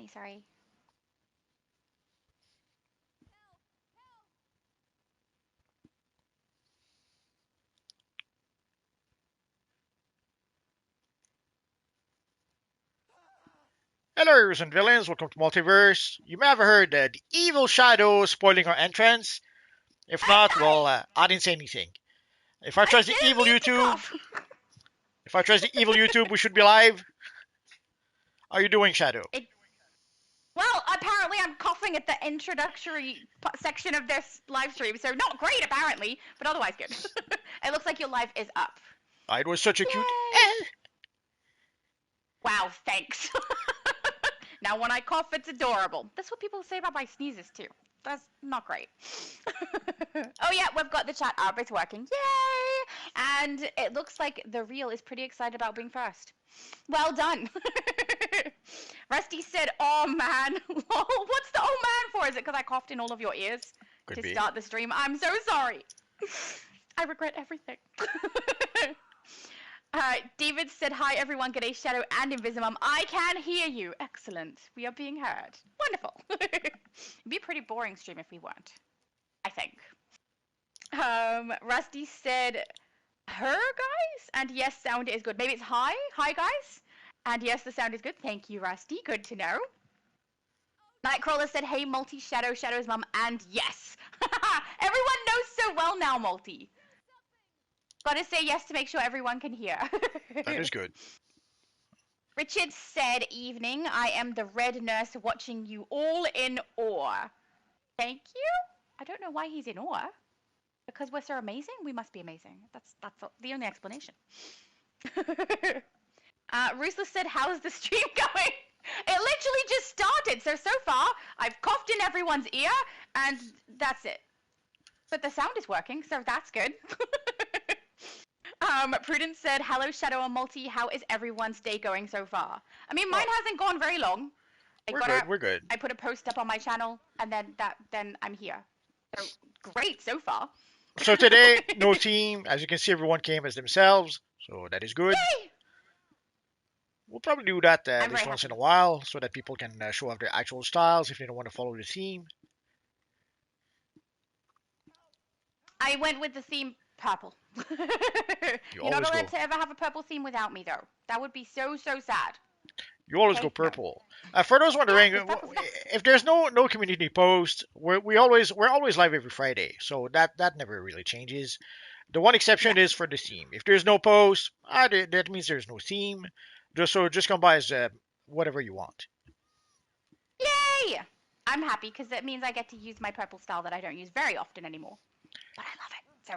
me, sorry. Hello, heroes and villains. Welcome to Multiverse. You may have heard the evil shadow spoiling our entrance. If I'm not, sorry! well, I didn't say anything. If I I trust the didn't evil mean to YouTube, cough! we should be live. How are you doing, Shadow? It, well, apparently I'm coughing at the introductory section of this live stream, so not great apparently, but otherwise good. It looks like your live is up. It was such a cute. Yay! Wow, thanks. Now when I cough, it's adorable. That's what people say about my sneezes too. That's not great. Oh yeah, we've got the chat up. It's working. Yay! And it looks like the real is pretty excited about being first. Well done. Rusty said, "Oh man." What's the "oh man" for? Is it because I coughed in all of your ears Could to be. start the stream? I'm so sorry. I regret everything. David said, "Hi everyone, G'day Shadow and Invisimum. I can hear you. Excellent. We are being heard. Wonderful." It'd be a pretty boring stream if we weren't, I think. Rusty said, "Her guys?" And yes, sound is good. Maybe it's hi. Hi guys. And yes, the sound is good. Thank you, Rusty. Good to know. Nightcrawler said, "Hey, Multi, Shadow's mum," and yes. Everyone knows so well now, Multi. Gotta say yes to make sure everyone can hear. That is good. Richard said, "Evening. I am the red nurse watching you all in awe." Thank you. I don't know why he's in awe. Because we're so amazing? We must be amazing. That's the only explanation. Ruthless said, "How's the stream going?" It literally just started. So far, I've coughed in everyone's ear, and that's it. But the sound is working, so that's good. Prudence said, "Hello, Shadow and Multi. How is everyone's day going so far?" I mean, mine hasn't gone very long. We're good. I put a post up on my channel, and then I'm here. So great so far. So today, no team. As you can see, everyone came as themselves, so that is good. Yay! We'll probably do that I'm at very least once in happy. a while, so that people can show off their actual styles if they don't want to follow the theme. I went with the theme purple. You You're not always allowed go. to ever have a purple theme without me, though. That would be so sad. You always go Okay, no. purple. For those Yeah, wondering, because purple's best. if there's no community post, we're always live every Friday, so that never really changes. The one Yeah. exception is for the theme. If there's no post, that means there's no theme. Just come by as whatever you want. Yay! I'm happy because that means I get to use my purple style that I don't use very often anymore. But I love I, it. So.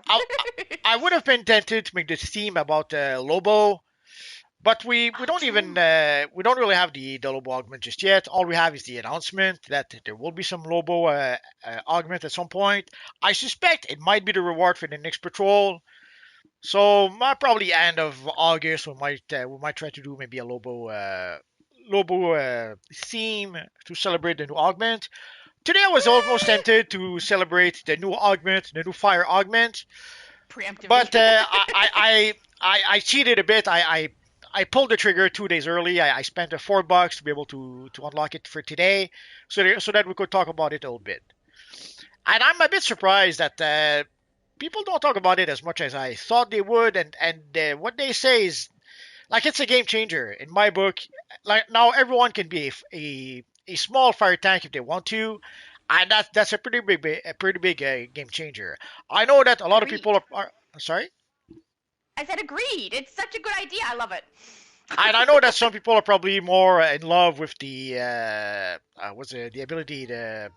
I would have been tempted to make this theme about Lobo, but we don't even True. we don't really have the Lobo augment just yet. All we have is the announcement that there will be some Lobo augment at some point. I suspect it might be the reward for the next patrol. So probably end of August we might try to do maybe a Lobo theme to celebrate the new augment. Today I was almost Yay! tempted to celebrate the new augment, the new fire augment, Preemptively. but I cheated a bit. I pulled the trigger 2 days early. I spent $4 to be able to unlock it for today, so that we could talk about it a little bit. And I'm a bit surprised that people don't talk about it as much as I thought they would. And what they say is like it's a game changer in my book. Like now everyone can be a small fire tank if they want to, and that's a pretty big game changer. I know that a lot of people Agreed. are sorry. I said agreed. It's such a good idea. I love it. And I know that some people are probably more in love with what's the ability, the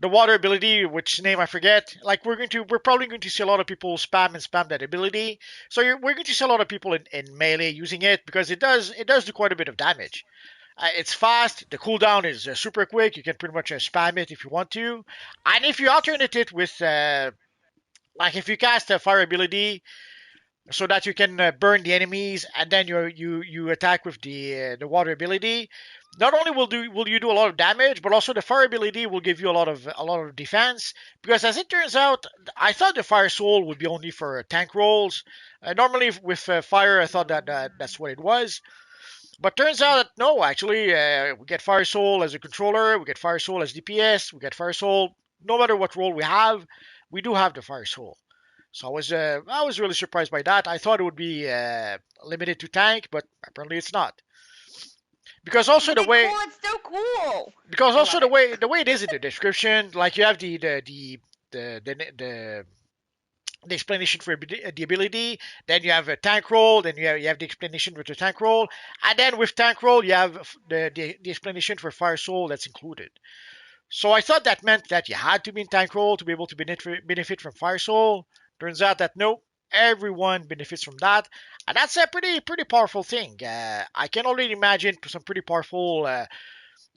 water ability, which name I forget. Like we're probably going to see a lot of people spam that ability. So we're going to see a lot of people in melee using it because it does do quite a bit of damage. It's fast. The cooldown is super quick. You can pretty much spam it if you want to, and if you Yes. alternate it with like if you cast a fire ability so that you can burn the enemies, and then you attack with the water ability. Not only will you do a lot of damage, but also the fire ability will give you a lot of defense. Because as it turns out, I thought the fire soul would be only for tank rolls. Normally with fire, I thought that that's what it was. But turns out that no, actually, we get Fire Soul as a controller, we get Fire Soul as DPS, we get Fire Soul. No matter what role we have, we do have the Fire Soul. So I was really surprised by that. I thought it would be limited to tank, but apparently it's not. Because But also the they way call it so cool. because I also love it. the way it is in the description, like you have the the explanation for the ability, then you have a tank roll, then you have the explanation with the tank roll, and then with tank roll you have the explanation for Fire Soul that's included. So I thought that meant that you had to be in tank roll to be able to benefit from Fire Soul. Turns out that no, everyone benefits from that, and that's a pretty powerful thing. I can already imagine some pretty powerful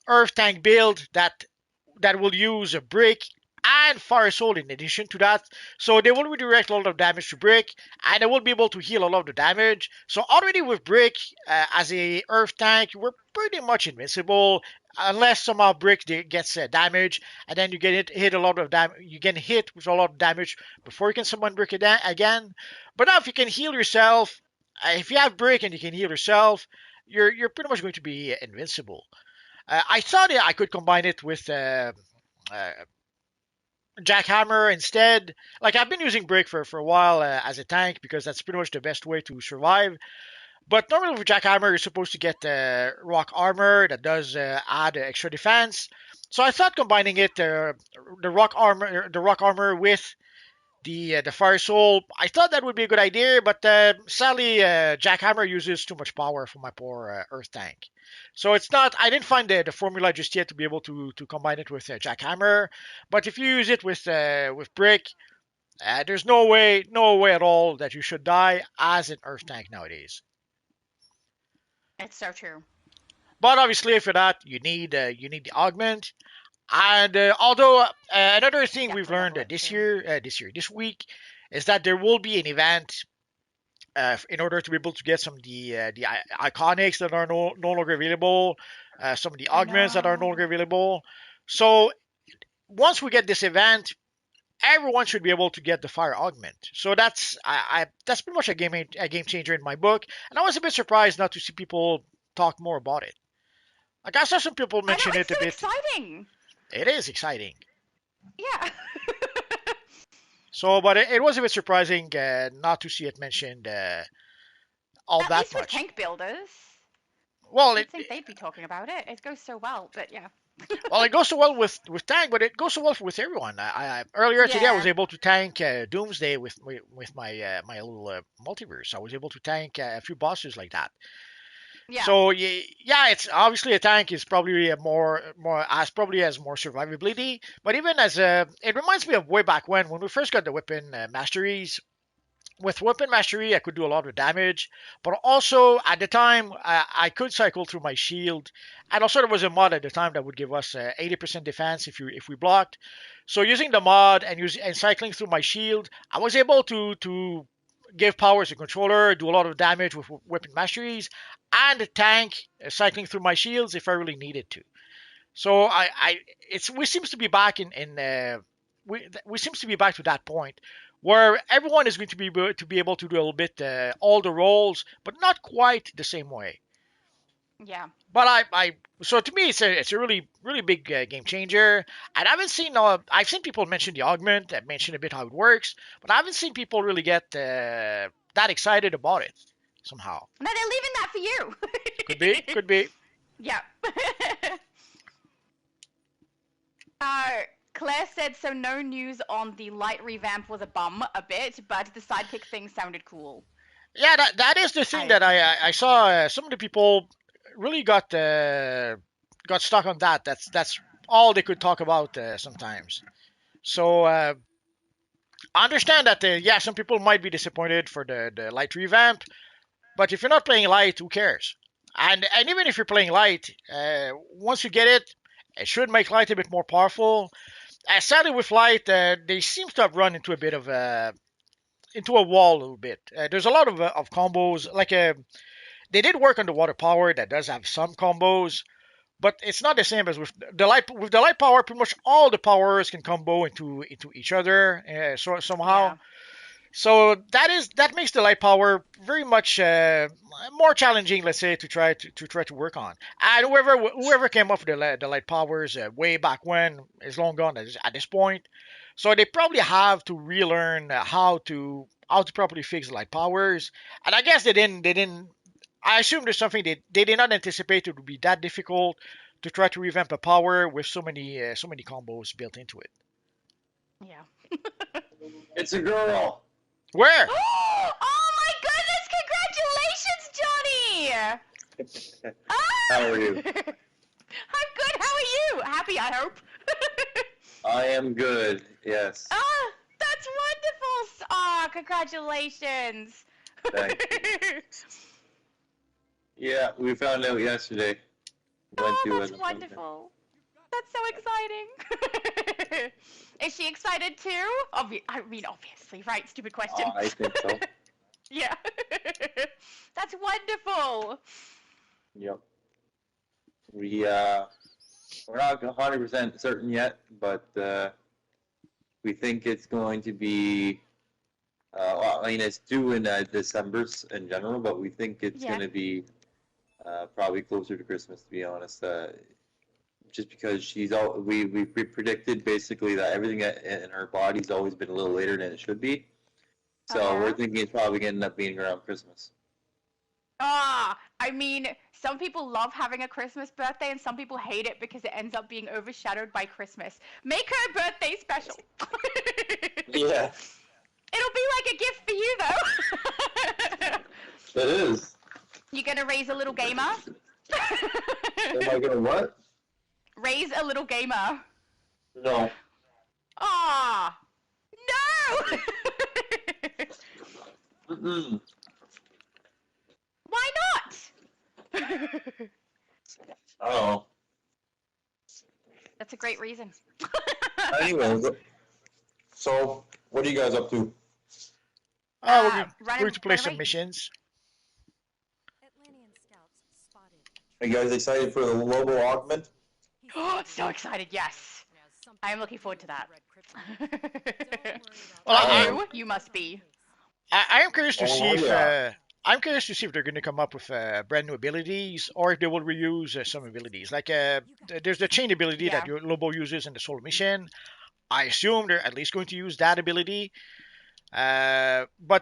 Earth tank build that will use a brick and Fire Soul in addition to that. So they will redirect a lot of damage to brick, and they will be able to heal a lot of the damage. So already with brick as a Earth tank, we're pretty much invincible. Unless somehow brick gets damage, and then you hit a lot of damage. You get hit with a lot of damage before you can summon brick again. But now, if you can heal yourself, if you have brick and you can heal yourself, you're pretty much going to be invincible. I thought I could combine it with uh, Jackhammer instead. Like I've been using Brick for a while as a tank because that's pretty much the best way to survive. But normally with Jackhammer, you're supposed to get rock armor that does add extra defense. So I thought combining it, the rock armor with the Fire Soul, I thought that would be a good idea, but sadly, Jackhammer uses too much power for my poor Earth tank. So it's not. I didn't find the formula just yet to be able to combine it with Jackhammer. But if you use it with Brick, there's no way at all that you should die as an Earth tank nowadays. It's so true. But obviously, for that, you need the augment. And although another thing Yeah, we've for learned level up too. this week, is that there will be an event in order to be able to get some of the iconics that are no longer available, some of the I augments that are no know. longer available. So once we get this event, everyone should be able to get the fire augment. So that's pretty much a game changer in my book. And I was a bit surprised not to see people talk more about it. Like I saw some people I know, mention it's it a so bit. exciting. It is exciting. Yeah. So, but it was a bit surprising not to see it mentioned all At that least with much. tank builders. Well, You'd think they'd be talking about it. It goes so well, but yeah. it goes so well with tank, but it goes so well with everyone. Earlier today I was Yeah. able to tank Doomsday with my my little multiverse. I was able to tank a few bosses like that. Yeah. So yeah, it's obviously a tank is probably a probably has more survivability. But even as it reminds me of way back when we first got the weapon masteries. With weapon mastery, I could do a lot of damage, but also at the time I could cycle through my shield, and also there was a mod at the time that would give us 80% defense if we blocked. So using the mod and cycling through my shield, I was able to give power to controller, do a lot of damage with weapon masteries, and tank cycling through my shields if I really needed to. So we seems to be back we seems to be back to that point where everyone is going to be able to do a little bit all the roles, but not quite the same way. Yeah. But I so to me it's a really big game changer. And I haven't seen I've seen people mention the augment, mention a bit how it works, but I haven't seen people really get that excited about it somehow. No, they're leaving that for you. Could be. Yeah. Claire said, so no news on the light revamp was a bum a bit, but the sidekick thing sounded cool. Yeah, that is the thing that I saw. Some of the people really got stuck on that. That's all they could talk about sometimes. So I understand that yeah, some people might be disappointed for the light revamp, but if you're not playing light, who cares? And even if you're playing light, once you get it, it should make light a bit more powerful. Sadly, with light, they seem to have run into a bit of into a wall a little bit. There's a lot of combos. Like they did work on the water power that does have some combos, but it's not the same as with the light. With the light power, pretty much all the powers can combo into each other. So somehow, Yeah. So that makes the light power very much more challenging, let's say, to try to work on. And whoever came up with the light powers way back when is long gone at this point. So they probably have to relearn how to properly fix light powers. And I guess they didn't. I assume there's something they did not anticipate it would be that difficult to try to revamp a power with so many combos built into it. Yeah. It's a girl. Where? Oh my goodness! Congratulations, Johnny! How are you? I'm good. How are you? Happy, I hope. I am good. Yes. That's wonderful. Congratulations. Thank Yeah, we found out yesterday. Went to That's an appointment. wonderful. That's so exciting. Is she excited too? Obviously, right? Stupid question. I think so. Yeah. That's wonderful. Yep. We're not 100% certain yet, but we think it's going to be. Well, I mean, it's due in December in general, but we think it's going to be probably closer to Christmas, to be honest. Just because we predicted basically that everything in her body's always been a little later than it should be. So we're thinking it's probably going to end up being around Christmas. I mean, some people love having a Christmas birthday and some people hate it because it ends up being overshadowed by Christmas. Make her birthday special. Yeah. It'll be like a gift for you, though. It is. You gonna raise a little gamer? Am I going to what? Raise a little gamer. No. No! Mm-mm. Why not? Oh. That's a great reason. Anyway, so what are you guys up to? Oh, we're going to play run some away. missions. Atlantean scouts spotted. Are you guys excited for the Lobo augment? So excited, yes. I am looking forward to that. Well, You must be. I am curious to see if yeah. I'm curious to see if they're going to come up with brand new abilities or if they will reuse some abilities. Like there's the chain ability that your Lobo uses in the solo mission. I assume they're at least going to use that ability. But I they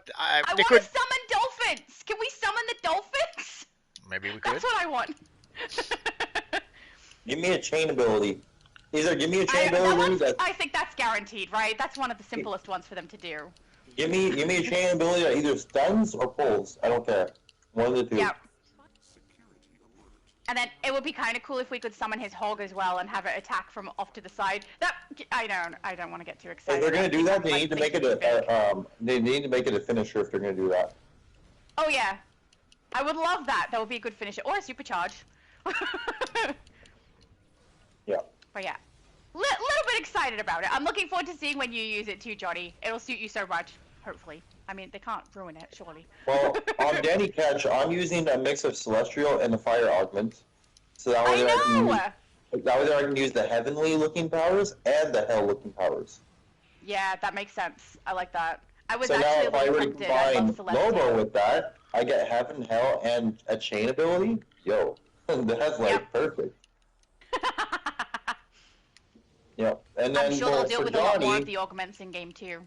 want could. to summon dolphins. Can we summon the dolphins? Maybe we could. That's what I want. Give me a chain ability. Either give me a chain ability. I think that's guaranteed, right? That's one of the simplest ones for them to do. Give me a chain ability that either stuns or pulls. I don't care. One of the two. Yep. And then it would be kind of cool if we could summon his hog as well and have it attack from off to the side. I don't want to get too excited. If they're gonna do that, they need to make it they need to make it a finisher if they're gonna do that. Oh yeah, I would love that. That would be a good finisher or a supercharge. Yeah. But yeah, little bit excited about it. I'm looking forward to seeing when you use it too, Johnny. It'll suit you so much. Hopefully. I mean, they can't ruin it, surely. Well, on Danny Catch, I'm using a mix of Celestial and the Fire Augment. So that way I can use the heavenly looking powers and the hell looking powers. Yeah, that makes sense. I like that. I was So now actually if a I little were to tempted. I love combine Celestial. Lobo with that, I get heaven, hell, and a chain ability. Yo, that's like perfect. Yep. And then I'm sure they'll deal for with a lot more Johnny, of the augments in game 2.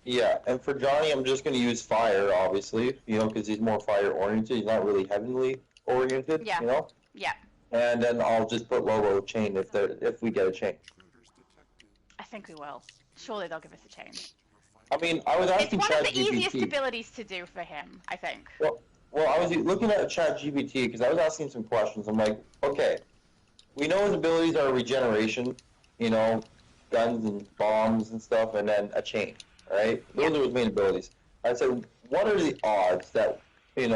yeah, and for Johnny, I'm just going to use fire, obviously, because he's more fire-oriented. He's not really heavenly-oriented, Yeah. Yeah. And then I'll just put Lobo chain if we get a chain. I think we will. Surely they'll give us a chain. I mean, I was It's asking one of the easiest ChatGPT. abilities to do for him, I think. Well, I was looking at ChatGPT because I was asking some questions. I'm like, okay, we know his abilities are regeneration, guns and bombs and stuff, and then a chain, right? Those are his main abilities. I said, what are the odds that, in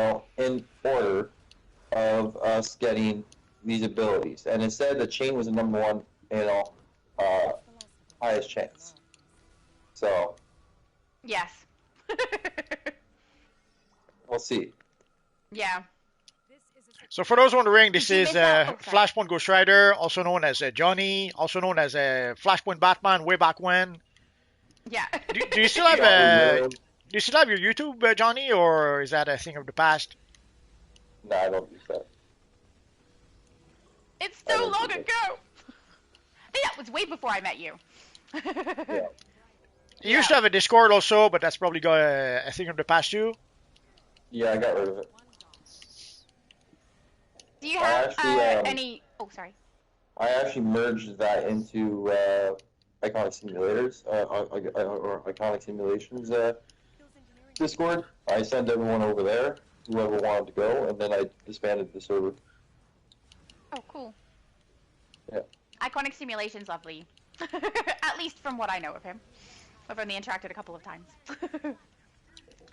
order of us getting these abilities? And it said the chain was the number one, highest chance. So, Yes. we'll see. Yeah. So for those wondering, this Did you is miss out? Oh, sorry. Flashpoint Ghost Rider, also known as Johnny, also known as Flashpoint Batman way back when. Yeah. Do you still have Yeah, do you still have your YouTube, Johnny, or is that a thing of the past? No, I don't use that. It's I so don't long do ago. I think that was way before I met you. Yeah. You used to have a Discord also, but that's probably got a thing of the past too. Yeah, I got rid of it. Do you I have actually, any? Oh, sorry. I actually merged that into Iconic Simulators, or Iconic Simulations Discord. I sent everyone over there, whoever wanted to go, and then I disbanded the server. Oh, cool. Yeah. Iconic Simulation's lovely. At least from what I know of him. I've only interacted a couple of times.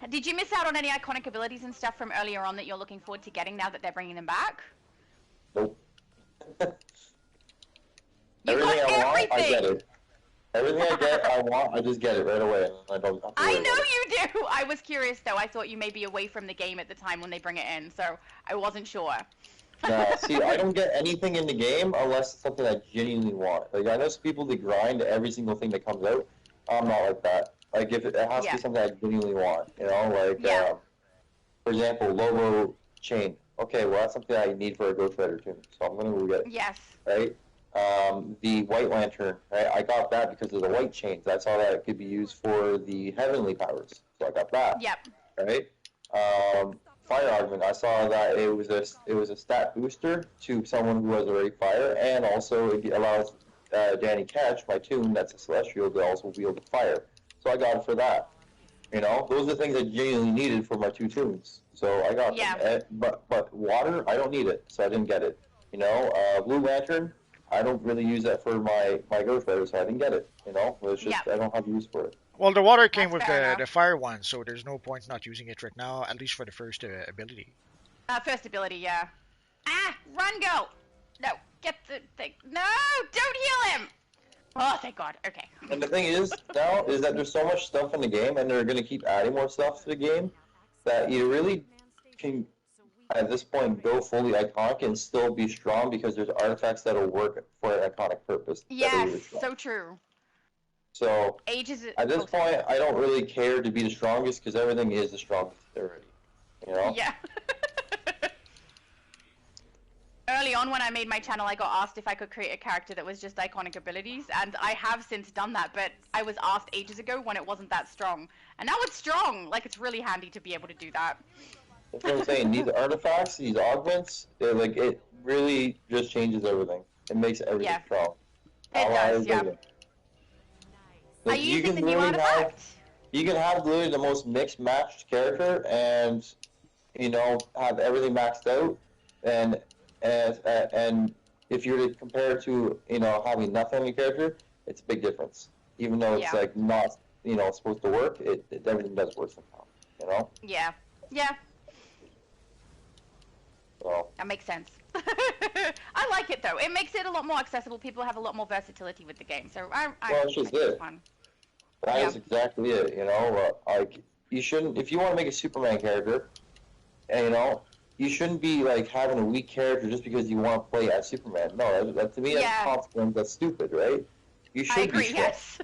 Did you miss out on any iconic abilities and stuff from earlier on that you're looking forward to getting now that they're bringing them back? Nope. You Everything got I want, I everything! get it. Everything I get, I want, I just get it right away. And I don't have to I worry know about it. you do! I was curious though. I thought you may be away from the game at the time when they bring it in, so I wasn't sure. No, see, I don't get anything in the game unless it's something I genuinely want. Like, I know some people that grind every single thing that comes out. I'm not like that. Like, if it has to Yeah. be something I genuinely want, you know? Like, Yeah. for example, Lobo Chain. Okay, well, that's something I need for a Ghost Rider tune, so I'm going to go get it, Yes. right? The White Lantern, right? I got that because of the white chains. I saw that it could be used for the heavenly powers, so I got that, Yep. right? Fire Augment, I saw that it was a stat booster to someone who has already fire, and also it allows Danny Catch, my tune that's a celestial, to also wield the fire. So I got it for that. You know, those are the things I genuinely needed for my two tunes. So I got Yeah. them. But water, I don't need it, so I didn't get it. You know, Blue Lantern, I don't really use that for my Ghost Rider, so I didn't get it. You know, it's just Yeah. I don't have use for it. Well, the water came That's with fair enough. the fire one, so there's no point not using it right now, at least for the first ability. First ability, yeah. Ah! Run, go! No, get the thing. No! Don't heal him! Oh, thank God. Okay. And the thing is now is that there's so much stuff in the game, and they're going to keep adding more stuff to the game that you really can, at this point, go fully iconic and still be strong because there's artifacts that'll work for an iconic purpose. that are Yes, really strong. so true. So Ages. at this point, I don't really care to be the strongest because everything is the strongest already. You know? Yeah. Early on when I made my channel, I got asked if I could create a character that was just iconic abilities, and I have since done that, but I was asked ages ago when it wasn't that strong. And now it's strong! Like, it's really handy to be able to do that. That's what I'm saying. These artifacts, these augments, it really just changes everything. It makes everything Yeah. strong. It does, yeah. everything. Are Like, you using the new literally artifact? you can have literally the most mixed matched character and, you know, have everything maxed out, and if you were to compare it to, you know, having nothing on your character, it's a big difference. Even though it's Yeah. like not, you know, supposed to work, everything does work somehow. You know? Yeah. Yeah, So that makes sense. I like it though. It makes it a lot more accessible. People have a lot more versatility with the game, so I Well, it's just think it's it. fun. that Yeah. is exactly it. You know, like you shouldn't, if you want to make a Superman character, and you know, you shouldn't be like having a weak character just because you want to play as Superman. No, that to me that's Yeah. confidence. That's stupid, right? You should I be agree, strong. yes.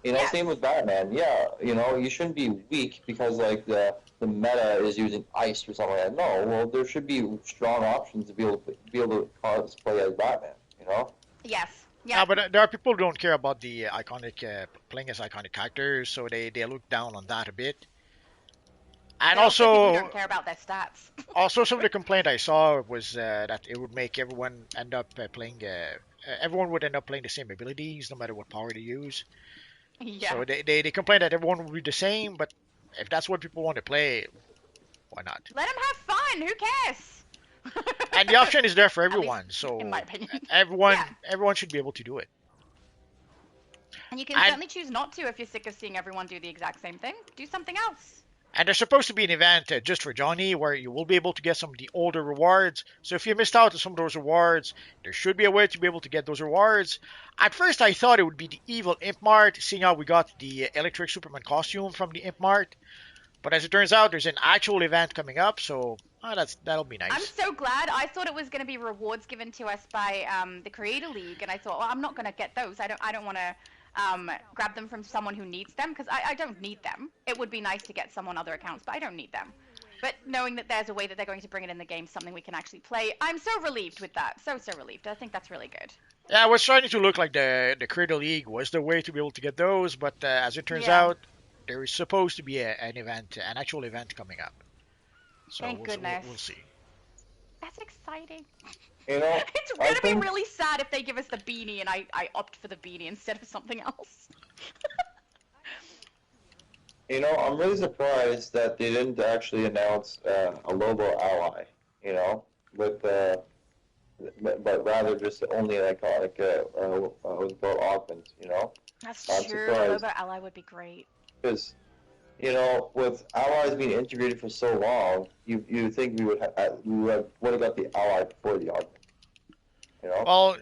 You know, Yes. same with Batman. Yeah, you know, you shouldn't be weak because like the meta is using ice or something like that. No, well, there should be strong options to be able to cosplay as Batman. You know. Yes. Yeah, Yeah. but there are people who don't care about the iconic playing as iconic characters, so they look down on that a bit. And There are also people who also, don't care about their stats. also some of the complaint I saw was that it would make everyone end up playing. Everyone would end up playing the same abilities, no matter what power they use. Yeah. So they complain that everyone would be the same, but if that's what people want to play, why not? Let them have fun. Who cares? And the option is there for At least everyone, so in my opinion. everyone Yeah. everyone should be able to do it. And you can And- certainly choose not to if you're sick of seeing everyone do the exact same thing. Do something else. And there's supposed to be an event just for Johnny where you will be able to get some of the older rewards. So if you missed out on some of those rewards, there should be a way to be able to get those rewards. At first, I thought it would be the evil Imp Mart, seeing how we got the Electric Superman costume from the Imp Mart. But as it turns out, there's an actual event coming up, so that'll be nice. I'm so glad. I thought it was going to be rewards given to us by the Creator League, and I thought, well, I'm not going to get those. I don't want to grab them from someone who needs them, because I don't need them. It would be nice to get some on other accounts, but I don't need them. But knowing that there's a way that they're going to bring it in the game, something we can actually play, I'm so relieved with that. So relieved. I think that's really good. Yeah, I was trying to look like the Cradle League was the way to be able to get those, but as it turns Yeah. out, there is supposed to be an event, an actual event coming up. So Thank goodness. We'll see. That's exciting. You know, It's I gonna be think- really sad if they give us the beanie and I opt for the beanie instead of something else. You know, I'm really surprised that they didn't actually announce a Lobo ally. You know, with but rather just only what's it called, augments. You know, That's I'm true. surprised. Lobo ally would be great. because you know, with allies being integrated for so long, you think we would have got the ally before the augment. You know. Well,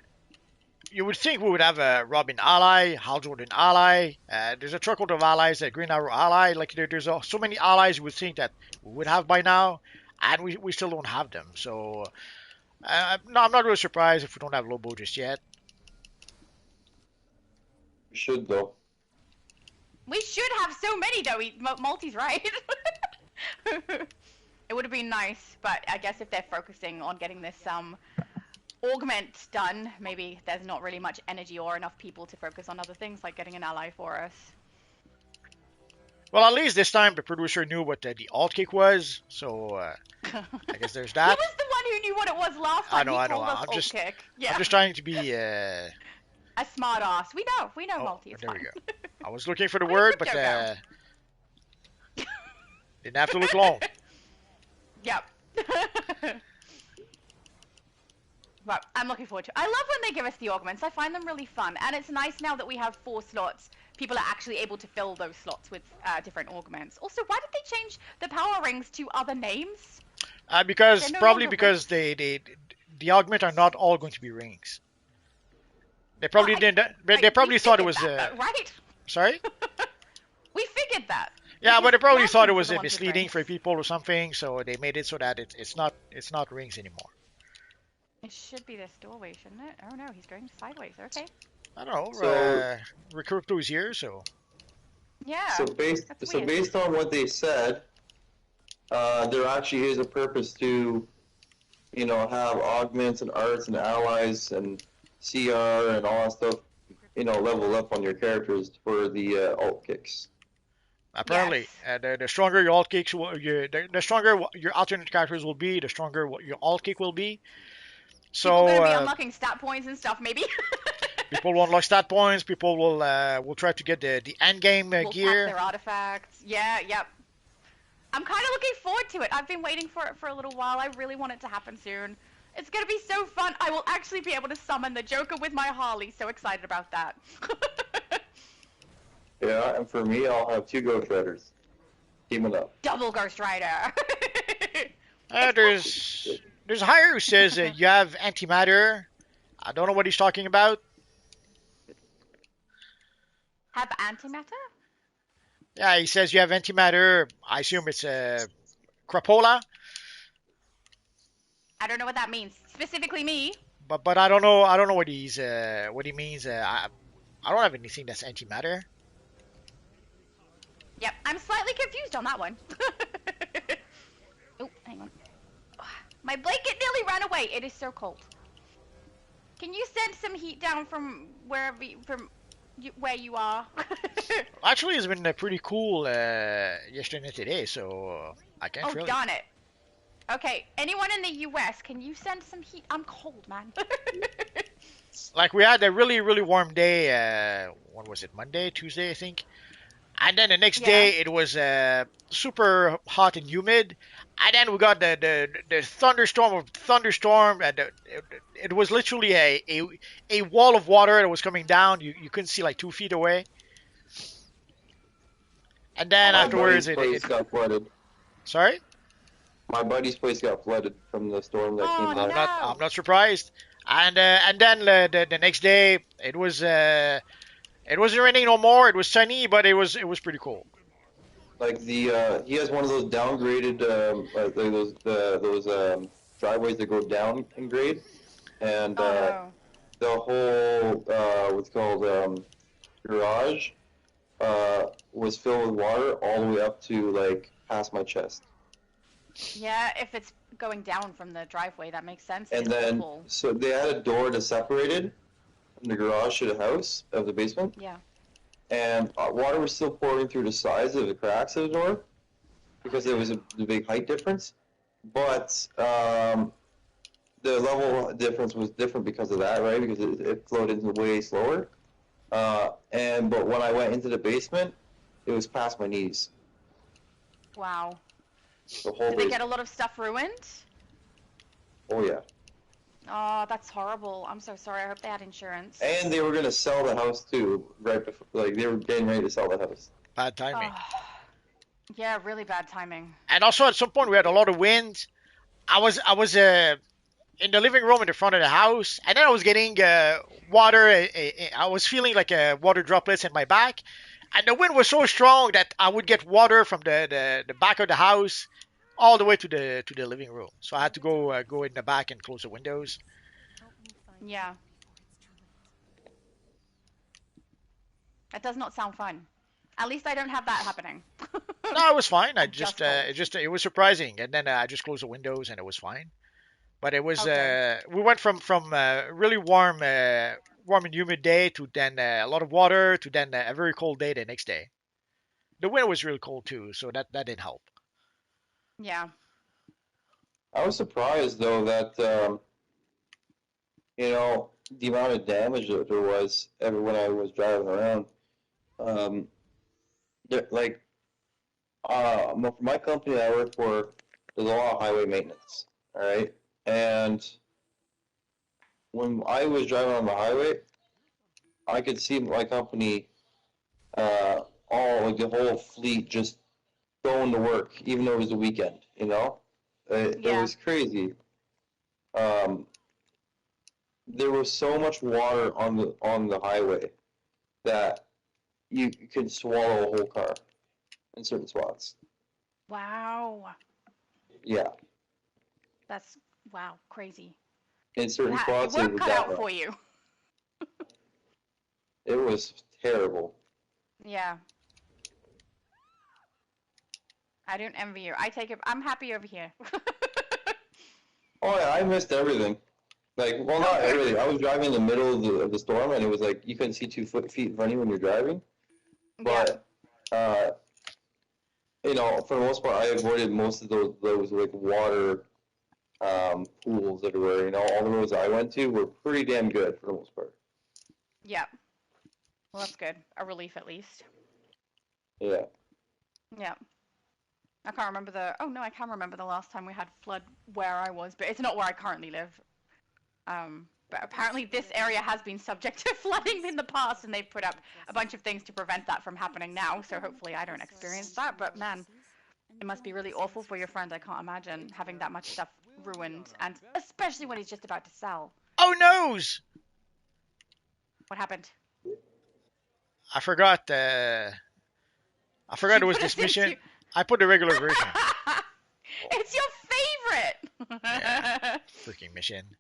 you would think we would have a Robin ally, Hal Jordan ally. There's a truckload of allies, a Green Arrow ally. Like there's so many allies you would think that we would have by now, and we still don't have them. So, no, I'm not really surprised if we don't have Lobo just yet. We should though. We should have so many though. Multi's right. It would have been nice, but I guess if they're focusing on getting this augment done, maybe there's not really much energy or enough people to focus on other things like getting an ally for us. Well, at least this time the producer knew what the alt kick was, so I guess there's He that. was the one who knew what it was last time. I know. He told us I'm alt just- kick. Yeah. I'm just trying to be. A smart ass. We know. Oh, Multi is there we fine. go. I was looking for the Where word, did but Crypto didn't have to look long. Yep. But I'm looking forward to it. I love when they give us the augments. I find them really fun. And it's nice now that we have 4 slots. People are actually able to fill those slots with different augments. Also, why did they change the power rings to other names? Because They're no probably longer because the augment are not all going to be rings. They probably Well, didn't. They probably we thought it figured was. that, though, right? Sorry. We figured that. Yeah, but they probably Because thought it Lanterns was are the ones with misleading for rings. people or something, so they made it so that it's not rings anymore. It should be this doorway, shouldn't it? Oh no, he's going sideways. Okay. I don't know. So- Recrypto is here, so Yeah. So That's weird. based on what they said, there actually is a purpose to, you know, have augments and arts and allies and CR and all that stuff, you know, level up on your characters for the alt kicks. apparently the stronger your alt kicks, the stronger your alternate characters will be, the stronger your alt kick will be. So People gonna be unlocking stat points and stuff, maybe. people will unlock stat points. People will try to get the end game We'll gear. pack their artifacts. Yeah, yep. I'm kind of looking forward to it. I've been waiting for it for a little while. I really want it to happen soon. It's gonna be so fun. I will actually be able to summon the Joker with my Harley. So excited about that. Yeah, and for me, I'll have 2 Ghost Riders. Teaming up. Double Ghost Rider. There's a hire who says you have antimatter. I don't know what he's talking about. Have antimatter? Yeah, he says you have antimatter. I assume it's crapola, I don't know what that means. Specifically me. but I don't know what he means. I don't have anything that's antimatter. Yep, I'm slightly confused on that one. Oh, hang on. My blanket nearly ran away. It is so cold. Can you send some heat down from where you are? Actually, it's been pretty cool yesterday and today, so I can't Oh, really. darn it. Okay, anyone in the US, can you send some heat? I'm cold, man. Like we had a really warm day. When was it? Monday, Tuesday, I think. And then the next Yeah. day it was super hot and humid. And then we got the thunderstorm, and it was literally a wall of water that was coming down. You couldn't see like 2 feet away. And then My afterwards, buddy's place got flooded. sorry, My buddy's place got flooded from the storm that Oh, came no. down. I'm not surprised. And then the next day it wasn't raining no more. It was sunny, but it was pretty cold. Like he has one of those downgraded like those driveways that go down in grade, and Oh, the whole what's called garage was filled with water all the way up to like past my chest. Yeah, if it's going down from the driveway, that makes sense. And It's then, awful. so they had a door that separated from the garage to the house of the basement, Yeah. and water was still pouring through the sides of the cracks of the door because there was a big height difference. But the level difference was different because of that, right? Because it flowed into way slower. But when I went into the basement, it was past my knees. Wow. The whole Did they basement. get a lot of stuff ruined? Oh yeah. Oh, that's horrible. I'm so sorry. I hope they had insurance. And they were gonna sell the house too, right before, like they were getting ready to sell the house. Bad timing. Oh. Yeah, really bad timing. And also at some point we had a lot of wind. I was in the living room in the front of the house, and then I was getting water. I was feeling like water droplets in my back, and the wind was so strong that I would get water from the back of the house all the way to the living room. So I had to go in the back and close the windows. Yeah. That does not sound fun. At least I don't have that happening. No, it was fine. I Just it was surprising, and then I just closed the windows and it was fine. But it was Okay. we went from really warm and humid day to then a lot of water to then a very cold day the next day. The wind was really cold too, so that didn't help. Yeah. I was surprised though that the amount of damage that there was when I was driving around. Like for my company I work for, there's a lot of highway maintenance. All right, and when I was driving on the highway, I could see my company, all like the whole fleet just going to work, even though it was the weekend. It Yeah. was crazy. There was so much water on the highway that you could swallow a whole car in certain spots. Wow. Yeah, That's crazy. in certain Your spots it work was cut that out bad. for you. It was terrible. Yeah. I don't envy you. I take it. I'm happy over here. Oh yeah, I missed everything. Like, well, not Okay. everything. I was driving in the middle of the storm, and it was like you couldn't see 2 feet in front of you when you're driving. Yeah. But for the most part, I avoided most of those like water pools everywhere. All the roads I went to were pretty damn good for the most part. Yeah. Well, that's good. A relief at least. Yeah. Yeah. I can't remember I can remember the last time we had flood where I was, but it's not where I currently live. But apparently this area has been subject to flooding in the past, and they've put up a bunch of things to prevent that from happening now, so hopefully I don't experience that. But man, it must be really awful for your friend. I can't imagine having that much stuff ruined, and especially when he's just about to sell. Oh noes! What happened? I forgot. It was put this us into- mission. I put the regular version. It's your favorite! Yeah. Freaking mission.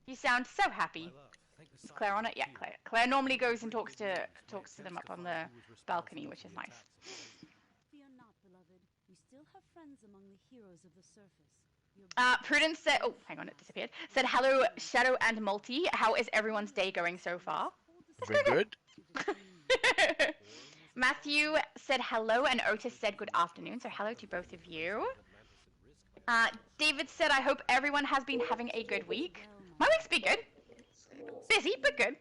You sound so happy. Is Claire on it? Yeah, Claire. Claire normally goes and talks to them up on the balcony, which is nice. Fear not, beloved. We still have friends among the heroes of the surface. Prudence said, oh, hang on, it disappeared. Said, hello, Shadow and Multi. How is everyone's day going so far? Very good. Matthew said hello, and Otis said good afternoon. So hello to both of you. David said, I hope everyone has been having a good week. My week's been good. Busy, but good.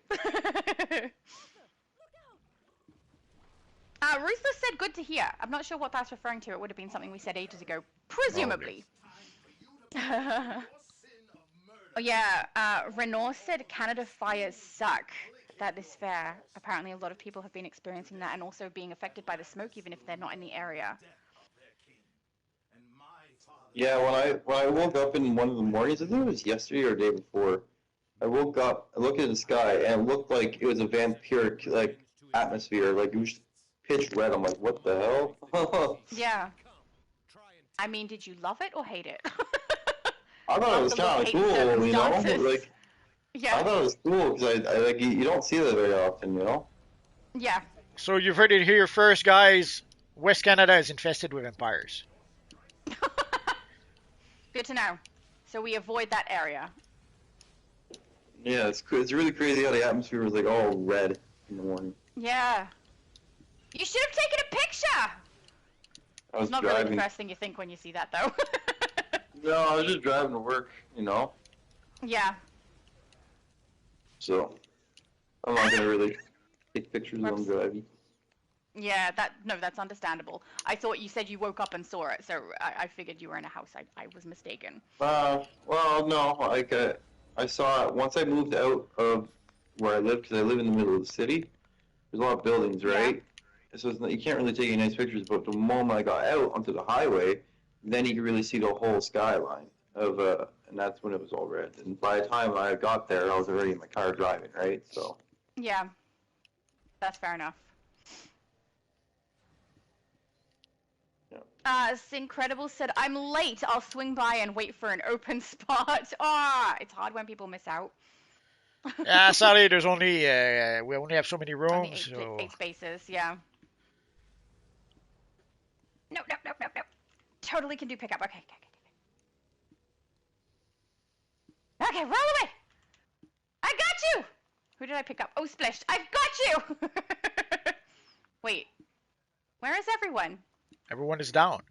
Ruthless said, good to hear. I'm not sure what that's referring to. It would have been something we said ages ago. Presumably. Oh, yeah. Renault said, Canada fires suck. That is fair. Apparently a lot of people have been experiencing that and also being affected by the smoke, even if they're not in the area. Yeah, when I woke up in one of the mornings, I think it was yesterday or the day before, I woke up, I looked at the sky, and it looked like it was a vampiric like atmosphere, like it was pitch red. I'm like, what the hell? Yeah. I mean, did you love it or hate it? I thought it was kind of cool, Circumstances. like Yeah. thought it was cool because I like you don't see that very often, you know. Yeah. So you've heard it here first, guys. West Canada is infested with vampires. Good to know. So we avoid that area. Yeah, it's really crazy how the atmosphere was like all red in the morning. Yeah. You should have taken a picture. I was It's not really the driving. first thing you think when you see that, though. No, I was just driving to work, you know. Yeah. So I'm not gonna really take pictures when I'm Whoops. driving. Yeah, that's understandable. I thought you said you woke up and saw it, so I figured you were in a house. I was mistaken. Well, no, like I saw it once I moved out of where I live because I live in the middle of the city. There's a lot of buildings, right? So it's not, you can't really take any nice pictures. But the moment I got out onto the highway, then you can really see the whole skyline of and that's when it was all red. And by the time I got there, I was already in my car driving, right? So Yeah. That's fair enough. Syncredible said, I'm late. I'll swing by and wait for an open spot. It's hard when people miss out. Yeah, sorry, there's only we only have so many Only rooms, so eight spaces, yeah. No. Totally can do pickup. Okay. Okay, roll away. I got you. Who did I pick up? Oh, Splished. I've got you. Wait. Where is everyone? everyone is down.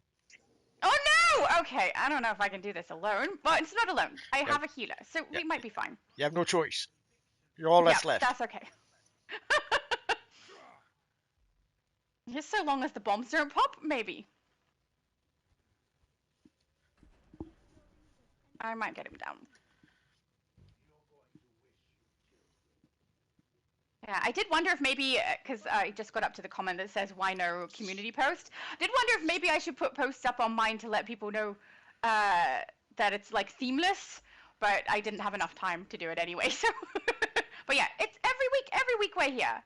Oh no! Okay, I don't know if I can do this alone. Well, it's not alone. I have a healer, so we might be fine. You have no choice. You're all that's left. That's okay. Just so long as the bombs don't pop, maybe. I might get him down. Yeah, I did wonder if maybe, because I just got up to the comment that says, why no community post? I did wonder if maybe I should put posts up on mine to let people know that it's like themeless, but I didn't have enough time to do it anyway, so. But yeah, it's every week we're here.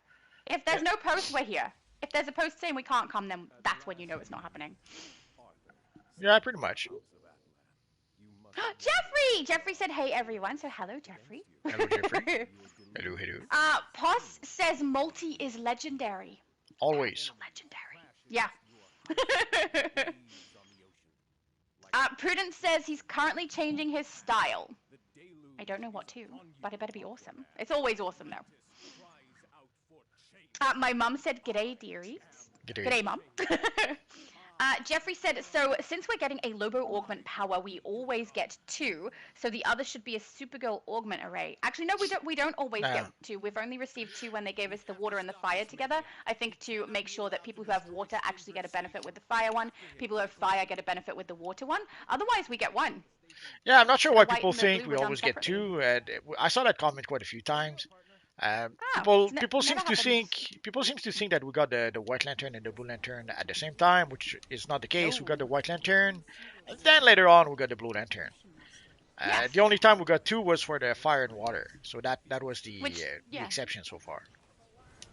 If there's no post, we're here. If there's a post saying we can't come, then that's when you know it's not happening. Yeah, pretty much. Jeffrey! Jeffrey said, hey everyone, so hello Jeffrey. Hello, Jeffrey. Hello. Poss says multi is legendary. Always. Legendary. Yeah. Prudence says he's currently changing his style. I don't know what to, but it better be awesome. It's always awesome though. My mum said, g'day dearies. G'day mum. Jeffrey said, so since we're getting a Lobo augment power, we always get 2, so the other should be a Supergirl augment array. Actually, no, we don't always get 2. We've only received 2 when they gave us the water and the fire together. I think to make sure that people who have water actually get a benefit with the fire one, people who have fire get a benefit with the water one. Otherwise, we get 1. Yeah, I'm not sure why white people and the think blue we were done always get separately. 2. I saw that comment quite a few times. People seem never to think that we got the White Lantern and the Blue Lantern at the same time, which is not the case. We got the White Lantern, and then later on we got the Blue Lantern. Yes. The only time we got 2 was for the fire and water, so that was the yeah. exception so far.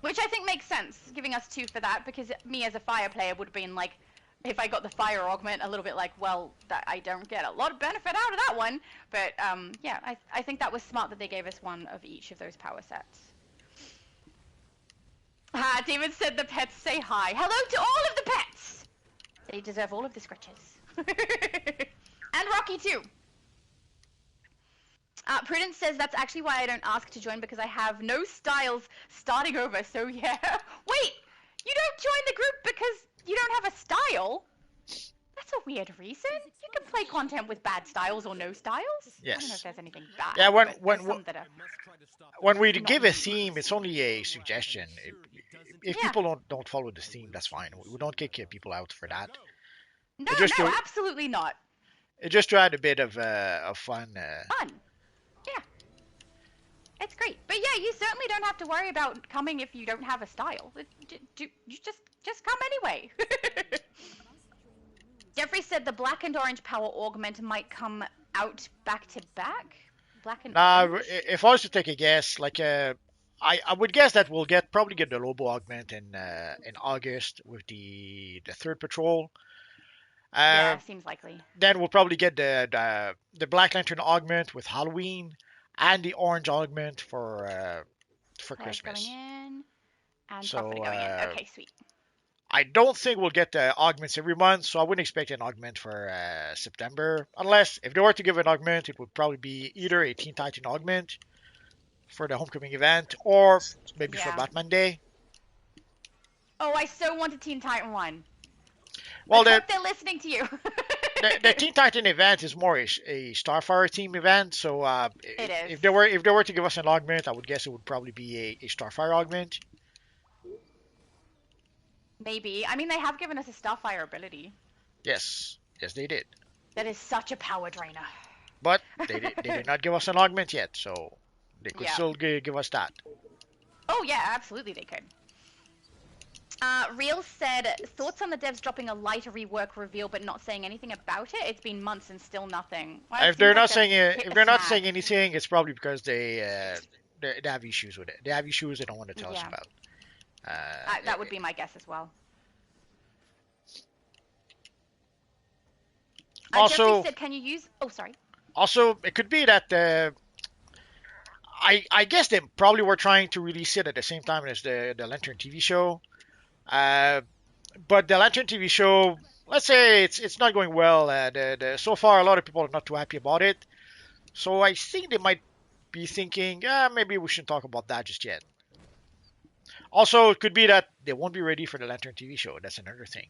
Which I think makes sense, giving us 2 for that, because me as a fire player would have been like, if I got the fire augment, a little bit like, well, that I don't get a lot of benefit out of that one. But yeah, I think that was smart that they gave us 1 of each of those power sets. David said the pets say hi. Hello to all of the pets! They deserve all of the scratches. And Rocky too. Prudence says that's actually why I don't ask to join, because I have no styles starting over, so yeah. Wait! You don't join the group because you don't have a style? That's a weird reason. You can play content with bad styles or no styles. Yes. I don't know if there's anything bad. Yeah, when we not give a useful. theme, it's only a suggestion. If Yeah. people don't follow the theme, that's fine. We don't kick people out for that. No, absolutely not. It just to add a bit of fun. Fun. Yeah. It's great. But yeah, you certainly don't have to worry about coming if you don't have a style. You just come anyway. Jeffrey said the black and orange power augment might come out back to back. Black and orange. If I was to take a guess, like I would guess that we'll probably get the Lobo augment in August with the third patrol. Yeah, seems likely. Then we'll probably get the Black Lantern augment with Halloween. and the orange augment for Claire's Christmas. going in. And So, Profit going in. Okay, sweet. I don't think we'll get the augments every month, so I wouldn't expect an augment for September. Unless, if they were to give an augment, it would probably be either a Teen Titan augment for the homecoming event, or maybe for Yeah. Batman Day. Oh, I so want a Teen Titan one. Well, Let's the, hope they're listening to you. the Teen Titan event is more a Starfire team event, so It is. if they were to give us an augment, I would guess it would probably be a Starfire augment. Maybe. I mean, they have given us a Starfire ability. Yes, they did, That is such a power drainer. but they did not give us an augment yet, so they could Yeah. still give us that. Oh, yeah, absolutely they could. Real said, thoughts on the devs dropping a lighter rework reveal but not saying anything about it? It's been months and still nothing. Well, it If they're seems not like saying they've hit if the they're not snag. saying anything, it's probably because they have issues with it. They have issues they don't want to tell us Yeah. about. That would be my guess as well. Also- Jeffrey said, can you use... Oh, sorry. Also, it could be that I guess they probably were trying to release it at the same time as the Lantern TV show. But the Lantern TV show, let's say it's not going well. So far, a lot of people are not too happy about it. So I think they might be thinking, maybe we shouldn't talk about that just yet. Also, it could be that they won't be ready for the Lantern TV show. That's another thing.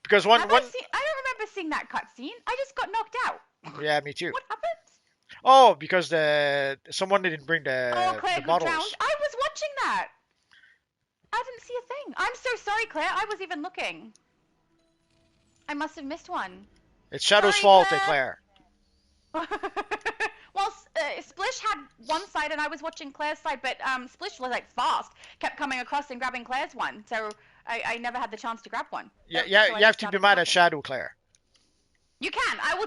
Because I don't remember seeing that cutscene. I just got knocked out. yeah, me too. What happened? Oh, because someone didn't bring Claire the got bottles. drowned. I was watching that. I didn't see a thing. I'm so sorry, Claire. I was even looking. I must have missed one. It's Shadow's Sorry, fault, Claire. Claire. Well, Splish had one side and I was watching Claire's side, but Splish was like fast, kept coming across and grabbing Claire's one, so I never had the chance to grab one. Yeah, So yeah, I you have just to be started mad at talking. Shadow, Claire. You can. I'll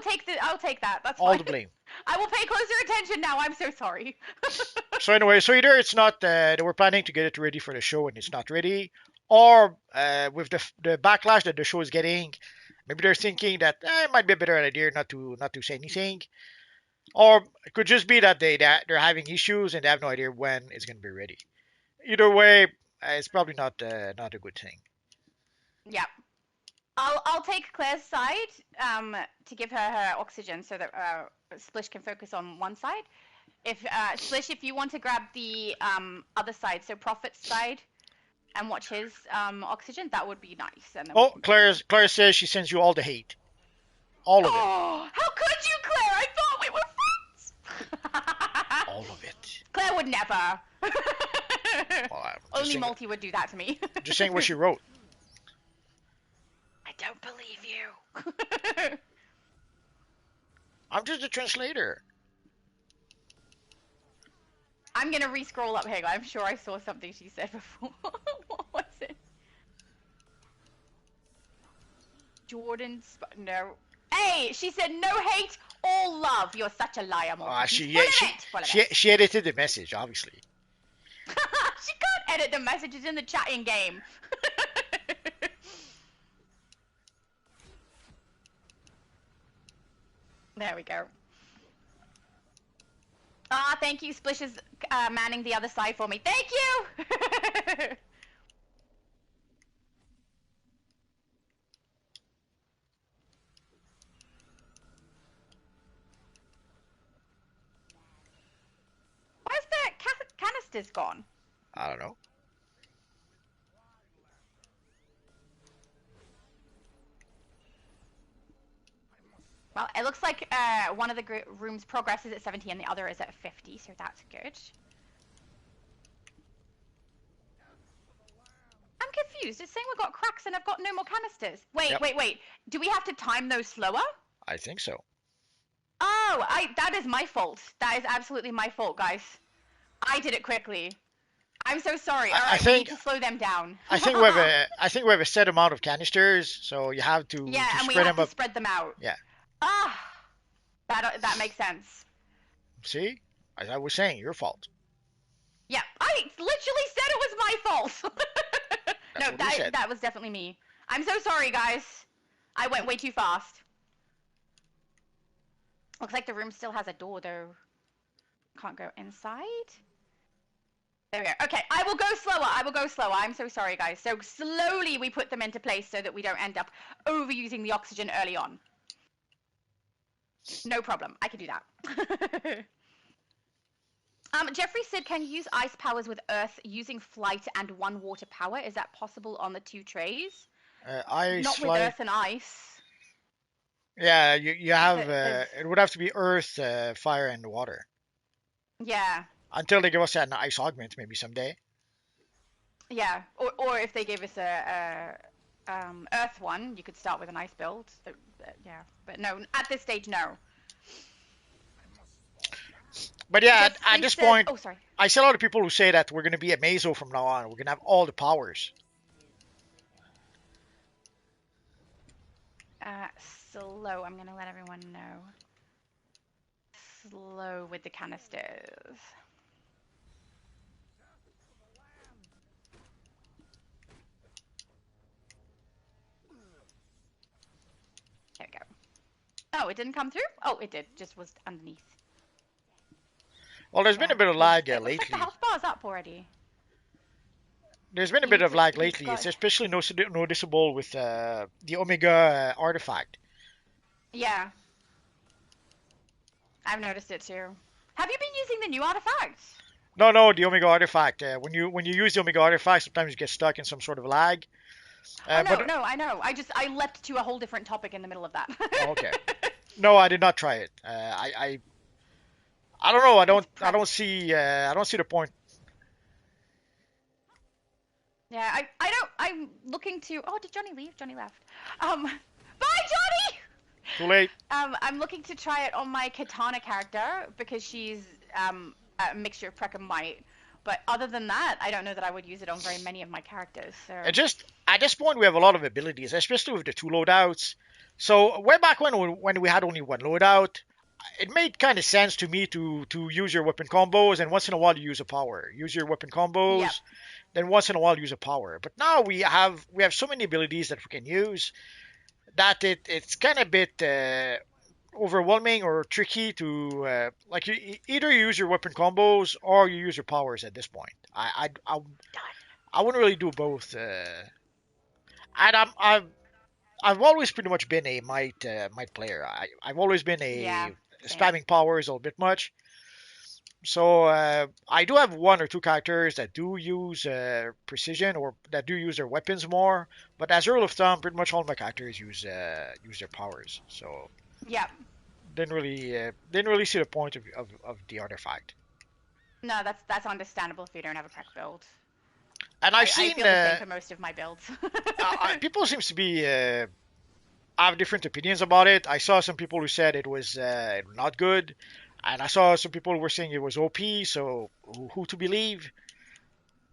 take that. That's All fine. the blame. I will pay closer attention now. I'm so sorry. So anyway, so either it's not they were planning to get it ready for the show and it's not ready, or with the backlash that the show is getting, maybe they're thinking that it might be a better idea not to say anything, or it could just be that they're having issues and they have no idea when it's going to be ready. Either way, it's probably not a good thing. Yeah. I'll take Claire's side to give her oxygen so that Splish can focus on one side. If Splish, if you want to grab the other side, so Prophet's side, and watch his oxygen, that would be nice. And then Oh, Claire says she sends you all the hate, all of it, Oh, how could you, Claire? I thought we were friends. all of it. Claire would never. Well, I'm just Only saying- Multi would do that to me. Just saying what she wrote. I don't believe you. I'm just a translator. I'm gonna re-scroll up here. I'm sure I saw something she said before. What was it? No. Hey, she said no hate, all love. You're such a liar, Multi. She edited the message, obviously. She can't edit the messages in the chatting game. There we go. Ah, thank you. Splish is manning the other side for me. Thank you! Where's the canisters gone? I don't know. Well, it looks like one of the rooms progresses at 70 and the other is at 50, so that's good. I'm confused. It's saying we've got cracks and I've got no more canisters. Wait, Yep. wait. Do we have to time those slower? I think so. Oh, that is my fault. That is absolutely my fault, guys. I did it quickly. I'm so sorry. All right, we need to slow them down. I think we have a set amount of canisters, so you have to Yeah, and we spread have them to up. spread them out. Yeah. Ah, that makes sense. See, as I was saying, your fault. Yeah, I literally said it was my fault. That's No, what we said. that was definitely me. I'm so sorry, guys. I went way too fast. Looks like the room still has a door, though. Can't go inside. There we go. Okay, I will go slower. I will go slower. I'm so sorry, guys. So slowly we put them into place so that we don't end up overusing the oxygen early on. No problem. I can do that. Jeffrey said, can you use ice powers with Earth using flight and 1 water power? Is that possible on the 2 trays? Ice, Not with flight. Earth and ice. Yeah, you have. But, It would have to be Earth, fire, and water. Yeah. Until they give us an ice augment, maybe someday. Yeah. Or if they gave us a Earth one, you could start with an ice build. Yeah. But no, at this stage, no. But yeah, Jeffrey at this said- point, Oh, sorry. I see a lot of people who say that we're going to be a Mazo from now on. We're going to have all the powers. Slow. I'm going to let everyone know. Slow with the canisters. There we go. Oh, it didn't come through? Oh, it did. Just was underneath. Well, there's been a bit of lag lately. Looks like the health bar's up already. There's been a You bit need of to- lag you've lately. got- It's especially noticeable with the Omega artifact. Yeah. I've noticed it too. Have you been using the new artifact? No, the Omega artifact. When you use the Omega artifact, sometimes you get stuck in some sort of lag. Oh, no, but no, I know. I leapt to a whole different topic in the middle of that. Oh, okay. No, I did not try it. I don't know. I don't see the point. Yeah, I'm looking to. Oh, did Johnny leave? Johnny left. Bye, Johnny. Too late. I'm looking to try it on my Katana character because she's a mixture of Prek and Might. But other than that, I don't know that I would use it on very many of my characters. So It just at this point we have a lot of abilities, especially with the 2 loadouts. So way back when we had only 1 loadout, it made kind of sense to me to use your weapon combos, and once in a while you use a power. Use your weapon combos, Yep. then once in a while use a power. But now we have so many abilities that we can use that it's kind of a bit overwhelming or tricky to like you either use your weapon combos or you use your powers at this point. I wouldn't really do both. And I've always pretty much been a might player. I've always been a Yeah, same. spamming powers a little bit much. So I do have 1 or 2 characters that do use precision or that do use their weapons more. But as a rule of thumb, pretty much all my characters use their powers. So Yep. didn't really see the point of the artifact. No, that's understandable if you don't have a Prek build. And I I've seen feel the same for most of my builds. people seems to be have different opinions about it. I saw some people who said it was not good, and I saw some people who were saying it was OP. So who to believe?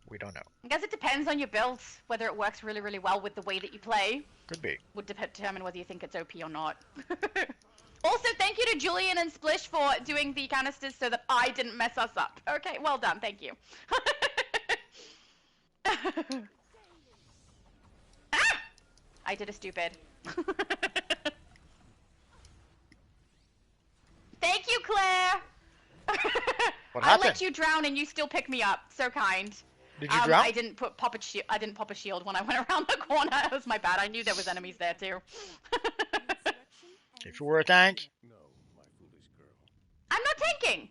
We don't know. I guess it depends on your build, whether it works really, really well with the way that you play. Could be. Would determine whether you think it's OP or not. Also, thank you to Julian and Splish for doing the canisters so that I didn't mess us up. Okay, well done, thank you. Ah! I did a stupid. Thank you, Claire. What I let happened? you drown and you still pick me up. So kind. Did you drown? I didn't pop a shield when I went around the corner. It was my bad. I knew there was enemies there too. If you were a tank, I'm not tanking.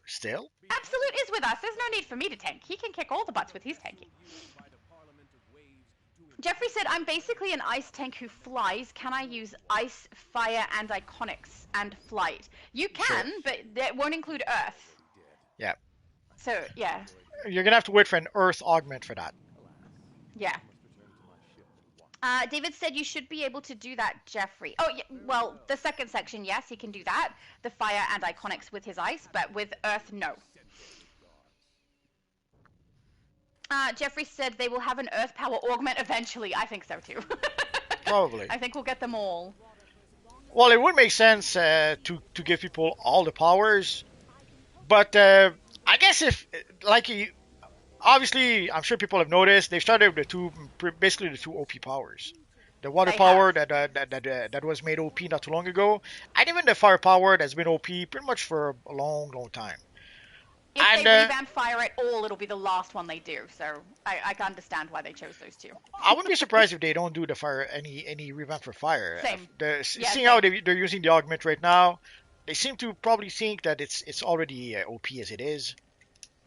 still. Absolute is with us. There's no need for me to tank. He can kick all the butts with his tanking. Jeffrey said, I'm basically an ice tank who flies. Can I use ice, fire, and iconics and flight? You can, but that won't include Earth. Yeah. So, yeah. You're gonna have to wait for an Earth augment for that. Yeah. David said you should be able to do that, Jeffrey. Oh, yeah, well, the second section, yes, he can do that. The fire and iconics with his ice, but with Earth, no. Jeffrey said they will have an Earth power augment eventually. I think so, too. Probably. I think we'll get them all. Well, it would make sense to give people all the powers, but I guess if obviously I'm sure people have noticed they've started with basically the two OP powers, The water They power have. that was made OP not too long ago, and even the fire power that's been OP pretty much for a long, long time. If they And revamp fire at all, it'll be the last one they do. So I can understand why they chose those two. I wouldn't be surprised if they don't do the fire any revamp for fire. Same. Yeah, Seeing how same. they're using the augment right now, they seem to probably think that it's already OP as it is.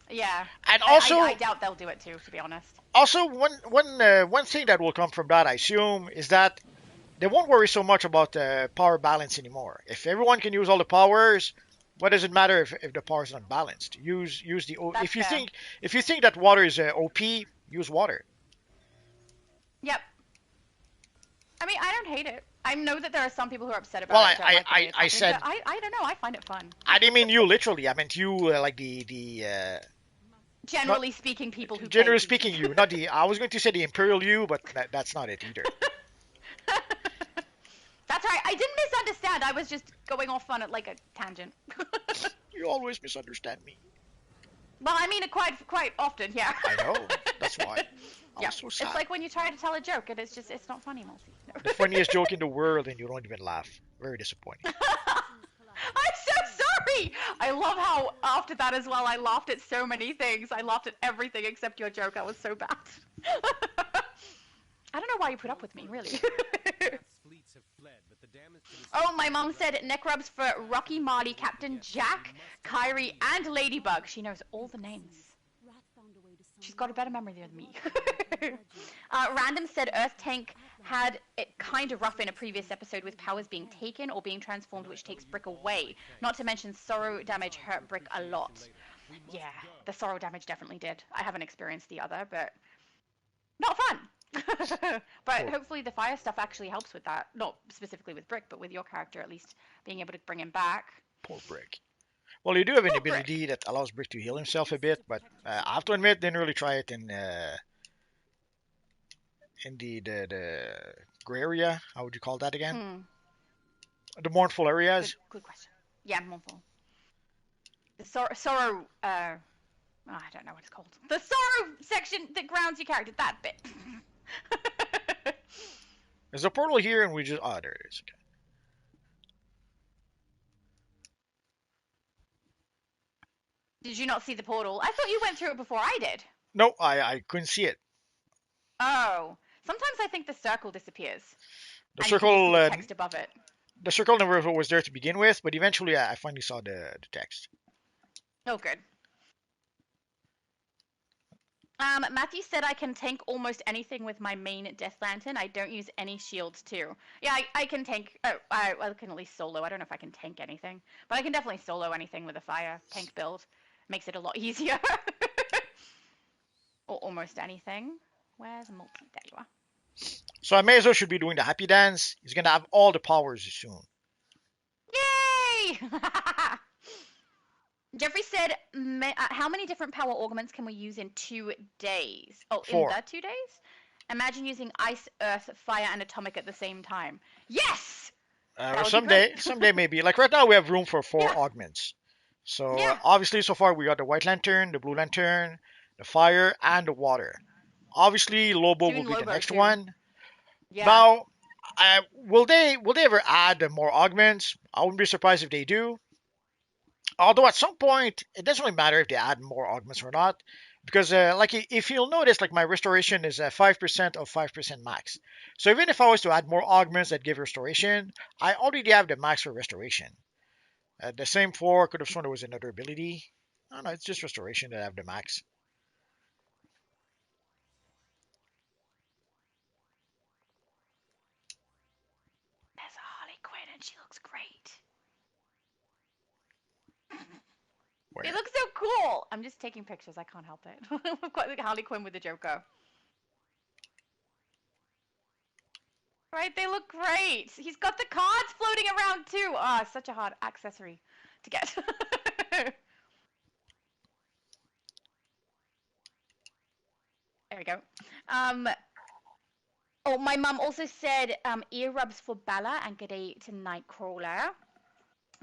Yeah. And I doubt they'll do it too, to be honest. also one thing that will come from that, I assume, is that they won't worry so much about the power balance anymore. If everyone can use all the powers, what does it matter if the power is not balanced? Use the That's if you fair. think that water is OP, use water. Yep. I mean, I don't hate it. I know that there are some people who are upset about Well, it. Don't like the way it's I happening, said but I don't know. I find it fun. I didn't mean you literally. I meant you like not Generally speaking, people who generally play speaking you, not the. I was going to say the imperial you, but that's not it either. That's right. I didn't misunderstand. I was just going off on it like a tangent. You always misunderstand me. Well, I mean it quite often. Yeah. I know. That's why. Yeah. I'm so sad. It's like when you try to tell a joke and it's not funny, Multi. No. The funniest joke in the world, and you don't even laugh. Very disappointing. I'm so sorry. I love how after that as well, I laughed at so many things. I laughed at everything except your joke. That was so bad. I don't know why you put up with me, really. Oh, my mom said neck rubs for Rocky, Marty, Captain Jack, Kyrie, and Ladybug. She knows all the names. She's got a better memory than me. Random said Earth Tank had it kind of rough in a previous episode with powers being taken or being transformed, which takes Brick away. Not to mention sorrow damage hurt Brick a lot. Yeah, the sorrow damage definitely did. I haven't experienced the other, but not fun. But Cool. hopefully the fire stuff actually helps with that. Not specifically with Brick, but with your character at least being able to bring him back. Poor Brick. Well, you do have an Poor Brick. ability that allows Brick to heal himself a bit, but I have to admit, didn't really try it in the gray area. How would you call that again? The mournful areas. Good question. Yeah, mournful. The sorrow. I don't know what it's called. The sorrow section that grounds your character. That bit. There's a portal here, and we just there it is. Okay. Did you not see the portal? I thought you went through it before I did. No, I couldn't see it. Oh. Sometimes I think the circle disappears. The and you can circle, see the text above it. the circle never was there to begin with, but eventually I finally saw the text. Oh, good. Matthew said I can tank almost anything with my main Death Lantern. I don't use any shields too. Yeah, I can tank. Oh, I can at least solo. I don't know if I can tank anything, but I can definitely solo anything with a fire tank build. Makes it a lot easier. Or almost anything. Where's Multi? There you are. So Amazo should be doing the happy dance. He's gonna have all the powers soon. Yay! Jeffrey said, how many different power augments can we use in 2 days? Oh, 4. In the 2 days? Imagine using ice, earth, fire, and atomic at the same time. Yes! That would be great. Someday maybe. Like right now we have room for 4 Yeah. augments. So Yeah. obviously so far we got the white lantern, the blue lantern, the fire, and the water. Obviously Lobo Soon will be the Lobo, next too. one. Yeah. Now, will they ever add more augments? I wouldn't be surprised if they do. Although at some point it doesn't really matter if they add more augments or not, because like if you'll notice, like my restoration is 5% of 5% max. So even if I was to add more augments that give restoration, I already have the max for restoration. The same for, could have sworn there was another ability. I don't know, it's just restoration that I have the max. There's Harley Quinn and she looks great. Where? It looks so cool. I'm just taking pictures. I can't help it. I've got Harley Quinn with the Joker. Right? They look great. He's got the cards floating around too. Ah, such a hard accessory to get. There we go. Oh, my mum also said ear rubs for Bella and good day to Nightcrawler.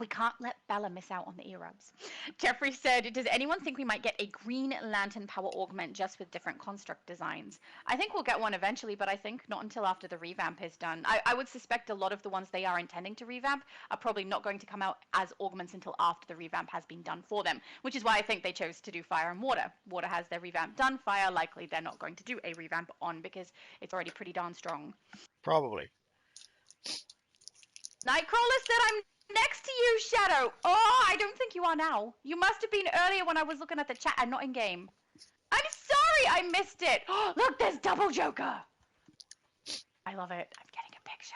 We can't let Bella miss out on the earrubs. Jeffrey said, does anyone think we might get a Green Lantern power augment just with different construct designs? I think we'll get one eventually, but I think not until after the revamp is done. I would suspect a lot of the ones they are intending to revamp are probably not going to come out as augments until after the revamp has been done for them, which is why I think they chose to do Fire and Water. Water has their revamp done. Fire, likely they're not going to do a revamp on because it's already pretty darn strong. Probably. Nightcrawler said, I'm next to you, Shadow. Oh, I don't think you are now. You must have been earlier when I was looking at the chat and not in game. I'm sorry, I missed it. Oh, look, there's double Joker. I love it. I'm getting a picture.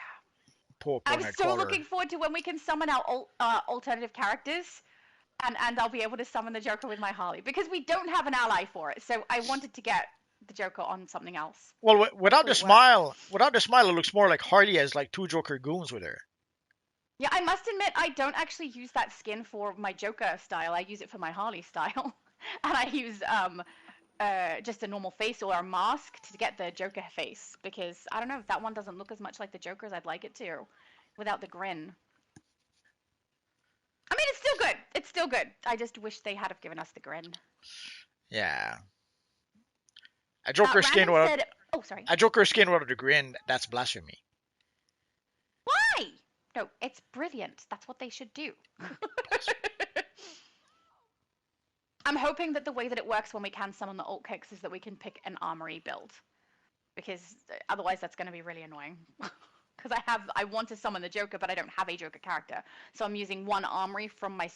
Poor I'm so Nightcrawler. looking forward to when we can summon our alternative characters, and I'll be able to summon the Joker with my Harley because we don't have an ally for it. So I wanted to get the Joker on something else. Well, without the It smile, it looks more like Harley has like 2 Joker goons with her. Yeah, I must admit, I don't actually use that skin for my Joker style. I use it for my Harley style. And I use just a normal face or a mask to get the Joker face. Because, I don't know, that one doesn't look as much like the Joker as I'd like it to. Without the grin. I mean, it's still good. It's still good. I just wish they had have given us the grin. Yeah. A Joker skin Random without said, oh, sorry. a Joker skin without the grin, that's blasphemy. Why? No, it's brilliant. That's what they should do. I'm hoping that the way that it works when we can summon the alt kicks is that we can pick an armory build. Because otherwise that's going to be really annoying. Because I want to summon the Joker, but I don't have a Joker character. So I'm using one armory from my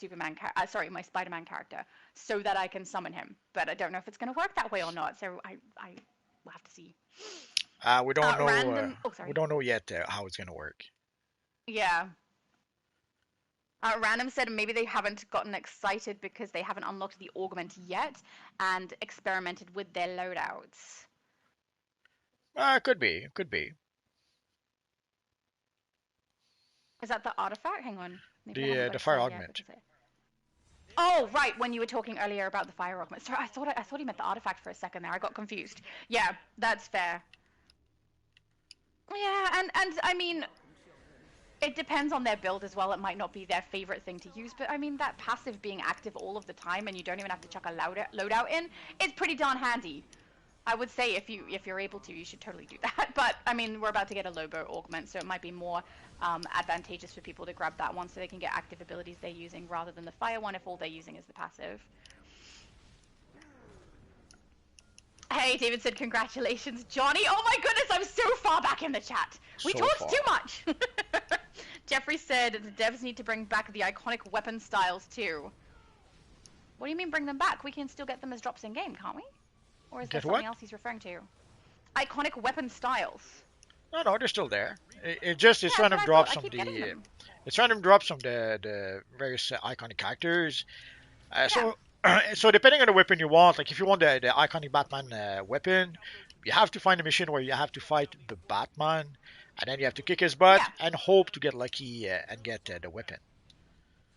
my Spider-Man character, so that I can summon him. But I don't know if it's going to work that way or not. So I will have to see. We don't know. Random... Oh, sorry. We don't know yet how it's gonna work. Yeah. Random said maybe they haven't gotten excited because they haven't unlocked the augment yet and experimented with their loadouts. Could be. Could be. Is that the artifact? Hang on. Maybe I haven't got The it fire set yet, augment. because Oh, right, when you were talking earlier about the fire augment. Sorry, I thought he meant the artifact for a second there. I got confused. Yeah, that's fair. Yeah, and I mean, it depends on their build as well. It might not be their favorite thing to use, but I mean, that passive being active all of the time and you don't even have to chuck a loadout in is pretty darn handy. I would say if you're able to, you should totally do that. But I mean, we're about to get a Lobo augment, so it might be more advantageous for people to grab that one so they can get active abilities they're using rather than the fire one if all they're using is the passive. Hey, David said congratulations, Johnny. Oh my goodness, I'm so far back in the chat. We So talked far. too much. Jeffrey said the devs need to bring back the iconic weapon styles too. What do you mean bring them back? We can still get them as drops in game, can't we? Or is there Get something what? else he's referring to? Iconic weapon styles. No, they're still there. It's Yeah, random that's what I drops thought. I from keep getting them. it's random drops from the various iconic characters. So depending on the weapon you want, like if you want the iconic Batman weapon, you have to find a mission where you have to fight the Batman, and then you have to kick his butt Yeah. and hope to get lucky and get the weapon.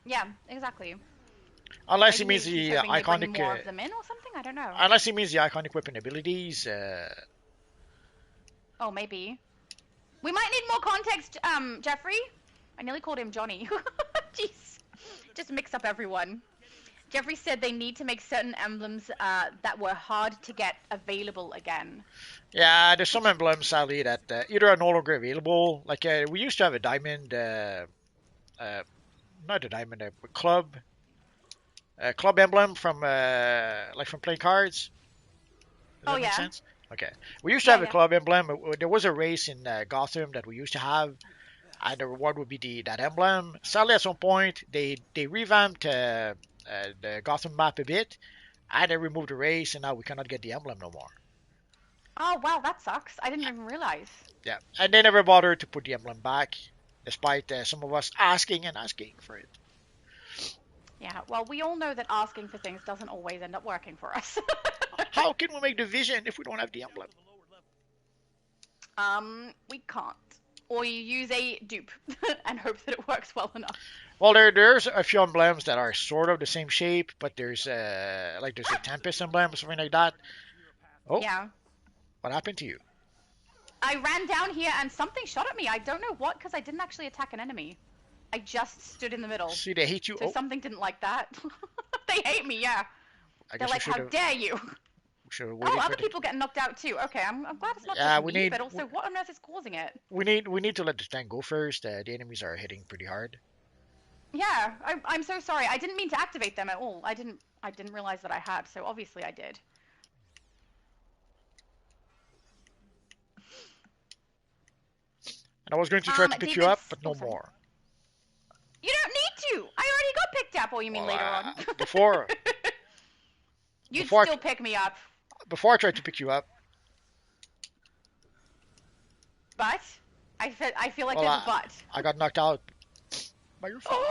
Yeah, exactly. Unless Maybe it means he's the hoping they bring iconic, more of them in or something. I don't know. unless it means the iconic weapon abilities. Oh, maybe. We might need more context, Jeffrey. I nearly called him Johnny. Jeez. Just mix up everyone. Jeffrey said they need to make certain emblems that were hard to get available again. Yeah, there's some emblems, sadly, that either are no longer available. Like we used to have a diamond, not a diamond, a club emblem from from playing cards. Does Oh, that make yeah. sense? Okay. We used to Yeah, have a yeah. club emblem. There was a race in Gotham that we used to have, and the reward would be that emblem. Sadly, at some point, they revamped the Gotham map a bit, and they removed the race, and now we cannot get the emblem no more. Oh, wow, that sucks. I didn't even realize. Yeah, and they never bothered to put the emblem back, despite some of us asking and asking for it. Yeah, well, we all know that asking for things doesn't always end up working for us. How can we make the vision if we don't have the emblem? We can't. Or you use a dupe and hope that it works well enough. Well, there's a few emblems that are sort of the same shape, but there's a Tempest emblem or something like that. Oh, Yeah. what happened to you? I ran down here and something shot at me. I don't know what, because I didn't actually attack an enemy. I just stood in the middle. See, they hate you. So Oh, something didn't like that. They hate me, yeah. I They're guess like, we how should have dare you? waited Oh, for other the. people getting knocked out too. Okay, I'm glad it's not Yeah, just we me, need but also what on earth is causing it? we need to let the tank go first. The enemies are hitting pretty hard. Yeah, I'm so sorry. I didn't mean to activate them at all. I didn't realize that I had, so obviously I did. And I was going to try to pick you up, David's... but no oh, sorry. more. You don't need to! I already got picked up, or you mean Well, later on? before You'd before still pick me up. before I tried to pick you up, But? I feel like well, there's a but. I got knocked out by your fault.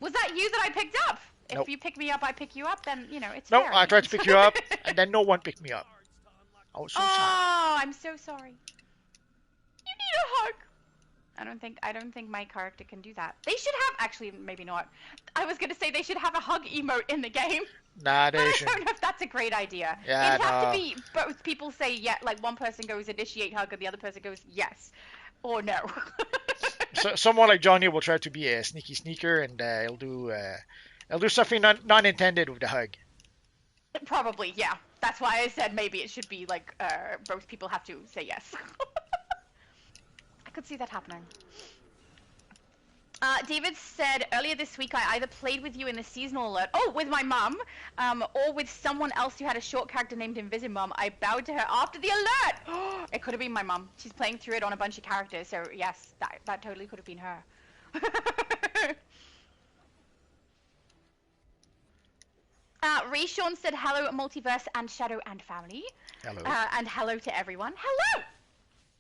Was that you that I picked up? Nope. If you pick me up, I pick you up, then, you know, it's No, fair. I tried to pick you up, and then no one picked me up. I was so sad. Oh, I'm so sorry. You need a hug. I don't think my character can do that. They should have, actually, maybe not. I was gonna say they should have a hug emote in the game. Nah, But they I should. don't know if that's a great idea. Yeah, It'd have no. to be both people say yeah, like one person goes initiate hug and the other person goes yes, or no. So, someone like Johnny will try to be a sneaky sneaker, and he'll do something non-intended with the hug. Probably, yeah. That's why I said maybe it should be like both people have to say yes. I could see that happening. David said earlier this week I either played with you in the seasonal alert, with my mum, or with someone else who had a short character named Invisimum. I bowed to her after the alert. It could have been my mum. She's playing through it on a bunch of characters, so yes, that totally could have been her. Rayshawn said hello, Multiverse and Shadow and Family. Hello. And hello to everyone. Hello!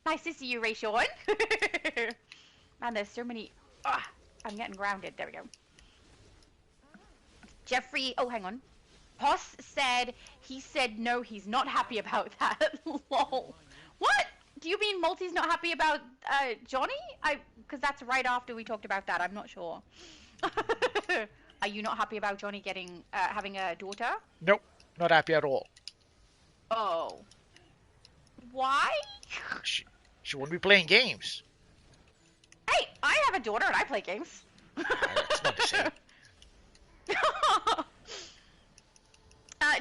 Nice to see you, Rayshawn. Man, there's so many... I'm getting grounded. There we go. Jeffrey... Oh, hang on. Poss said... He said no, he's not happy about that. Lol. What? Do you mean Multi's not happy about Johnny? Because that's right after we talked about that. I'm not sure. Are you not happy about Johnny getting having a daughter? Nope, not happy at all. Oh. Why? She won't be playing games. Hey, I have a daughter and I play games. It's not the same.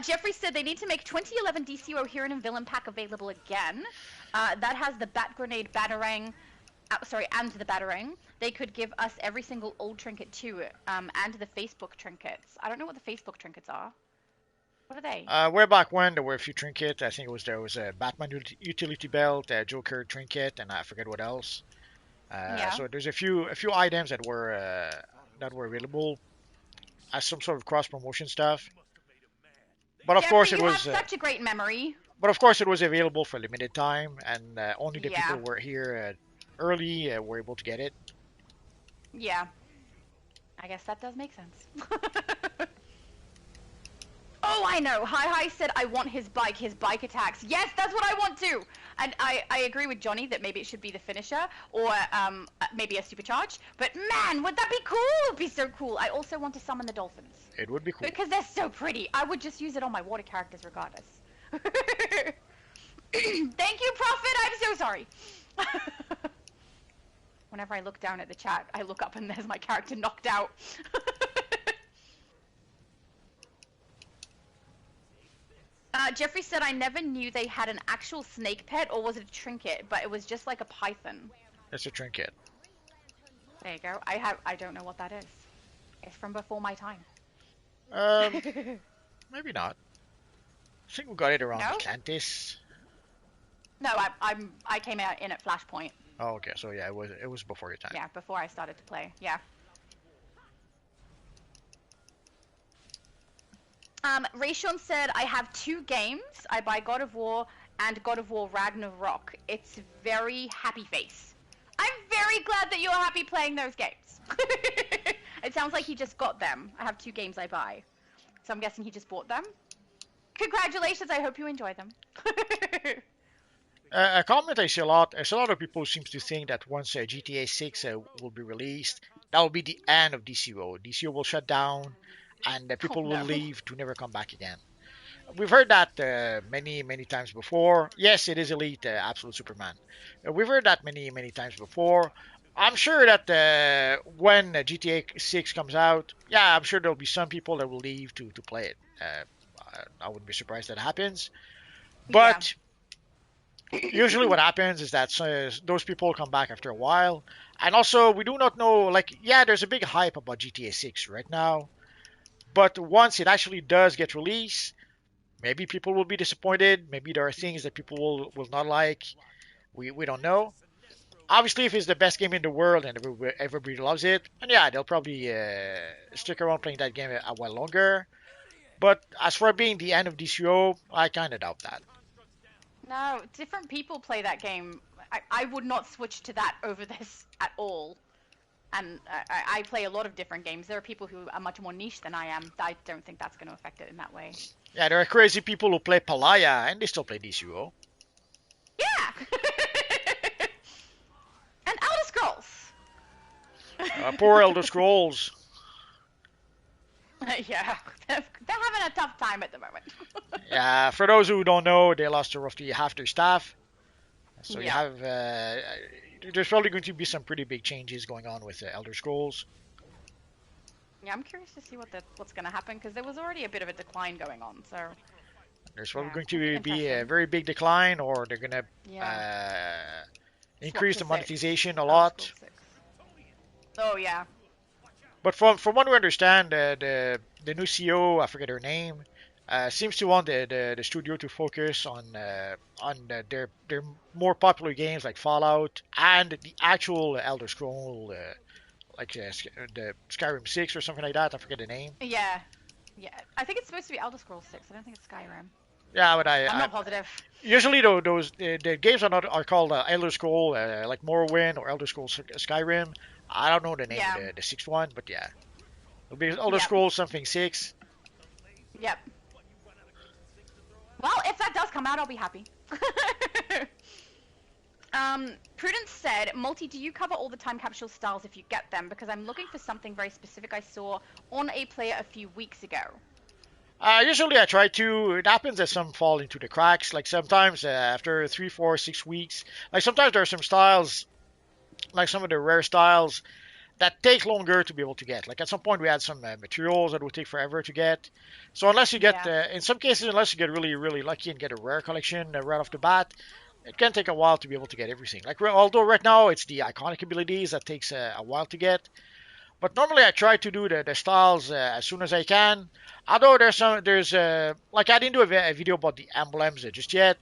Jeffrey said they need to make 2011 DCUO Hero and Villain Pack available again. That has the Bat Grenade Batarang, and the Batarang. They could give us every single old trinket too, and the Facebook trinkets. I don't know what the Facebook trinkets are. What are they? Way back when there were a few trinkets. I think there was a Batman utility belt, a Joker trinket, and I forget what else. Yeah. So there's a few items that were available as some sort of cross promotion stuff. But of course it you was. have such a great memory. But of course it was available for limited time, and only the Yeah. people who were here early were able to get it. Yeah. I guess that does make sense. Oh, I know. Hi said I want his bike attacks. Yes, that's what I want too. And I agree with Johnny that maybe it should be the finisher or maybe a supercharge. But man, would that be cool? It would be so cool. I also want to summon the dolphins. It would be cool. Because they're so pretty. I would just use it on my water characters regardless. Thank you, Prophet. I'm so sorry. Whenever I look down at the chat, I look up and there's my character knocked out. Jeffrey said, I never knew they had an actual snake pet, or was it a trinket, but it was just like a python. It's a trinket. There you go. I don't know what that is. It's from before my time. Maybe not. I think we got it around No? Atlantis. No, I came out in at Flashpoint. Oh, okay. So yeah, it was before your time. Yeah, before I started to play. Yeah. Rayshawn said, I have 2 games. I buy God of War and God of War Ragnarok. It's very happy face. I'm very glad that you're happy playing those games. It sounds like he just got them. I have 2 games I buy. So I'm guessing he just bought them. Congratulations, I hope you enjoy them. A comment I see a lot. A lot of people seems to think that once GTA 6 will be released, that will be the end of DCUO. DCUO will shut down, and people will leave to never come back again. We've heard that many times before. Yes, it is Elite, Absolute Superman. We've heard that many times before. I'm sure that when GTA 6 comes out, yeah, I'm sure there'll be some people that will leave to play it. I wouldn't be surprised that happens. Yeah. But usually what happens is that those people come back after a while. And also, we do not know, like, yeah, there's a big hype about GTA 6 right now. But once it actually does get released, maybe people will be disappointed. Maybe there are things that people will not like. We don't know. Obviously, if it's the best game in the world and everybody loves it, and yeah, they'll probably stick around playing that game a while longer. But as for being the end of DCUO, I kind of doubt that. No, different people play that game. I would not switch to that over this at all. And I play a lot of different games. There are people who are much more niche than I am. I don't think that's going to affect it in that way. Yeah, there are crazy people who play Palaya and they still play DCUO. Yeah! And Elder Scrolls! Poor Elder Scrolls. Yeah, they're having a tough time at the moment. Yeah, for those who don't know, they lost roughly half their staff. So you Yeah. have, there's probably going to be some pretty big changes going on with Elder Scrolls. Yeah, I'm curious to see what's going to happen, because there was already a bit of a decline going on, so... There's probably Yeah, going to be a interesting. very big decline, or they're going to Yeah. increase the Swap to 6. monetization a Elder lot. Scrolls 6. Oh, yeah. But from what we understand, the new CEO, I forget her name, seems to want the studio to focus on their more popular games like Fallout and the actual Elder Scroll, like the Skyrim 6 or something like that. I forget the name. Yeah. Yeah. I think it's supposed to be Elder Scrolls 6. I don't think it's Skyrim. Yeah, but I'm not positive. usually though the games are called Elder Scroll, like Morrowind or Elder Scrolls Skyrim. I don't know the name Yeah. of the sixth one, but yeah, it'll be Elder Yep. Scrolls something 6. Yep. Well, if that does come out, I'll be happy. Prudence said, Multi, do you cover all the time capsule styles if you get them? Because I'm looking for something very specific I saw on a player a few weeks ago. Usually I try to. It happens that some fall into the cracks. Like sometimes after 3, 4, 6 weeks, like sometimes there are some styles, like some of the rare styles, that take longer to be able to get. Like at some point we had some materials that would take forever to get. So unless you get, Yeah. in some cases, unless you get really, really lucky and get a rare collection right off the bat, it can take a while to be able to get everything. Like although right now it's the iconic abilities that takes a while to get. But normally I try to do the styles as soon as I can. Although there's like I didn't do a video about the emblems just yet.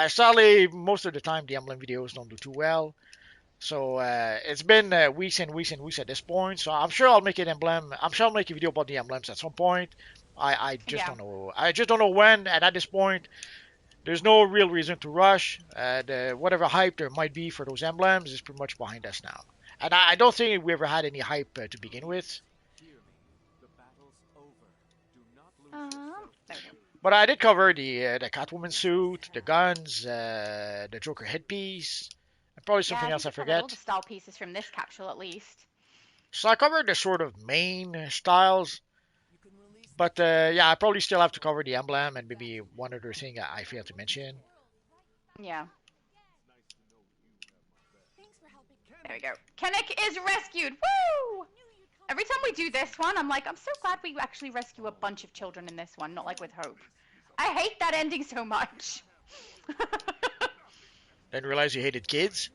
Sadly, most of the time the emblem videos don't do too well. So it's been weeks and weeks and weeks at this point. So I'm sure I'll make an emblem. I'm sure I'll make a video about the emblems at some point. I just Yeah. don't know. I just don't know when. And at this point, there's no real reason to rush. Whatever hype there might be for those emblems is pretty much behind us now. And I don't think we ever had any hype to begin with. There we go. But I did cover the Catwoman suit, the guns, the Joker headpiece, and probably something Yeah, else I think you covered all forget. the style pieces from this capsule at least. So I covered the sort of main styles. But yeah, I probably still have to cover the emblem and maybe one other thing I failed to mention. Yeah. There we go. Kennick is rescued. Woo! Every time we do this one, I'm like, I'm so glad we actually rescue a bunch of children in this one, not like with Hope. I hate that ending so much. Didn't realize you hated kids.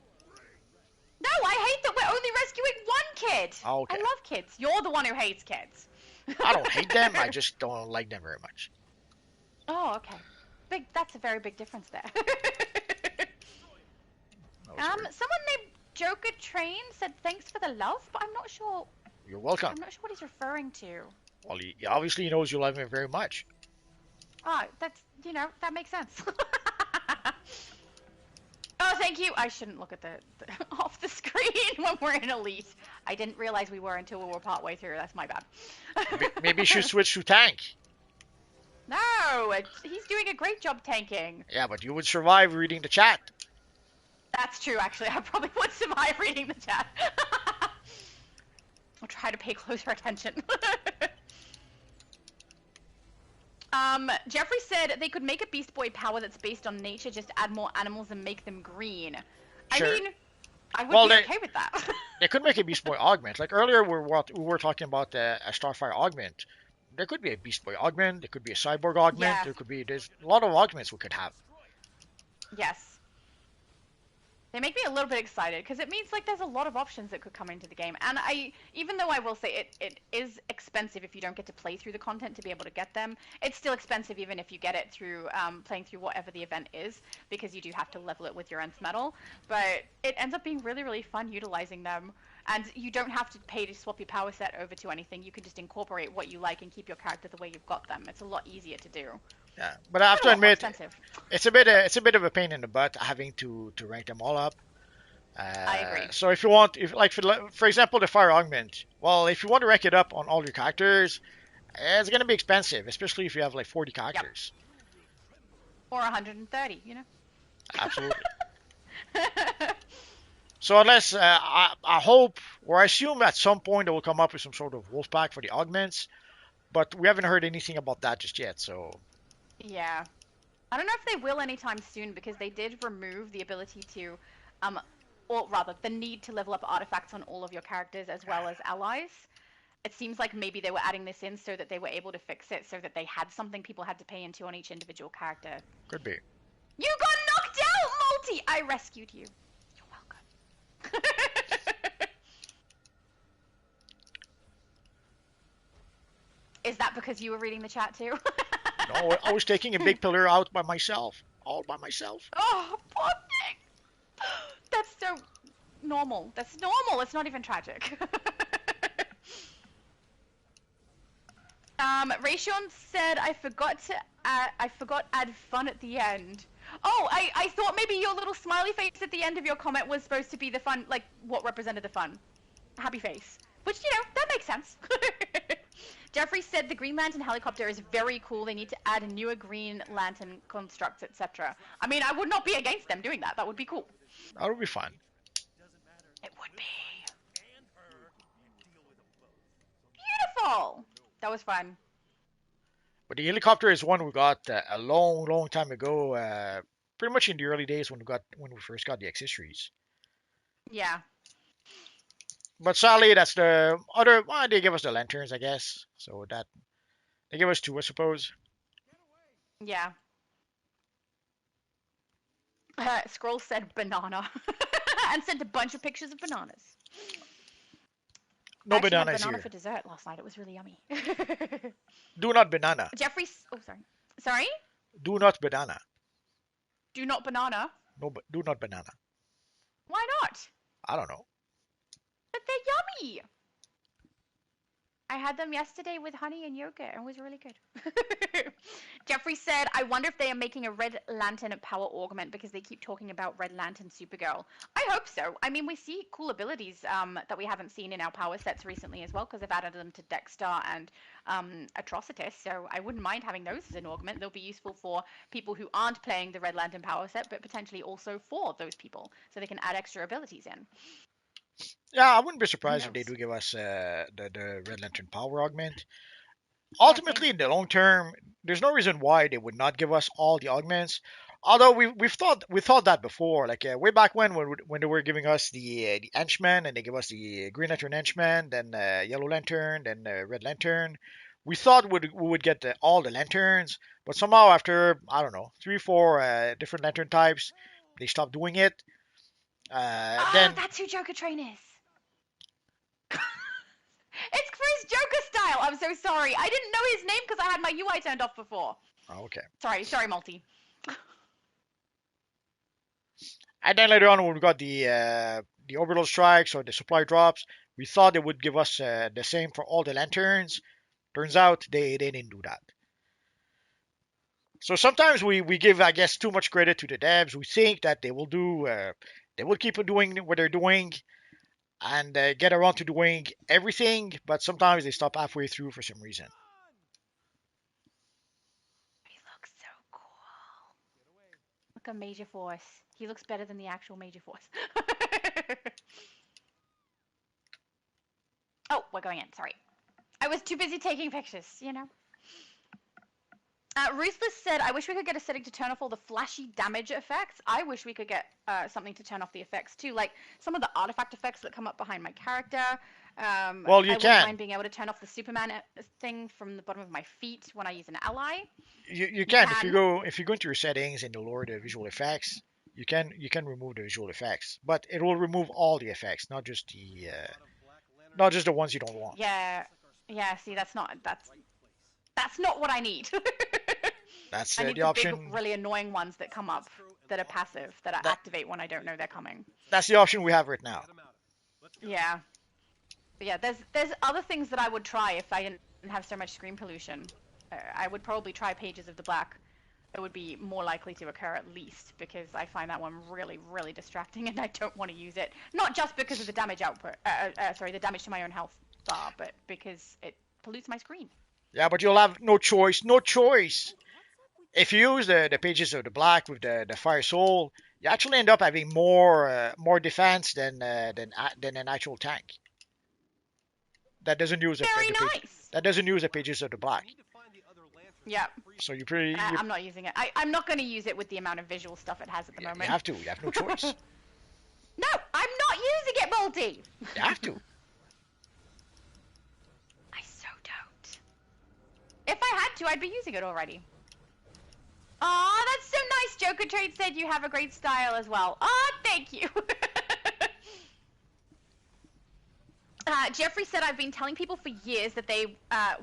No, I hate that we're only rescuing one kid. Oh, okay. I love kids. You're the one who hates kids. I don't hate them. I just don't like them very much. Oh, okay. That's a very big difference there. That was weird. Someone named Joker Train said thanks for the love, but I'm not sure. You're welcome. I'm not sure what he's referring to. Well, he obviously knows you love him very much. Oh, that's, that makes sense. Oh, thank you. I shouldn't look at the off the screen when we're in Elite. I didn't realize we were until we were partway through. That's my bad. Maybe you should switch to tank. No, he's doing a great job tanking. Yeah, but you would survive reading the chat. That's true, actually. I probably would survive reading the chat. I'll try to pay closer attention. Jeffrey said they could make a Beast Boy power that's based on nature, just add more animals and make them green. Sure. I mean, I would Well, be okay with that. they could make a Beast Boy augment. Like earlier, we were talking about a Starfire augment. There could be a Beast Boy augment. There could be a Cyborg augment. Yeah. There's a lot of augments we could have. Yes. They make me a little bit excited because it means like there's a lot of options that could come into the game. And even though I will say it is expensive if you don't get to play through the content to be able to get them, it's still expensive even if you get it through playing through whatever the event is, because you do have to level it with your nth metal. But it ends up being really, really fun utilizing them. And you don't have to pay to swap your power set over to anything. You can just incorporate what you like and keep your character the way you've got them. It's a lot easier to do. Yeah, but I have to A lot more admit, expensive. it's a bit of a pain in the butt having to rank them all up. I agree. So if you want, if like for example the fire augment, well, if you want to rank it up on all your characters, it's gonna be expensive, especially if you have like 40 characters. Or 130, you know? Absolutely. So unless I hope or I assume at some point they will come up with some sort of wolf pack for the augments, but we haven't heard anything about that just yet. So Yeah. I don't know if they will anytime soon because they did remove the ability to, or rather, the need to level up artifacts on all of your characters as well as allies. It seems like maybe they were adding this in so that they were able to fix it so that they had something people had to pay into on each individual character. could be. You got knocked out, Multi! I rescued you. You're welcome. Is that because you were reading the chat too? No, I was taking a big pillar out by myself, all by myself. Oh, poor thing. That's so normal. That's normal. It's not even tragic. Rayshon said I forgot add fun at the end. Oh, I thought maybe your little smiley face at the end of your comment was supposed to be the fun, like what represented the fun. Happy face. Which, you know, that makes sense. Jeffrey said the Green Lantern helicopter is very cool. They need to add newer Green Lantern constructs, etc. I mean, I would not be against them doing that. That would be cool. That would be fun. It would be. Beautiful. That was fun. But the helicopter is one we got a long, long time ago. Pretty much in the early days when we first got the accessories. Yeah. But sadly, that's the other. Well, they give us the lanterns, I guess. So that they give us two, I suppose. Yeah. Scroll said banana and sent a bunch of pictures of bananas. No I actually had bananas banana here. for dessert last night. It was really yummy. Do not banana. Jeffrey, oh sorry. Do not banana. Do not banana. No, do not banana. Why not? I don't know. But they're yummy. I had them yesterday with honey and yogurt and it was really good. Jeffrey said, I wonder if they are making a Red Lantern power augment because they keep talking about Red Lantern Supergirl. I hope so. I mean, we see cool abilities that we haven't seen in our power sets recently as well because they've added them to Dexter and Atrocitus. So I wouldn't mind having those as an augment. They'll be useful for people who aren't playing the Red Lantern power set, but potentially also for those people so they can add extra abilities in. Yeah, I wouldn't be surprised if they do give us the Red Lantern power augment. Ultimately, in the long term, there's no reason why they would not give us all the augments. Although we thought that before, like way back when they were giving us the Henchman and they give us the Green Lantern Henchman, then Yellow Lantern, then Red Lantern. We thought we would get all the lanterns, but somehow after I don't know 3-4 different lantern types, they stopped doing it. Then That's who Joker Train is. It's Chris Joker style. I'm so sorry. I didn't know his name because I had my UI turned off before. oh, okay. Sorry, Multi. And then later on, when we got the orbital strikes or the supply drops, we thought they would give us the same for all the lanterns. Turns out they didn't do that. So sometimes we give, I guess, too much credit to the devs. We think that they will keep doing what they're doing and get around to doing everything, but sometimes they stop halfway through for some reason. He looks so cool. Look at Major Force. He looks better than the actual Major Force. Oh, we're going in. Sorry. I was too busy taking pictures, you know. Ruthless said, I wish we could get a setting to turn off all the flashy damage effects. I wish we could get something to turn off the effects too, like some of the artifact effects that come up behind my character. Well, you I wouldn't can. mind being able to turn off the Superman thing from the bottom of my feet when I use an ally. You can if you go into your settings and you lower the visual effects. You can remove the visual effects, but it will remove all the effects, not just the ones you don't want. Yeah. See, that's not what I need. That's I need the the option. big, really annoying ones that come up that are passive, that I activate when I don't know they're coming. That's the option we have right now. Yeah. But yeah, there's other things that I would try if I didn't have so much screen pollution. I would probably try Pages of the Black. It would be more likely to occur at least, because I find that one really, really distracting and I don't want to use it. Not just because of the damage output, the damage to my own health bar, but because it pollutes my screen. Yeah, but you'll have no choice. No choice. If you use the Pages of the Black with the Fire Soul, you actually end up having more defense than an actual tank. That doesn't use that doesn't use the Pages of the Black. Yeah. So I'm not using it. I'm not going to use it with the amount of visual stuff it has at the moment. You have to. You have no choice. No, I'm not using it, Multi. You have to. I so don't. If I had to, I'd be using it already. Aw, that's so nice. Joker Trade said you have a great style as well. Aw, thank you. Jeffrey said, I've been telling people for years that they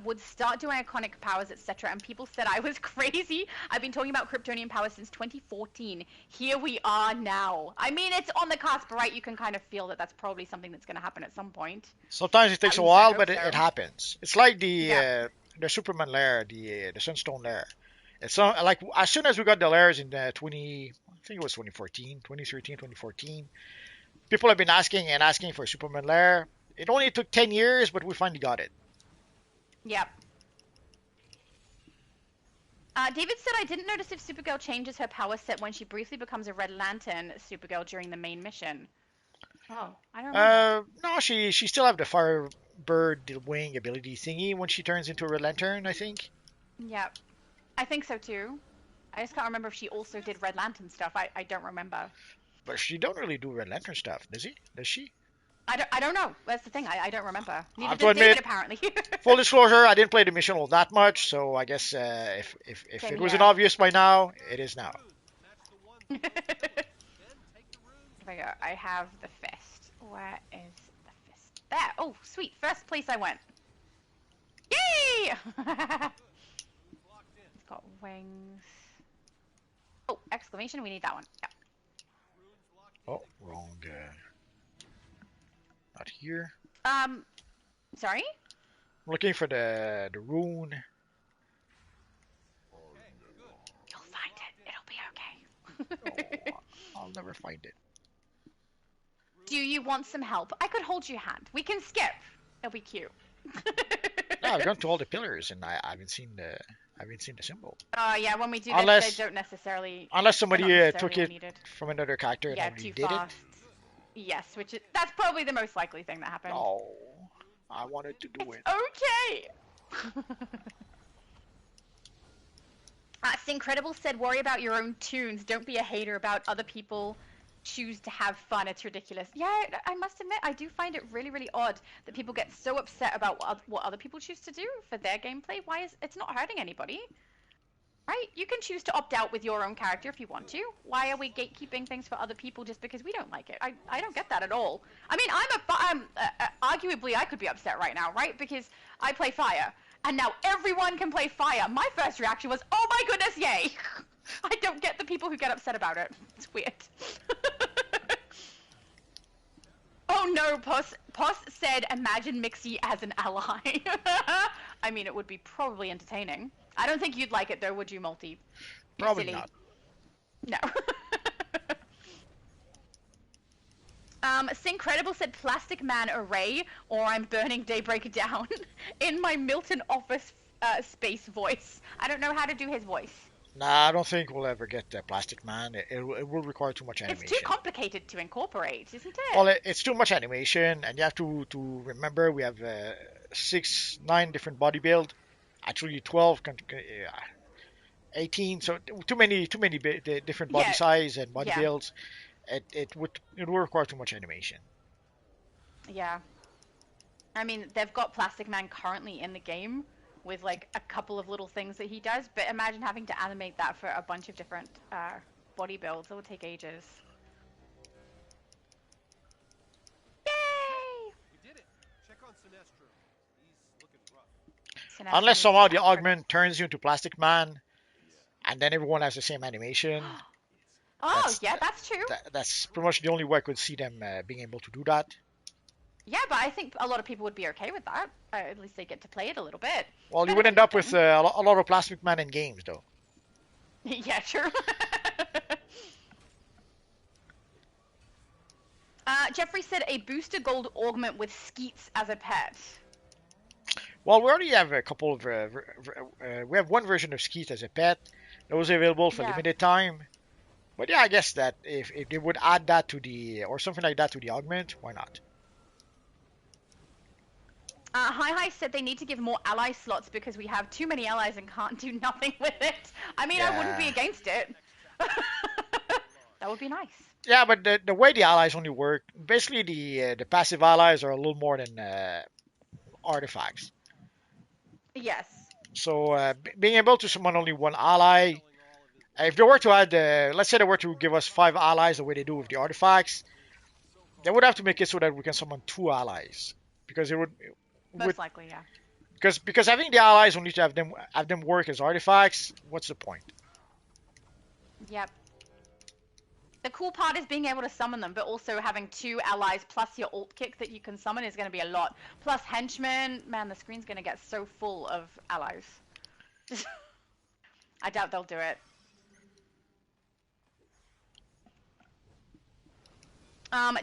would start doing iconic powers, etc. And people said I was crazy. I've been talking about Kryptonian powers since 2014. Here we are now. I mean, it's on the cusp, right? You can kind of feel that that's probably something that's going to happen at some point. Sometimes it takes a while, but it happens. It's like the Superman lair, the Sunstone lair. It's like as soon as we got the lairs in I think it was 2013, 2014, people have been asking for Superman lair. It only took 10 years, but we finally got it. Yep. David said, I didn't notice if Supergirl changes her power set when she briefly becomes a Red Lantern Supergirl during the main mission. Oh, I don't know. No, she still have the Firebird wing ability thingy when she turns into a Red Lantern, I think. Yep. I think so too. I just can't remember if she also did Red Lantern stuff. I don't remember. But she don't really do Red Lantern stuff, does she? I don't know. That's the thing. I don't remember. Neither does David, apparently. Full disclosure, I didn't play the mission all that much, so I guess if it wasn't obvious by now, it is now. Here we go. I have the fist. Where is the fist? There. Oh, sweet. First place I went. Yay! It's got wings. Oh, exclamation. We need that one. Yeah. Oh, wrong. Not here. Sorry? I'm looking for the rune. You'll find it. It'll be okay. I'll never find it. Do you want some help? I could hold your hand. We can skip. It'll be cute. Yeah, I've gone to all the pillars and I haven't seen the symbol. Yeah, when we do this, they don't necessarily. Unless somebody took it needed. from another character and Yeah, too did fast. it. Yes, that's probably the most likely thing that happened. Oh, I wanted to do it. Okay. Syncredible said, worry about your own tunes. Don't be a hater about other people choose to have fun. It's ridiculous. Yeah, I must admit, I do find it really, really odd that people get so upset about what other people choose to do for their gameplay. It's not hurting anybody. Right? You can choose to opt out with your own character if you want to. Why are we gatekeeping things for other people just because we don't like it? I don't get that at all. I mean, arguably I could be upset right now, right? Because I play Fire, and now everyone can play Fire. My first reaction was, oh my goodness, yay! I don't get the people who get upset about it. It's weird. Oh no, Puss said, imagine Mixie as an ally. I mean, it would be probably entertaining. I don't think you'd like it though, would you, Multi? Probably not. No. Syncredible said Plastic Man Array, or I'm burning Daybreak down in my Milton office space voice. I don't know how to do his voice. Nah, I don't think we'll ever get the Plastic Man. It will require too much animation. It's too complicated to incorporate, isn't it? Well, it's too much animation, and you have to remember we have 9 different body build. Actually, 12. 18. So too many different body Yeah, size and body yeah, builds. It would require too much animation. yeah. I mean, they've got Plastic Man currently in the game with like a couple of little things that he does, but imagine having to animate that for a bunch of different body builds. It would take ages. Yay! We did it. Check on Sinestro. He's looking rough. Sinestro Unless needs somehow the Africa. augment turns you into Plastic Man, and then everyone has the same animation. Oh, yeah, that's true. That's pretty much the only way I could see them being able to do that. Yeah, but I think a lot of people would be okay with that. At least they get to play it a little bit. Well, you Better would than end up with nothing. a lot of Plastic Man in games, though. Yeah, true. Jeffrey said a booster gold augment with Skeets as a pet. Well, we already have a couple of. We have one version of Skeet as a pet that was available for Yeah. limited time. But yeah, I guess that if they would add that to the or something like that to the augment, why not? Hi said they need to give more ally slots because we have too many allies and can't do nothing with it. I mean, I wouldn't be Yeah. against it. That would be nice. Yeah, but the way the allies only work, basically the passive allies are a little more than artifacts. Yes. So being able to summon only one ally, if they were to add, let's say they were to give us 5 allies the way they do with the artifacts, they would have to make it so that we can summon 2 allies, because it would Most likely, yeah. because having the allies only to have them work as artifacts, what's the point? Yep. The cool part is being able to summon them, but also having 2 allies plus your alt kick that you can summon is going to be a lot. Plus henchmen, man, the screen's going to get so full of allies. I doubt they'll do it.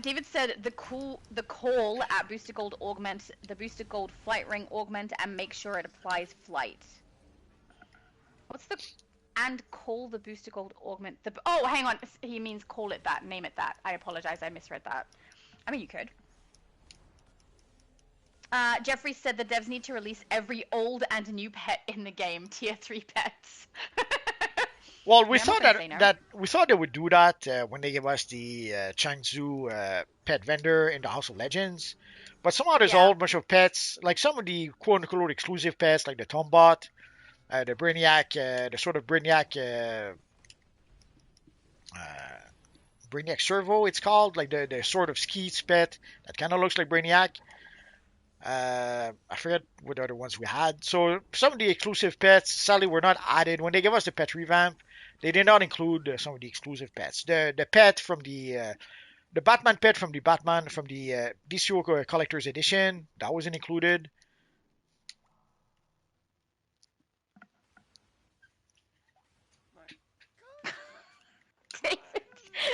David said the call at Booster Gold augment the Booster Gold flight ring augment and make sure it applies flight. What's the and call the Booster Gold augment the oh hang on, he means call it that, name it that. I apologize, I misread that. I mean, you could. Jeffrey said the devs need to release every old and new pet in the game, tier 3 pets. Well, we Yeah, I'm thought not gonna say no. that we thought they would do that when they gave us the Changzhou pet vendor in the House of Legends, but somehow there's a Yeah. whole bunch of pets, like some of the quote-unquote exclusive pets, like the Tombot, the Brainiac, the sort of Brainiac Servo, it's called, like the sort of Skeets pet that kind of looks like Brainiac. I forget what other ones we had. So some of the exclusive pets, sadly, were not added when they gave us the pet revamp. They did not include some of the exclusive pets. The pet from the Batman pet from the DCUO Collector's Edition, that wasn't included.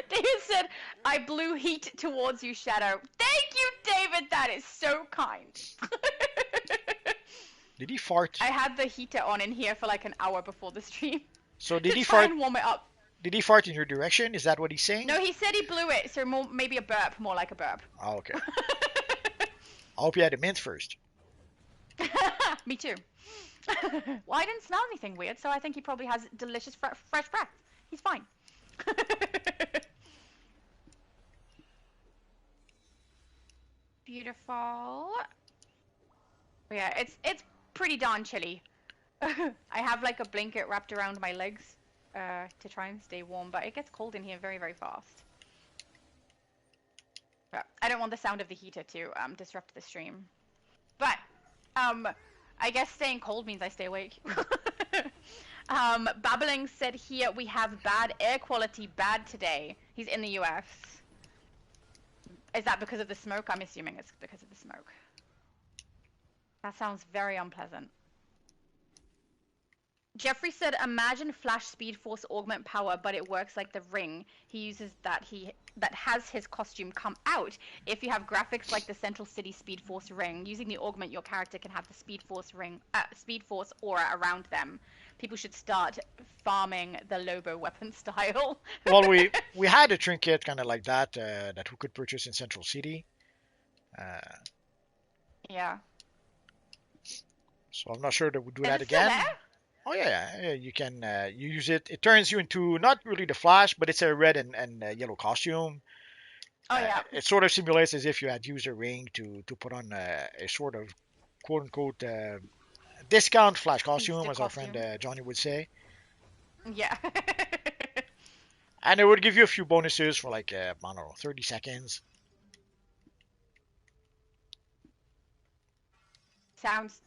David said, I blew heat towards you, Shadow. Thank you, David. That is so kind. Did he fart? I had the heater on in here for like an hour before the stream. So did to he try fart? and warm it up. Did he fart in your direction? Is that what he's saying? No, he said he blew it, so maybe a burp, more like a burp. Oh, okay. I hope you had a mint first. Me too. Well, I didn't smell anything weird, so I think he probably has delicious fresh breath. He's fine. Beautiful. Yeah, it's pretty darn chilly. I have like a blanket wrapped around my legs to try and stay warm, but it gets cold in here very, very fast. But I don't want the sound of the heater to disrupt the stream. But I guess staying cold means I stay awake. Babbling said here we have bad air quality bad today. He's in the US. Is that because of the smoke? I'm assuming it's because of the smoke. That sounds very unpleasant. Jeffrey said, imagine Flash Speed Force augment power, but it works like the ring. He uses that has his costume come out. If you have graphics like the Central City Speed Force ring, using the augment, your character can have the Speed Force aura around them. People should start farming the Lobo weapon style. Well, we had a trinket kind of like that that we could purchase in Central City. Yeah. So I'm not sure that we'll do Is that it still again. there? Oh yeah, you can you use it. It turns you into not really the Flash, but it's a red and yellow costume. Oh yeah. It sort of simulates as if you had used a ring to put on a sort of quote unquote discount Flash costume, Instant as our friend costume. Johnny would say. Yeah. And it would give you a few bonuses for like I don't know, 30 seconds. Sounds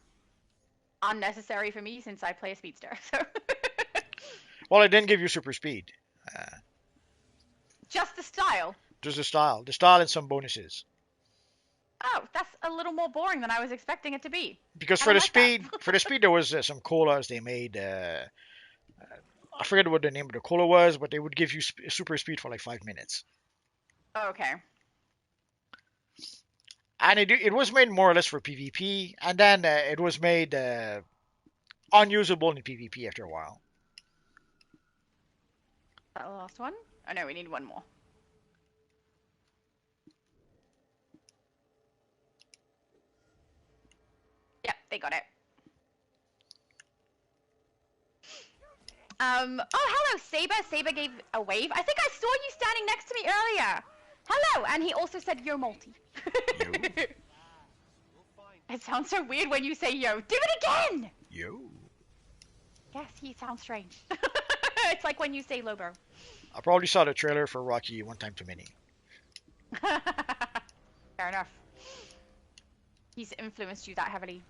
unnecessary for me since I play a speedster. So Well, it didn't give you super speed. just the style. Just the style and some bonuses. Oh, that's a little more boring than I was expecting it to be. Because I for don't the like that. speed, there was some colas they made. I forget what the name of the cola was, but they would give you super speed for like 5 minutes. Okay. And it was made more or less for PvP, and then it was made unusable in PvP after a while. Is that the last one? Oh no, we need one more. Yep, they got it. Oh, hello, Saber. Saber gave a wave. I think I saw you standing next to me earlier. Hello, and he also said yo multi. It sounds so weird when you say yo. Do it again! Yo. Yes, he sounds strange. It's like when you say Lobo. I probably saw the trailer for Rocky one time too many. Fair enough. He's influenced you that heavily.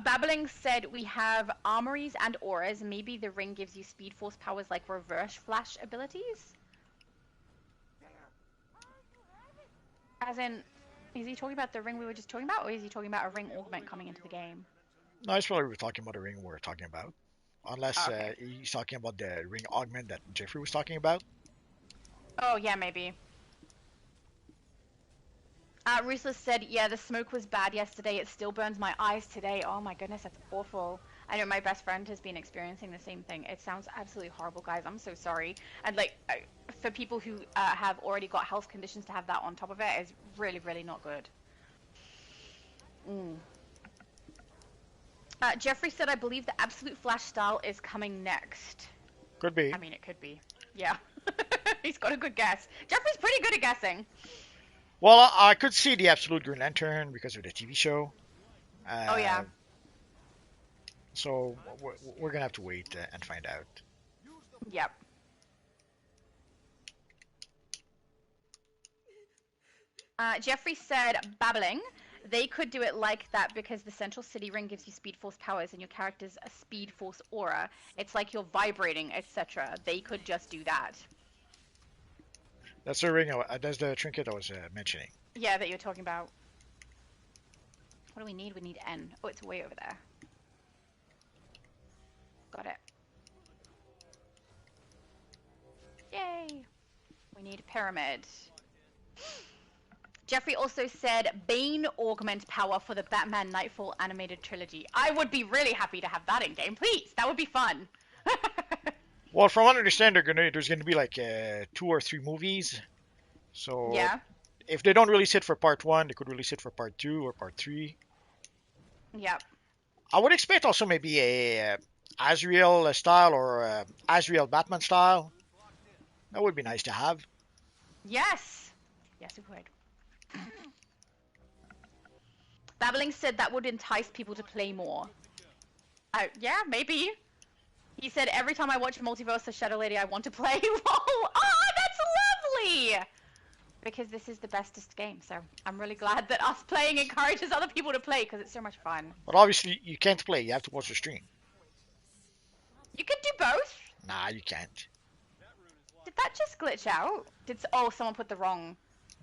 Babbling said we have armories and auras. Maybe the ring gives you speed force powers like reverse flash abilities? As in, is he talking about the ring we were just talking about, or is he talking about a ring augment coming into the game? No, it's probably we're talking about the ring we're talking about. Unless Okay. he's talking about the ring augment that Jeffrey was talking about. Oh, yeah, maybe. Ruthless said, yeah, the smoke was bad yesterday. It still burns my eyes today. Oh my goodness, that's awful. I know my best friend has been experiencing the same thing. It sounds absolutely horrible, guys. I'm so sorry. And like, for people who have already got health conditions, to have that on top of it is really, really not good. Jeffrey said, I believe the Absolute Flash style is coming next. Could be. I mean, it could be. Yeah. He's got a good guess. Jeffrey's pretty good at guessing. Well, I could see the Absolute Green Lantern because of the TV show. Oh, yeah. So we're gonna have to wait and find out. Yep. Jeffrey said, babbling, they could do it like that because the Central City Ring gives you Speed Force powers and your character's a Speed Force aura. It's like you're vibrating, etc. They could just do that. That's the ring. That's the trinket I was mentioning. Yeah, that you're talking about. What do we need? We need N. Oh, it's way over there. Got it. Yay! We need Pyramid. Jeffrey also said Bane augment power for the Batman Nightfall animated trilogy. I would be really happy to have that in game. Please, that would be fun. Well, from what I understand, there's gonna be like 2 or 3 movies. So Yeah. if they don't release it for part 1, they could release it for part 2 or part 3. Yep. I would expect also maybe a Azrael style or Azrael Batman style. That would be nice to have. Yes. Yes, it would. Babbling said that would entice people to play more. Yeah, maybe. He said, every time I watch Multiverse of Shadow Lady, I want to play. Oh, that's lovely! Because this is the bestest game, so I'm really glad that us playing encourages other people to play, because it's so much fun. But obviously, you can't play. You have to watch the stream. You could do both. Nah, you can't. Did that just glitch out? Oh, someone put the wrong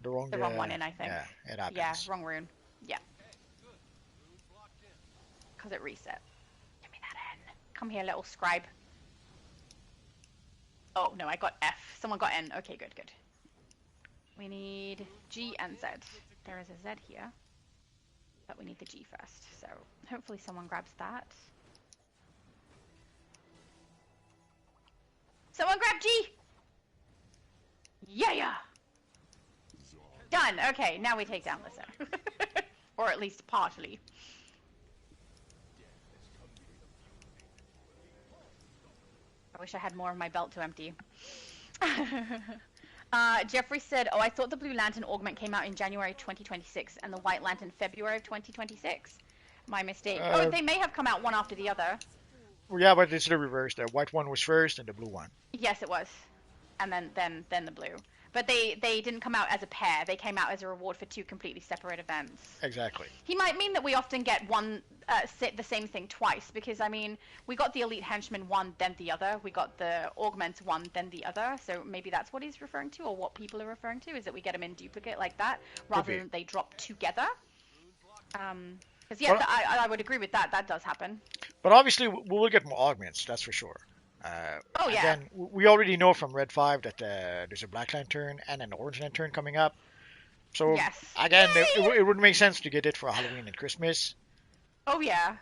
one in, I think. Yeah, it happens. Yeah, wrong rune. Yeah. Because it reset. Give me that N. Come here, little scribe. Oh, no, I got F. Someone got N. Okay, good, good. We need G and Z. There is a Z here. But we need the G first. So hopefully someone grabs that. Someone grab G! Yeah! Done! Okay, now we take down Lissa. Or at least partially. I wish I had more of my belt to empty. Jeffrey said, "Oh, I thought the Blue Lantern augment came out in January 2026 and the White Lantern February of 2026. My mistake. Oh, they may have come out one after the other. Well, yeah, but it's the reverse. The white one was first, and the blue one. Yes, it was, and then the blue. But they didn't come out as a pair. They came out as a reward for two completely separate events. Exactly. He might mean that we often get the same thing twice, because I mean, we got the Elite Henchman one, then the other. We got the Augment one, then the other. So maybe that's what he's referring to, or what people are referring to, is that we get them in duplicate like that, rather than they drop together. Because yeah, Well, I would agree with that. That does happen. But obviously, we will get more augments. That's for sure. Oh yeah. Again, we already know from Red 5 that there's a Black Lantern and an Orange Lantern coming up. So Yes. again, Yay! it would make sense to get it for Halloween and Christmas. Oh yeah.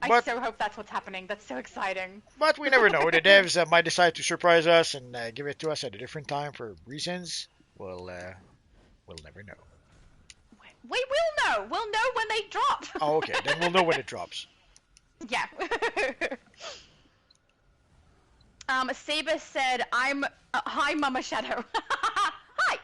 I But- so hope that's what's happening. That's so exciting. But we never know. The devs might decide to surprise us and give it to us at a different time for reasons. We'll never know. We will know. We'll know when they drop. Oh, okay. Then we'll know when it drops. Yeah. Saber said, "I'm hi, Mama Shadow." Hi.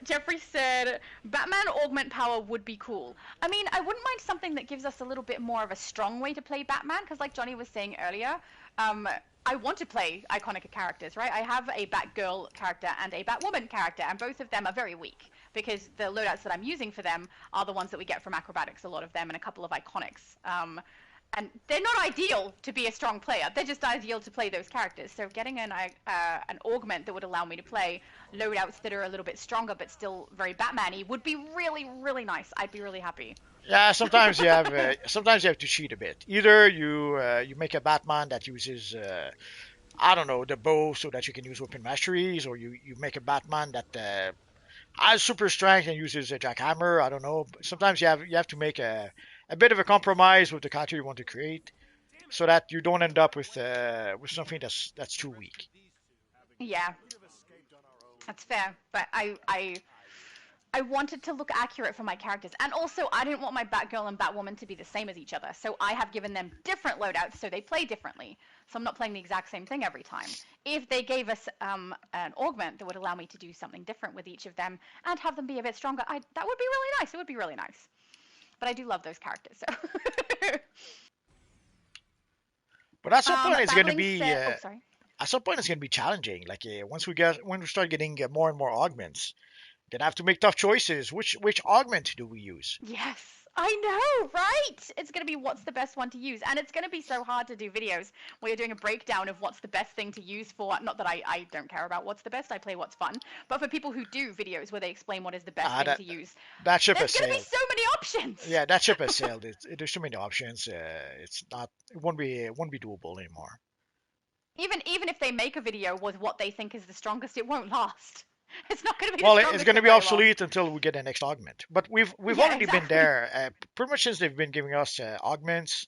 Jeffrey said, "Batman augment power would be cool." I mean, I wouldn't mind something that gives us a little bit more of a strong way to play Batman, because like Johnny was saying earlier, I want to play iconic characters, right? I have a Batgirl character and a Batwoman character, and both of them are very weak, because the loadouts that I'm using for them are the ones that we get from acrobatics, a lot of them, and a couple of iconics. And they're not ideal to be a strong player. They're just ideal to play those characters. So getting an augment that would allow me to play loadouts that are a little bit stronger but still very Batman-y would be really, really nice. I'd be really happy. Yeah, sometimes you have to cheat a bit. Either you make a Batman that uses I don't know, the bow so that you can use weapon masteries, or you make a Batman that has super strength and uses a jackhammer. I don't know. Sometimes you have to make a bit of a compromise with the character you want to create, so that you don't end up with something that's too weak. Yeah, that's fair. But I wanted to look accurate for my characters, and also I didn't want my Batgirl and Batwoman to be the same as each other. So I have given them different loadouts so they play differently. So I'm not playing the exact same thing every time. If they gave us an augment that would allow me to do something different with each of them and have them be a bit stronger, that would be really nice. It would be really nice. But I do love those characters. So. But at some point it's going to Babbling be said- oh, sorry. at some point it's going to be challenging. Like when we start getting more and more augments, gonna have to make tough choices. Which augment do we use? Yes, I know, right? It's going to be what's the best one to use. And it's going to be so hard to do videos where you're doing a breakdown of what's the best thing to use for, not that I don't care about what's the best, I play what's fun, but for people who do videos where they explain what is the best thing to use, That ship there's has going to be sailed. so many options. Yeah, that ship has sailed. There's too many options. It won't be doable anymore. Even if they make a video with what they think is the strongest, it won't last. It's not going to be Well, the it's strongest going to for be very long. obsolete until we get the next augment. But we've Yeah, already been exactly. there. Pretty much since they've been giving us augments.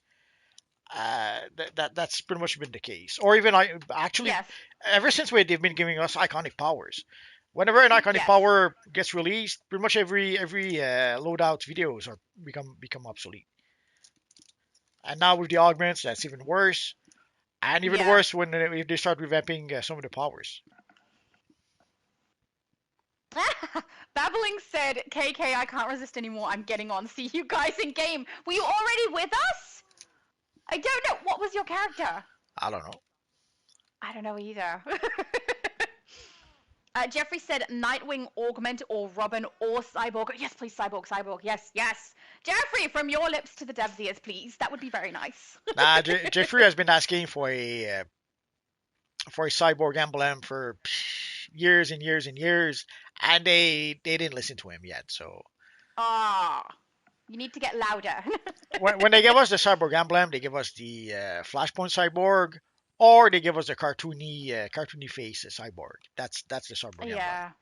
That's pretty much been the case. Or even actually, Yes. ever since they've been giving us iconic powers. Whenever an iconic Yes. power gets released, pretty much every loadout videos are become obsolete. And now with the augments, that's even worse. And even Yeah. worse when they start revamping some of the powers. Babbling said, "KK, I can't resist anymore. I'm getting on. See you guys in game. Were you already with us? I don't know. What was your character? I don't know. I don't know either." Jeffrey said, "Nightwing, Augment, or Robin, or Cyborg." Yes, please, Cyborg. Yes. Jeffrey, from your lips to the devs' ears, please. That would be very nice. Nah, Jeffrey has been asking for a cyborg emblem for years and years and years, and they didn't listen to him yet. So You need to get louder. when they give us the cyborg emblem, they give us the Flashpoint cyborg, or they give us the cartoony face cyborg. That's the cyborg emblem.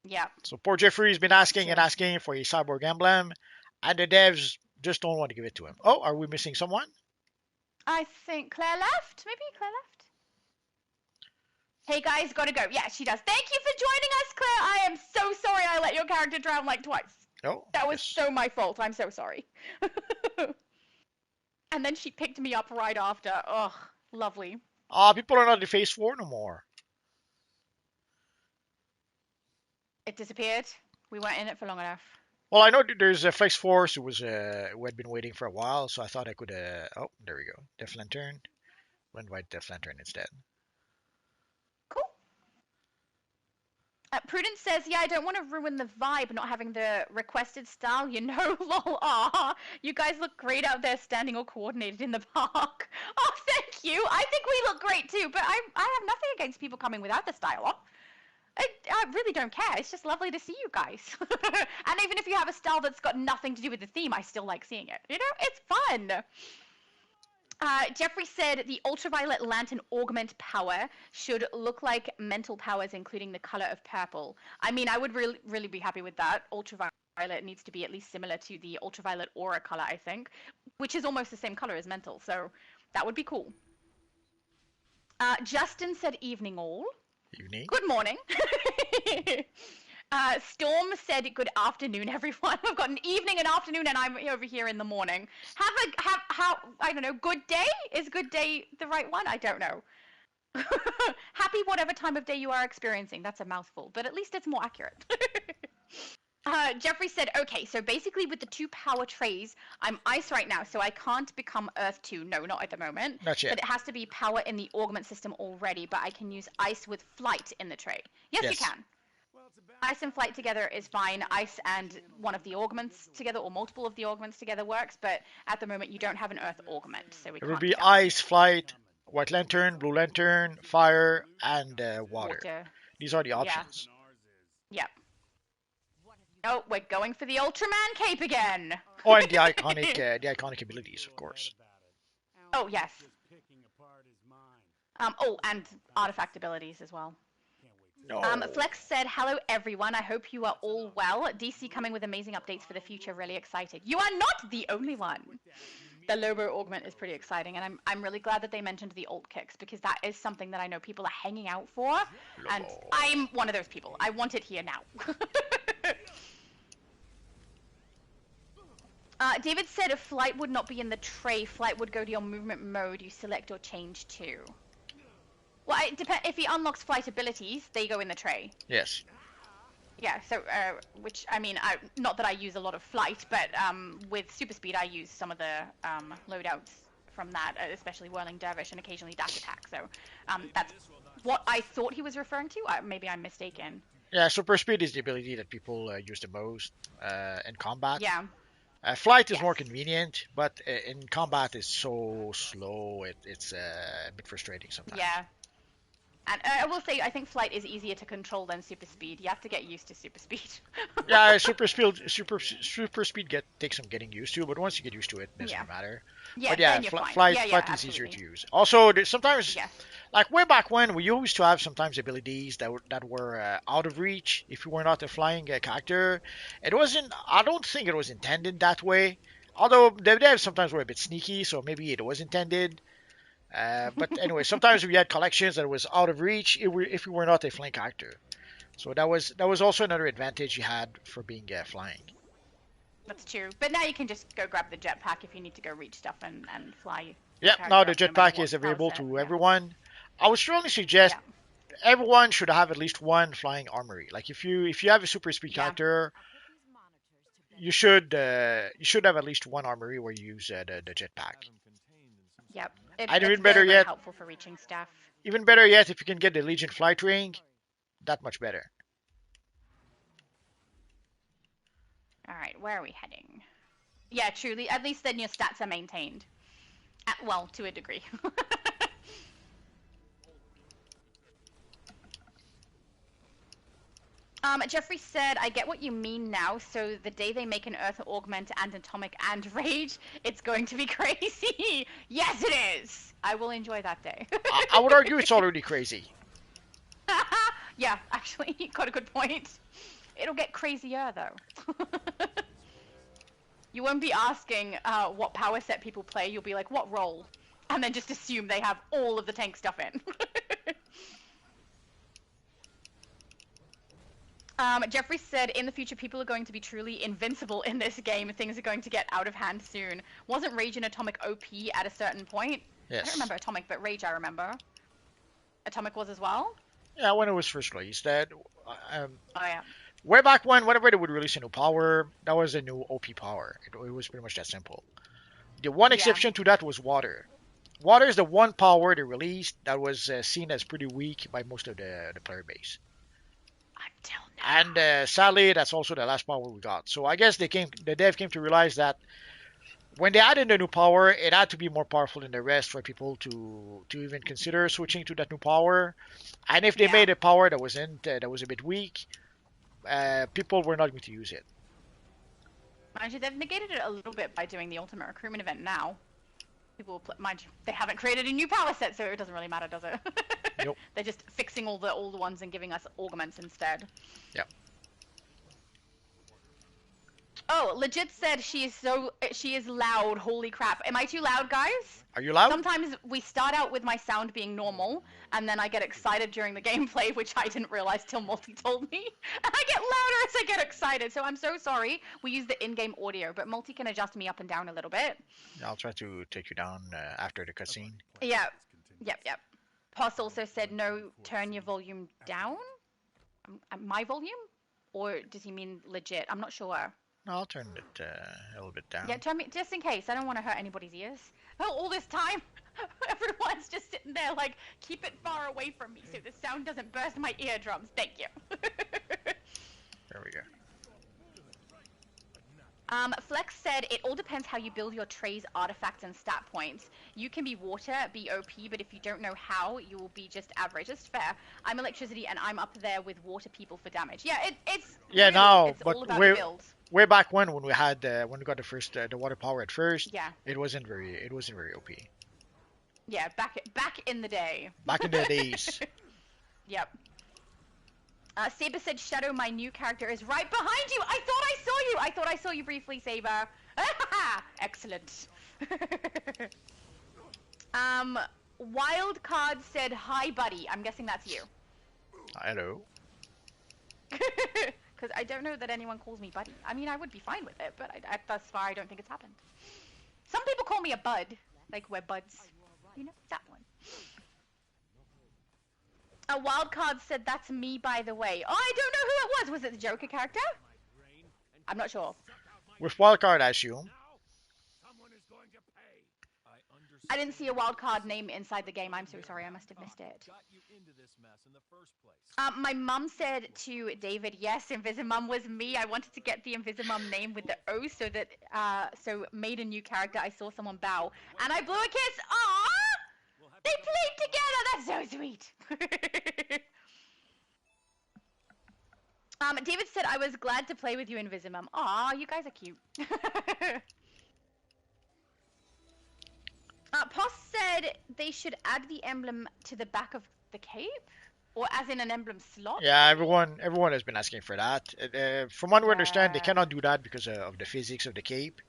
Yeah. So poor Jeffrey's been asking and asking for a cyborg emblem, and the devs just don't want to give it to him. Oh, are we missing someone? I think Claire left. Maybe Claire left. Hey guys, gotta go. Yeah, she does. Thank you for joining us, Claire. I am so sorry I let your character drown like twice. No. That was yes. so my fault. I'm so sorry. And then she picked me up right after. Ugh, lovely. People are not in phase 4 no more. It disappeared. We weren't in it for long enough. Well, I know that there's a phase 4 who had been waiting for a while, so I thought I could. Oh, there we go. Def Lantern. We'll invite Def Lantern instead. Cool. Prudence says, yeah, I don't want to ruin the vibe not having the requested style, you know, lol, ah. You guys look great out there standing all coordinated in the park. Oh, thank you. I think we look great too, but I have nothing against people coming without the style on. I really don't care. It's just lovely to see you guys. And even if you have a style that's got nothing to do with the theme, I still like seeing it. You know, it's fun. Jeffrey said the ultraviolet lantern augment power should look like mental powers, including the color of purple. I mean, I would really be happy with that. Ultraviolet needs to be at least similar to the ultraviolet aura color, I think, which is almost the same color as mental. So that would be cool. Justin said evening all. Evening. Good morning. Storm said good afternoon, everyone. We've got an evening and afternoon, and I'm over here in the morning. I don't know, good day? Is good day the right one? I don't know. Happy whatever time of day you are experiencing. That's a mouthful, but at least it's more accurate. Jeffrey said, okay, so basically with the 2 power trays, I'm ice right now, so I can't become Earth 2. No, not at the moment. Not yet. But it has to be power in the augment system already, but I can use ice with flight in the tray. Yes, you can. Ice and flight together is fine. Ice and one of the augments together, or multiple of the augments together works, but at the moment you don't have an Earth augment, so we It can't. would be ice, flight, white lantern, blue lantern, fire, and water. These are the options. Yep. Oh, we're going for the Ultraman cape again. Oh, and the iconic abilities, of course. Oh, yes. Oh, and artifact abilities as well. No. Flex said, hello everyone, I hope you are all well. DC coming with amazing updates for the future, really excited. You are not the only one. The Lobo augment is pretty exciting, and I'm really glad that they mentioned the alt kicks, because that is something that I know people are hanging out for, and I'm one of those people. I want it here now. David said if flight would not be in the tray, flight would go to your movement mode you select or change to. Well, it depends. If he unlocks flight abilities, they go in the tray. Yes. Yeah, so, which, I mean, not that I use a lot of flight, but with super speed I use some of the loadouts from that, especially Whirling Dervish and occasionally Dash Attack, so that's what I thought he was referring to. Maybe I'm mistaken. Yeah, super speed is the ability that people use the most in combat. Yeah. Flight is more convenient, but in combat it's so slow, it's a bit frustrating sometimes. Yeah. And I will say, I think flight is easier to control than super speed. You have to get used to super speed. Yeah, super speed takes some getting used to, but once you get used to it, it doesn't matter. Yeah, but yeah, then you're fine. flight is easier to use. Also, sometimes, Yeah. like way back when, we used to have sometimes abilities that were out of reach if you were not a flying character. It wasn't. I don't think it was intended that way. Although the devs sometimes were a bit sneaky, so maybe it was intended. But anyway, sometimes we had collections that was out of reach if you were not a flying character. So that was also another advantage you had for being flying. That's true. But now you can just go grab the jetpack if you need to go reach stuff and fly. Yeah, now the jetpack is available to everyone. I would strongly suggest everyone should have at least one flying armory. Like if you have a super speed character, you should have at least one armory where you use the jetpack. Yep. Even better yet, helpful for reaching stuff. Even better yet, if you can get the Legion flight ring, that much better. All right, where are we heading? Yeah, truly. At least then your stats are maintained. Well, to a degree. Jeffrey said, I get what you mean now, so the day they make an Earth augment and atomic and rage, it's going to be crazy. Yes, it is. I will enjoy that day. I would argue it's already crazy. Yeah, actually, you got a good point. It'll get crazier, though. You won't be asking what power set people play, you'll be like, what role? And then just assume they have all of the tank stuff in. Jeffrey said, in the future, people are going to be truly invincible in this game. Things are going to get out of hand soon. Wasn't Rage and Atomic OP at a certain point? I don't Yes. remember Atomic, but Rage I remember. Atomic was as well? Yeah, when it was first released, um, Oh, yeah. way back when, whenever they would release a new power, that was a new OP power. It was pretty much that simple. The one Yeah. exception to that was water. Water is the one power they released that was seen as pretty weak by most of the player base. Until now. And sadly, that's also the last power we got. So I guess the dev came to realize that when they added the new power, it had to be more powerful than the rest for people to even consider switching to that new power. And if they Yeah. made a power that was a bit weak, people were not going to use it. Mind you, they've negated it a little bit by doing the Ultimate Recruitment event now. People will mind you, they haven't created a new power set, so it doesn't really matter, does it? Nope. They're just fixing all the old ones and giving us augments instead. Yep. Oh, legit said she is loud. Holy crap. Am I too loud, guys? Are you loud? Sometimes we start out with my sound being normal, and then I get excited during the gameplay, which I didn't realize till Multi told me. And I get louder as I get excited, so I'm so sorry. We use the in-game audio, but Multi can adjust me up and down a little bit. I'll try to take you down after the cutscene. Yeah. Yep. Poss also said no, turn your volume down? My volume? Or does he mean legit? I'm not sure. No, I'll turn it a little bit down. Yeah, turn me, just in case. I don't want to hurt anybody's ears. Oh, all this time, everyone's just sitting there like, keep it far away from me so the sound doesn't burst my eardrums. Thank you. There we go. Flex said, it all depends how you build your trays, artifacts, and stat points. You can be water, be OP, but if you don't know how, you will be just average. It's fair. I'm electricity, and I'm up there with water people for damage. Yeah, it's Yeah, really, no, it's but all about we're- build. Way back when we had when we got the first the water power at first, Yeah. it wasn't very OP. Yeah, back in the day. Back in the days. Yep. Saber said, Shadow, my new character, is right behind you. I thought I saw you. I thought I saw you briefly, Saber. Excellent. Wildcard said, hi, buddy. I'm guessing that's you. Hello. Because I don't know that anyone calls me buddy. I mean, I would be fine with it, but thus far, I don't think it's happened. Some people call me a bud. Like, we're buds. You know, that one. A wildcard said, that's me, by the way. Oh, I don't know who it was. Was it the Joker character? I'm not sure. With wildcard, I assume. I didn't see a wildcard name inside the game. I'm so sorry. I must have missed it. My mum said to David, yes, Invisimum was me. I wanted to get the Invisimum name with the O so that, so made a new character. I saw someone bow. And I blew a kiss. Aww! They played together. That's so sweet. David said, I was glad to play with you, Invisimum. Aw, you guys are cute. Poss said they should add the emblem to the back of the cape? Or as in an emblem slot? Yeah, everyone has been asking for that. From what we understand, they Yeah. cannot do that because of the physics of the cape.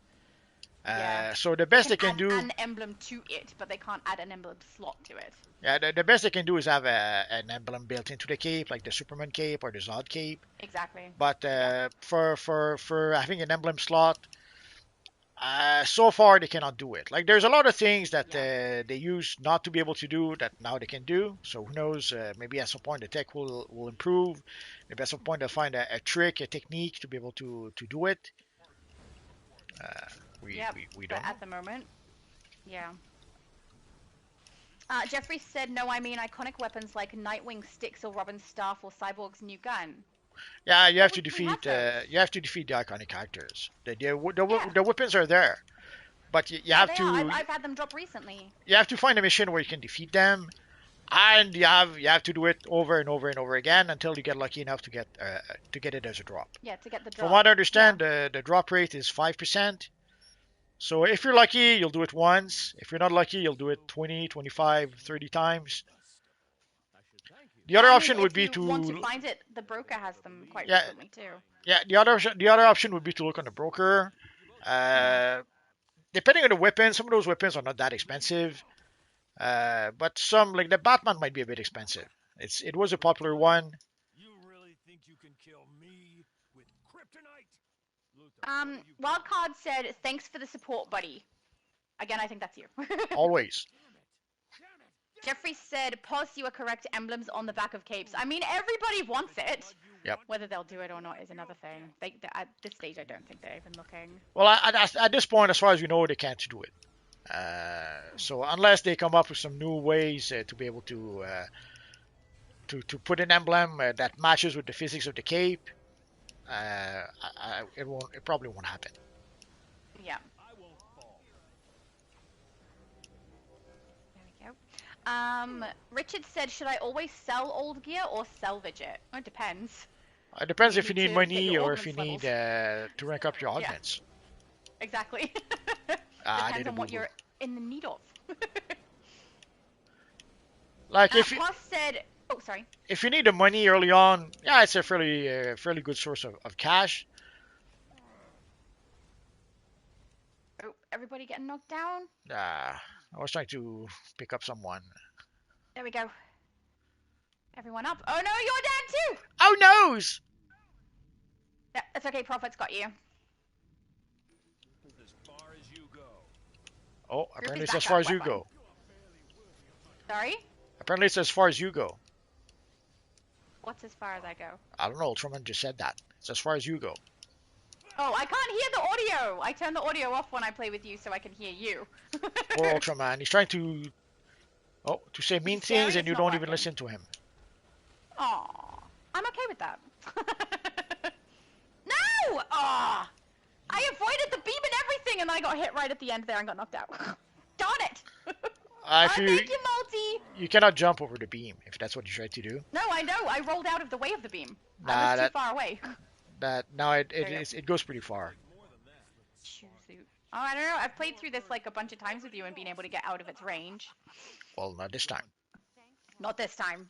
Yeah. So the best they can add do, an emblem to it, but they can't add an emblem slot to it. yeah, the best they can do is have an emblem built into the cape, like the Superman cape or the Zod cape. Exactly. But for having an emblem slot, so far they cannot do it. Like there's a lot of things that they used not to be able to do that now they can do. So who knows? Maybe at some point the tech will improve. Maybe at some point they'll find a trick, a technique to be able to do it. We But don't know. at the moment, yeah. Jeffrey said, no, I mean iconic weapons like Nightwing sticks or Robin's staff or Cyborg's new gun. Yeah, you have to We defeat have those. you have to defeat the iconic characters. The Yeah. the weapons are there, but you have They are. to I've had them drop recently. you have to find a mission where you can defeat them, and you have to do it over and over and over again until you get lucky enough to get it as a drop. Yeah, to get the drop. From what I understand, the drop rate is 5%. So if you're lucky, you'll do it once. If you're not lucky, you'll do it 20, 25, 30 times. The other I mean, option would if be you want to to find it, the broker has them quite Yeah. frequently too. yeah, the other option would be to look on the broker. Depending on the weapon, some of those weapons are not that expensive. But some, like the Batman, might be a bit expensive. It was a popular one. You really think you can kill me? Wildcard said, thanks for the support, buddy. Again, I think that's you. Always. Jeffrey said, Pos, you are correct. Emblems on the back of capes. I mean, everybody wants it. Yep. Whether they'll do it or not is another thing. At this stage, I don't think they're even looking. Well, at this point, as far as we know, they can't do it. So unless they come up with some new ways to be able to put an emblem that matches with the physics of the cape, it probably won't happen. Yeah. There we go. Richard said, should I always sell old gear or salvage it? Well, it depends. It depends You if you need need to money get your or if you augments need to rank up your augments. Exactly. I Depends did a on what boo-boo. you're in the need of. Like if you Pos said, oh, sorry. if you need the money early on, yeah, it's a fairly good source of cash. Oh, everybody getting knocked down? I was trying to pick up someone. There we go. Everyone up. Oh no, you're down too! Oh noes! Yeah, it's okay, Prophet's got you. As far as you go. Oh, apparently it's back as far up, as you wet go. Sorry? Apparently it's as far as you go. What's as far as I go? I don't know, Ultraman just said that. It's as far as you go. Oh, I can't hear the audio! I turn the audio off when I play with you so I can hear you. Poor Ultraman. He's trying to say mean He's scary, things and it's you not don't even working. listen to him. Aw, I'm okay with that. No! Aw! I avoided the beam and everything and I got hit right at the end there and got knocked out. Darn it! If Thank you, Multi! you cannot jump over the beam if that's what you try to do. No, I know. I rolled out of the way of the beam. Nah, I was that- too far away. It goes pretty far. Shoot. Oh, I don't know. I've played through this like a bunch of times with you and been able to get out of its range. Well, not this time. Not this time.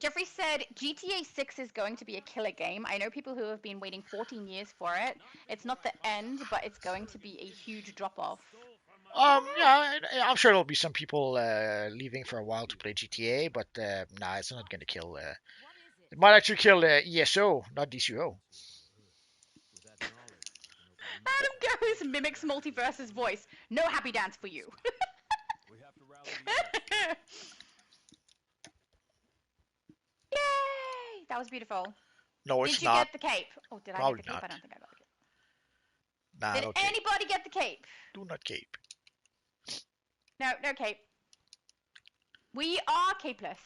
Jeffrey said GTA 6 is going to be a killer game. I know people who have been waiting 14 years for it. It's not the end, but it's going to be a huge drop-off. Yeah, I'm sure there'll be some people leaving for a while to play GTA, but nah, it's not going to kill. It might actually kill ESO, not DCUO. Adam goes mimics Multiverse's voice. No happy dance for you. We have to rally. Yay! That was beautiful. No, Did it's you not. get the cape? Oh, did Probably I get the cape? not. I don't think I got the cape. Nah, Did no cape. anybody get the cape? Do not cape. No cape. We are capeless.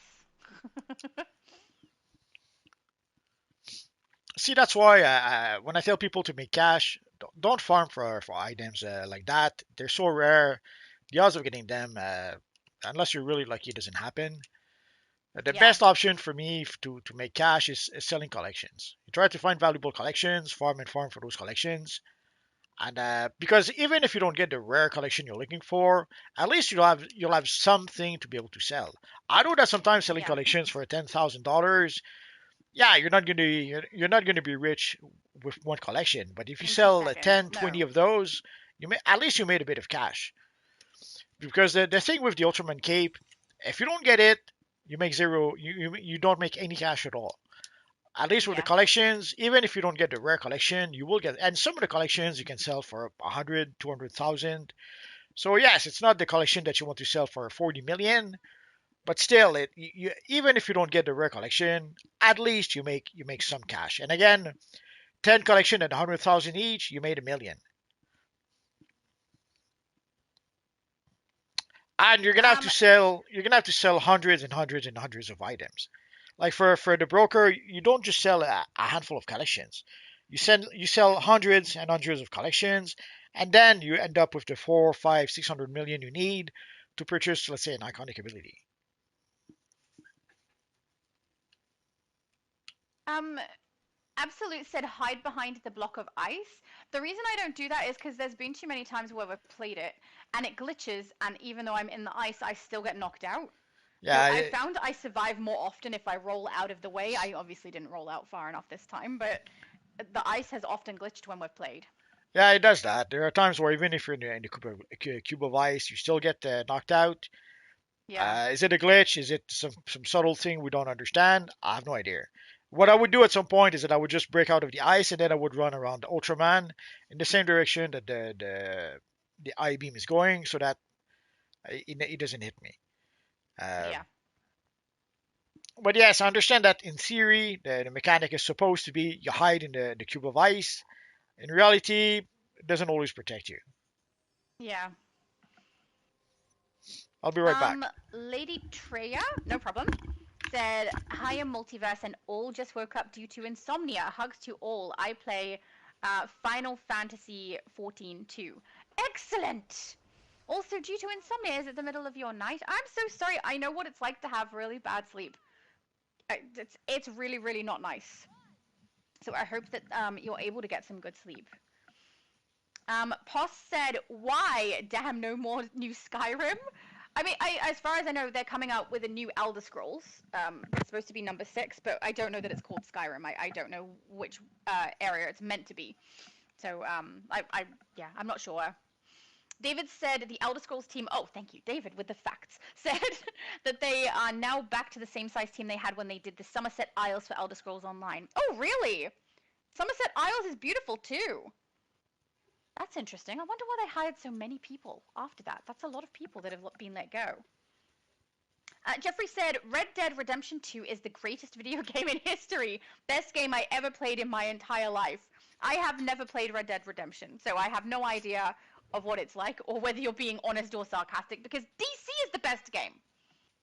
See, that's why when I tell people to make cash, don't farm for items like that. They're so rare. The odds of getting them, unless you're really lucky, it doesn't happen. The Yeah. best option for me to make cash is selling collections. You try to find valuable collections, farm for those collections. And because even if you don't get the rare collection you're looking for, at least you'll have something to be able to sell. I know that sometimes selling Yeah. collections for $10,000, yeah, you're not gonna be rich with one collection. But if you In 2 sell seconds, 10, 20 no. of those, at least you made a bit of cash. Because the thing with the Ultraman cape, if you don't get it, you make zero. You don't make any cash at all. At least with the Yeah. collections, even if you don't get the rare collection, you will get. And some of the collections you can sell for 100, 200,000. So yes, it's not the collection that you want to sell for 40 million, but still, even if you don't get the rare collection, at least you make some cash. And again, 10 collection at 100,000 each, you made $1 million. And you're gonna have to sell hundreds and hundreds and hundreds of items. Like for the broker, you don't just sell a handful of collections. You sell hundreds and hundreds of collections, and then you end up with the 4, 5, 600 million you need to purchase, let's say, an iconic ability. Absolute said hide behind the block of ice. The reason I don't do that is because there's been too many times where we've played it and it glitches, and even though I'm in the ice, I still get knocked out. Yeah, So I found I survive more often if I roll out of the way. I obviously didn't roll out far enough this time, but the ice has often glitched when we've played. yeah, it does that. There are times where even if you're in the cube of ice, you still get knocked out. Yeah. Is it a glitch? Is it some subtle thing we don't understand? I have no idea. What I would do at some point is that I would just break out of the ice and then I would run around the Ultraman in the same direction that the I beam is going, so that it doesn't hit me. Yeah. But yes, I understand that in theory the mechanic is supposed to be you hide in the cube of ice. In reality, it doesn't always protect you. Yeah. I'll be right back. Lady Treya, no problem, said, "Hiya multiverse and all just woke up due to insomnia. Hugs to all. I play Final Fantasy 14 too. Excellent. Also, due to insomnia, is it the middle of your night? I'm so sorry. I know what it's like to have really bad sleep. It's really, really not nice. So I hope that you're able to get some good sleep." Poss said, "Why? Damn, no more new Skyrim." I mean, as far as I know, they're coming out with a new Elder Scrolls. It's supposed to be number 6, but I don't know that it's called Skyrim. I don't know which area it's meant to be. So, yeah, I'm not sure. David said the Elder Scrolls team, oh, thank you, David, with the facts, said that they are now back to the same size team they had when they did the Somerset Isles for Elder Scrolls Online. Oh, really? Somerset Isles is beautiful, too. That's interesting. I wonder why they hired so many people after that. That's a lot of people that have been let go. Jeffrey said, Red Dead Redemption 2 is the greatest video game in history. Best game I ever played in my entire life. I have never played Red Dead Redemption, so I have no idea of what it's like or whether you're being honest or sarcastic, because DC is the best game.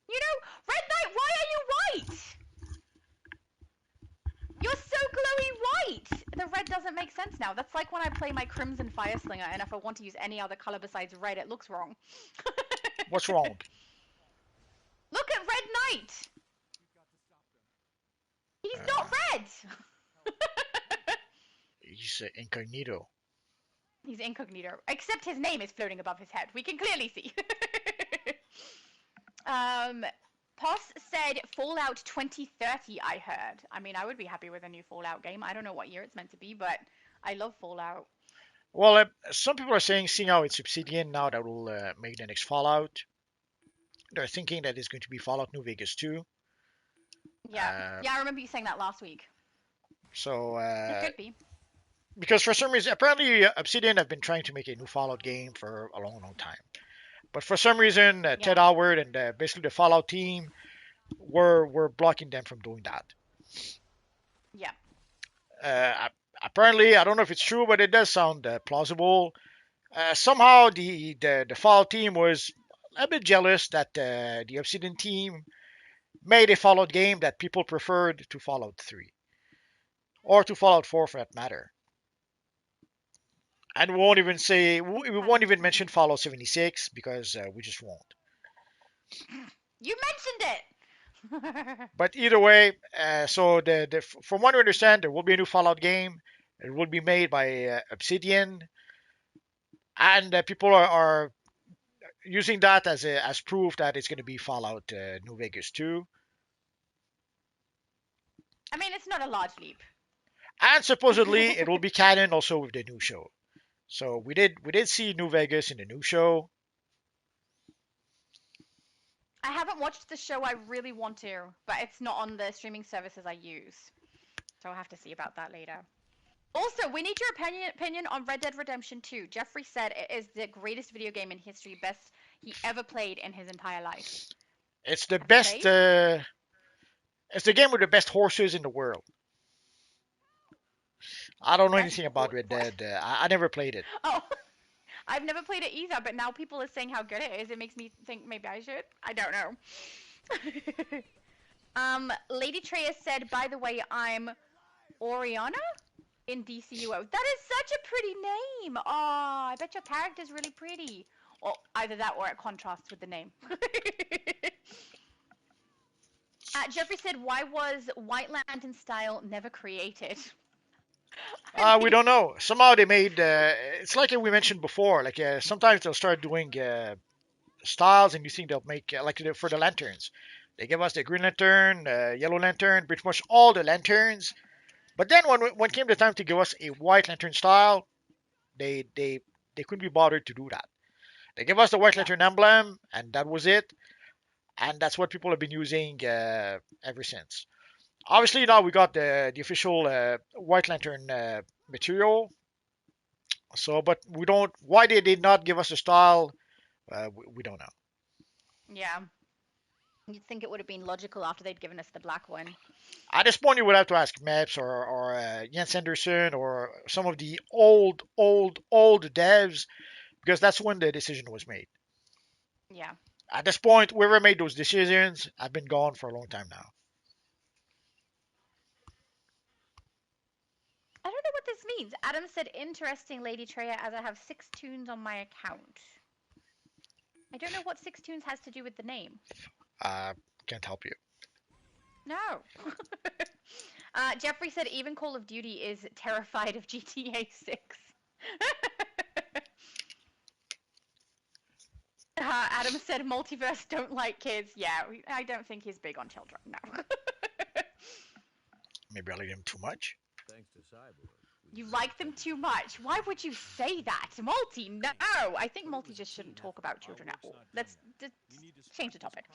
You know, Red Knight, why are you white? You're so glowy white! The red doesn't make sense now. That's like when I play my Crimson Fireslinger, and if I want to use any other color besides red, it looks wrong. What's wrong? Look at Red Knight! He's not red! He's incognito. He's incognito. Except his name is floating above his head. We can clearly see. Poss said Fallout 2030, I heard. I mean, I would be happy with a new Fallout game. I don't know what year it's meant to be, but I love Fallout. Well, some people are saying, seeing how it's Obsidian now, that will make the next Fallout. They're thinking that it's going to be Fallout New Vegas 2. Yeah. Yeah, I remember you saying that last week. So, it could be. Because for some reason, apparently Obsidian have been trying to make a new Fallout game for a long, long time. But for some reason, Ted Howard and basically the Fallout team were blocking them from doing that. Yeah. Apparently, I don't know if it's true, but it does sound plausible. Somehow the Fallout team was a bit jealous that the Obsidian team made a Fallout game that people preferred to Fallout 3. Or to Fallout 4 for that matter. And we won't even mention Fallout 76 because we just won't. You mentioned it! But either way, so from what I understand, there will be a new Fallout game. It will be made by Obsidian, and people are using that as proof that it's going to be Fallout New Vegas 2. I mean, it's not a large leap. And supposedly it will be canon also with the new show. So we did see New Vegas in the new show. I haven't watched the show. I really want to, but it's not on the streaming services I use. So I'll have to see about that later. Also, we need your opinion on Red Dead Redemption 2. Jeffrey said it is the greatest video game in history, best he ever played in his entire life. It's the best. It's the game with the best horses in the world. I don't know anything about Red Dead. I never played it. Oh, I've never played it either, but now people are saying how good it is. It makes me think maybe I should. I don't know. Lady Treya said, by the way, I'm Oriana in DCUO. That is such a pretty name. Oh, I bet your character's really pretty. Or either that or it contrasts with the name. Jeffrey said, why was White Lantern style never created? We don't know. Somehow they made. It's like we mentioned before. Like sometimes they'll start doing styles, and you think they'll make for the lanterns. They give us the Green Lantern, Yellow Lantern, pretty much all the lanterns. But then when came the time to give us a White Lantern style, they couldn't be bothered to do that. They gave us the White Lantern emblem, and that was it. And that's what people have been using ever since. Obviously now we got the official White Lantern material. So, but we don't. Why they did not give us a style? We don't know. Yeah. You'd think it would have been logical after they'd given us the black one. At this point, you would have to ask Maps or Jens Anderson or some of the old devs because that's when the decision was made. Yeah. At this point, whoever made those decisions have been gone for a long time now. I don't know what this means. Adam said, interesting, Lady Treya, as I have 6 tunes on my account. I don't know what 6 tunes has to do with the name. Can't help you. No. Jeffrey said, even Call of Duty is terrified of GTA 6. Adam said, multiverse don't like kids. Yeah, I don't think he's big on children, no. Maybe I like them too much. Thanks to Cyborg. You like them too much. Why would you say that? Multi, no. I think Multi just shouldn't talk about children at all. Let's change the topic.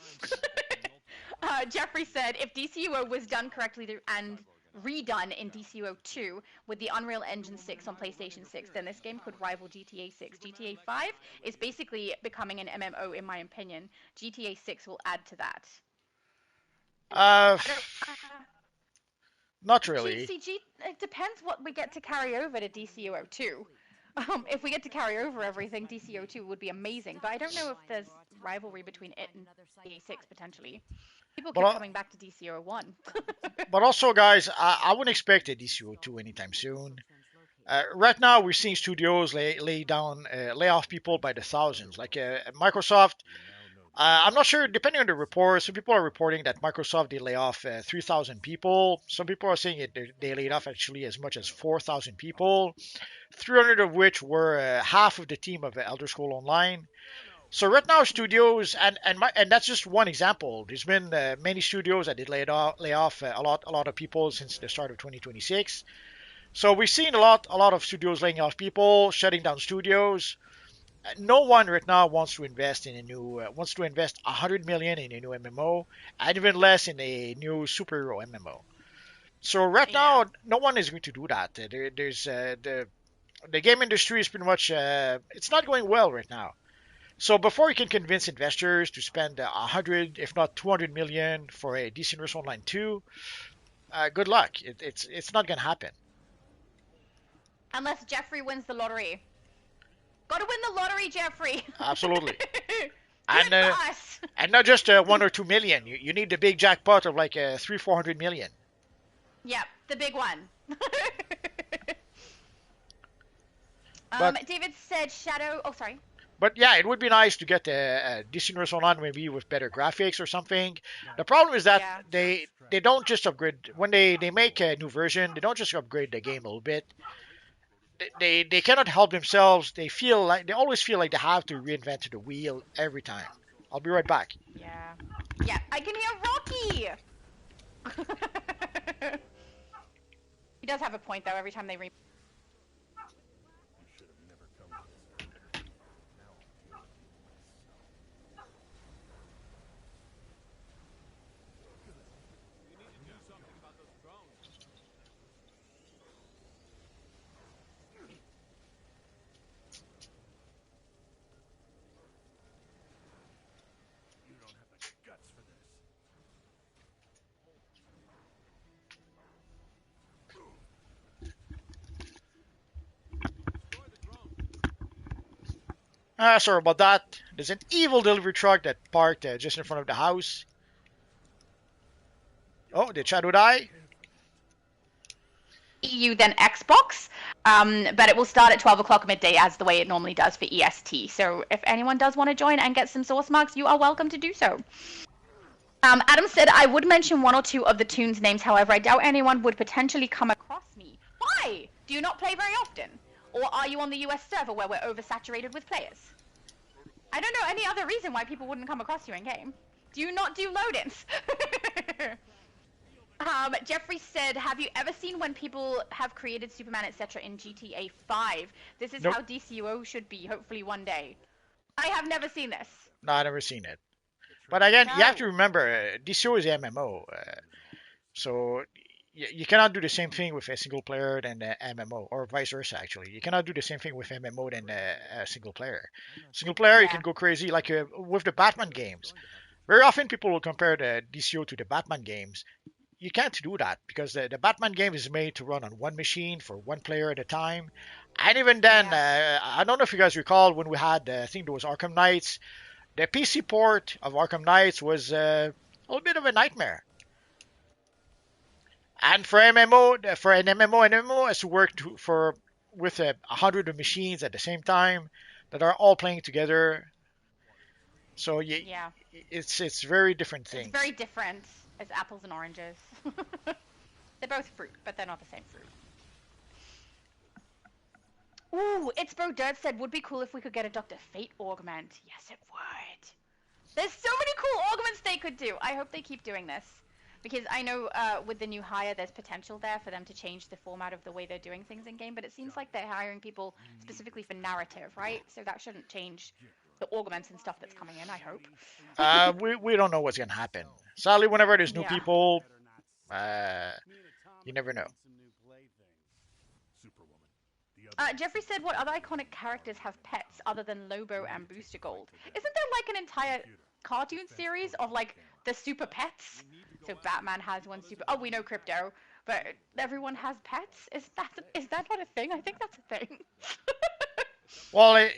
Jeffrey said, if DCUO was done correctly and redone in DCUO 2 with the Unreal Engine 6 on PlayStation 6, then this game could rival GTA 6. GTA 5 is basically becoming an MMO, in my opinion. GTA 6 will add to that. Not really. GCG, it depends what we get to carry over to DCUO 2. If we get to carry over everything, DCUO 2 would be amazing, but I don't know if there's rivalry between it and GTA 6 potentially. People keep coming back to DCUO 1. But also, guys, I wouldn't expect a DCUO 2 anytime soon. Right now, we're seeing studios lay off people by the thousands. Like Microsoft, I'm not sure, depending on the report, some people are reporting that Microsoft, they lay off 3,000 people. Some people are saying they laid off actually as much as 4,000 people, 300 of which were half of the team of Elder Scrolls Online. So right now, studios, and that's just one example. There's been many studios that did lay off a lot of people since the start of 2026. So we've seen a lot of studios laying off people, shutting down studios. No one right now wants to invest in wants to invest 100 million in a new MMO, and even less in a new superhero MMO. So right now, no one is going to do that. There's the game industry is pretty much it's not going well right now. So before you can convince investors to spend 100, if not 200 million for a DC Universe Online 2, good luck. It's not gonna happen. Unless Jeffrey wins the lottery. Gotta win the lottery, Jeffrey. Absolutely. And not just 1 or 2 million. You need the big jackpot of like 300-400 million. Yep, the big one. David said Shadow. Oh, sorry. But yeah, it would be nice to get a DC Universe Online maybe with better graphics or something. The problem is that they don't just upgrade when they make a new version. They don't just upgrade the game a little bit. They cannot help themselves. They always feel like they have to reinvent the wheel every time. I'll be right back. Yeah, I can hear Rocky. He does have a point though. Every time they Sorry about that. There's an evil delivery truck that parked just in front of the house. Oh, did Shadow die? EU then Xbox, but it will start at 12 o'clock midday as the way it normally does for EST. So if anyone does want to join and get some source marks, you are welcome to do so. Adam said, I would mention 1 or 2 of the tunes names, however, I doubt anyone would potentially come across me. Why? Do you not play very often? Or are you on the US server where we're oversaturated with players? I don't know any other reason why people wouldn't come across you in game. Do you not do load-ins? Jeffrey said, have you ever seen when people have created Superman, etc. in GTA 5? This is how DCUO should be, hopefully one day. I have never seen this. No, I've never seen it. But again, you have to remember, DCUO is MMO. So you cannot do the same thing with a single player than a MMO, or vice versa. Actually, you cannot do the same thing with MMO than a single player. Single player, you Yeah. can go crazy, like with the Batman games. Very often, people will compare the DCO to the Batman games. You can't do that because the Batman game is made to run on one machine for one player at a time. And even then, I don't know if you guys recall when we had, I think there was Arkham Knights. The PC port of Arkham Knights was a little bit of a nightmare. And for MMO, for an MMO has to work for with 100 of machines at the same time that are all playing together. So Yeah. it's very different It's things. very different. It's apples and oranges. They're both fruit, but they're not the same fruit. Ooh, It's Bro Dirt said, would be cool if we could get a Dr. Fate augment. Yes, it would. There's so many cool augments they could do. I hope they keep doing this. Because I know with the new hire, there's potential there for them to change the format of the way they're doing things in game, but it seems like they're hiring people specifically for narrative, right? So that shouldn't change the augments and stuff that's coming in, I hope. We don't know what's gonna happen. Sadly, whenever there's new Yeah. people, you never know. Jeffrey said, what other iconic characters have pets other than Lobo and Booster Gold? Isn't there like an entire cartoon series of like the super pets? So Batman has one super. Oh, we know Crypto, but everyone has pets. Is that not a thing? I think that's a thing. Well,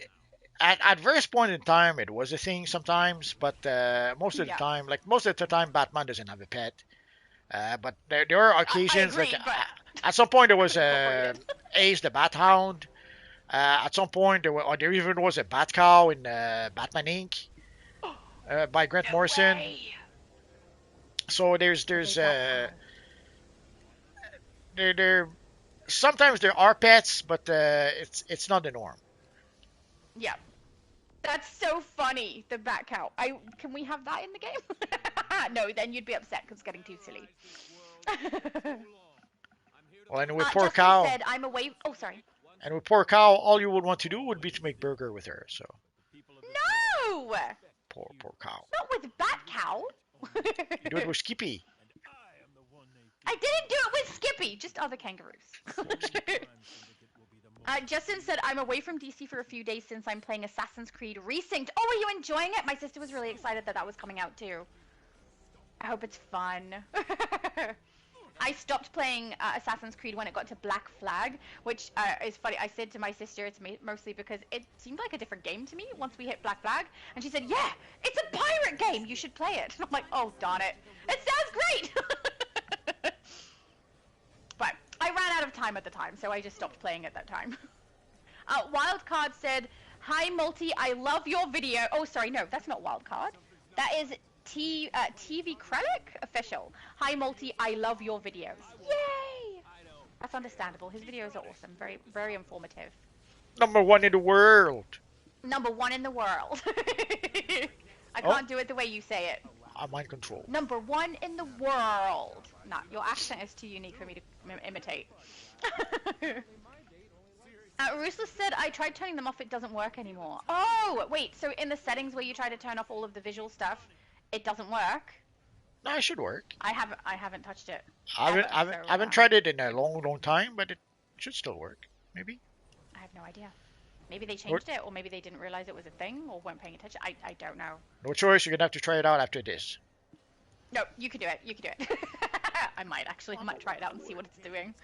at various point in time, it was a thing sometimes, but most of the Yeah. time, most of the time, Batman doesn't have a pet. But there are occasions, agree, but at some point there was incorporated. Ace the Bat Hound. At some point there even was a Bat Cow in Batman Inc. By Grant No Morrison. way. So there's there sometimes there are pets, but it's not the norm. Yeah. That's so funny, the Bat Cow. Can we have that in the game? No, then you'd be upset because it's getting too silly. Well, and with Justin poor cow, said, I'm away. Oh, sorry. and with poor cow, all you would want to do would be to make burger with her. So No! poor cow. Not with Bat Cow. You do it with Skippy. I didn't do it with Skippy, just other kangaroos. Justin said, I'm away from DC for a few days since I'm playing Assassin's Creed Resynced. Oh, are you enjoying it? My sister was really excited that was coming out too. I hope it's fun. I stopped playing Assassin's Creed when it got to Black Flag, which is funny. I said to my sister, it's mostly because it seemed like a different game to me once we hit Black Flag. And she said, yeah, it's a pirate game. You should play it. And I'm like, oh, darn it. It sounds great. But I ran out of time at the time, so I just stopped playing at that time. Wildcard said, hi, Multi, I love your video. Oh, sorry, no, that's not Wildcard. That is TV Krellick official. Hi, Multi, I love your videos. Yay! That's understandable. His videos are awesome. Very, very informative. #1 in the world. #1 in the world. I can't do it the way you say it. I'm mind control. #1 in the world. Nah, your accent is too unique for me to imitate. Ruthless said, I tried turning them off, it doesn't work anymore. Oh, wait, so in the settings where you try to turn off all of the visual stuff, it doesn't work? No, it should work. I haven't touched it. I haven't tried it in a long time, but it should still work. Maybe. I have no idea. Maybe they changed it, or maybe they didn't realize it was a thing, or weren't paying attention. I don't know. No choice. You're gonna have to try it out after this. No, you can do it. You can do it. I might actually. I might try it out and see what it's doing.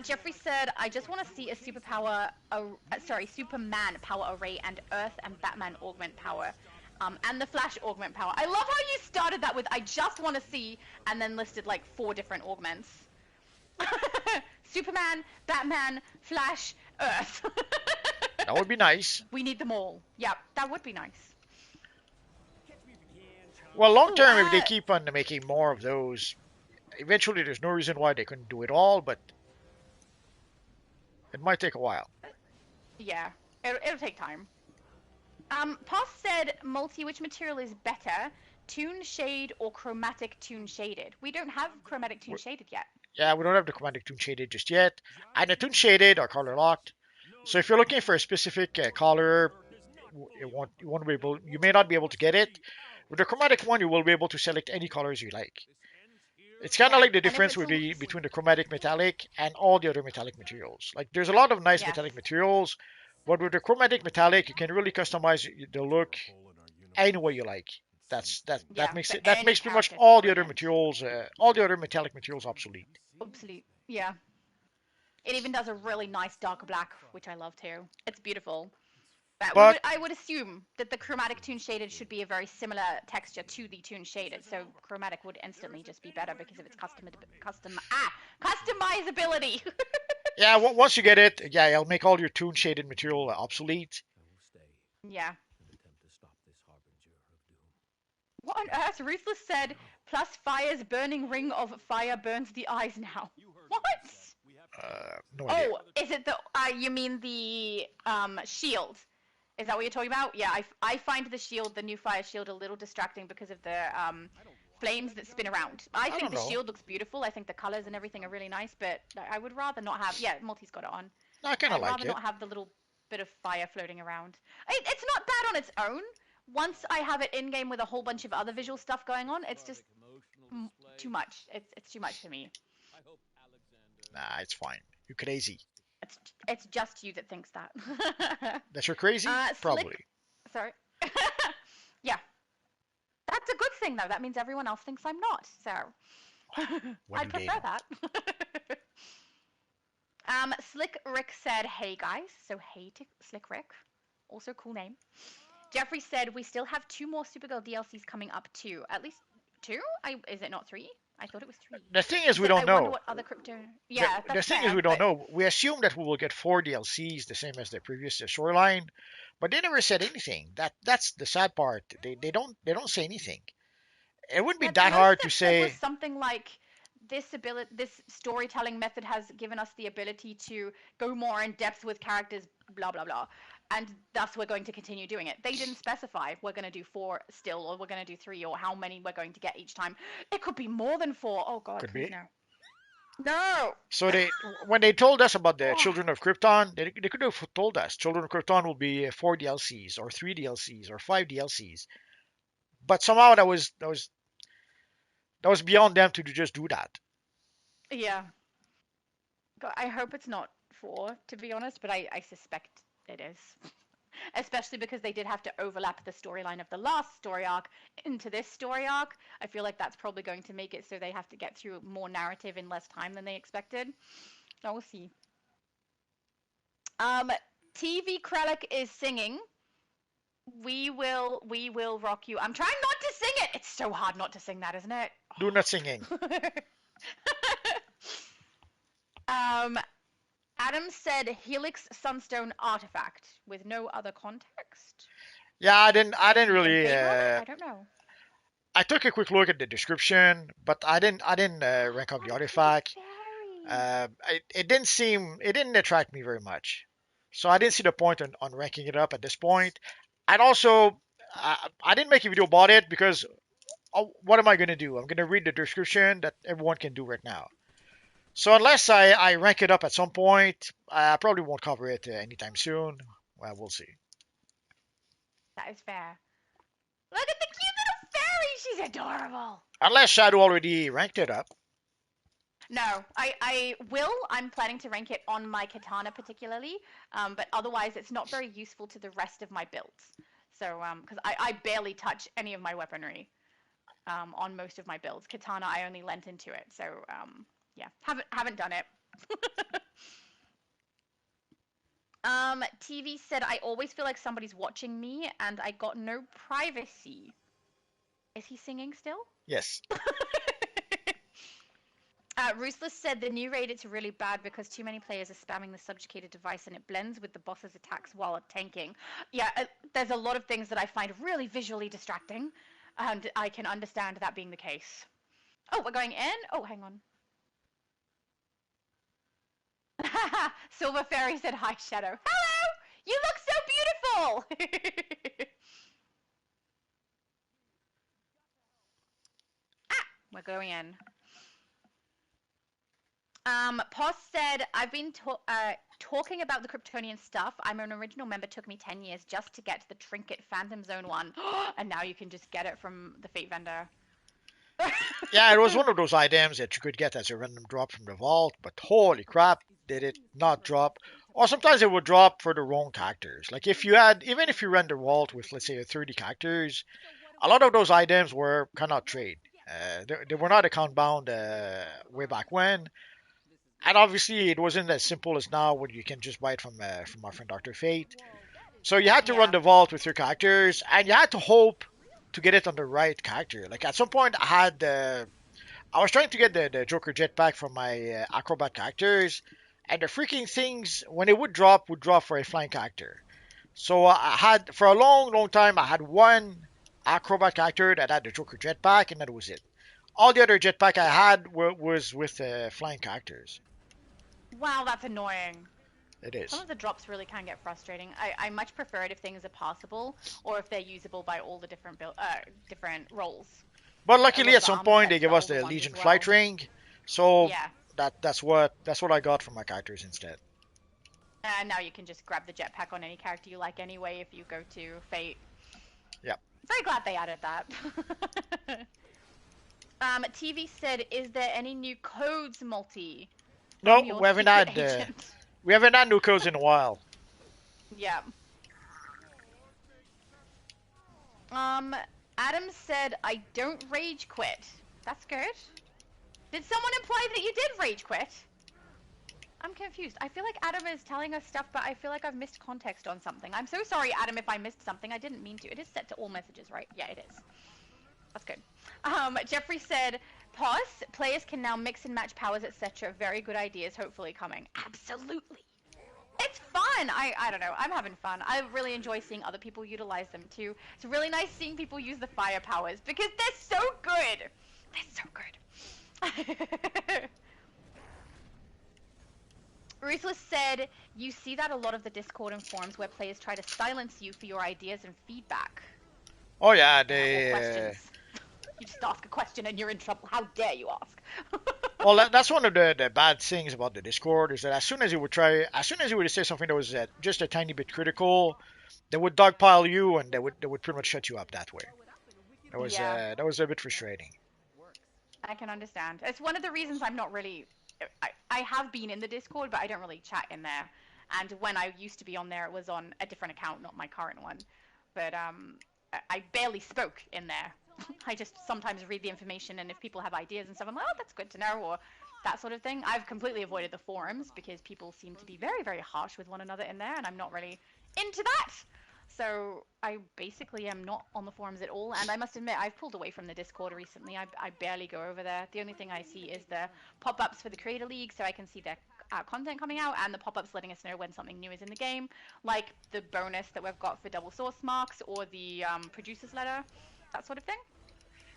Jeffrey said, I just want to see a Superman power array and Earth and Batman augment power. And the Flash augment power. I love how you started that with, I just want to see, and then listed like 4 different augments. Superman, Batman, Flash, Earth. That would be nice. We need them all. Yeah, that would be nice. Well, long term, if they keep on making more of those, eventually there's no reason why they couldn't do it all, but it might take a while. Yeah, it'll take time. Poss said, Multi, which material is better, Toon Shade or Chromatic Toon Shaded? We don't have Chromatic Toon Shaded yet. Yeah, we don't have the Chromatic Toon Shaded just yet. And the Toon Shaded are color locked. So if you're looking for a specific color, you may not be able to get it. With the Chromatic one, you will be able to select any colors you like. It's kind of Yeah, like the and if difference it's would a- be between the chromatic metallic and all the other metallic materials. Like there's a lot of nice Yes. metallic materials, but with the chromatic metallic, you can really customize the look any way you like. Yeah, for That any makes pretty much character, all the other brilliant. materials, all the other metallic materials obsolete. Absolute. Yeah. It even does a really nice dark black, which I love too. It's beautiful. But But I would assume that the chromatic toon shaded should be a very similar texture to the toon shaded, so chromatic would instantly just be better because of its customizability. yeah, once you get it, yeah, it'll make all your toon shaded material obsolete. Yeah. What on earth? Ruthless said, plus fire's burning ring of fire burns the eyes now. What? No idea. Oh, is it the, you mean the, shield? Is that what you're talking about? Yeah, I find the shield, the new fire shield, a little distracting because of the, flames that spin around. I think don't the know. shield looks beautiful. I think the colors and everything are really nice, but I would rather not have, yeah, Multi's got it on. I kind of I'd like rather it. not have the little bit of fire floating around. It's not bad on its own. Once I have it in game with a whole bunch of other visual stuff going on, it's just too much. It's too much for me. Nah, it's fine. You're crazy. It's just you that thinks that. That you're crazy? Probably. Sorry. Yeah. That's a good thing though. That means everyone else thinks I'm not. So When I do they prefer know? that. Slick Rick said, "Hey guys." So hey to Slick Rick. Also cool name. Jeffrey said, "We still have 2 more Supergirl DLCs coming up too. At least 2? Is it not 3? I thought it was 3." The thing is, He we said, don't "I wonder know. what other crypto." Yeah, The that's thing fair. is, we don't but know. We assume that we will get 4 DLCs, the same as the previous storyline, but they never said anything. That's the sad part. They don't say anything. It wouldn't be Yeah, the that most hard to they've said was say. something like this storytelling method has given us the ability to go more in depth with characters, blah blah blah, and thus we're going to continue doing it. They didn't specify we're going to do 4 still, or we're going to do 3, or how many we're going to get each time. It could be more than 4. Oh God, Could please be. no. No. So when they told us about the Oh, Children of Krypton, they could have told us Children of Krypton will be 4 DLCs or 3 DLCs or 5 DLCs. But somehow that was beyond them to just do that. yeah. God, I hope it's not 4, to be honest, but I suspect it is. Especially because they did have to overlap the storyline of the last story arc into this story arc. I feel like that's probably going to make it so they have to get through more narrative in less time than they expected. So we'll see. TV Krellick is singing. We will rock you. I'm trying not to sing it. It's so hard not to sing that, isn't it? Do not singing. Adam said Helix Sunstone artifact with no other context. Yeah, I didn't In really. favor of it? I don't know. I took a quick look at the description, but I didn't rank up the artifact. It didn't attract me very much, so I didn't see the point on ranking it up at this point. And also, I didn't make a video about it because what am I going to do? I'm going to read the description that everyone can do right now. So unless I rank it up at some point, I probably won't cover it anytime soon. Well, we'll see. That is fair. Look at the cute little fairy. She's adorable. Unless Shadow already ranked it up. No, I will. I'm planning to rank it on my katana particularly, but otherwise it's not very useful to the rest of my builds. So, because I barely touch any of my weaponry on most of my builds. Katana, I only lent into it. So, yeah, haven't done it. TV said, I always feel like somebody's watching me and I got no privacy. Is he singing still? Yes. Ruthless said the new raid it's really bad because too many players are spamming the subjugated device and it blends with the boss's attacks while tanking. Yeah, there's a lot of things that I find really visually distracting, and I can understand that being the case. Oh, we're going in? Oh, hang on. Silver Fairy said, hi, Shadow. Hello! You look so beautiful! We're going in. Poss said, I've been talking about the Kryptonian stuff. I'm an original member. Took me 10 years just to get the Trinket Phantom Zone one. And now you can just get it from the Fate vendor. Yeah, it was one of those items that you could get as a random drop from the vault, but holy crap, did it not drop? Or sometimes it would drop for the wrong characters. Like if you had, even if you ran the vault with, let's say, 30 characters, a lot of those items were cannot trade. They were not account bound way back when, and obviously it wasn't as simple as now when you can just buy it from our friend Doctor Fate. So you had to run Yeah. the vault with your characters, and you had to hope to get it on the right character. Like at some point, I was trying to get the Joker jetpack from my acrobat characters, and the freaking things when it would drop for a flying character. So I had for a long time I had one acrobat character that had the Joker jetpack, and that was it. All the other jetpack I had was with flying characters. Wow, that's annoying. It Some is. of the drops really can get frustrating. I much prefer it if things are passable or if they're usable by all the different roles. But A lot luckily, of at the some armor point, they sets give got us all the the ones Legion as well. flight ring, so Yeah. that's what I got for my characters instead. And now you can just grab the jetpack on any character you like anyway if you go to Fate. Yep. Very glad they added that. TV said, is there any new codes multi? No, From your secret agent? we haven't had new codes in a while. Yeah. Adam said, I don't rage quit. That's good. Did someone imply that you did rage quit? I'm confused. I feel like Adam is telling us stuff, but I feel like I've missed context on something. I'm so sorry, Adam, if I missed something. I didn't mean to. It is set to all messages, right? Yeah, it is. That's good. Jeffrey said, pause. Players can now mix and match powers, etc. Very good ideas, hopefully coming. Absolutely. It's fun. I don't know. I'm having fun. I really enjoy seeing other people utilize them too. It's really nice seeing people use the fire powers because they're so good. They're so good. Ruthless said, you see that a lot of the Discord and forums where players try to silence you for your ideas and feedback. Oh yeah, Or they. questions. You just ask a question and you're in trouble. How dare you ask? Well, that's one of the bad things about the Discord is that as soon as you would say something that was just a tiny bit critical, they would dogpile you and they would pretty much shut you up that way. Yeah. That was a bit frustrating. I can understand. It's one of the reasons I'm not really... I have been in the Discord, but I don't really chat in there. And when I used to be on there, it was on a different account, not my current one. But I barely spoke in there. I just sometimes read the information, and if people have ideas and stuff, I'm like, oh, that's good to know, or that sort of thing. I've completely avoided the forums because people seem to be very, very harsh with one another in there, and I'm not really into that. So I basically am not on the forums at all, and I must admit I've pulled away from the Discord recently. I barely go over there. The only thing I see is the pop-ups for the Creator League, so I can see their content coming out, and the pop-ups letting us know when something new is in the game, like the bonus that we've got for double source marks or the producer's letter, that sort of thing.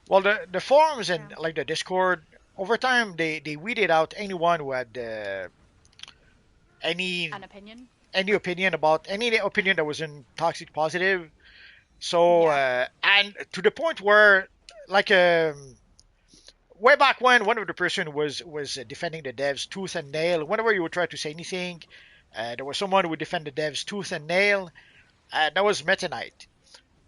Well, the forums and like the Discord over time they weeded out anyone who had any An opinion. any opinion about any opinion that was in toxic positive. So and to the point where like way back when one of the person was defending the devs tooth and nail. Whenever you would try to say anything, there was someone who would defend the devs tooth and nail. That was Meta Knight.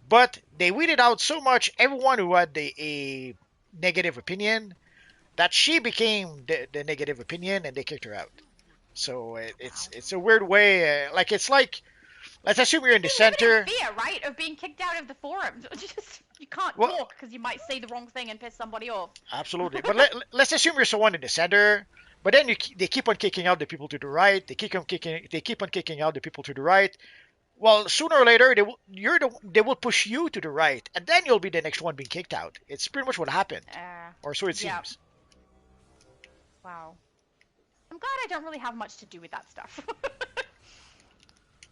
But they weeded out so much everyone who had a negative opinion that she became the negative opinion and they kicked her out. So it's a weird way. Like it's like let's assume you're in the center. Fear, right, of being kicked out of the forums. Just you can't Well, talk because you might say the wrong thing and piss somebody off. Absolutely. But let's assume you're someone in the center. But then they keep on kicking out the people to the right. They keep on kicking out the people to the right. Well, sooner or later they will push you to the right, and then you'll be the next one being kicked out. It's pretty much what happened, or so it seems. Wow. I'm glad I don't really have much to do with that stuff.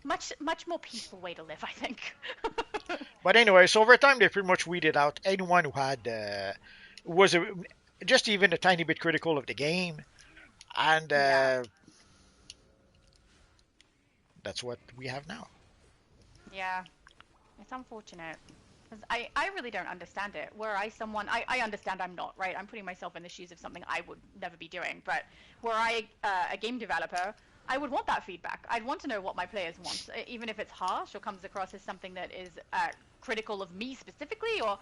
much more peaceful way to live, I think. But anyway, so over time they pretty much weeded out anyone who had was just even a tiny bit critical of the game, and that's what we have now. Yeah, it's unfortunate. Because I really don't understand it. Were I someone, I understand I'm not, right? I'm putting myself in the shoes of something I would never be doing. But were I a game developer, I would want that feedback. I'd want to know what my players want, even if it's harsh or comes across as something that is critical of me specifically, or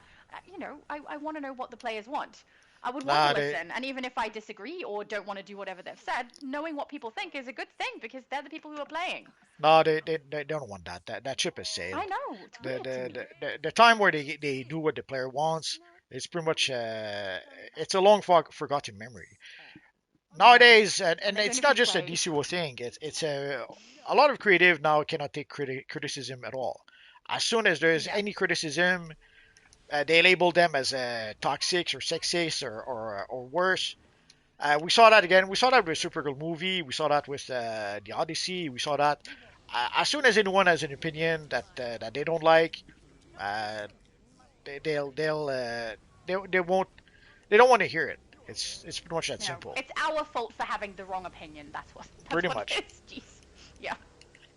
I want to know what the players want. I would want Nah, to listen, and even if I disagree or don't want to do whatever they've said, knowing what people think is a good thing because they're the people who are playing. no, they don't want that. That ship has sailed. I know, it's The weird to me. the time where they do what the player wants, it's pretty much it's a long forgotten memory. Nowadays, and They don't it's even not just a play. DCUO thing. It's a lot of creative now cannot take criticism at all. As soon as there's Yeah. any criticism, they label them as toxic or sexist or worse. We saw that again. We saw that with Supergirl movie. We saw that with the Odyssey. We saw that as soon as anyone has an opinion that they don't like, uh, they won't they don't want to hear it. It's pretty much that No, simple. it's our fault for having the wrong opinion. That's Pretty what much. it is. Jeez. Yeah.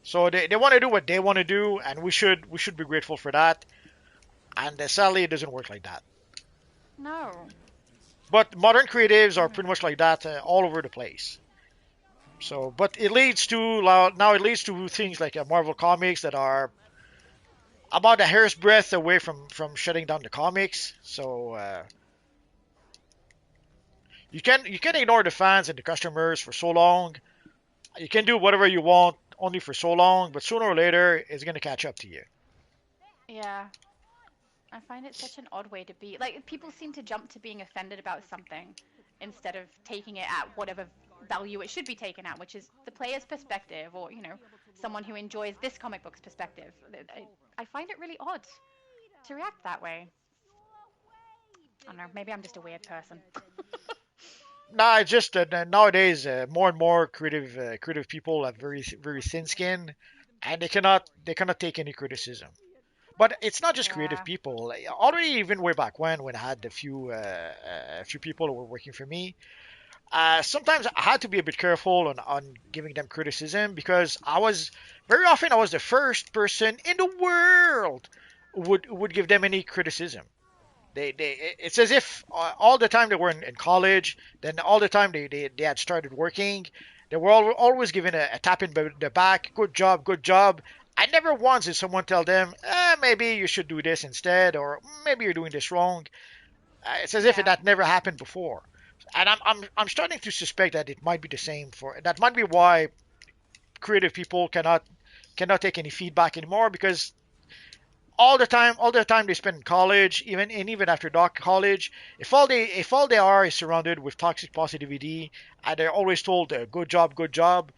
So they want to do what they want to do, and we should be grateful for that. And sadly, it doesn't work like that. No. But modern creatives are pretty much like that all over the place. So, but it leads to now it leads to things like Marvel comics that are about a hair's breadth away from shutting down the comics. So you can ignore the fans and the customers for so long. You can do whatever you want only for so long, but sooner or later it's gonna catch up to you. Yeah. I find it such an odd way to be. Like, people seem to jump to being offended about something instead of taking it at whatever value it should be taken at, which is the player's perspective, or, someone who enjoys this comic book's perspective. I find it really odd to react that way. I don't know, maybe I'm just a weird person. Nah, it's just that nowadays more and more creative people have very thin skin, and they cannot take any criticism. But it's not just creative Yeah. people. Like, already, even way back when I had a few people who were working for me, sometimes I had to be a bit careful on giving them criticism because I was the first person in the world who would give them any criticism. It's as if all the time they were in college, then all the time they had started working, they were always given a tap in the back. Good job, good job. I never once did someone tell them, maybe you should do this instead, or maybe you're doing this wrong. It's as if Yeah. that never happened before, and I'm starting to suspect that it might be the same for that might be why creative people cannot take any feedback anymore because all the time they spend in college, even after college, if all they are is surrounded with toxic positivity, and they're always told good job.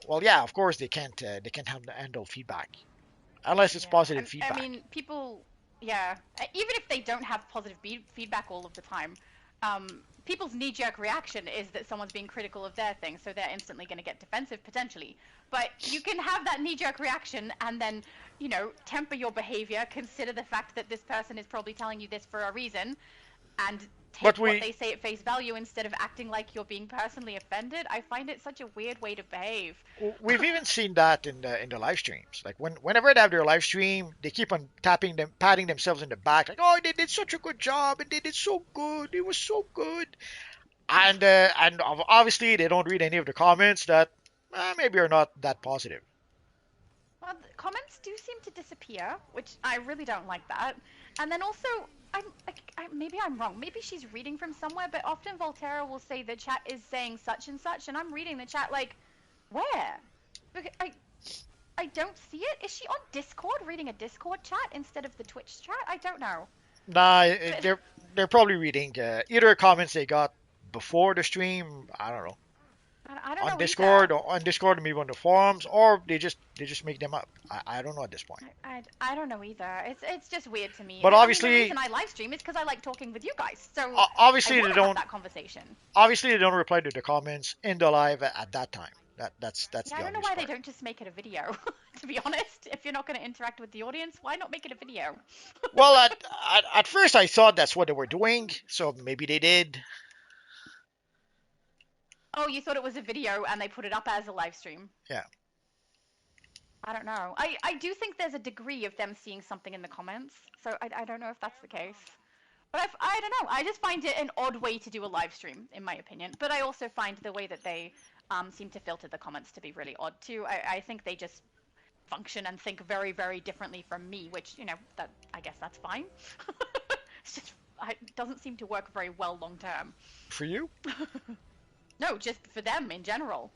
Well, yeah, of course they can't handle feedback unless it's Yeah. positive I feedback. mean, people, yeah, even if they don't have positive feedback all of the time, people's knee-jerk reaction is that someone's being critical of their thing, so they're instantly going to get defensive potentially. But you can have that knee-jerk reaction and then, temper your behavior, consider the fact that this person is probably telling you this for a reason, and But take what we they say at face value instead of acting like you're being personally offended. I find it such a weird way to behave. we've even seen that in the live streams. Like whenever they have their live stream, they keep on patting themselves in the back, like, oh, they did such a good job and they did so good. It was so good. And obviously they don't read any of the comments that maybe are not that positive. Well, the comments do seem to disappear, which I really don't like that. And then also, maybe I'm wrong. Maybe she's reading from somewhere, but often Volterra will say the chat is saying such and such, and I'm reading the chat like, where? Because I don't see it. Is she on Discord reading a Discord chat instead of the Twitch chat? I don't know. Nah, they're probably reading either comments they got before the stream. I don't know, I don't on know Discord either. or on Discord, maybe on the forums, or they just make them up. I don't know at this point. I don't know either. It's just weird to me. But I mean, obviously, the reason I live stream is because I like talking with you guys. So obviously I they want to have don't that conversation. obviously they don't reply to the comments in the live at that time. That's Yeah, the I don't know obvious why part. they don't just make it a video. To be honest, if you're not going to interact with the audience, why not make it a video? Well, at first I thought that's what they were doing, so maybe they did. Oh, you thought it was a video and they put it up as a live stream? Yeah. I don't know. I do think there's a degree of them seeing something in the comments, so I don't know if that's the case. But I don't know. I just find it an odd way to do a live stream, in my opinion. But I also find the way that they seem to filter the comments to be really odd too. I think they just function and think very, very differently from me, which, you know, that I guess that's fine. It's just, it doesn't seem to work very well long term. For you? No, just for them in general.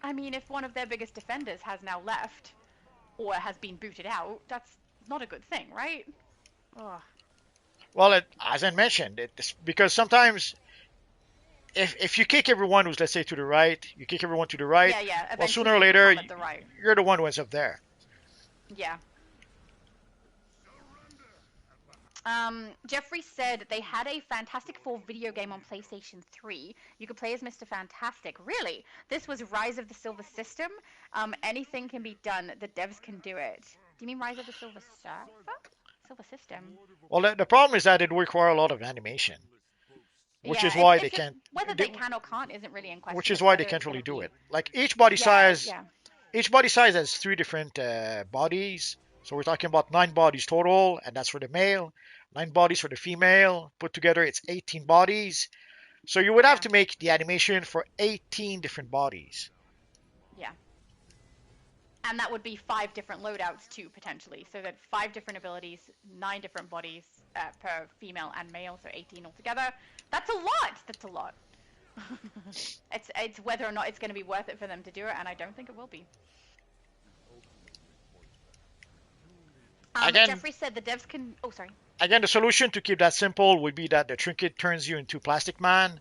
I mean, if one of their biggest defenders has now left, or has been booted out, that's not a good thing, right? Ugh. Well, as I mentioned, it's because sometimes if you kick everyone who's, let's say, to the right, you kick everyone to the right, Yeah. well, sooner Eventually or they later, come at the right. you're the one who ends up there. Yeah. Jeffrey said they had a Fantastic Four video game on PlayStation 3. You could play as Mr. Fantastic. Really? This was Rise of the Silver System? Anything can be done. The devs can do it. Do you mean Rise of the Silver Surfer? Silver System? Well, the problem is that it require a lot of animation, which Yeah, is why it's they just can't. whether they can or can't isn't really in question. Which is It's why whether they it's can't gonna really do be- it. Like each body size, Yeah. each body size has 3 different bodies. So we're talking about 9 bodies total, and that's for the male. 9 bodies for the female. Put together, it's 18 bodies. So you would have Yeah. to make the animation for 18 different bodies. Yeah. And that would be 5 different loadouts too, potentially. So that 5 different abilities, 9 different bodies per female and male, so 18 altogether. That's a lot! That's a lot. It's whether or not it's going to be worth it for them to do it, and I don't think it will be. Again- Jeffrey said the devs can... Oh, sorry. Again, the solution to keep that simple would be that the trinket turns you into Plastic Man.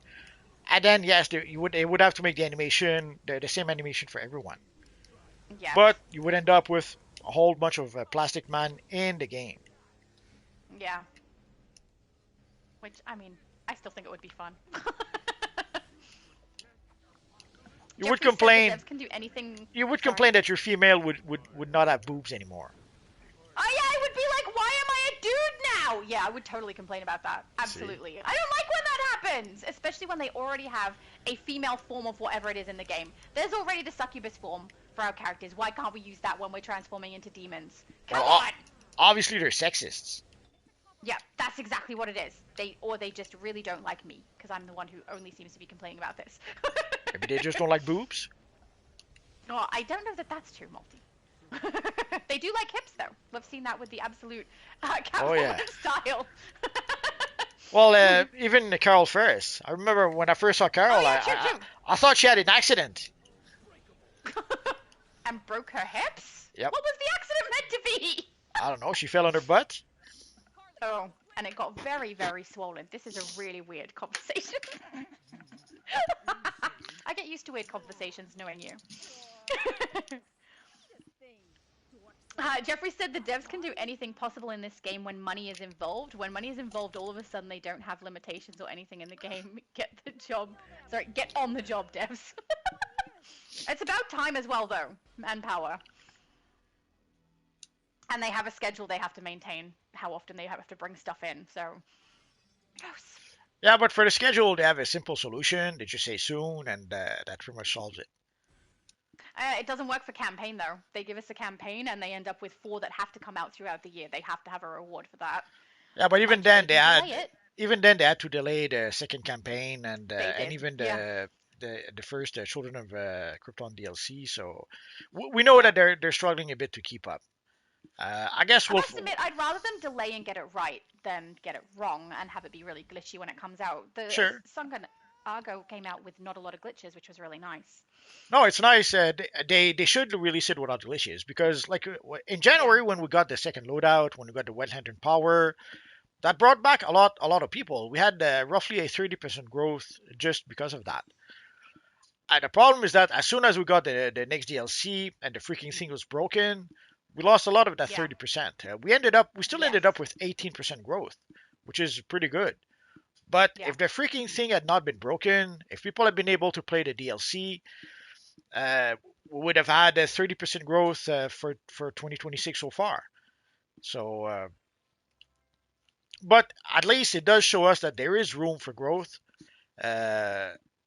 And then, yes, they would have to make the animation, the same animation for everyone. Yeah. But you would end up with a whole bunch of Plastic Man in the game. Yeah. Which, I mean, I still think it would be fun. You would Jeffrey said complain. the devs can do anything... You would Sorry. complain that your female would not have boobs anymore. Oh yeah, I would be like, why am I a dude now? Yeah, I would totally complain about that. Absolutely. I don't like when that happens, especially when they already have a female form of whatever it is in the game. There's already the succubus form for our characters. Why can't we use that when we're transforming into demons? Come Well, on! Obviously, they're sexists. Yeah, that's exactly what it is. They just really don't like me, because I'm the one who only seems to be complaining about this. Maybe they just don't like boobs. Oh, I don't know that that's true, Multi. They do like hips, though. We've seen that with the absolute Catwoman style. Well, even Carol Ferris. I remember when I first saw Carol, Oh, yeah, true. I thought she had an accident. And broke her hips? Yep. What was the accident meant to be? I don't know. She fell on her butt. Oh, and it got very, very swollen. This is a really weird conversation. I get used to weird conversations knowing you. Jeffrey said the devs can do anything possible in this game when money is involved. When money is involved, all of a sudden they don't have limitations or anything in the game. Get on the job, devs. It's about time as well, though, and power. And they have a schedule they have to maintain, how often they have to bring stuff in, so... Gross. Yeah, but for the schedule, they have a simple solution. They just say soon, and that pretty much solves it. It doesn't work for campaign, though. They give us a campaign, and they end up with 4 that have to come out throughout the year. They have to have a reward for that. Yeah, but even then, they can had delay it. to delay the second campaign and did, even yeah. the first Children of Krypton DLC. So we know that they're struggling a bit to keep up. I guess I we'll. must admit, I'd rather them delay and get it right than get it wrong and have it be really glitchy when it comes out. The Sure. Sunken Argo came out with not a lot of glitches, which was really nice. No, it's nice. They should release it without glitches because, like, in January when we got the second loadout, when we got the Wet Lantern power, that brought back a lot of people. We had roughly a 30% growth just because of that. And the problem is that as soon as we got the next DLC and the freaking thing was broken, we lost a lot of that Yeah. 30%. We still ended up with 18% growth, which is pretty good. But Yeah. if the freaking thing had not been broken, if people had been able to play the DLC, we would have had a 30% growth for 2026 so far. So, but at least it does show us that there is room for growth,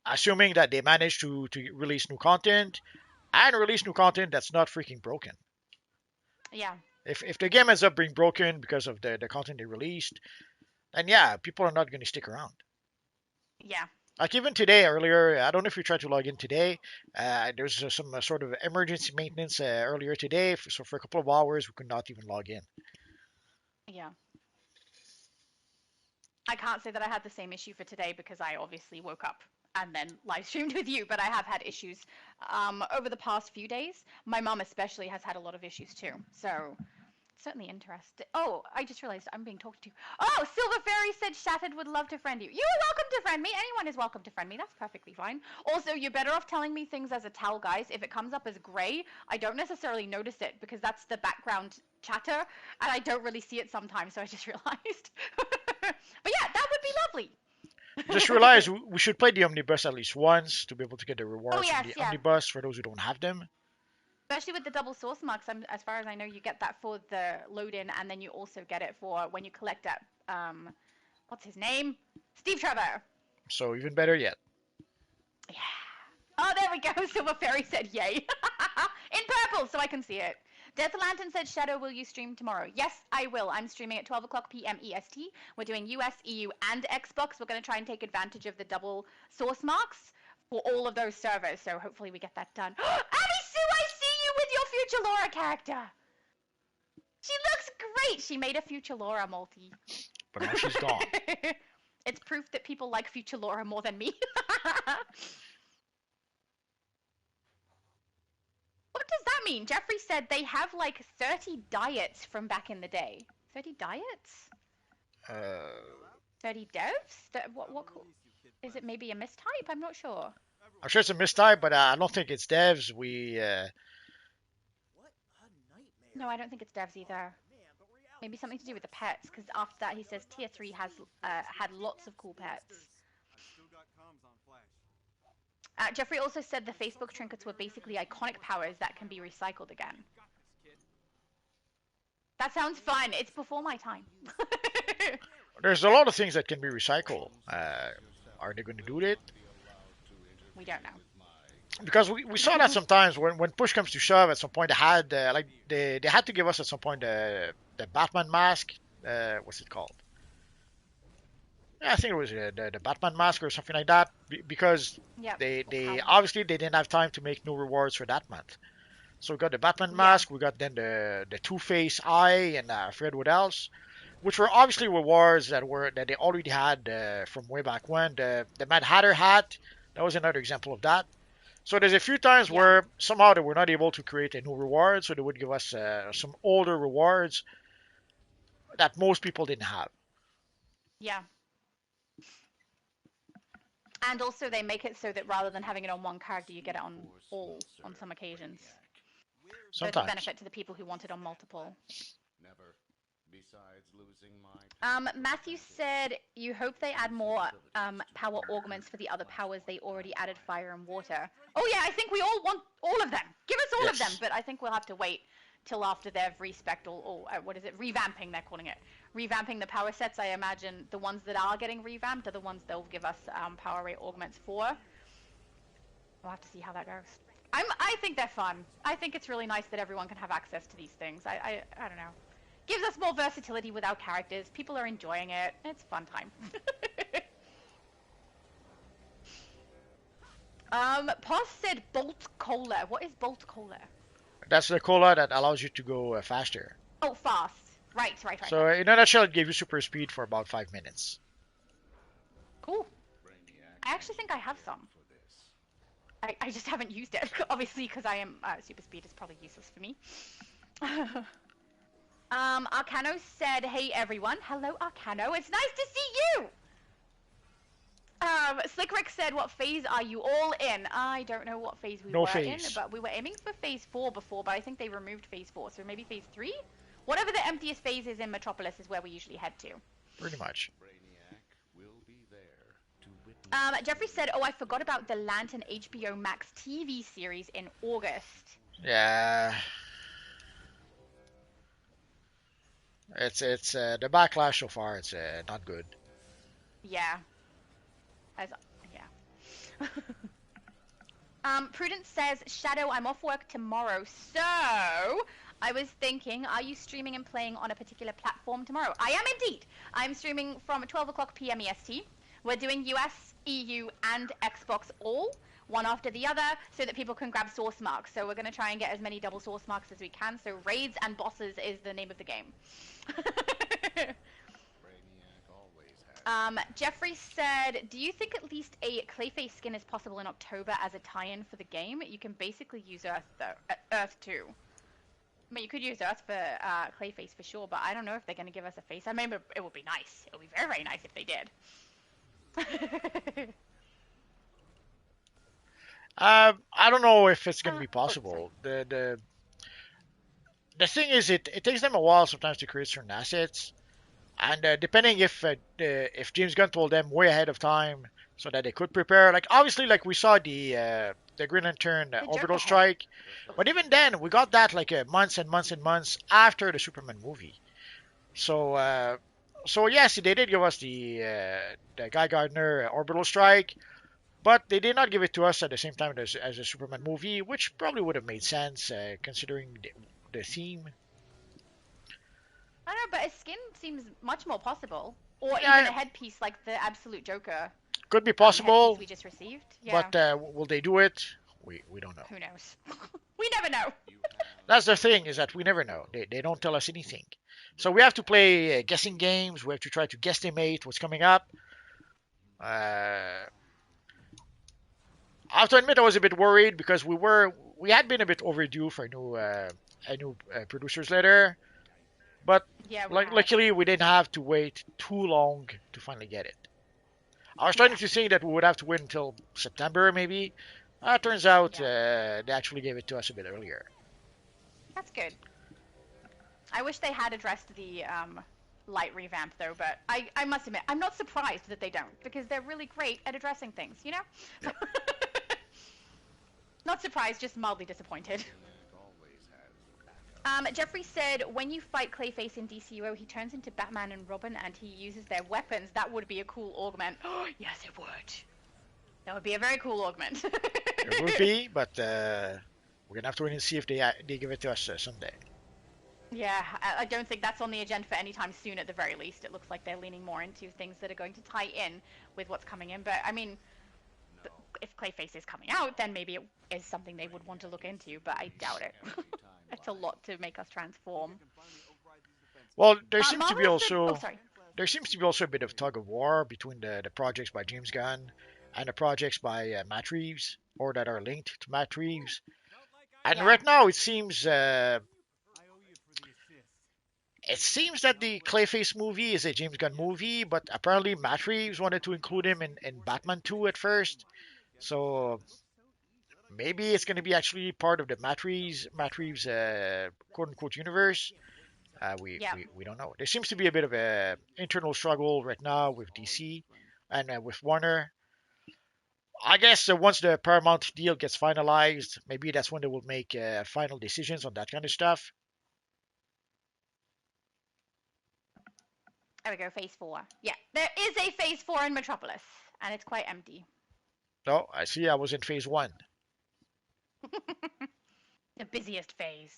assuming that they manage to release new content and release new content that's not freaking broken. Yeah. If the game ends up being broken because of the content they released, then yeah, people are not going to stick around. Yeah. Like even today, earlier, I don't know if you tried to log in today. There's some sort of emergency maintenance earlier today, so for a couple of hours we could not even log in. Yeah. I can't say that I had the same issue for today because I obviously woke up and then live streamed with you, but I have had issues over the past few days. My mom especially has had a lot of issues too. So certainly interested. Oh, I just realized I'm being talked to. Oh, Silver Fairy said Shattered would love to friend you. You are welcome to friend me. Anyone is welcome to friend me. That's perfectly fine. Also, you're better off telling me things as a tell, guys. If it comes up as gray, I don't necessarily notice it because that's the background chatter, and I don't really see it sometimes, so I just realized. But yeah, that would be lovely. Just realized we should play the omnibus at least once to be able to get the rewards Oh, yes, from the yeah. omnibus for those who don't have them. Especially with the double source marks, as far as I know, you get that for the load-in, and then you also get it for when you collect that, what's his name? Steve Trevor. So even better yet. Yeah. Oh, there we go. Silver Fairy said yay. In purple, so I can see it. Death Lantern said, Shadow, will you stream tomorrow? Yes, I will. I'm streaming at 12 o'clock p.m. EST. We're doing US, EU, and Xbox. We're going to try and take advantage of the double source marks for all of those servers, so hopefully we get that done. Abby Sue, I see you with your future Laura character. She looks great. She made a future Laura multi. But now she's gone. It's proof that people like future Laura more than me. What does that mean? Jeffrey said they have like 30 diets from back in the day. 30 diets? 30 devs? What is it? Maybe a mistype? I'm not sure. I'm sure it's a mistype, but I don't think it's devs. No, I don't think it's devs either. Maybe something to do with the pets, because after that he says tier 3 has had lots of cool pets. Jeffrey also said the Facebook trinkets were basically iconic powers that can be recycled again. That sounds fun. It's before my time. There's a lot of things that can be recycled. Are they going to do it? We don't know. Because we saw that sometimes when push comes to shove. At some point, they had they had to give us at some point the Batman mask. What's it called? Yeah, I think it was the Batman mask or something like that. Because Yep. they obviously they didn't have time to make new rewards for that month. So we got the Batman mask. We got then the Two-Face eye, and I forget what else, which were obviously rewards that they already had from way back when. The Mad Hatter hat, that was another example of that. So there's a few times where somehow they were not able to create a new reward, so they would give us some older rewards that most people didn't have. Yeah. And also they make it so that rather than having it on one character, you get it on all on some occasions. So it's a Sometimes. benefit to the people who want it on multiple. Matthew said you hope they add more power augments for the other powers. They already added fire and water. Oh yeah, I think we all want all of them. Give us all of them, but I think we'll have to wait till after they've respec'd or what is it? Revamping, they're calling it. Revamping the power sets. I imagine the ones that are getting revamped are the ones they'll give us power rate augments for. We'll have to see how that goes. I think they're fun. I think it's really nice that everyone can have access to these things. I don't know. Gives us more versatility with our characters. People are enjoying it. It's a fun time. Pos said Bolt Cola. What is Bolt Cola? That's the cola that allows you to go faster. Oh, fast. Right. So in a nutshell, it gave you super speed for about 5 minutes. Cool. I actually think I have some. I just haven't used it, obviously, because I am super speed is probably useless for me. Arcano said, "Hey everyone, hello Arcano. It's nice to see you." Slick Rick said, "What phase are you all in?" I don't know what phase we were in, but we were aiming for phase 4 before, but I think they removed phase 4, so maybe phase 3. Whatever the emptiest phase is in Metropolis is where we usually head to. Pretty much. Jeffrey said, "Oh, I forgot about the Lantern HBO Max TV series in August." Yeah. It's the backlash so far. It's not good. Yeah. Prudence says, "Shadow, I'm off work tomorrow, so I was thinking, are you streaming and playing on a particular platform tomorrow? I am indeed. I'm streaming from 12 o'clock p.m. EST. We're doing US, EU, and Xbox all, one after the other, so that people can grab source marks. So we're going to try and get as many double source marks as we can. So raids and bosses is the name of the game. Jeffrey said, do you think at least a Clayface skin is possible in October as a tie-in for the game? You can basically use Earth, though. Earth, too. I mean, you could use Earth for Clayface for sure, but I don't know if they're going to give us a face. I mean, it would be nice. It would be very, very nice if they did. I don't know if it's going to be Oh, possible. The thing is, it takes them a while sometimes to create certain assets, and depending if James Gunn told them way ahead of time so that they could prepare, like obviously like we saw the Green Lantern The orbital Joker strike, but even then we got that like months and months and months after the Superman movie. So yes, they did give us the Guy Gardner orbital strike, but they did not give it to us at the same time as the Superman movie, which probably would have made sense considering the theme. I don't know, but a skin seems much more possible. Or Yeah, even a headpiece like the Absolute Joker could be headpiece possible, we just received. Yeah. but will they do it? We don't know. Who knows? We never know. That's the thing, is that we never know. They don't tell us anything. So we have to play guessing games. We have to try to guesstimate what's coming up. I have to admit I was a bit worried because we had been a bit overdue for a new producer's letter, but Yeah, luckily we didn't have to wait too long to finally get it. I was starting to think that we would have to wait until September maybe. Turns out they actually gave it to us a bit earlier. That's good. I wish they had addressed the light revamp though, but I must admit, I'm not surprised that they don't, because they're really great at addressing things, you know? Yep. Not surprised, just mildly disappointed. Jeffrey said, when you fight Clayface in DCUO, he turns into Batman and Robin and he uses their weapons. That would be a cool augment. Oh, yes, it would. That would be a very cool augment. It would be, but we're gonna have to wait and see if they give it to us someday. Yeah, I don't think that's on the agenda for any time soon at the very least. It looks like they're leaning more into things that are going to tie in with what's coming in. But, I mean, if Clayface is coming out, then maybe it is something they would want to look into, but I doubt it. It's a lot to make us transform. Well, there seems to be Marvel said- also oh, sorry. there seems to be also a bit of tug of war between the projects by James Gunn and the projects by Matt Reeves, or that are linked to Matt Reeves. And Yeah. right now it seems that the Clayface movie is a James Gunn movie, but apparently Matt Reeves wanted to include him in Batman 2 at first. So maybe it's going to be actually part of the Matt Reeves quote unquote universe. We don't know. There seems to be a bit of a internal struggle right now with DC and with Warner. I guess once the Paramount deal gets finalized, maybe that's when they will make final decisions on that kind of stuff. There we go, Phase 4. Yeah, there is a Phase 4 in Metropolis, and it's quite empty. No, I see. I was in phase 1. The busiest phase.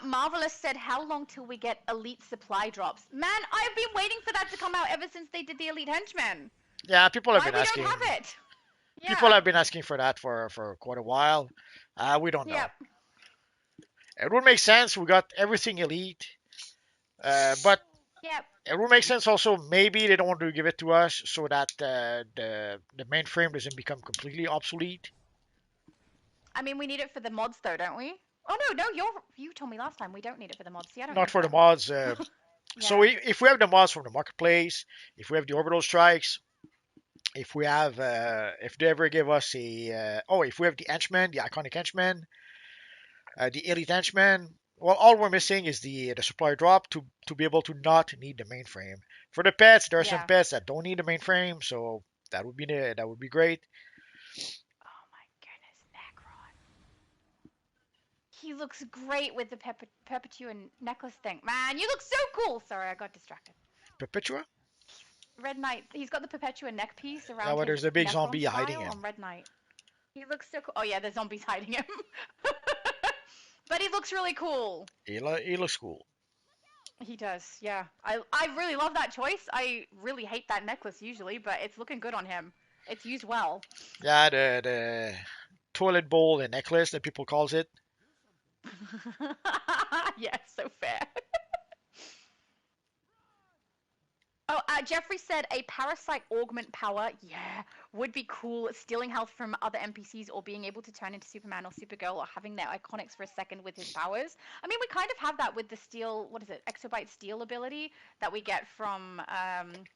Marvelous said, how long till we get Elite supply drops? Man, I've been waiting for that to come out ever since they did the Elite Henchmen. Yeah, people have Why been we asking. don't have it? Yeah. People have been asking for that for quite a while. We don't know. Yep. It would make sense. We got everything Elite, but Yep. it would make sense also. Maybe they don't want to give it to us so that the mainframe doesn't become completely obsolete. I mean, we need it for the mods, though, don't we? Oh no, you told me last time we don't need it for the mods. See, I don't Not need for the them. mods. Yeah. So if we have the mods from the marketplace, if we have the orbital strikes, if we have if they ever give us if we have the henchmen, the iconic henchmen, the elite henchmen, well, all we're missing is the supply drop to be able to not need the mainframe. For the pets, there are some Yeah. pets that don't need the mainframe, so that would be great. Oh my goodness, Necron. He looks great with the Perpetua necklace thing. Man, you look so cool. Sorry, I got distracted. Perpetua? Red Knight. He's got the Perpetua neck piece around. Yeah, well, his there's a big Necron zombie style hiding him. on Red Knight. He looks so cool. Oh yeah, the zombie's hiding him. But he looks really cool. He looks cool. He does, yeah. I really love that choice. I really hate that necklace usually, but it's looking good on him. It's used well. Yeah, the toilet bowl and necklace that people calls it. Yeah, so fair. Oh, Jeffrey said a parasite augment power, yeah, would be cool. Stealing health from other NPCs or being able to turn into Superman or Supergirl or having their iconics for a second with his powers. I mean, we kind of have that with the steel, what is it, Exobyte Steel ability that we get from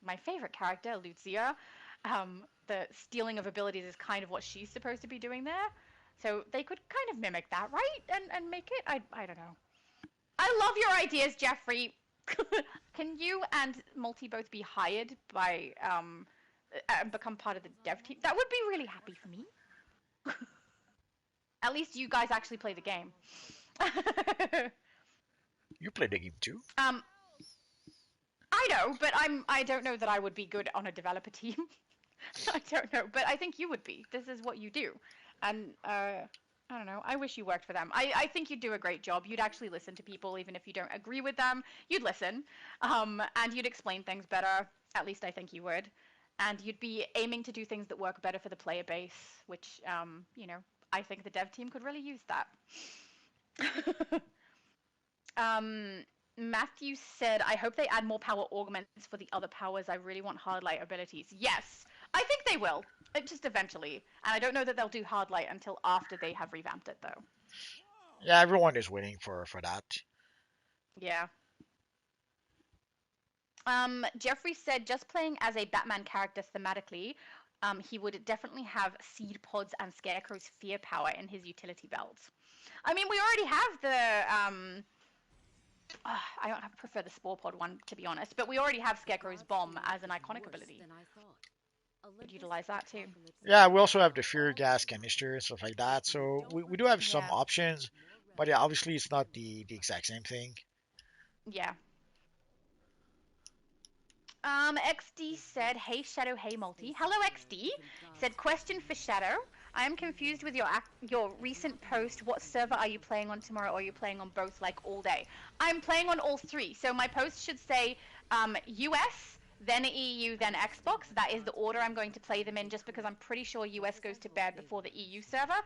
my favorite character, Lucia. The stealing of abilities is kind of what she's supposed to be doing there. So they could kind of mimic that, right? And make it, I don't know. I love your ideas, Jeffrey. Can you and Multi both be hired by and become part of the dev team? That would be really happy for me. At least you guys actually play the game. You play the game too. I know, but I don't know that I would be good on a developer team. I don't know, but I think you would be. This is what you do. And I don't know. I wish you worked for them. I think you'd do a great job. You'd actually listen to people, even if you don't agree with them. You'd listen, and you'd explain things better. At least I think you would. And you'd be aiming to do things that work better for the player base, which, you know, I think the dev team could really use that. Matthew said, I hope they add more power augments for the other powers. I really want hard light abilities. Yes, I think they will. Just eventually. And I don't know that they'll do hard light until after they have revamped it, though. Yeah, everyone is waiting for that. Yeah. Jeffrey said, just playing as a Batman character thematically, he would definitely have seed pods and Scarecrow's fear power in his utility belt. I mean, we already have the I prefer the Spore Pod one, to be honest, but we already have Scarecrow's bomb as an iconic ability. Could utilize that too. Yeah, we also have the fear gas canister and stuff like that. So we do have some Yeah. options, but yeah, obviously it's not the exact same thing. Yeah. XD said, hey Shadow, hey Multi. Hello XD. Said, question for Shadow. I am confused with your recent post. What server are you playing on tomorrow, or are you playing on both like all day? I'm playing on all three. So my post should say US, then EU, then Xbox. That is the order I'm going to play them in, just because I'm pretty sure US goes to bed before the EU server.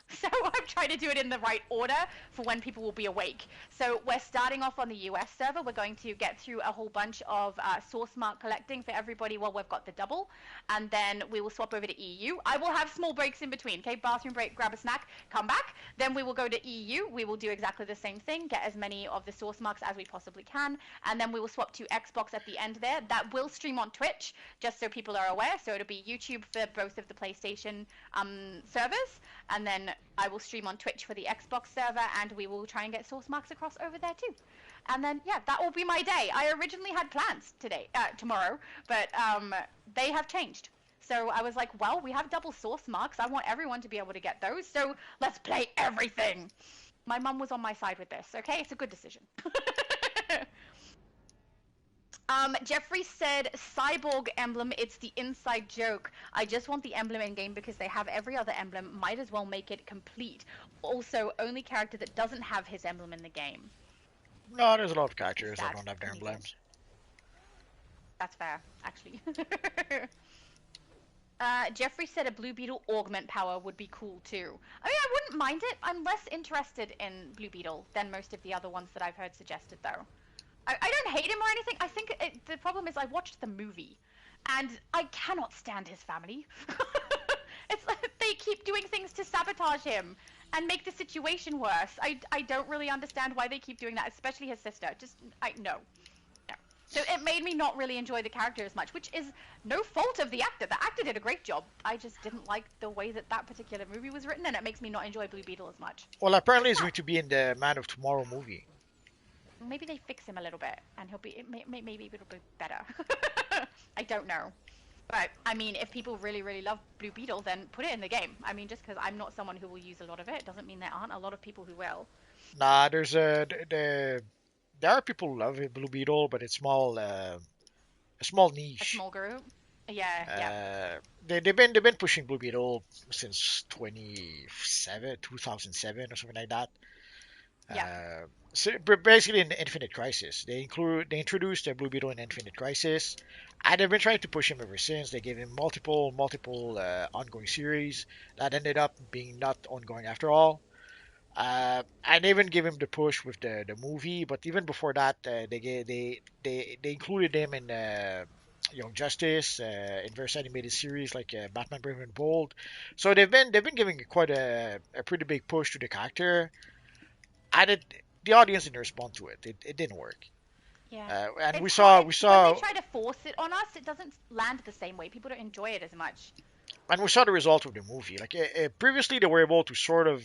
So I'm trying to do it in the right order for when people will be awake. So we're starting off on the US server. We're going to get through a whole bunch of source mark collecting for everybody while we've got the double. And then we will swap over to EU. I will have small breaks in between, okay? Bathroom break, grab a snack, come back. Then we will go to EU. We will do exactly the same thing, get as many of the source marks as we possibly can. And then we will swap to Xbox at the end there. That will stream on Twitch, just so people are aware. So it'll be YouTube for both of the PlayStation servers. And then I will stream on Twitch for the Xbox server, and we will try and get source marks across over there too. And then, yeah, that will be my day. I originally had plans tomorrow, but they have changed. So I was like, well, we have double source marks. I want everyone to be able to get those. So let's play everything. My mum was on my side with this, okay? It's a good decision. Jeffrey said, Cyborg emblem, it's the inside joke. I just want the emblem in game because they have every other emblem. Might as well make it complete. Also, only character that doesn't have his emblem in the game. No, there's a lot of characters that don't have their emblems. That's fair, actually. Jeffrey said a Blue Beetle augment power would be cool too. I mean, I wouldn't mind it. I'm less interested in Blue Beetle than most of the other ones that I've heard suggested, though. I don't hate him or anything. I think the problem is I watched the movie, and I cannot stand his family. It's like they keep doing things to sabotage him and make the situation worse. I don't really understand why they keep doing that, especially his sister. No. So it made me not really enjoy the character as much, which is no fault of the actor. The actor did a great job. I just didn't like the way that particular movie was written, and it makes me not enjoy Blue Beetle as much. Well, apparently he's going to be in the Man of Tomorrow movie. Maybe they fix him a little bit, and maybe it'll be better. I don't know. But, I mean, if people really, really love Blue Beetle, then put it in the game. I mean, just because I'm not someone who will use a lot of it, doesn't mean there aren't a lot of people who will. Nah, there are people who love Blue Beetle, but it's a small niche. A small group? Yeah. They've been pushing Blue Beetle since 2007 or something like that. Yeah. Basically in Infinite Crisis, they introduced Blue Beetle in Infinite Crisis, and they've been trying to push him ever since. They gave him multiple ongoing series that ended up being not ongoing after all. And they even gave him the push with the movie, but even before that, they included him in Young Justice, in various animated series like Batman Brave and Bold. So they've been giving quite a pretty big push to the character, and the audience didn't respond to it. It didn't work. Yeah. And It's hard. we When they saw try to force it on us, it doesn't land the same way. People don't enjoy it as much. and we saw the result of the movie. Like previously, they were able to sort of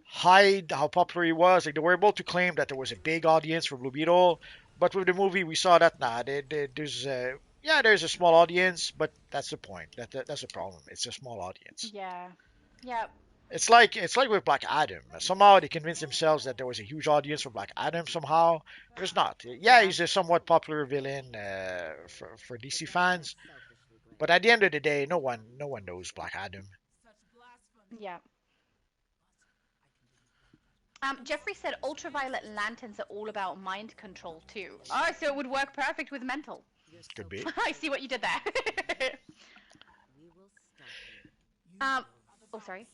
hide how popular he was. Like they were able to claim that there was a big audience for Blue Beetle, but with the movie, we saw that there's there's a small audience, but that's the point. That's the problem. It's a small audience. Yeah. Yeah. It's like with Black Adam. Somehow they convinced themselves that there was a huge audience for Black Adam. Somehow there's not. Yeah, he's a somewhat popular villain for DC fans, but at the end of the day, no one knows Black Adam. Yeah. Jeffrey said ultraviolet lanterns are all about mind control too. Oh, so it would work perfect with mental. Could be. I see what you did there. Oh, sorry.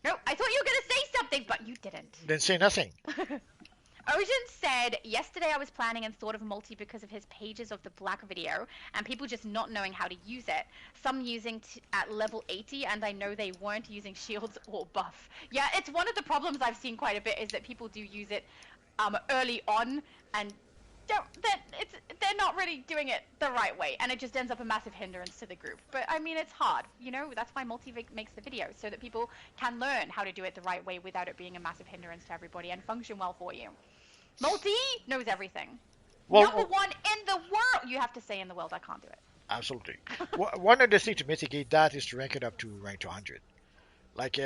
No, I thought you were going to say something, but you didn't. Didn't say nothing. Ocean said, yesterday I was planning and thought of multi because of his pages of the black video and people just not knowing how to use it. Some using at level 80 and I know they weren't using shields or buff. Yeah, it's one of the problems I've seen quite a bit is that people do use it early on and they're not really doing it the right way and it just ends up a massive hindrance to the group. But I mean, it's hard, you know, that's why multi makes the video so that people can learn how to do it the right way without it being a massive hindrance to everybody and function well for you. Multi knows everything. Well, Number one in the world. You have to say in the world. I can't do it. absolutely. One of the things to mitigate that is to rank it up to rank 200. Like,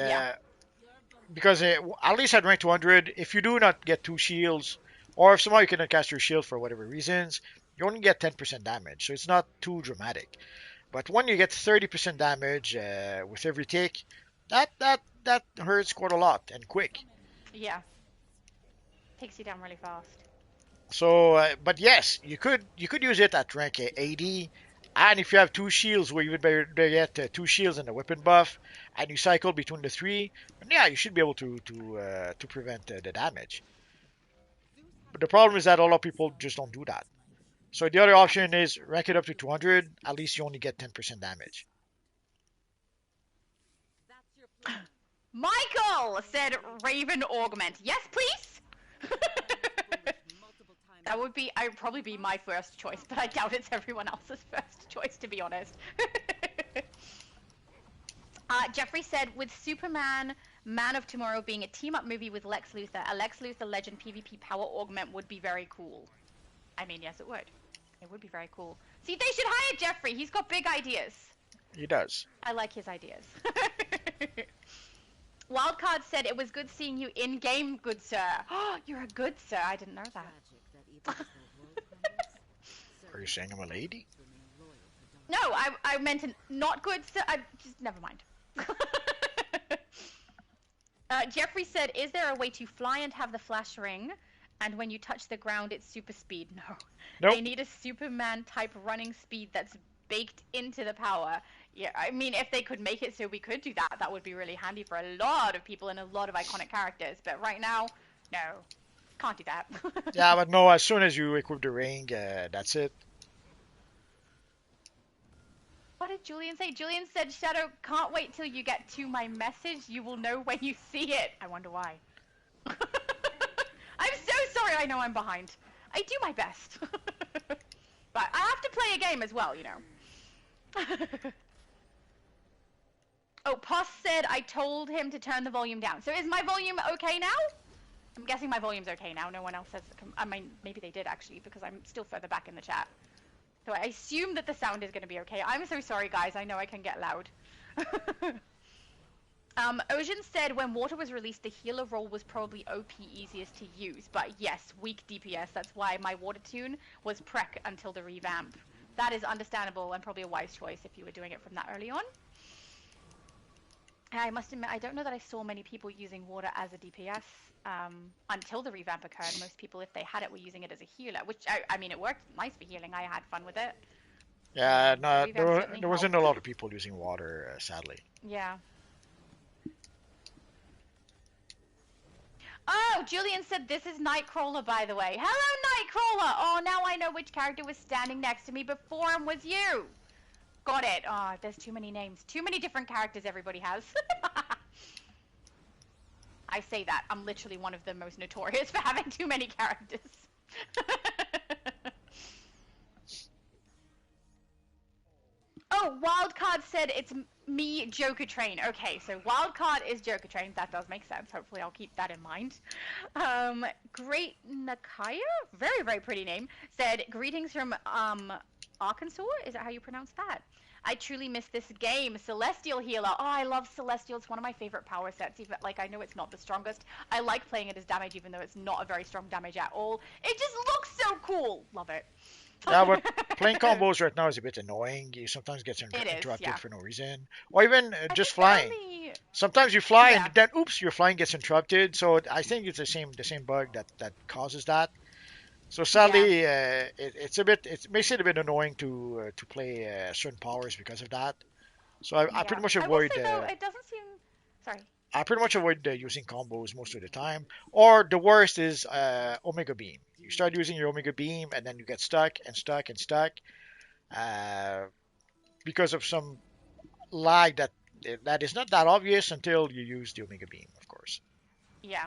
because at least at rank 200, if you do not get two shields, or if somehow you cannot cast your shield for whatever reasons, you only get 10% damage, so it's not too dramatic. But when you get 30% damage with every tick, that hurts quite a lot and quick. Yeah. Takes you down really fast. So, but yes, you could use it at rank 80, and if you have two shields, where you would better get two shields and a weapon buff, and you cycle between the three, and yeah, you should be able to prevent the damage. But the problem is that a lot of people just don't do that. So the other option is rank it up to 200. At least you only get 10% damage. Michael said Raven Augment. Yes, please. That would probably be my first choice, but I doubt it's everyone else's first choice, to be honest. Jeffrey said, with Superman, Man of Tomorrow being a team-up movie with Lex Luthor, a Lex Luthor Legend PvP power augment would be very cool. I mean, yes, it would. It would be very cool. See, they should hire Jeffrey. He's got big ideas. He does. I like his ideas. Wildcard said, it was good seeing you in-game, good sir. Oh, you're a good sir. I didn't know that. Are you saying I'm a lady? No, I meant not good sir. Just never mind. Jeffrey said, is there a way to fly and have the flash ring? And when you touch the ground, it's super speed. No. Nope. They need a Superman type running speed that's baked into the power. Yeah, I mean, if they could make it so we could do that, that would be really handy for a lot of people and a lot of iconic characters. But right now, no. Can't do that. Yeah, but no, as soon as you equip the ring, that's it. What did Julian say? Julian said, Shadow, can't wait till you get to my message. You will know when you see it. I wonder why. I'm so sorry. I know I'm behind. I do my best. But I have to play a game as well, you know. Oh, Poss said I told him to turn the volume down. So is my volume okay now? I'm guessing my volume's okay now. No one else says... I mean, maybe they did, actually, because I'm still further back in the chat. So I assume that the sound is going to be okay. I'm so sorry, guys. I know I can get loud. Ocean said when water was released, the healer role was probably OP easiest to use. But yes, weak DPS. That's why my water tune was Prec until the revamp. That is understandable and probably a wise choice if you were doing it from that early on. I must admit, I don't know that I saw many people using water as a DPS until the revamp occurred. Most people, if they had it, were using it as a healer, which, I mean, it worked nice for healing. I had fun with it. Yeah, The no, revamp certainly there wasn't a helped. lot of people using water, sadly. Yeah. Oh, Julian said this is Nightcrawler, by the way. Hello, Nightcrawler! Oh, now I know which character was standing next to me before and was you. Got it. Oh, there's too many names. Too many different characters everybody has. I say that. I'm literally one of the most notorious for having too many characters. Oh, Wildcard said it's me, Joker Train. Okay, so Wildcard is Joker Train. That does make sense. Hopefully I'll keep that in mind. Great Nakaya, very, very pretty name, said, greetings from Arkansas? Is that how you pronounce that? I truly miss this game. Celestial Healer. Oh, I love Celestial. It's one of my favorite power sets. Even, like, I know it's not the strongest. I like playing it as damage, even though it's not a very strong damage at all. It just looks so cool. Love it. Yeah, but playing combos right now is a bit annoying. You sometimes get interrupted yeah. for no reason, or even just think flying. only- Sometimes you fly Yeah. and then oops, your flying gets interrupted. So I think it's the same bug that causes that. So sadly, it makes it a bit annoying to play certain powers because of that. So I pretty much I will avoid say, though, it doesn't seem... Sorry. using combos most of the time. Or the worst is Omega Beam. You start using your Omega Beam and then you get stuck and stuck and stuck because of some lag that is not that obvious until you use the Omega Beam, of course. Yeah.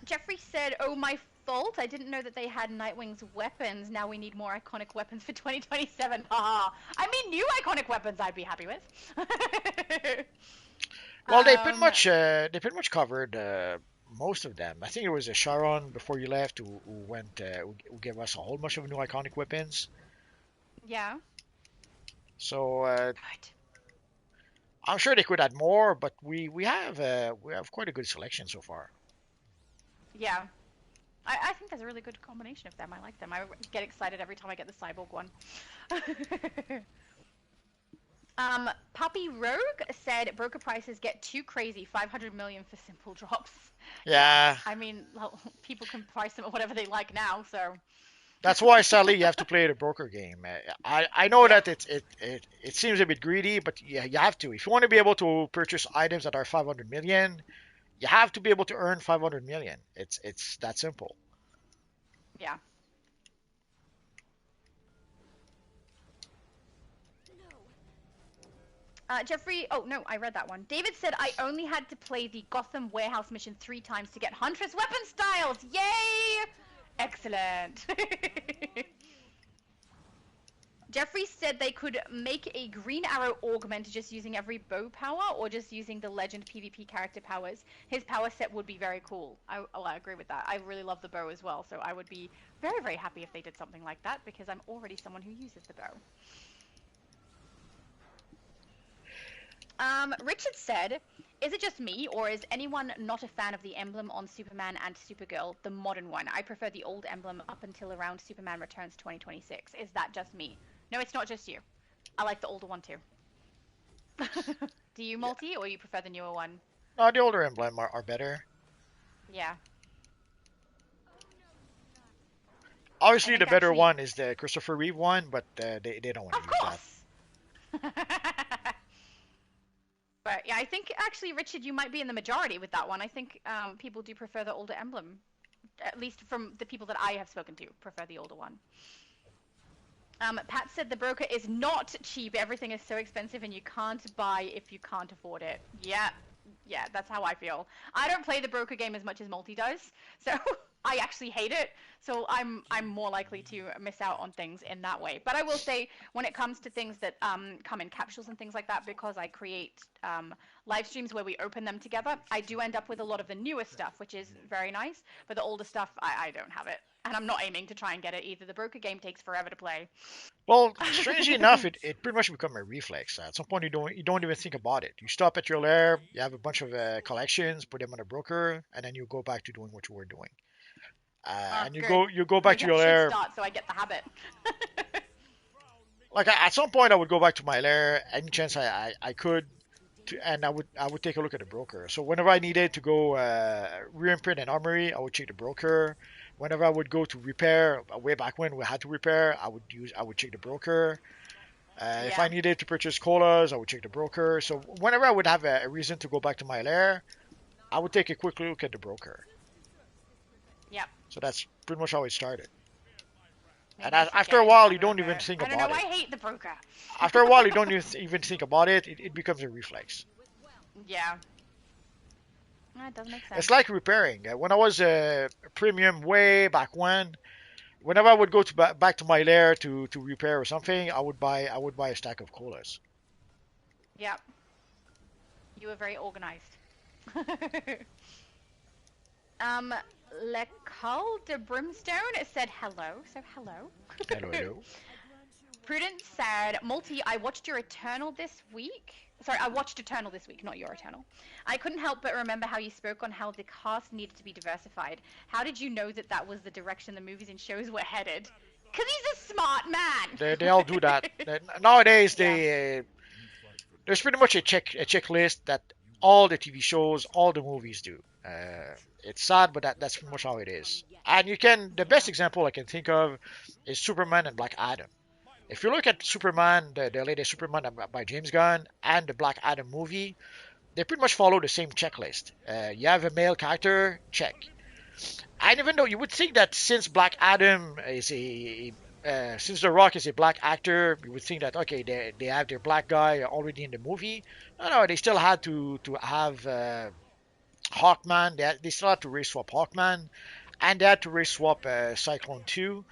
Jeffrey said, oh, my fault. I didn't know that they had Nightwing's weapons. Now we need more iconic weapons for 2027. Haha. I mean, new iconic weapons I'd be happy with. Well, they pretty much covered most of them. I think it was a Sharon before you left who gave us a whole bunch of new iconic weapons. Yeah. So Good. I'm sure they could add more, but we have quite a good selection so far. Yeah. I think there's a really good combination of them. I like them. I get excited every time I get the Cyborg one. Puppy Rogue said broker prices get too crazy. 500 million for simple drops. Yeah. I mean, people can price them at whatever they like now, so. That's why sadly you have to play the broker game. I know that it seems a bit greedy, but yeah, you have to. If you want to be able to purchase items that are 500 million, you have to be able to earn 500 million. It's that simple. Yeah. Jeffrey, oh no, I read that one. David said I only had to play the Gotham warehouse mission 3 times to get Huntress weapon styles. Yay! Excellent. Jeffrey said they could make a Green Arrow augment just using every bow power or just using the Legend PvP character powers. His power set would be very cool. I agree with that. I really love the bow as well, so I would be very, very happy if they did something like that because I'm already someone who uses the bow. Richard said, is it just me, or is anyone not a fan of the emblem on Superman and Supergirl, the modern one? I prefer the old emblem up until around Superman Returns 2026. Is that just me? No, it's not just you. I like the older one too. Do you multi, or you prefer the newer one? No, the older emblem are better. Yeah. Obviously, the better one is the Christopher Reeve one, but they don't want to use that. But yeah, I think actually, Richard, you might be in the majority with that one. I think people do prefer the older emblem. At least from the people that I have spoken to, prefer the older one. Pat said the broker is not cheap. Everything is so expensive and you can't buy if you can't afford it. Yeah, that's how I feel. I don't play the broker game as much as Multi does, so I actually hate it. So I'm more likely to miss out on things in that way. But I will say, when it comes to things that come in capsules and things like that, because I create live streams where we open them together, I do end up with a lot of the newer stuff, which is very nice. But the older stuff, I don't have it. And I'm not aiming to try and get it either. The broker game takes forever to play. Well, strangely enough, it pretty much become a reflex. At some point, you don't even think about it. You stop at your lair, you have a bunch of collections, put them on a broker, and then you go back to doing what you were doing. And you go back to your lair. Start, so I get the habit. like at some point I would go back to my lair any chance I could, and I would take a look at the broker. So whenever I needed to go re-imprint an armory, I would check the broker. Whenever I would go to repair, way back when we had to repair, I would check the broker. If I Yeah. needed to purchase colas, I would check the broker. So whenever I would have a reason to go back to my lair, I would take a quick look at the broker. Yep. So that's pretty much how it started. Maybe And I should after get a into while, the you don't broker. even think I don't know. about I it. hate the broker. After a while, you don't even think about it. It becomes a reflex. Yeah. It does make sense. It's like repairing. When I was a premium way back when, whenever I would go to back to my lair to repair or something, I would buy a stack of colas. Yep. You were very organized. Lecole de Brimstone said hello. So hello. Hello, hello. Prudence said, Multi, I watched your Eternal this week. Sorry, I watched Eternal this week, not your Eternal. I couldn't help but remember how you spoke on how the cast needed to be diversified. How did you know that was the direction the movies and shows were headed? Because he's a smart man. They all do that. Nowadays, Yeah. there's pretty much a checklist that all the TV shows, all the movies do. It's sad, but that's pretty much how it is. And the best example I can think of is Superman and Black Adam. If you look at Superman, the latest Superman by James Gunn, and the Black Adam movie, they pretty much follow the same checklist. You have a male character, check. And even though you would think that since Black Adam is since The Rock is a black actor, you would think that okay, they have their black guy already in the movie. No, they still had to have Hawkman. They still had to race swap Hawkman, and they had to race swap Cyclone 2.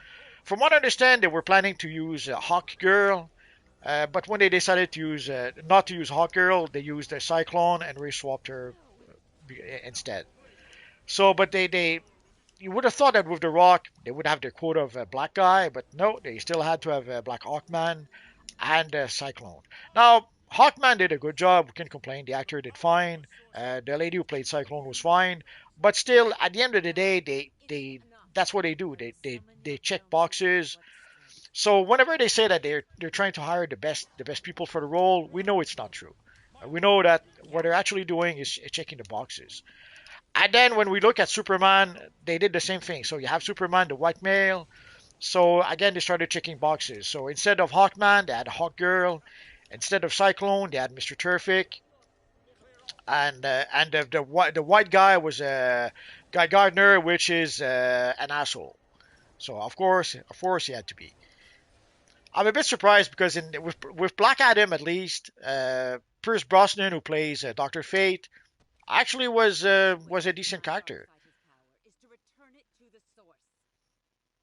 From what I understand, they were planning to use Hawk Girl, but when they decided to use not to use Hawk Girl, they used Cyclone and race swapped her instead. So, but you would have thought that with The Rock, they would have their quota of a black guy, but no, they still had to have a Black Hawkman and a Cyclone. Now, Hawkman did a good job. We can complain. The actor did fine. The lady who played Cyclone was fine. But still, at the end of the day, they that's what they do. They check boxes. So whenever they say that they're trying to hire the best people for the role, we know it's not true. We know that what they're actually doing is checking the boxes. And then when we look at Superman, they did the same thing. So you have Superman, the white male. So again, they started checking boxes. So instead of Hawkman, they had Hawk Girl. Instead of Cyclone, they had Mr. Terrific. And the white guy was Guy Gardner, which is an asshole. So of course he had to be. I'm a bit surprised because with Black Adam at least, Pierce Brosnan, who plays Doctor Fate, actually was a decent character.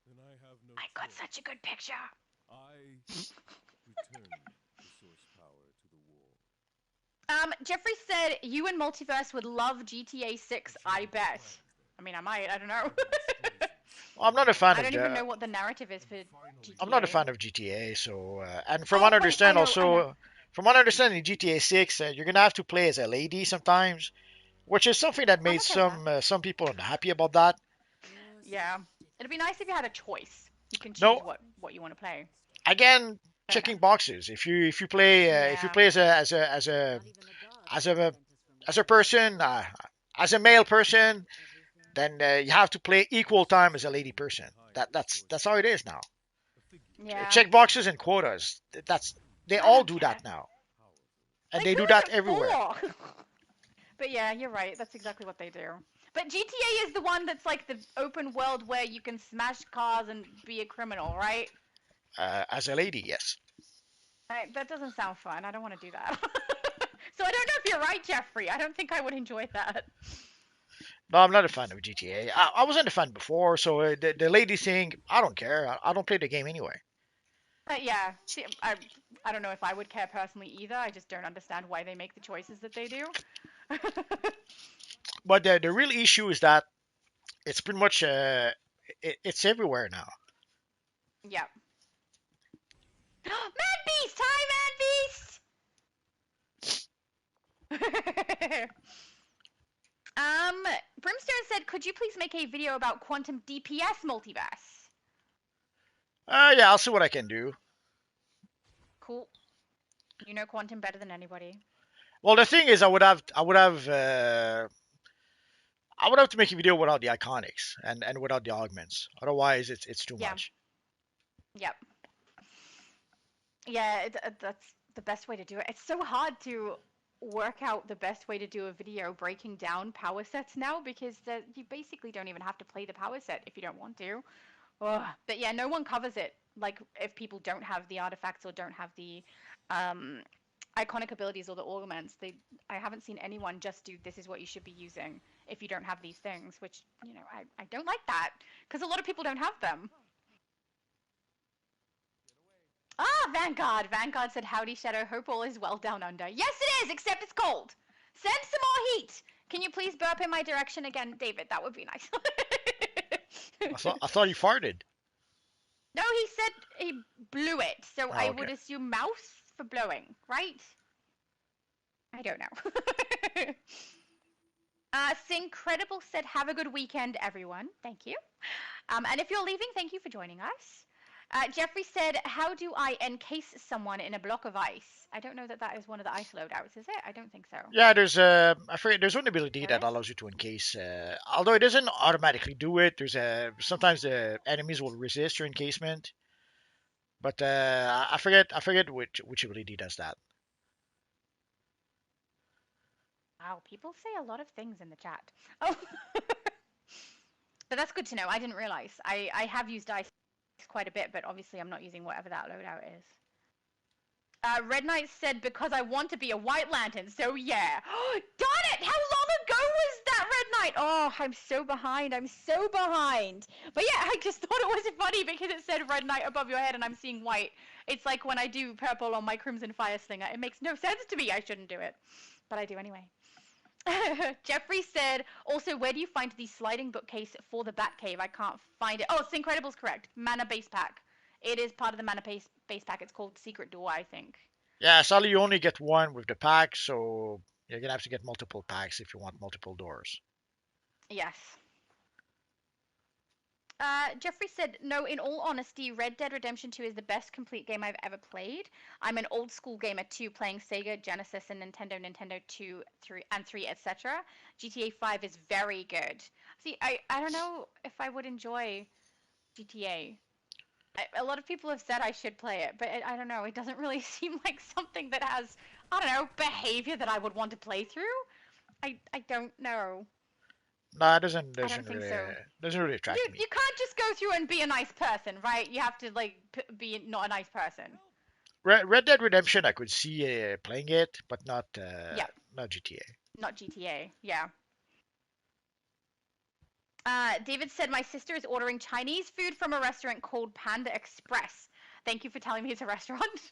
Then I have no I got choice. such a good picture. I return the source power to the war. Jeffrey said you and Multiverse would love GTA 6, I bet. I mean, I might, I don't know. I'm not a fan I of don't even know what the narrative is for GTA. I'm not a fan of GTA. So and from Oh, what I wait, understand, I know. also from what I understand in GTA 6, you're gonna have to play as a lady sometimes, which is something that made okay with some people unhappy about that. Yeah. It'd be nice if you had a choice. You can choose No, what you want to play. again, Fair checking boxes. If you play if you Yeah. play as a person as a male person, then you have to play equal time as a lady person. That's how it is now. Yeah. Check boxes and quotas. They I all don't do care. that now, and Like, they who do is that it everywhere. for? But yeah, you're right. That's exactly what they do. But GTA is the one that's like the open world where you can smash cars and be a criminal, right? As a lady, yes. That doesn't sound fun. I don't want to do that. So I don't know if you're right, Jeffrey. I don't think I would enjoy that. No, I'm not a fan of GTA. I wasn't a fan before, so the lady thing, I don't care. I don't play the game anyway. Yeah, see, I don't know if I would care personally either. I just don't understand why they make the choices that they do. But the real issue is that it's pretty much it's everywhere now. Yeah. Man Beast! Hi, Man Beast! Brimstone said, could you please make a video about quantum DPS multiverse? Yeah, I'll see what I can do. Cool. You know quantum better than anybody. Well, the thing is, I would have to make a video without the iconics and without the augments. Otherwise, it's too Yeah. much. Yep. Yeah, that's the best way to do it. It's so hard to work out the best way to do a video breaking down power sets now because you basically don't even have to play the power set if you don't want to. Ugh. But yeah, no one covers it. Like if people don't have the artifacts or don't have the iconic abilities or the augments, I haven't seen anyone just do this is what you should be using if you don't have these things, which, you know, I don't like that because a lot of people don't have them. Ah, Vanguard. Vanguard said, howdy, Shadow. Hope all is well down under. Yes, it is, except it's cold. Send some more heat. Can you please burp in my direction again, David? That would be nice. I thought you farted. No, he said he blew it, so I okay. would assume mouse for blowing, right? I don't know. Syncredible said, have a good weekend, everyone. Thank you. And if you're leaving, thank you for joining us. Jeffrey said, how do I encase someone in a block of ice? I don't know that is one of the ice loadouts, is it? I don't think so. Yeah, there's I forget, there's one ability that allows you to encase. Although it doesn't automatically do it, sometimes the enemies will resist your encasement. But I forget which ability does that. Wow, people say a lot of things in the chat. Oh, but that's good to know. I didn't realize. I have used ice quite a bit, but obviously I'm not using whatever that loadout is. Red Knight said, because I want to be a White Lantern, so yeah. Darn it! How long ago was that, Red Knight? Oh, I'm so behind. I'm so behind. But yeah, I just thought it was funny because it said Red Knight above your head and I'm seeing white. It's like when I do purple on my Crimson Fire Slinger. It makes no sense to me. I shouldn't do it. But I do anyway. Jeffrey said, also, where do you find the sliding bookcase for the Batcave? I can't find it. Oh, Syncredible's correct. Mana base pack. It is part of the mana base pack. It's called Secret Door, I think. Yeah, sadly you only get one with the pack, so you're gonna have to get multiple packs if you want multiple doors. Yes. Jeffrey said, no, in all honesty, Red Dead Redemption 2 is the best complete game I've ever played. I'm an old school gamer too, playing Sega, Genesis, and Nintendo 2, 3, etc. GTA 5 is very good. See, I don't know if I would enjoy GTA. A lot of people have said I should play it, but I don't know. It doesn't really seem like something that has, I don't know, behavior that I would want to play through. I don't know. No, it I don't think so. doesn't really attract me. You can't just go through and be a nice person, right? You have to like be not a nice person. Red Dead Redemption, I could see playing it, but not not GTA. Not GTA, yeah. David said, my sister is ordering Chinese food from a restaurant called Panda Express. Thank you for telling me it's a restaurant.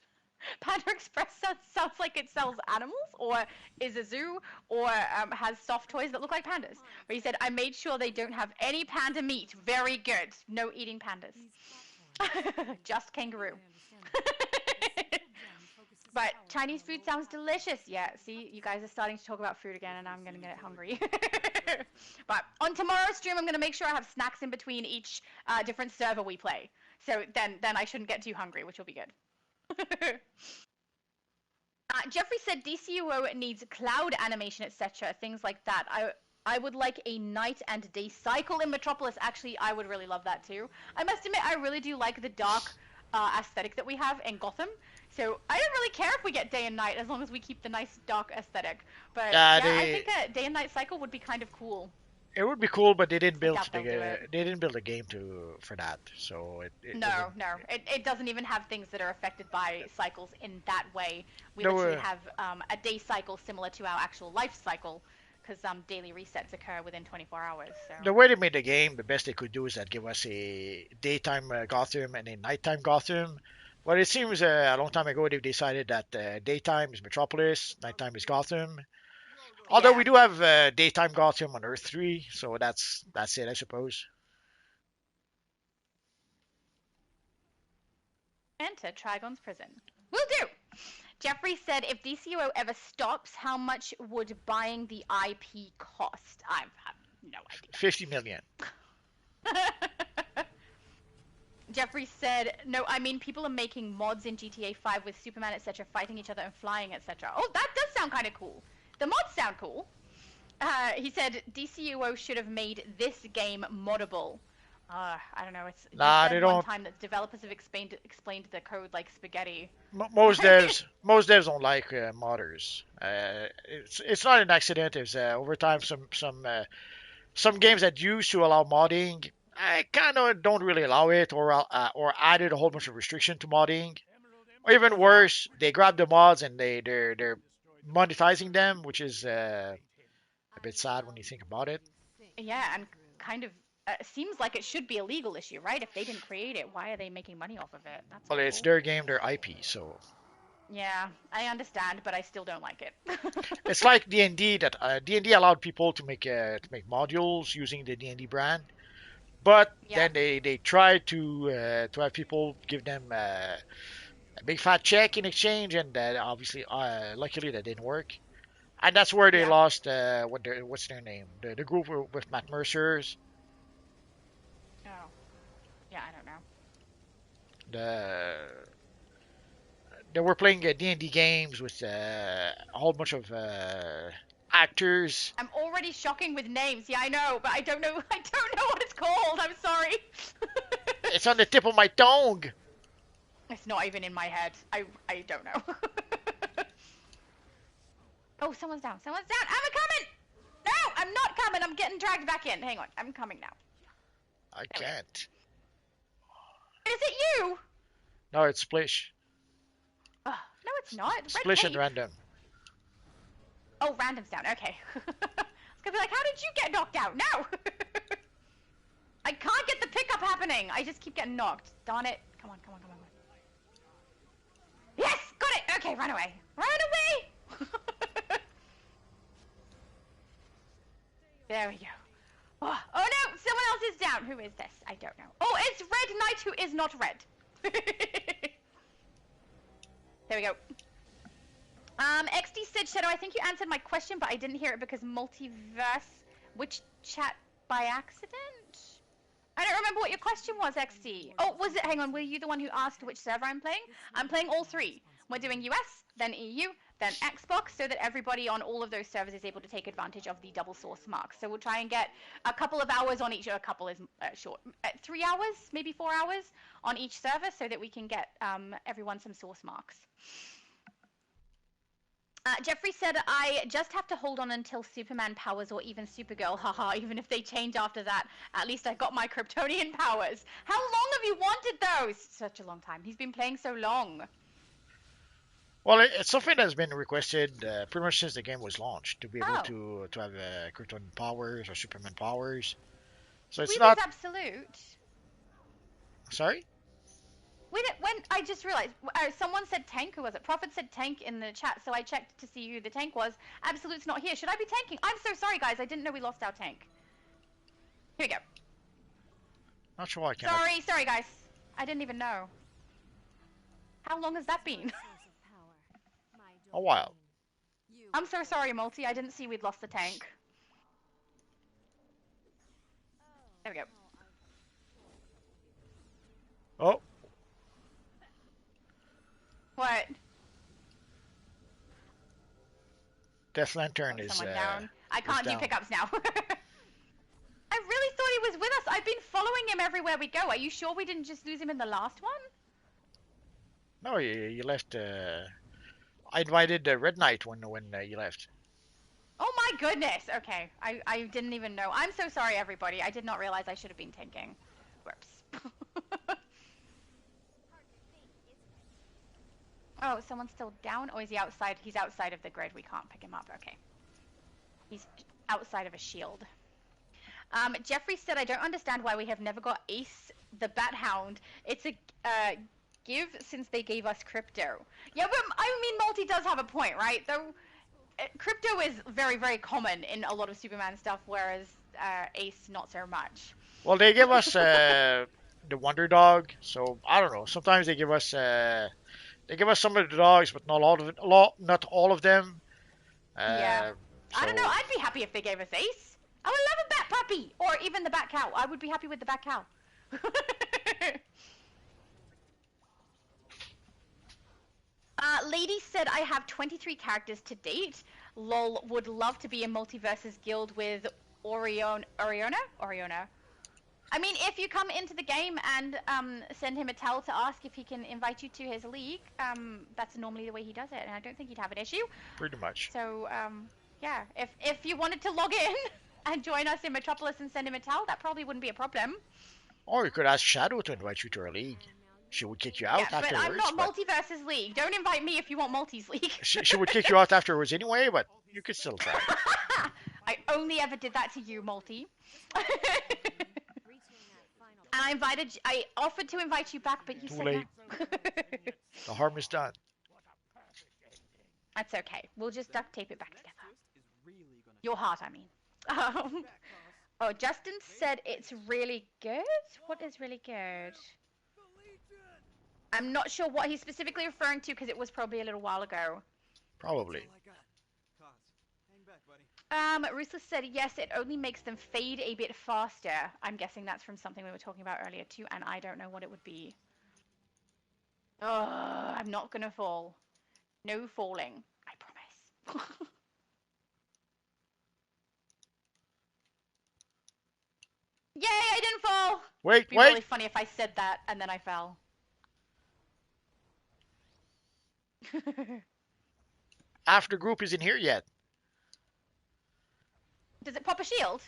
Panda Express sounds like it sells animals, or is a zoo, or has soft toys that look like pandas. But he said, I made sure they don't have any panda meat. Very good. No eating pandas. Just kangaroo. But Chinese food sounds delicious. Yeah, see, you guys are starting to talk about food again, and I'm going to get hungry. But on tomorrow's stream, I'm going to make sure I have snacks in between each different server we play. So then I shouldn't get too hungry, which will be good. Jeffrey said DCUO needs cloud animation, etc. Things like that. I would like a night and day cycle in Metropolis. Actually, I would really love that too. I must admit, I really do like the dark aesthetic that we have in Gotham. So I don't really care if we get day and night as long as we keep the nice dark aesthetic. But I think a day and night cycle would be kind of cool. It would be cool, but they didn't build they didn't build a game for that. So it doesn't even have things that are affected by cycles in that way. We literally have a day cycle similar to our actual life cycle, because daily resets occur within 24 hours. So. The way they made the game, the best they could do is that give us a daytime Gotham and a nighttime Gotham. But it seems a long time ago they decided that daytime is Metropolis, nighttime is Gotham. Although we do have daytime Gotham on Earth 3, so that's it, I suppose. Enter Trigon's prison. Will do! Jeffrey said, if DCUO ever stops, how much would buying the IP cost? I have no idea. 50 million. Jeffrey said, no, I mean people are making mods in GTA 5 with Superman, etc., fighting each other and flying, etc. Oh, that does sound kind of cool. The mods sound cool. He said DCUO should have made this game moddable. I don't know. It's Nah, you they said one don't. time that developers have explained the code like spaghetti. Most devs don't like modders. It's not an accident. It's over time some games that used to allow modding, I kind of don't really allow it, or added a whole bunch of restriction to modding. Or even worse, they grab the mods and they're monetizing them, which is a bit sad when you think about it. Yeah, and kind of seems like it should be a legal issue, right? If they didn't create it, why are they making money off of it? That's Well, it's awful. their game, their IP, so Yeah, I understand, but I still don't like it. it's like D&D that D&D allowed people to make modules using the D&D brand, but Yeah. then they tried to have people give them a big fat check in exchange, and obviously, luckily that didn't work. And that's where they Yeah. lost what's their name? The group with Matt Mercer's. Oh. Yeah, I don't know. They were playing D&D games with a whole bunch of actors. I'm already shocking with names. Yeah, I know, but I don't know. I don't know what it's called. I'm sorry. It's on the tip of my tongue. It's not even in my head. I don't know. Oh, someone's down. Someone's down. I'm coming. No, I'm not coming. I'm getting dragged back in. Hang on. I'm coming now. I can't. Is it you? No, it's Splish. No, it's not. Red Splish and tape. Random. Oh, random's down. Okay. I was gonna be like, how did you get knocked out? No. I can't get the pickup happening. I just keep getting knocked. Darn it. Come on, come on, come on. Yes, got it. Okay, run away. Run away. There we go. Oh no, someone else is down. Who is this? I don't know. Oh, it's Red Knight who is not red. There we go. XD said, Shadow, I think you answered my question, but I didn't hear it because multiverse. Which chat by accident? I don't remember what your question was, XD. Oh, was it? Hang on, were you the one who asked which server I'm playing? I'm playing all three. We're doing US, then EU, then Xbox, so that everybody on all of those servers is able to take advantage of the double source marks. So we'll try and get a couple of hours on each. A couple is short. 3 hours, maybe 4 hours on each server, so that we can get everyone some source marks. Jeffrey said, I just have to hold on until Superman powers or even Supergirl, haha, even if they change after that. At least I got my Kryptonian powers. How long have you wanted those? Such a long time. He's been playing so long. Well, it's something that's been requested pretty much since the game was launched, to be able Oh. to have Kryptonian powers or Superman powers. So it's We not. was absolute. Sorry? When I just realized, someone said tank, who was it? Prophet said tank in the chat, so I checked to see who the tank was. Absolute's not here. Should I be tanking? I'm so sorry, guys. I didn't know we lost our tank. Here we go. Not sure why I cannot. Sorry, guys. I didn't even know. How long has that been? A while. I'm so sorry, Multi. I didn't see we'd lost the tank. There we go. Oh, What? Death Lantern is Someone down. I is can't do down. pickups now. I really thought he was with us. I've been following him everywhere we go. Are you sure we didn't just lose him in the last one? No, you left. I invited Red Knight when you left. Oh my goodness. Okay. I didn't even know. I'm so sorry, everybody. I did not realize I should have been tanking. Whoops. Oh, someone's still down? Oh, is he outside? He's outside of the grid. We can't pick him up. Okay. He's outside of a shield. Jeffrey said, I don't understand why we have never got Ace the Bat Hound. It's a give since they gave us crypto. Yeah, but I mean, Multi does have a point, right? Though crypto is very, very common in a lot of Superman stuff, whereas Ace not so much. Well, they give us the Wonder Dog, so I don't know. Sometimes they give us some of the dogs, but not all of it. Not all of them. Yeah. I don't know. So- I'd be happy if they gave us Ace. I would love a bat puppy, or even the bat cow. I would be happy with the bat cow. Lady said I have 23 characters to date. Lol, would love to be in Multiverses Guild with Oriona? I mean, if you come into the game and send him a tell to ask if he can invite you to his league, that's normally the way he does it, and I don't think he'd have an issue. Pretty much. So, yeah, if you wanted to log in and join us in Metropolis and send him a tell, that probably wouldn't be a problem. Or you could ask Shadow to invite you to her league. She would kick you out Yeah, but afterwards. I'm not Multiverses League. Don't invite me if you want Multis League. She would kick you out afterwards anyway, but you could still try. I only ever did that to you, Multi. And I offered to invite you back, but you Too said late. no. The harm is done. That's okay. We'll just duct tape it back together. Your heart, I mean. Oh, Justin said it's really good? What is really good? I'm not sure what he's specifically referring to because it was probably a little while ago. Probably. Ruthless said, yes, it only makes them fade a bit faster. I'm guessing that's from something we were talking about earlier too, and I don't know what it would be. Oh, I'm not gonna fall. No falling. I promise. Yay, I didn't fall! Wait, It'd be really funny if I said that and then I fell. After group isn't here yet. Does it pop a shield?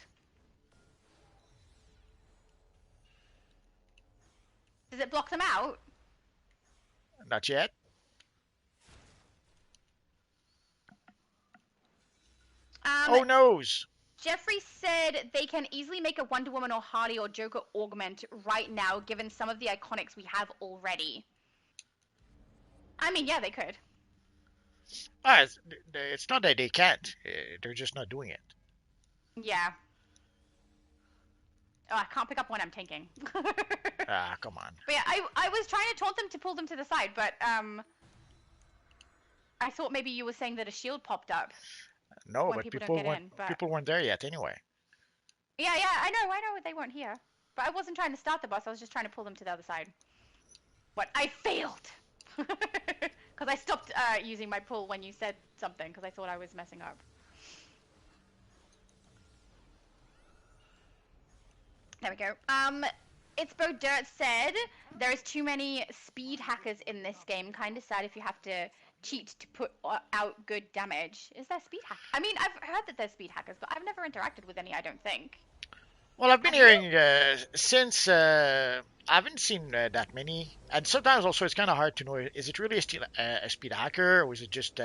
Does it block them out? Not yet. Oh noes. Jeffrey said they can easily make a Wonder Woman or Harley or Joker augment right now, given some of the iconics we have already. I mean, yeah, they could. It's not that they can't. They're just not doing it. Yeah. Oh, I can't pick up when I'm tanking. Come on. But yeah, I was trying to taunt them to pull them to the side, but I thought maybe you were saying that a shield popped up. No, when but people people weren't there yet anyway. Yeah, I know they weren't here. But I wasn't trying to start the boss, I was just trying to pull them to the other side. What? I failed! Because I stopped using my pull when you said something, because I thought I was messing up. There we go. It's Bo Dirt said, there's too many speed hackers in this game. Kind of sad if you have to cheat to put out good damage. Is there speed hack? I mean, I've heard that there's speed hackers, but I've never interacted with any, I don't think. Well, I've been hearing since I haven't seen that many, and sometimes also it's kind of hard to know, is it really a speed hacker, or is it just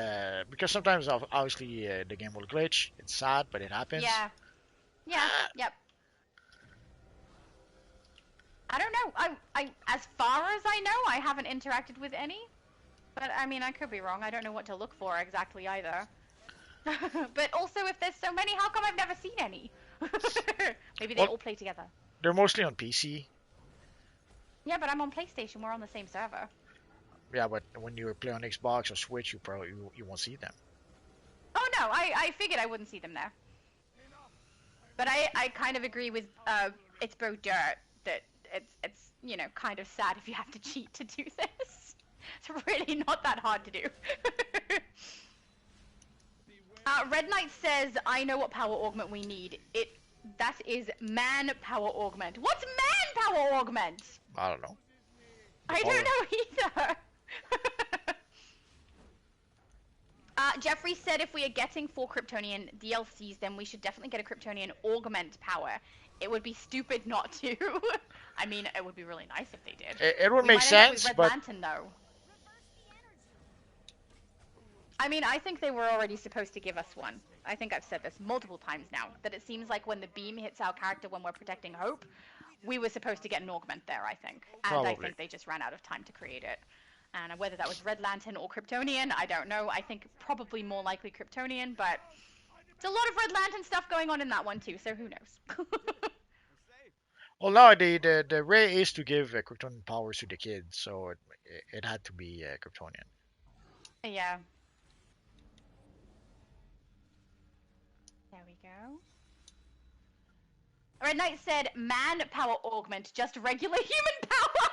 because sometimes obviously the game will glitch. It's sad, but it happens. Yeah. Yeah. Yep. I don't know. I as far as I know, I haven't interacted with any. But I mean, I could be wrong. I don't know what to look for exactly either. But also, if there's so many, how come I've never seen any? Maybe they all play together. They're mostly on PC. Yeah, but I'm on PlayStation. We're on the same server. Yeah, but when you play on Xbox or Switch, you won't see them. Oh no, I figured I wouldn't see them there. But I kind of agree with It's Bo Dirt that it's you know, kind of sad if you have to cheat to do this. It's really not that hard to do. Red Knight says, I know what power augment we need. That is man power augment. What's man power augment? I don't know. I don't know either. Jeffrey said if we are getting 4 Kryptonian DLCs, then we should definitely get a Kryptonian augment power. It would be stupid not to. I mean, it would be really nice if they did. It would make sense, Red but... Lantern, though. I mean, I think they were already supposed to give us one. I think I've said this multiple times now, that it seems like when the beam hits our character when we're protecting Hope, we were supposed to get an augment there, I think. And Probably. I think they just ran out of time to create it. And whether that was Red Lantern or Kryptonian, I don't know. I think probably more likely Kryptonian, but there's a lot of Red Lantern stuff going on in that one too, so who knows? Well, no, the ray is to give Kryptonian powers to the kids, so it had to be Kryptonian. Yeah. There we go. Red Knight said, man power augment, just regular human power.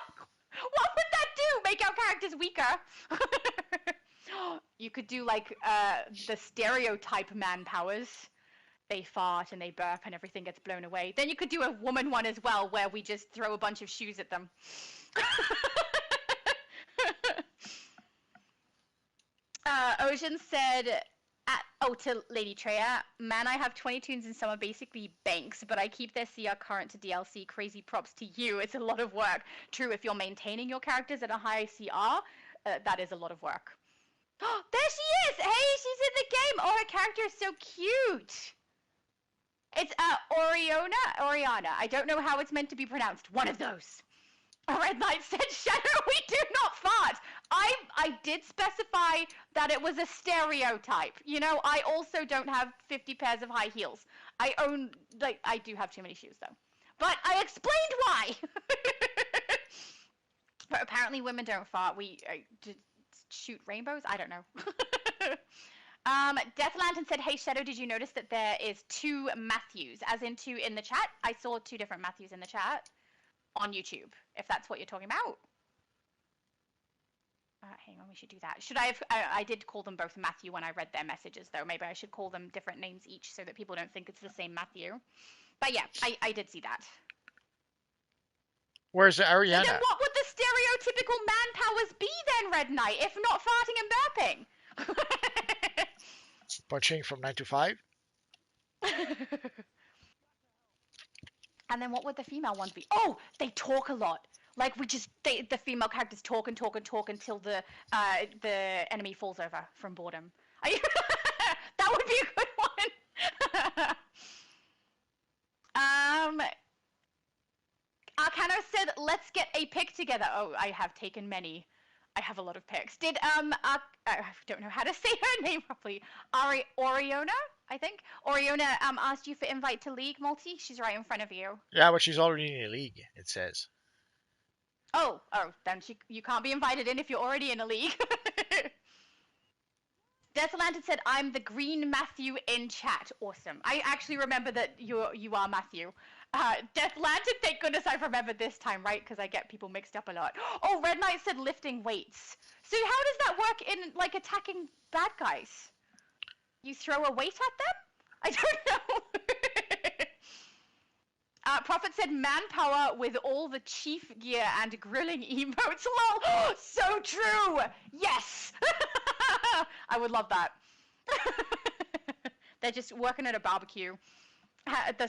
What would that do? Make our characters weaker? You could do like the stereotype man powers. They fart and they burp and everything gets blown away. Then you could do a woman one as well, where we just throw a bunch of shoes at them. Ocean said, to Lady Treya, man, I have 20 tunes and some are basically banks, but I keep their CR current to DLC. Crazy props to you. It's a lot of work. True, if you're maintaining your characters at a high CR, that is a lot of work. Oh, there she is! Hey, she's in the game! Oh, her character is so cute! It's Oriana. I don't know how it's meant to be pronounced. One of those. Red Knight said, Shadow, we do not fart. I did specify that it was a stereotype. You know, I also don't have 50 pairs of high heels. I do have too many shoes, though. But I explained why. But apparently women don't fart. We shoot rainbows? I don't know. Death Lantern said, hey, Shadow, did you notice that there is 2 Matthews, as in 2 in the chat? I saw 2 different Matthews in the chat on YouTube, if that's what you're talking about. Hang on, we should do that. Should I have, I did call them both Matthew when I read their messages, though. Maybe I should call them different names each so that people don't think it's the same Matthew. But yeah, I did see that. Where's Ariana? So then what would the stereotypical man powers be then, Red Knight, if not farting and burping? Punching from 9 to 5? And then what would the female ones be? Oh, they talk a lot. Like the female characters talk and talk and talk until the enemy falls over from boredom. That would be a good one. Arcano said, "Let's get a pic together." Oh, I have taken many. I have a lot of pics. Did I don't know how to say her name properly. Oriona, I think. Oriona asked you for invite to League, Multi. She's right in front of you. Yeah, but she's already in a league, it says. Oh, then you can't be invited in if you're already in a league. Deathalanted said, I'm the green Matthew in chat. Awesome. I actually remember that you are Matthew. Deathlanted, thank goodness I've remembered this time, right? Because I get people mixed up a lot. Oh, Red Knight said lifting weights. So how does that work in, like, attacking bad guys? You throw a weight at them? I don't know. Prophet said manpower with all the chief gear and grilling emotes. Lol. So true. Yes. I would love that. They're just working at a barbecue.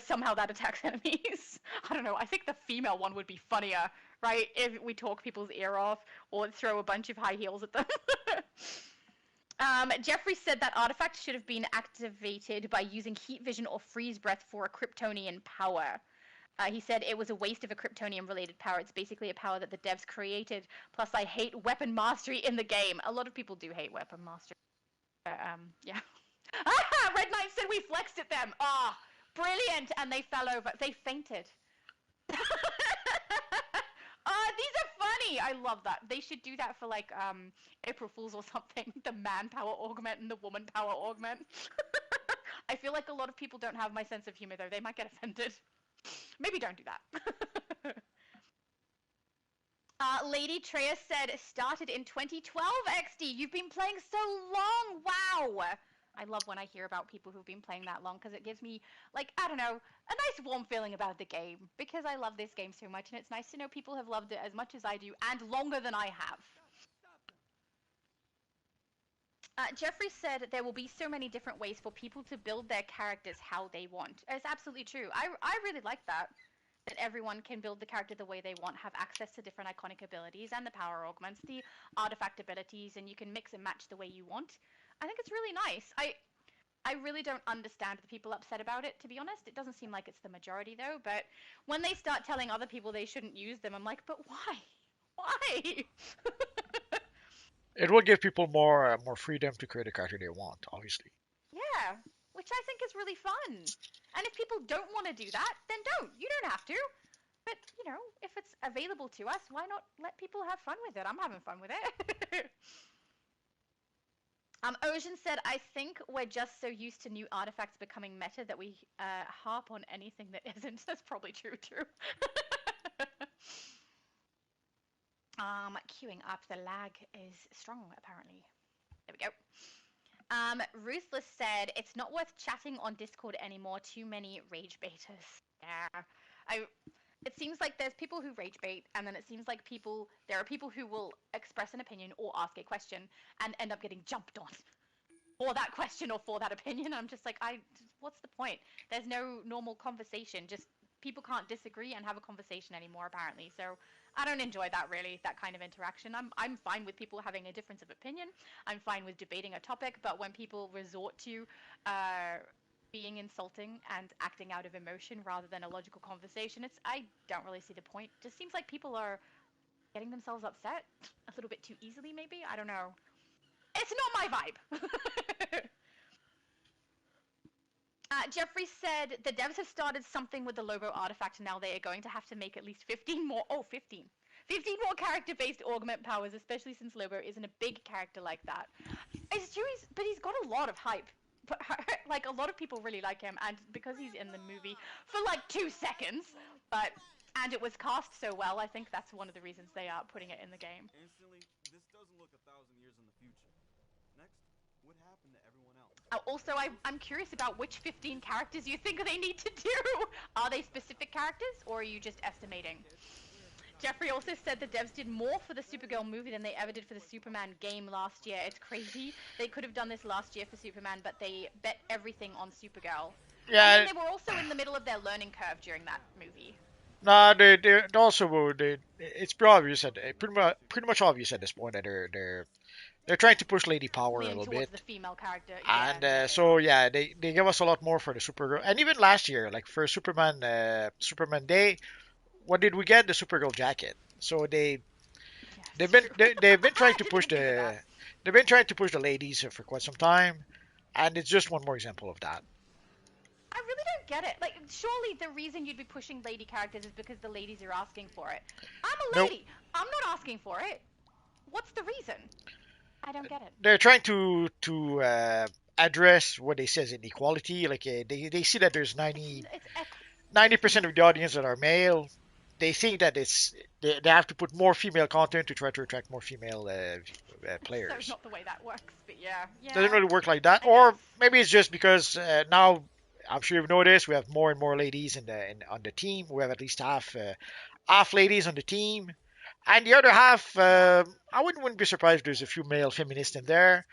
Somehow that attacks enemies. I don't know. I think the female one would be funnier, right? If we talk people's ear off or throw a bunch of high heels at them. Jeffrey said that artifact should have been activated by using heat vision or freeze breath for a Kryptonian power. He said it was a waste of a Kryptonian-related power. It's basically a power that the devs created. Plus, I hate weapon mastery in the game. A lot of people do hate weapon mastery. Yeah. Red Knight said we flexed at them. Ah, brilliant. And they fell over. They fainted. These are funny. I love that. They should do that for, like, April Fools or something. The man power augment and the woman power augment. I feel like a lot of people don't have my sense of humor, though. They might get offended. Maybe don't do that. Lady Treya said, started in 2012, XD. You've been playing so long. Wow. I love when I hear about people who've been playing that long because it gives me, like, I don't know, a nice warm feeling about the game because I love this game so much and it's nice to know people have loved it as much as I do and longer than I have. Jeffrey said there will be so many different ways for people to build their characters how they want. It's absolutely true. I really like that everyone can build the character the way they want, have access to different iconic abilities and the power augments, the artifact abilities, and you can mix and match the way you want. I think it's really nice. I really don't understand the people upset about it, to be honest. It doesn't seem like it's the majority, though, but when they start telling other people they shouldn't use them, I'm like, but why? Why? It will give people more freedom to create a character they want, obviously. Yeah, which I think is really fun. And if people don't want to do that, then don't. You don't have to. But, you know, if it's available to us, why not let people have fun with it? I'm having fun with it. Ocean said, I think we're just so used to new artifacts becoming meta that we harp on anything that isn't. That's probably true, too. Queuing up. The lag is strong, apparently. There we go. Ruthless said, it's not worth chatting on Discord anymore. Too many rage baiters. Yeah. It seems like there's people who rage bait, and then it seems like there are people who will express an opinion or ask a question and end up getting jumped on for that question or for that opinion. I'm just like, what's the point? There's no normal conversation. Just people can't disagree and have a conversation anymore, apparently. So I don't enjoy that, really, that kind of interaction. I'm fine with people having a difference of opinion. I'm fine with debating a topic, but when people resort to being insulting and acting out of emotion rather than a logical conversation, I don't really see the point. Just seems like people are getting themselves upset a little bit too easily, maybe. I don't know. It's not my vibe. Jeffrey said the devs have started something with the Lobo artifact, and now they are going to have to make at least 15 more. Oh, 15. 15 more character-based augment powers, especially since Lobo isn't a big character like that. It's true, but he's got a lot of hype. But, like, a lot of people really like him, and because he's in the movie for like 2 seconds, and it was cast so well, I think that's one of the reasons they are putting it in the game. Instantly, this doesn't look 1,000 years in the future. Next, what happened to everyone else? Also, I'm curious about which 15 characters you think they need to do. Are they specific characters, or are you just estimating? Jeffrey also said the devs did more for the Supergirl movie than they ever did for the Superman game last year. It's crazy. They could have done this last year for Superman, but they bet everything on Supergirl. Yeah. And then they were also in the middle of their learning curve during that movie. Nah, they also it's pretty obvious pretty much obvious at this point that they're trying to push lady power Leaning a little towards bit. the female character. And yeah, so yeah, they give us a lot more for the Supergirl. And even last year, like for Superman Day, what did we get? The Supergirl jacket. So they've been trying to push they've been trying to push the ladies for quite some time, and it's just one more example of that. I really don't get it. Like, surely the reason you'd be pushing lady characters is because the ladies are asking for it. I'm a lady. Nope. I'm not asking for it. What's the reason? I don't get it. They're trying to address what they say is inequality. Like they see that there's 90% of the audience that are male. They think that they have to put more female content to try to attract more female players. That's not the way that works, but yeah. Doesn't really work like that. Or maybe it's just because now, I'm sure you've noticed, we have more and more ladies on the team. We have at least half ladies on the team. And the other half, I wouldn't be surprised if there's a few male feminists in there.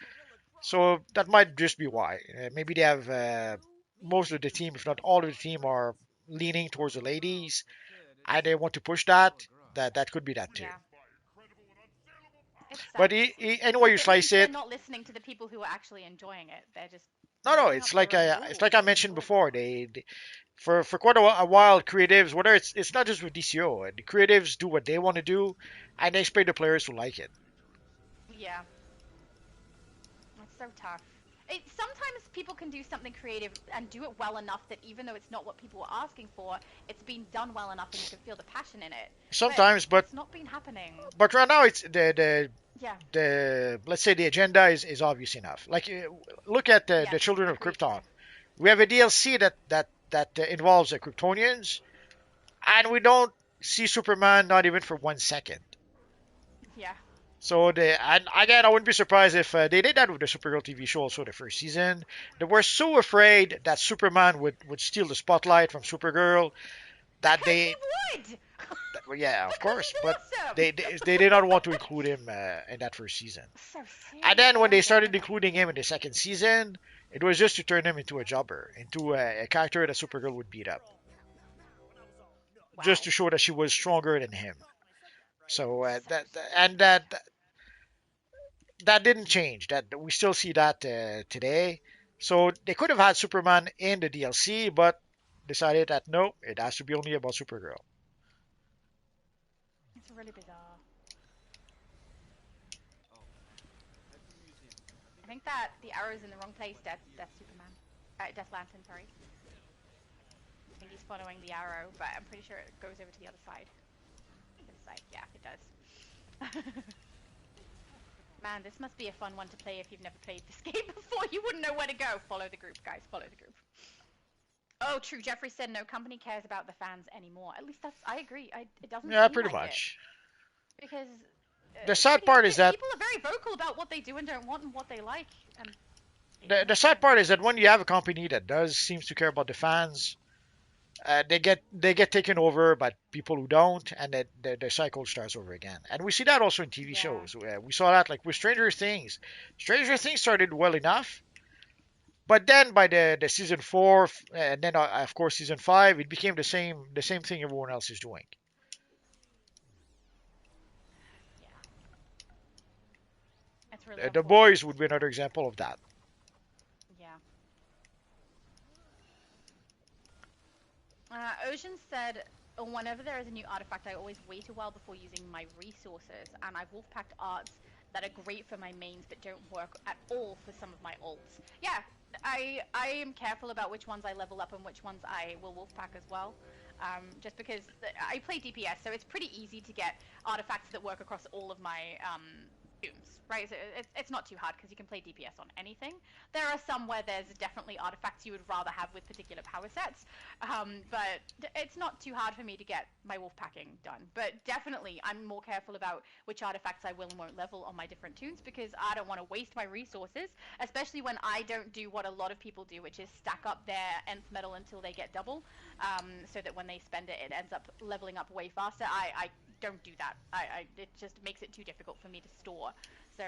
So that might just be why. Maybe they have most of the team, if not all of the team, are leaning towards the ladies, and they want to push that. That could be that too. Yeah. But anyway, you slice it. They're not listening to the people who are actually enjoying it. They're just no. It's like I mentioned before. They for quite a while, creatives, whether it's not just with DCO, the creatives do what they want to do, and they expect the players to like it. Yeah. It's so tough. Sometimes people can do something creative and do it well enough that even though it's not what people were asking for, it's been done well enough and you can feel the passion in it. Sometimes, but it's not been happening. But right now, it's the let's say the agenda is obvious enough. Like look at the Children of Krypton. We have a DLC that involves the Kryptonians, and we don't see Superman not even for 1 second. Yeah. So and again, I wouldn't be surprised if they did that with the Supergirl TV show also the first season. They were so afraid that Superman would steal the spotlight from Supergirl that he would. Yeah, of course, but awesome. they did not want to include him in that first season. So and then when they started including him in the second season, it was just to turn him into a jobber, into a character that Supergirl would beat up, just to show that she was stronger than him. So that didn't change. That we still see that today. So they could have had Superman in the DLC, but decided that no, it has to be only about Supergirl. It's really bizarre. I think that the arrow's in the wrong place. Death Superman, Death Lantern. Sorry. I think he's following the arrow, but I'm pretty sure it goes over to the other side. This side, yeah, it does. Man, this must be a fun one to play if you've never played this game before. You wouldn't know where to go. Follow the group, guys. Follow the group. Oh, true. Jeffrey said no company cares about the fans anymore. At least I agree. It doesn't. Yeah, seem pretty like much. Because The sad you know, part is that people are very vocal about what they do and don't want and what they like. And the sad part is that when you have a company that does seems to care about the fans, they get taken over by people who don't, and the cycle starts over again. And we see that also in TV yeah, shows. We saw that like with Stranger Things. Stranger Things started well enough, but then by the season four, and then of course season five, it became the same thing everyone else is doing. yeah, it's really The unfortunate. Boys would be another example of that. Yeah. Ocean said, whenever there is a new artifact, I always wait a while before using my resources, and I've wolfpacked arts that are great for my mains but don't work at all for some of my ults. Yeah, I am careful about which ones I level up and which ones I will wolfpack as well. Just because I play DPS, so it's pretty easy to get artifacts that work across all of my tombs, right? So it's not too hard because you can play DPS on anything. There are some where there's definitely artifacts you would rather have with particular power sets, but it's not too hard for me to get my wolf packing done. But definitely, I'm more careful about which artifacts I will and won't level on my different tunes because I don't want to waste my resources, especially when I don't do what a lot of people do, which is stack up their nth metal until they get double, so that when they spend it, it ends up leveling up way faster. I don't do that. It just makes it too difficult for me to store. So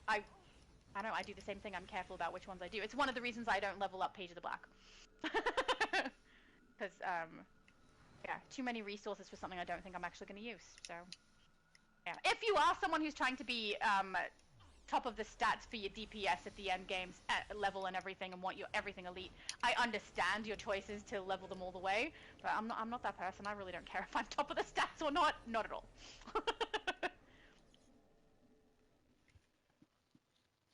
I I don't know, I do the same thing. I'm careful about which ones I do. It's one of the reasons I don't level up Page of the Black. Because, yeah, too many resources for something I don't think I'm actually going to use. So, yeah. If you are someone who's trying to be top of the stats for your DPS at the end games at level and everything and want your everything elite, I understand your choices to level them all the way, but I'm not that person. I really don't care if I'm top of the stats or not. Not at all.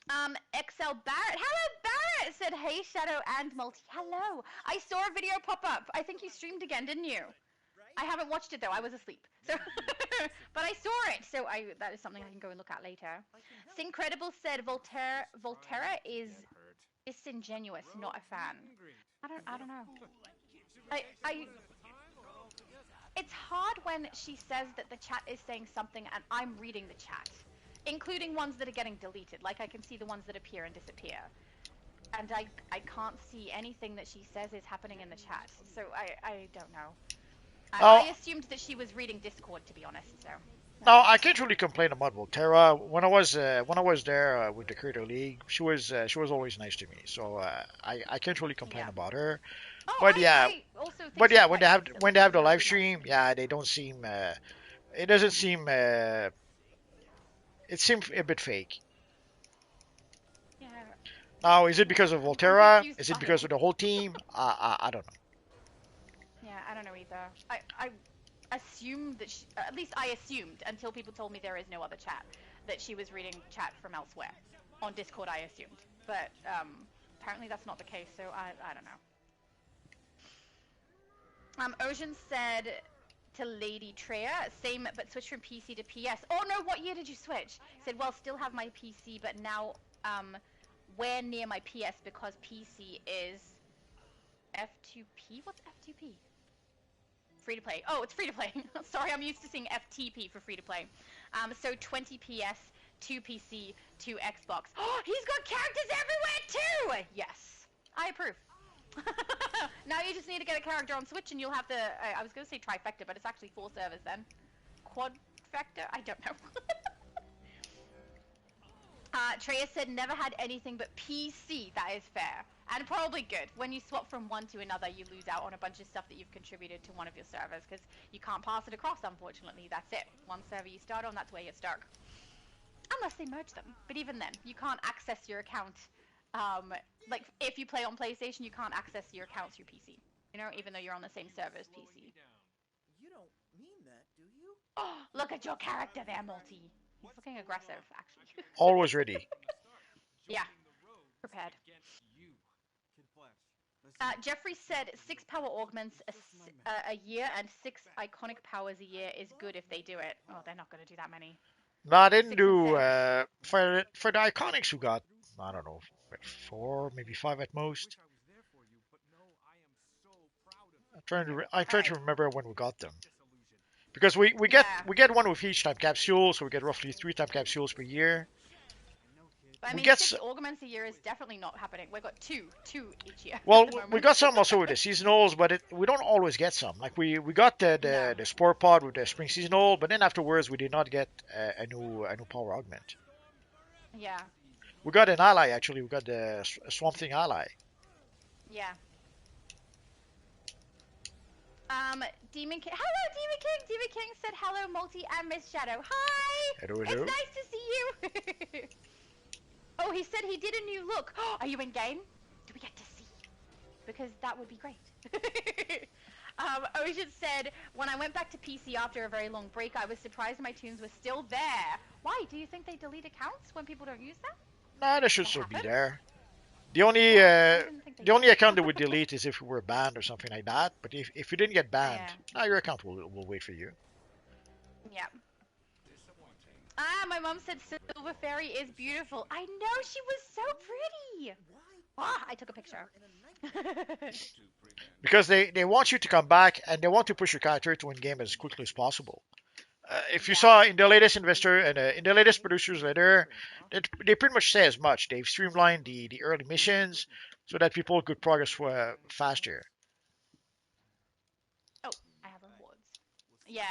XL Barrett. Hello, Barrett! Said, hey, Shadow and Multi. Hello. I saw a video pop up. I think you streamed again, didn't you? I haven't watched it, though. I was asleep. So, but I saw it. So that is something I can go and look at later. Syncredible said, Volterra is disingenuous, not a fan. I don't know. It's hard when she says that the chat is saying something and I'm reading the chat, including ones that are getting deleted. Like I can see the ones that appear and disappear. And I can't see anything that she says is happening in the chat. So I don't know. Now, I assumed that she was reading Discord, to be honest, so. now I can't really complain about Volterra. When I was there with the Creator League, she was always nice to me. So I can't really complain about her. Oh, But yeah, I also think but she's yeah, quite nice, so when they have the that'll live be nice. stream, yeah, they don't seem. It doesn't seem. It seems a bit fake. Yeah. Now, is it because of I'm Volterra? confused Is it by because it. of the whole team? I don't know. Yeah, I don't know either. I assumed that at least I assumed until people told me there is no other chat, that she was reading chat from elsewhere. On Discord, I assumed. But apparently that's not the case, so I don't know. Ocean said to Lady Treya, same but switch from PC to PS. Oh no, what year did you switch? Said, well, still have my PC, but now where near my PS because PC is F2P? What's F2P? Free to play. Oh, it's free to play. Sorry, I'm used to seeing FTP for free to play. So 20 PS, 2 PC, 2 Xbox. Oh, he's got characters everywhere too! Yes. I approve. Now you just need to get a character on Switch and you'll have the, I was going to say trifecta, but it's actually 4 servers then. Quadfecta? I don't know. Treya said never had anything but PC. That is fair. And probably good. When you swap from one to another, you lose out on a bunch of stuff that you've contributed to one of your servers because you can't pass it across, unfortunately. That's it. One server you start on, that's where you're stuck. Unless they merge them. But even then, you can't access your account. Like, if you play on PlayStation, you can't access your account through PC. You know, even though you're on the same server as PC. You don't mean that, do you? Oh, look at your character there, Multi. He's looking aggressive, actually. Always ready. Yeah. Prepared. You, Kid Flash. Jeffrey said 6 power augments a year and 6 iconic powers a year is good if they do it. Oh, they're not going to do that many. No, I didn't 6 and do 6. for the iconics who got, I don't know, 4, maybe 5 at most. I was there for you, but no, I am so proud of you. I'm trying to remember when we got them. Because we Yeah. get one with each time capsule, so we get roughly 3 time capsules per year. But I We mean, get 6 s- augments a year is definitely not happening. We've got two each year Well, at the we moment. got some also with the seasonals, but we don't always get some. Like we got No. the spore pod with the spring seasonal, but then afterwards we did not get a new power augment. Yeah. We got an ally actually. We got the Swamp Thing ally. Yeah. Demon King. Hello, Demon King. Demon King said hello, Multi and Miss Shadow. Hi. Hello, It's hello. nice to see you. Oh, he said he did a new look. Are you in game? Do we get to see? Because that would be great. Ocean said, when I went back to PC after a very long break, I was surprised my tunes were still there. Why? Do you think they delete accounts when people don't use them? Nah, they should That still be happen? there. The only Yeah, I didn't think they the only did. account that would delete is if we were banned or something like that. But if you didn't get banned, Yeah. your account will wait for you. Yeah. Ah, my mom said Silver Fairy is beautiful. I know, she was so pretty. Ah, I took a picture. Because they want you to come back and they want to push your character to win game as quickly as possible. If you Yeah. saw in the latest investor and in the latest producers letter, they pretty much say as much. They've streamlined the early missions so that people could progress faster. Oh, I have rewards. Yeah.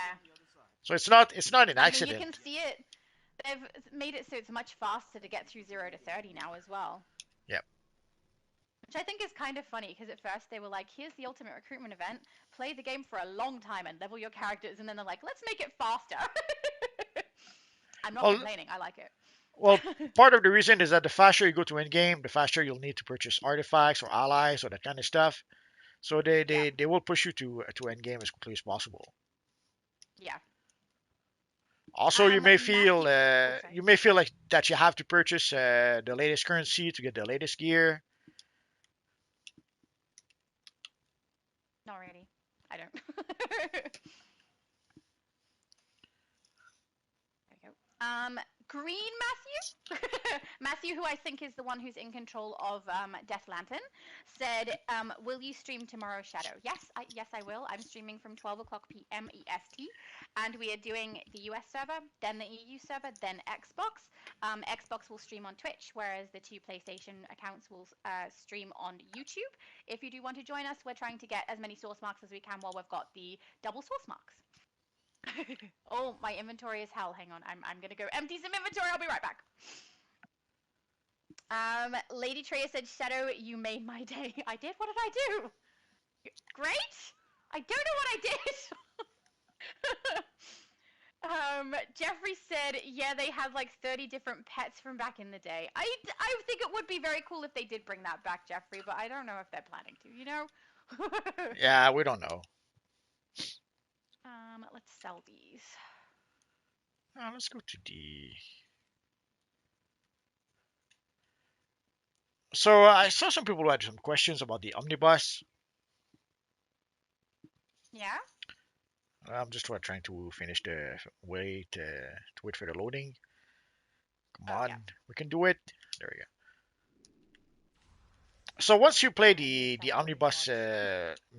So it's not an I mean, you accident. can see it. They've made it so it's much faster to get through 0 to 30 now as well. Yep. Which I think is kind of funny because at first they were like, here's the ultimate recruitment event, play the game for a long time and level your characters, and then they're like, let's make it faster. I'm not Well, complaining, I like it. Well, part of the reason is that the faster you go to end game, the faster you'll need to purchase artifacts or allies or that kind of stuff. So they will push you to end game as quickly as possible. Yeah. Also, you may feel Matthew- you may feel like that you have to purchase the latest currency to get the latest gear. Not really. I don't. There we go. Green Matthew, Matthew, who I think is the one who's in control of Death Lantern, said, "Will you stream tomorrow, Shadow?" Yes, I will. I'm streaming from 12 o'clock p.m. EST, and we are doing the US server, then the EU server, then Xbox. Xbox will stream on Twitch, whereas the 2 PlayStation accounts will stream on YouTube. If you do want to join us, we're trying to get as many source marks as we can while we've got the double source marks. Oh, my inventory is hell. Hang on, I'm gonna go empty some inventory. I'll be right back. Lady Treya said, "Shadow, you made my day." I did. What did I do? Great. I don't know what I did. Jeffrey said, "Yeah, they had like 30 different pets from back in the day." I think it would be very cool if they did bring that back, Jeffrey, but I don't know if they're planning to. You know. Yeah, we don't know. Let's sell these. Let's go to the. So I saw some people who had some questions about the omnibus. Yeah. I'm just trying to finish the wait for the loading. Come on, yeah. we can do it. There we go. So once you play the omnibus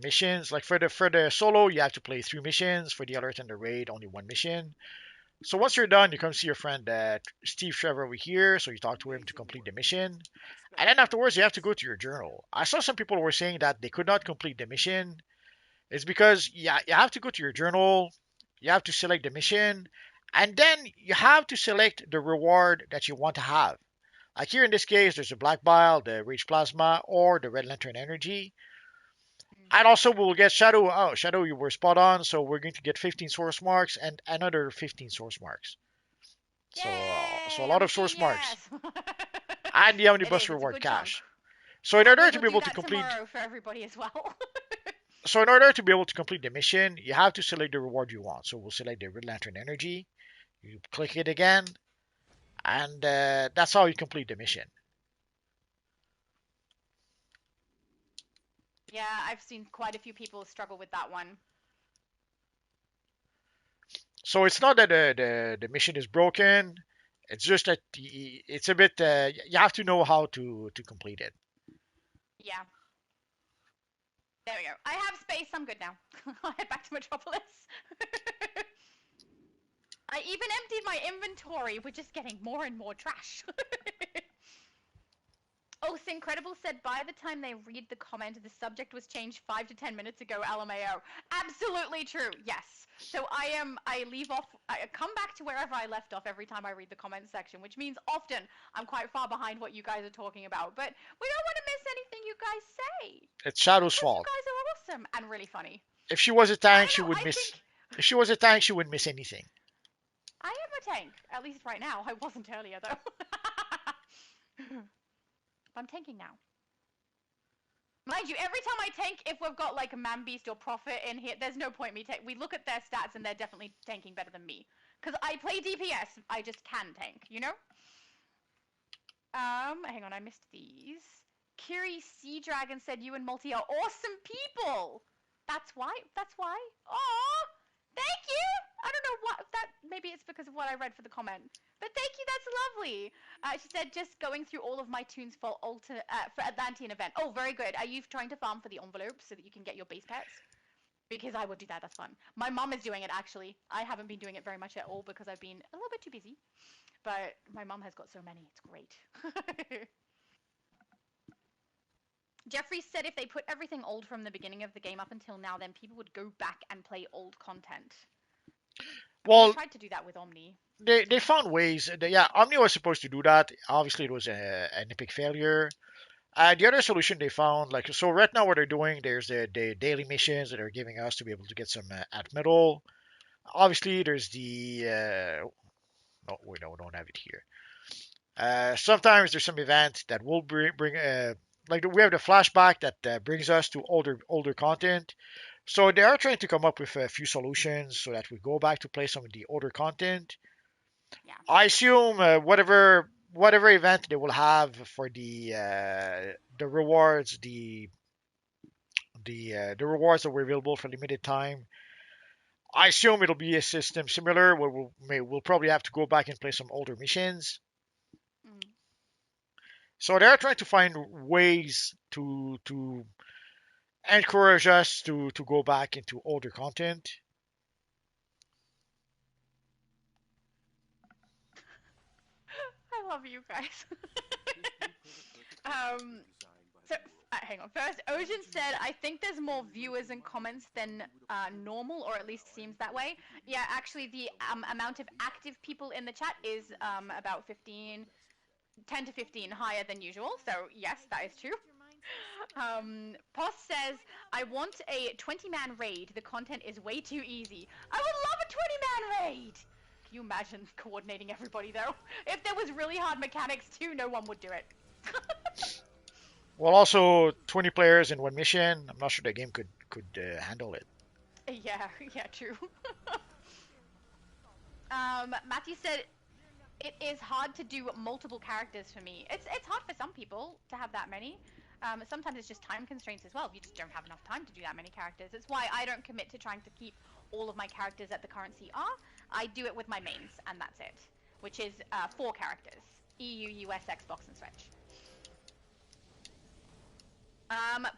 missions, like for the solo, you have to play 3 missions. For the alert and the raid, only 1 mission. So once you're done, you come see your friend Steve Trevor over here. So you talk to him to complete the mission, and then afterwards you have to go to your journal. I saw some people were saying that they could not complete the mission. It's because you have to go to your journal, you have to select the mission, and then you have to select the reward that you want to have. Like here in this case, there's a Black Bile, the Rage Plasma, or the Red Lantern Energy. And also we'll get Shadow. Oh, Shadow, you were spot on. So we're going to get 15 source marks and another 15 source marks. So a Yay, lot I'm a of source marks. genius. And the It Omnibus is, it's a reward good cash. chunk. So in And we order to will be do able to that complete tomorrow for everybody as well. the mission, you have to select the reward you want. So we'll select the Red Lantern Energy. You click it again, and that's how you complete the mission. Yeah, I've seen quite a few people struggle with that one. So it's not that the mission is broken. It's just that it's a bit. You have to know how to complete it. Yeah. There we go. I have space. I'm good now. I'll head back to Metropolis. I even emptied my inventory. We're just getting more and more trash. Oh, Syncredible said by the time they read the comment, the subject was changed 5 to 10 minutes ago, LMAO. Absolutely true, yes. So I come back to wherever I left off every time I read the comment section, which means often I'm quite far behind what you guys are talking about. But we don't want to miss anything you guys say. It's Shadow's You fault. guys are awesome and really funny. If she was a tank, she know, would I miss. think- If she was a tank, she wouldn't miss anything. I am a tank, at least right now. I wasn't earlier, though. I'm tanking now. Mind you, every time I tank, if we've got like a Man Beast or Prophet in here, there's no point me we look at their stats and they're definitely tanking better than me. Because I play DPS, I just can tank, you know? Hang on, I missed these. Kiri Sea Dragon said you and Multi are awesome people! That's why? Aww! Thank you! I don't know what, maybe it's because of what I read for the comment. But thank you, that's lovely. She said, just going through all of my tunes for Atlantean event. Oh, very good. Are you trying to farm for the envelope so that you can get your base pets? Because I would do that, that's fun. My mom is doing it, actually. I haven't been doing it very much at all because I've been a little bit too busy. But my mom has got so many, it's great. Jeffrey said if they put everything old from the beginning of the game up until now, then people would go back and play old content. Well, they tried to do that with Omni. They found ways. Yeah, Omni was supposed to do that. Obviously, it was an epic failure. The other solution they found, like, so right now what they're doing, there's the daily missions that they're giving us to be able to get some at metal. Obviously, there's the no, we don't have it here. Sometimes there's some event that will bring like we have the flashback that brings us to older content. So they are trying to come up with a few solutions so that we go back to play some of the older content. Yeah. I assume whatever event they will have for the rewards, the rewards that were available for limited time. I assume it'll be a system similar where we'll probably have to go back and play some older missions. Mm. So they're trying to find ways to encourage us to go back into older content. I love you guys. So, hang on. First, Ocean said, I think there's more viewers and comments than normal, or at least seems that way. Yeah, actually, the amount of active people in the chat is about 10 to 15 higher than usual. So, yes, that is true. Poss says, I want a 20-man raid. The content is way too easy. I would love a 20-man raid! Can you imagine coordinating everybody, though? If there was really hard mechanics, too, no one would do it. Well, also 20 players in one mission. I'm not sure the game could handle it. Yeah, true. Matthew said, it is hard to do multiple characters for me. It's hard for some people to have that many. Sometimes it's just time constraints as well. You just don't have enough time to do that many characters. It's why I don't commit to trying to keep all of my characters at the current CR. I do it with my mains, and that's it. Which is 4 characters. EU, US, Xbox, and Switch.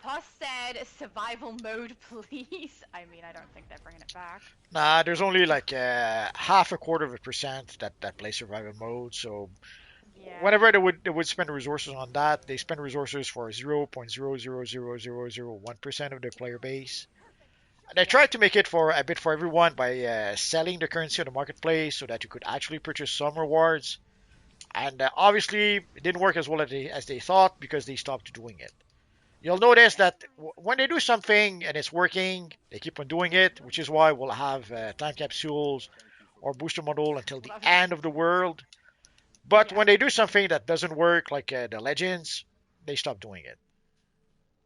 Poss said survival mode, please. I mean, I don't think they're bringing it back. Nah, there's only like half a quarter of a percent that play survival mode. So yeah. whenever they would spend resources on that, they spend resources for 0.00001% of their player base. They tried to make it for a bit for everyone by selling the currency on the marketplace so that you could actually purchase some rewards. And obviously, it didn't work as well as they thought because they stopped doing it. You'll notice that when they do something and it's working, they keep on doing it, which is why we'll have time capsules or booster model until the end of the world. But when they do something that doesn't work, like the legends, they stop doing it.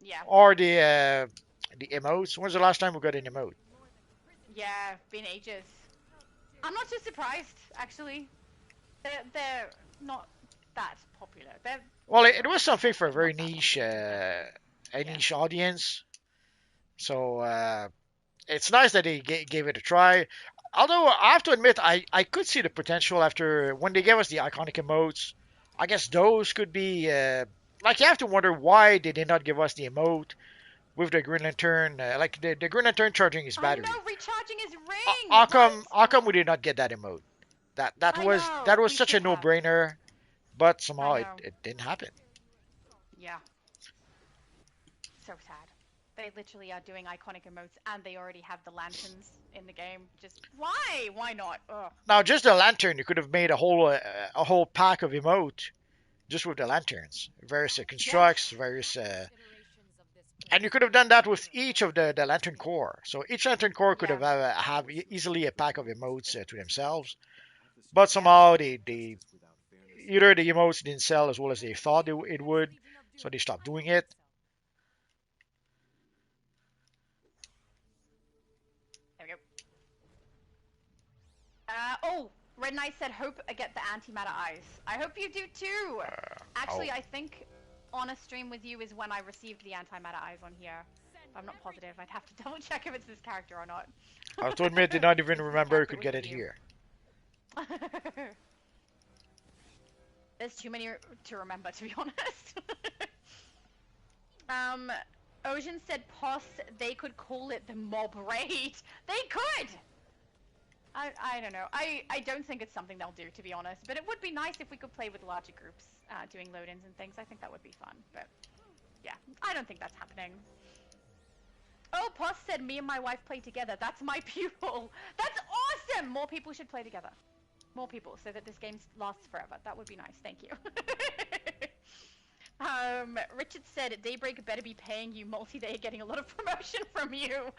Yeah. Or the emotes. When's the last time we got an emote? Yeah, been ages. I'm not too surprised, actually. They're not that popular. Well, it was something for a very niche, niche audience. So it's nice that they gave it a try. Although I have to admit, I could see the potential after when they gave us the iconic emotes. I guess those could be like you have to wonder why they did not give us the emote with the Green Lantern. The Green Lantern charging his battery. I know, recharging his ring. How come we did not get that emote? That I was know, that was we such a should have. no-brainer, but I somehow know. it didn't happen. Yeah. So sad. They literally are doing iconic emotes and they already have the lanterns in the game. Just why? Why not? Ugh. Now, just the lantern, you could have made a whole pack of emote just with the lanterns, various Yes. constructs, various, and you could have done that with each of the lantern core. So each lantern core could Yeah. have easily a pack of emotes to themselves, but somehow they either the emotes didn't sell as well as they thought it would, so they stopped doing it. There we go. Oh, Red Knight said, hope I get the antimatter eyes. I hope you do too. Actually, oh. I think on a stream with you is when I received the antimatter eyes on here. I'm not positive. I'd have to double check if it's this character or not. I have to admit, did not even This remember you character could get was it you. here. There's too many to remember, to be honest. Ocean said, "Poss, they could call it the mob raid. They could. I don't know. I don't think it's something they'll do, to be honest. But it would be nice if we could play with larger groups, doing load-ins and things. I think that would be fun. But yeah, I don't think that's happening. Oh, Poss said, me and my wife play together. That's my pupil. That's awesome. More people should play together. More people, so that this game lasts forever. That would be nice. Thank you. Richard said, Daybreak better be paying you multi-day, getting a lot of promotion from you.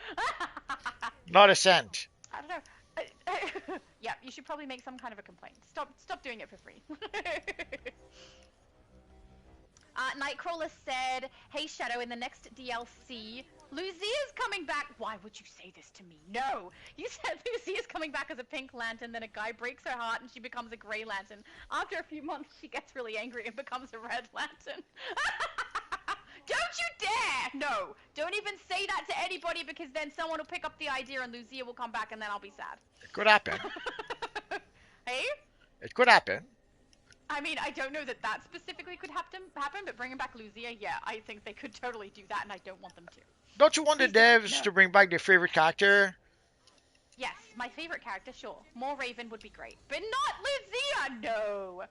Not a cent. I don't know. Yeah, you should probably make some kind of a complaint. Stop doing it for free. Nightcrawler said, hey Shadow, in the next DLC, Lucia's coming back. Why would you say this to me? No! You said Lucia's coming back as a pink lantern, then a guy breaks her heart and she becomes a grey lantern. After a few months, she gets really angry and becomes a red lantern. Don't you dare! No! Don't even say that to anybody because then someone will pick up the idea and Lucia will come back and then I'll be sad. It could happen. Hey? It could happen. I mean, I don't know that specifically could happen, but bringing back Lucia, yeah, I think they could totally do that and I don't want them to. Don't you want the Please don't. devs No. to bring back their favorite character? Yes, my favorite character, sure. More Raven would be great. But not Lucia! No!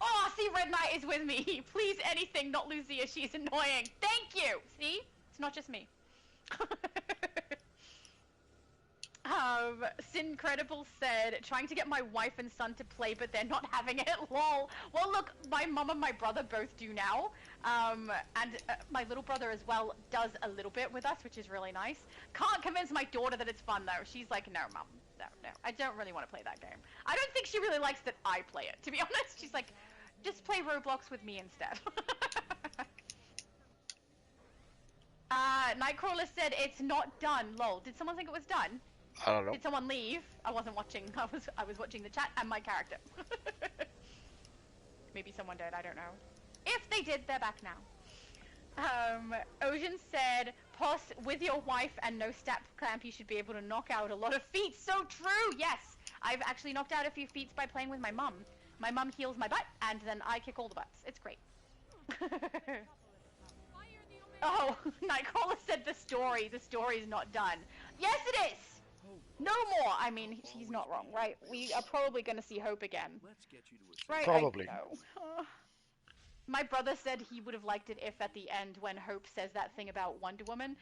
Oh, see, Red Knight is with me. Please, anything, not Lucia. She's annoying. Thank you! See? It's not just me. Sincredible said, trying to get my wife and son to play, but they're not having it, lol. Well, look, my mum and my brother both do now. And my little brother as well does a little bit with us, which is really nice. Can't convince my daughter that it's fun, though. She's like, no, mum. No, I don't really want to play that game. I don't think she really likes that I play it, to be honest. She's like, just play Roblox with me instead. Nightcrawler said it's not done. Lol. Did someone think it was done? I don't know. Did someone leave? I wasn't watching. I was watching the chat and my character. Maybe someone did. I don't know. If they did, they're back now. Ocean said, Poss, with your wife and no stat clamp, you should be able to knock out a lot of feats. So true. Yes, I've actually knocked out a few feats by playing with my mum. My mum heals my butt, and then I kick all the butts. It's great. Oh, Nightcrawler said the story. The story's not done. Yes, it is. No more. I mean, he's not wrong, right? We are probably going to see Hope again. Let's get you to a Right? Probably. I know. My brother said he would have liked it if at the end when Hope says that thing about Wonder Woman,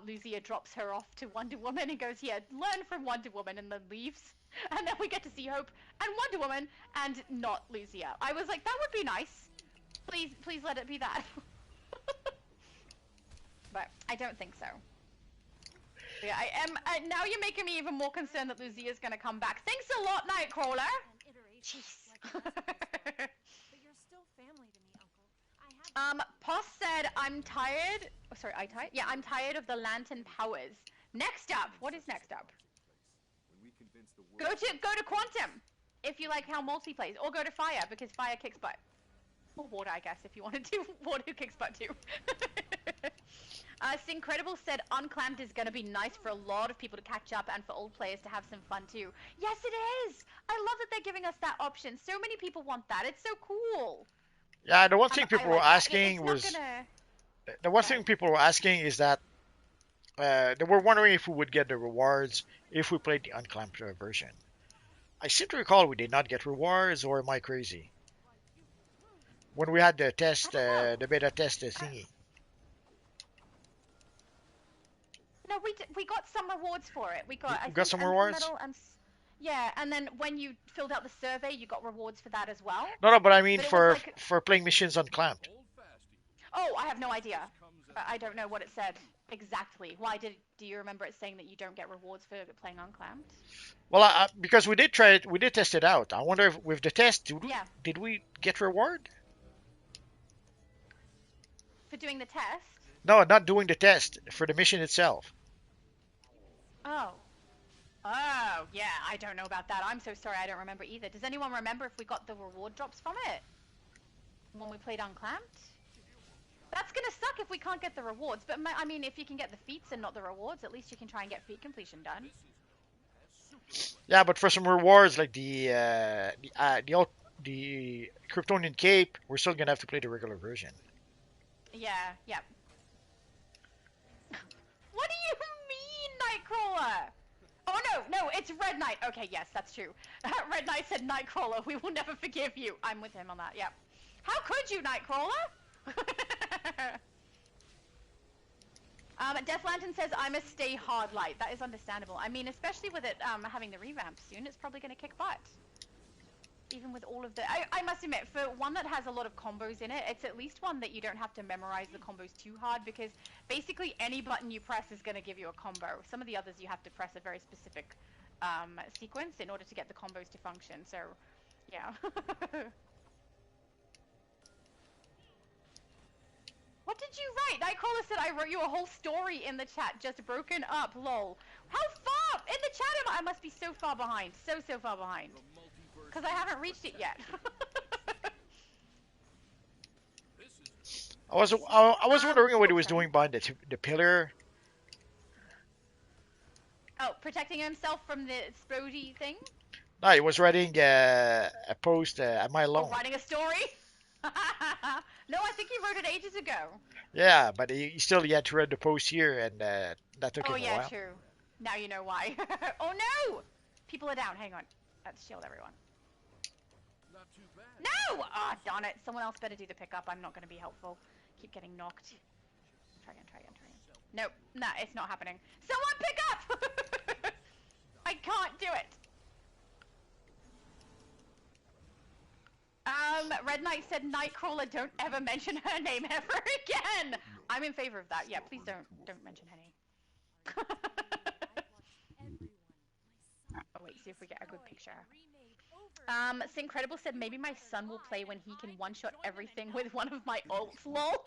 Lucia drops her off to Wonder Woman and goes, yeah, learn from Wonder Woman, and then leaves. And then we get to see Hope and Wonder Woman and not Lucia. I was like, that would be nice. Please let it be that. But I don't think so. Yeah, I am. Now you're making me even more concerned that Lucia's gonna come back. Thanks a lot, Nightcrawler. Jeez. Poss said, I'm tired. Oh, sorry, Yeah, I'm tired of the lantern powers. Next up, what is next up? Go to Quantum, if you like how multi plays, or go to Fire because Fire kicks butt. Or Water, I guess, if you want to do Water kicks butt too. Syncredible said Unclamped is going to be nice for a lot of people to catch up and for old players to have some fun too. Yes, it is! I love that they're giving us that option. So many people want that. It's so cool. Yeah, the one thing people were like that. asking was... Gonna... The one thing people were asking is that they were wondering if we would get the rewards if we played the unclamped version. I seem to recall we did not get rewards, or am I crazy? When we had the test, I don't know. the beta test thingy. No, we got some rewards for it. We got, I We got think, some Anthem rewards? Medal and yeah, and then when you filled out the survey, you got rewards for that as well. No, but I mean But it was like, for playing missions unclamped. oh, I have no idea. I don't know what it said exactly. Why do you remember it saying that you don't get rewards for playing unclamped? Well, because we did try it, we did test it out. I wonder if with the test, Yeah. did we get reward? For doing the test? No, not doing the test for the mission itself. Oh. Oh, yeah, I don't know about that. I'm so sorry, I don't remember either. Does anyone remember if we got the reward drops from it? When we played Unclamped? That's gonna suck if we can't get the rewards, but I mean, if you can get the feats and not the rewards, at least you can try and get feat completion done. Yeah, but for some rewards like the Kryptonian Cape, we're still gonna have to play the regular version. Yeah, yep. What do you mean, Nightcrawler? Oh no, it's Red Knight. Okay, yes, that's true. Red Knight said, Nightcrawler, we will never forgive you. I'm with him on that, yep. How could you, Nightcrawler? Death Lantern says, I'm a stay hard light. That is understandable. I mean, especially with it having the revamp soon, it's probably going to kick butt. Even with all of the... I must admit, for one that has a lot of combos in it, it's at least one that you don't have to memorize the combos too hard, because basically any button you press is going to give you a combo. Some of the others you have to press a very specific sequence in order to get the combos to function, so yeah. What did you write? Nightcrawler said I wrote you a whole story in the chat, just broken up, lol. How far in the chat am I? I must be so far behind, so far behind. Because I haven't reached it yet. I was wondering what he was doing behind the pillar. Oh, protecting himself from the Sprody thing? No, he was writing a post. Am I alone? Oh, writing a story? No, I think he wrote it ages ago. Yeah, but he still had to read the post here, and that took him a while. Oh yeah, true. Now you know why. Oh no! People are down. Hang on. Let's shield everyone. Not too bad. No! Ah, darn it. Someone else better do the pickup. I'm not going to be helpful. Keep getting knocked. Try again. Nope. Nah, it's not happening. Someone pick up! I can't do it. Red Knight said, Nightcrawler, don't ever mention her name ever again. I'm in favor of that. Yeah, please don't mention her name. Oh wait, see if we get a good picture. Syncredible said maybe my son will play when he can one-shot everything with one of my ults, lol.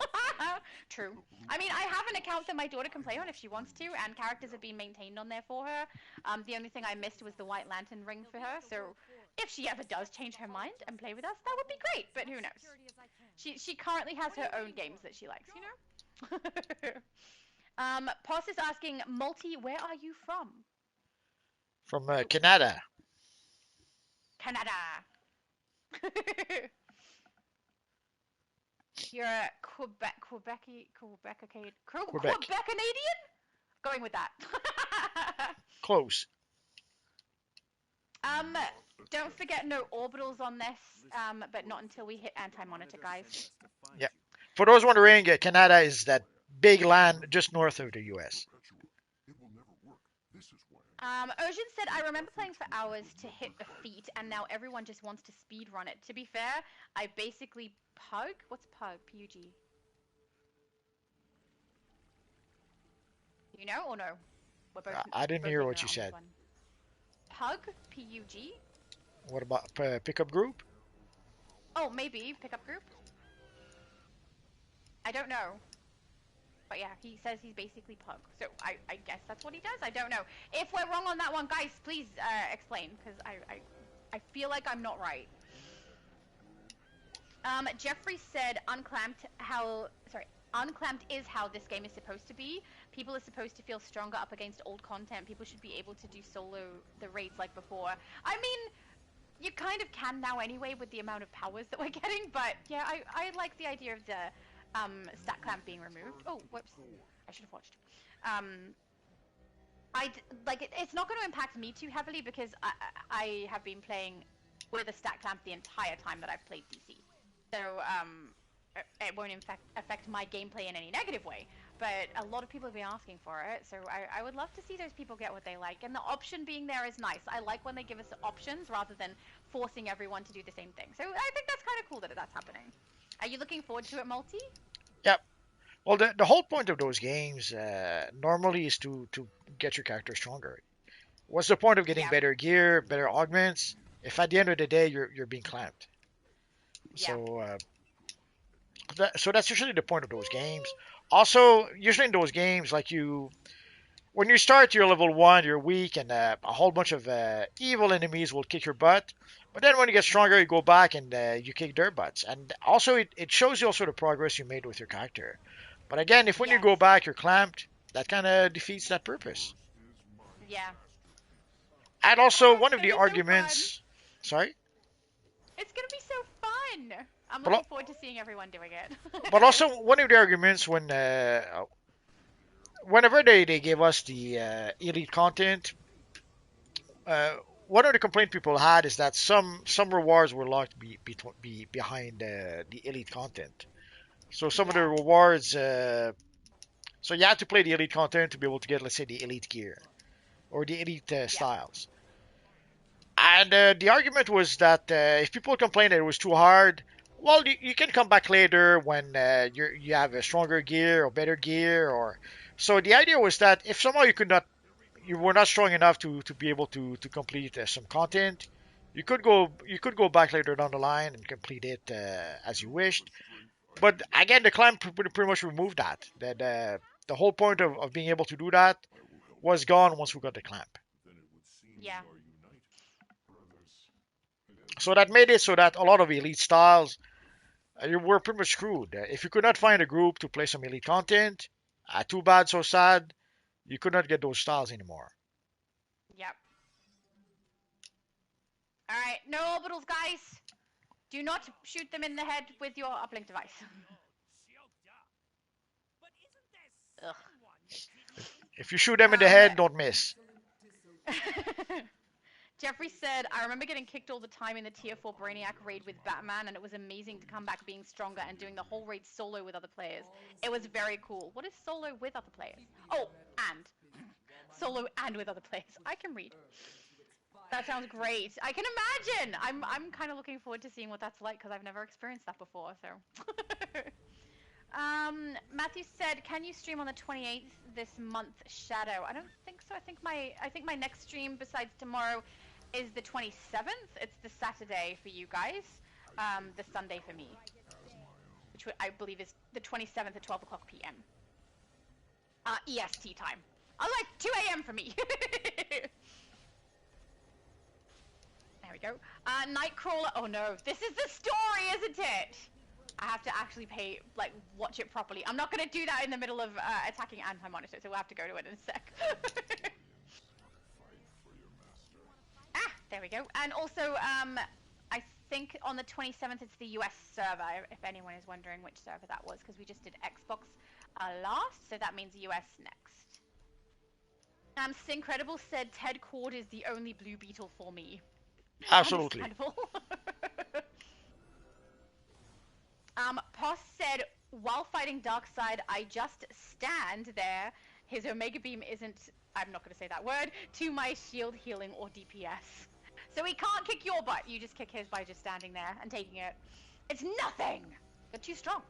True. I mean, I have an account that my daughter can play on if she wants to, and characters have been maintained on there for her. The only thing I missed was the White Lantern ring for her, so if she ever does change her mind and play with us, that would be great, but who knows. She currently has her own games that she likes, you know? Poss is asking, Multi, where are you from? From Canada. Canada. You're a Quebec-Canadian? Going with that. Close. Don't forget no orbitals on this, but not until we hit anti-monitor, guys. Yeah. For those wondering, Canada is that big land just north of the U.S. Ocean said, I remember playing for hours to hit a feat, and now everyone just wants to speed run it. To be fair, I basically pug? What's pug? P-U-G. You know or no? We're both, I didn't both hear what ignorant you on said. this one. Pug? P-U-G? What about pickup group? Oh, maybe. Pickup group? I don't know. But yeah, he says he's basically pug. So I guess that's what he does. I don't know. If we're wrong on that one, guys, please explain, because I feel like I'm not right. Jeffrey said unclamped is how this game is supposed to be. People are supposed to feel stronger up against old content. People should be able to do solo the raids like before. I mean, you kind of can now anyway with the amount of powers that we're getting, but yeah, I like the idea of the stat clamp being removed. Oh, whoops. I should have watched. It's not going to impact me too heavily because I have been playing with a stat clamp the entire time that I've played DC. So it won't affect my gameplay in any negative way. But a lot of people have been asking for it, so I would love to see those people get what they like. And the option being there is nice. I like when they give us options rather than forcing everyone to do the same thing. So I think that's kind of cool that that's happening. Are you looking forward to it, Multi? Yep. Well, the whole point of those games normally is to get your character stronger. What's the point of getting Yeah. better gear, better augments, if at the end of the day you're being clamped? Yeah. So that's usually the point of those games. Also, usually in those games, when you start, you're level 1, you're weak, and a whole bunch of evil enemies will kick your butt. But then when you get stronger, you go back and you kick their butts. And also, it shows you also the progress you made with your character. But again, if when you Yes. go back, you're clamped, that kind of defeats that purpose. Yeah. And also, It's one of gonna the be so arguments. Sorry? It's gonna be so fun. I'm But looking forward to seeing everyone doing it. But also, one of the arguments whenever they gave us the elite content, uh, one of the complaint people had is that some rewards were locked behind the elite content. So some of the Yeah. rewards, so you had to play the elite content to be able to get, let's say, the elite gear or the elite styles. And the argument was that if people complained that it was too hard, well, you can come back later when you have a stronger gear or better gear, or so the idea was that if somehow you were not strong enough to be able to complete some content, you could go back later down the line and complete it as you wished. But again, the climb pretty much removed that. That the whole point of being able to do that was gone once we got the clamp. Yeah. So that made it so that a lot of elite styles you were pretty much screwed. If you could not find a group to play some elite content, too bad, so sad. You could not get those styles anymore. Yep. All right, no orbitals, guys. Do not shoot them in the head with your uplink device. Ugh. If you shoot them in the head, don't miss. Jeffrey said, I remember getting kicked all the time in the tier 4 Brainiac raid with Batman, and it was amazing to come back being stronger and doing the whole raid solo with other players. It was very cool. What is solo with other players? Oh, and. Solo and with other players. I can read. That sounds great. I can imagine. I'm kind of looking forward to seeing what that's like because I've never experienced that before, so. Matthew said, "Can you stream on the 28th this month, Shadow?" I don't think so. I think my next stream besides tomorrow is the 27th. It's the Saturday for you guys. The Sunday for me, which I believe is the 27th at 12 o'clock p.m. EST time. I like 2 a.m. for me. There we go. Nightcrawler. Oh no, this is the story, isn't it? I have to actually watch it properly. I'm not going to do that in the middle of attacking anti-monitor, so we'll have to go to it in a sec. There we go. And also, I think on the 27th it's the US server, if anyone is wondering which server that was, because we just did Xbox last, so that means US next. Syncredible said Ted Cord is the only Blue Beetle for me. Absolutely. Poss said, while fighting Darkseid, I just stand there. His Omega Beam isn't, I'm not going to say that word, to my shield healing or DPS. So he can't kick your butt. You just kick his by just standing there and taking it. It's nothing. You're too strong.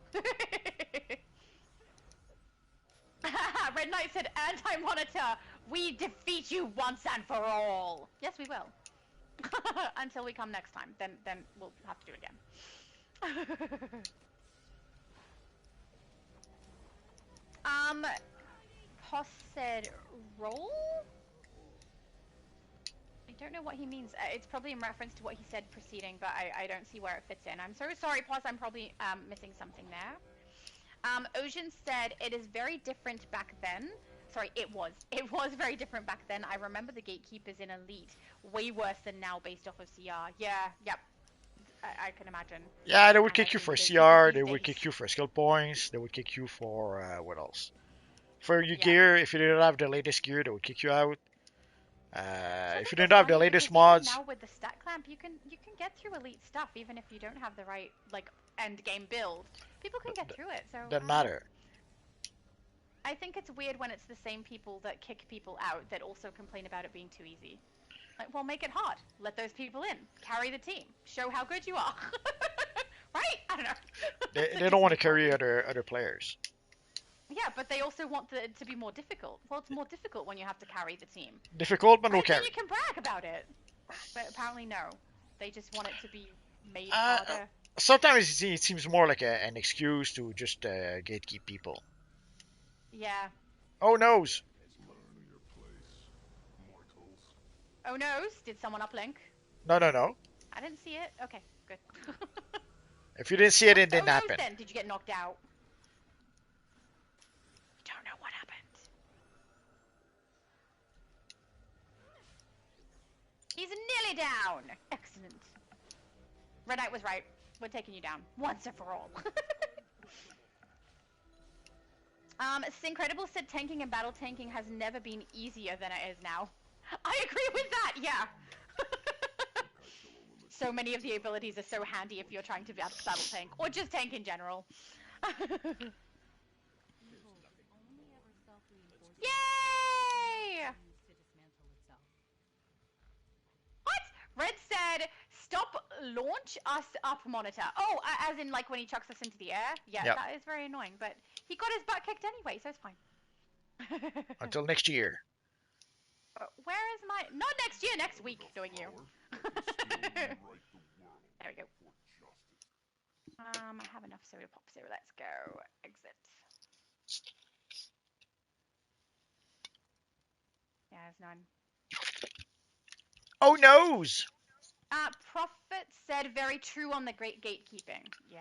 Red Knight said, anti-monitor, we defeat you once and for all. Yes, we will. Until we come next time. Then we'll have to do it again. Poss said roll? I don't know what he means. It's probably in reference to what he said preceding, but I don't see where it fits in. I'm so sorry, Poss. I'm probably missing something there. Ocean said it is very different back then. Sorry, it was. It was very different back then. I remember the gatekeepers in Elite. Way worse than now based off of CR. Yeah, yep. I can imagine. Yeah, they would kick you for CR, they would kick you for skill points, they would kick you for, what else? for your Yeah. gear. If you didn't have the latest gear, they would kick you out. So I If you think didn't it's have the funny latest because even mods, now with the stat clamp, you can get through elite stuff even if you don't have the right like end game build. People can get through it. So doesn't matter. I think it's weird when it's the same people that kick people out that also complain about it being too easy. Like, well, make it hard. Let those people in. Carry the team. Show how good you are. Right? I don't know. They don't want to carry other players. Yeah, but they also want it to be more difficult. Well, it's more difficult when you have to carry the team. Difficult, but no Right? Then carry. you can brag about it. But apparently no. They just want it to be made Uh, harder. Sometimes it seems more like an excuse to just gatekeep people. Yeah. Oh noes! Oh no, did someone uplink? No. I didn't see it. Okay, good. If you didn't see it, it Oh didn't no, happen. then did you get knocked out? Don't know what happened. He's nearly down. Excellent. Red Knight was right. We're taking you down once and for all. Syncredible said tanking and battle tanking has never been easier than it is now. I agree with that, yeah. So many of the abilities are so handy if you're trying to battle tank, or just tank in general. Yay! What? Red said, stop launch us up monitor. Oh, as in like when he chucks us into the air? Yeah, Yep. that is very annoying, but he got his butt kicked anyway, so it's fine. Until next year. Where is my... Not next year, next week, knowing you. There we go. I have enough soda pops here. Let's go. Exit. Yeah, there's none. Oh noes! Prophet said very true on the great gatekeeping. Yeah.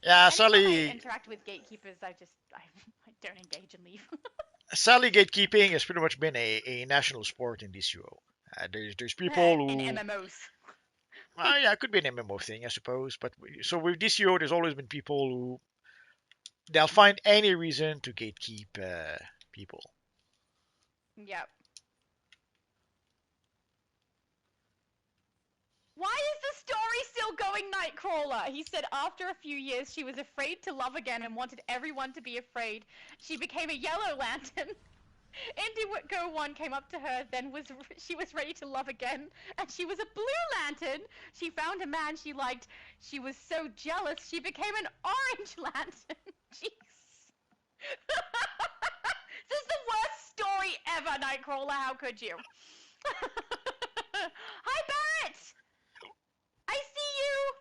Yeah, Anytime I Sally. interact with gatekeepers, I don't engage and leave. Sally gatekeeping has pretty much been a national sport in DCUO. There's people who... In MMOs. Yeah, it could be an MMO thing, I suppose. But so with DCO, there's always been people who they'll find any reason to gatekeep people. Yep. Why is the story still going, Nightcrawler? He said after a few years she was afraid to love again and wanted everyone to be afraid. She became a yellow lantern. Indigo One came up to her, then she was ready to love again, and she was a blue lantern. She found a man she liked. She was so jealous she became an orange lantern. Jeez. This is the worst story ever, Nightcrawler. How could you? Hi, Barrett! I see you!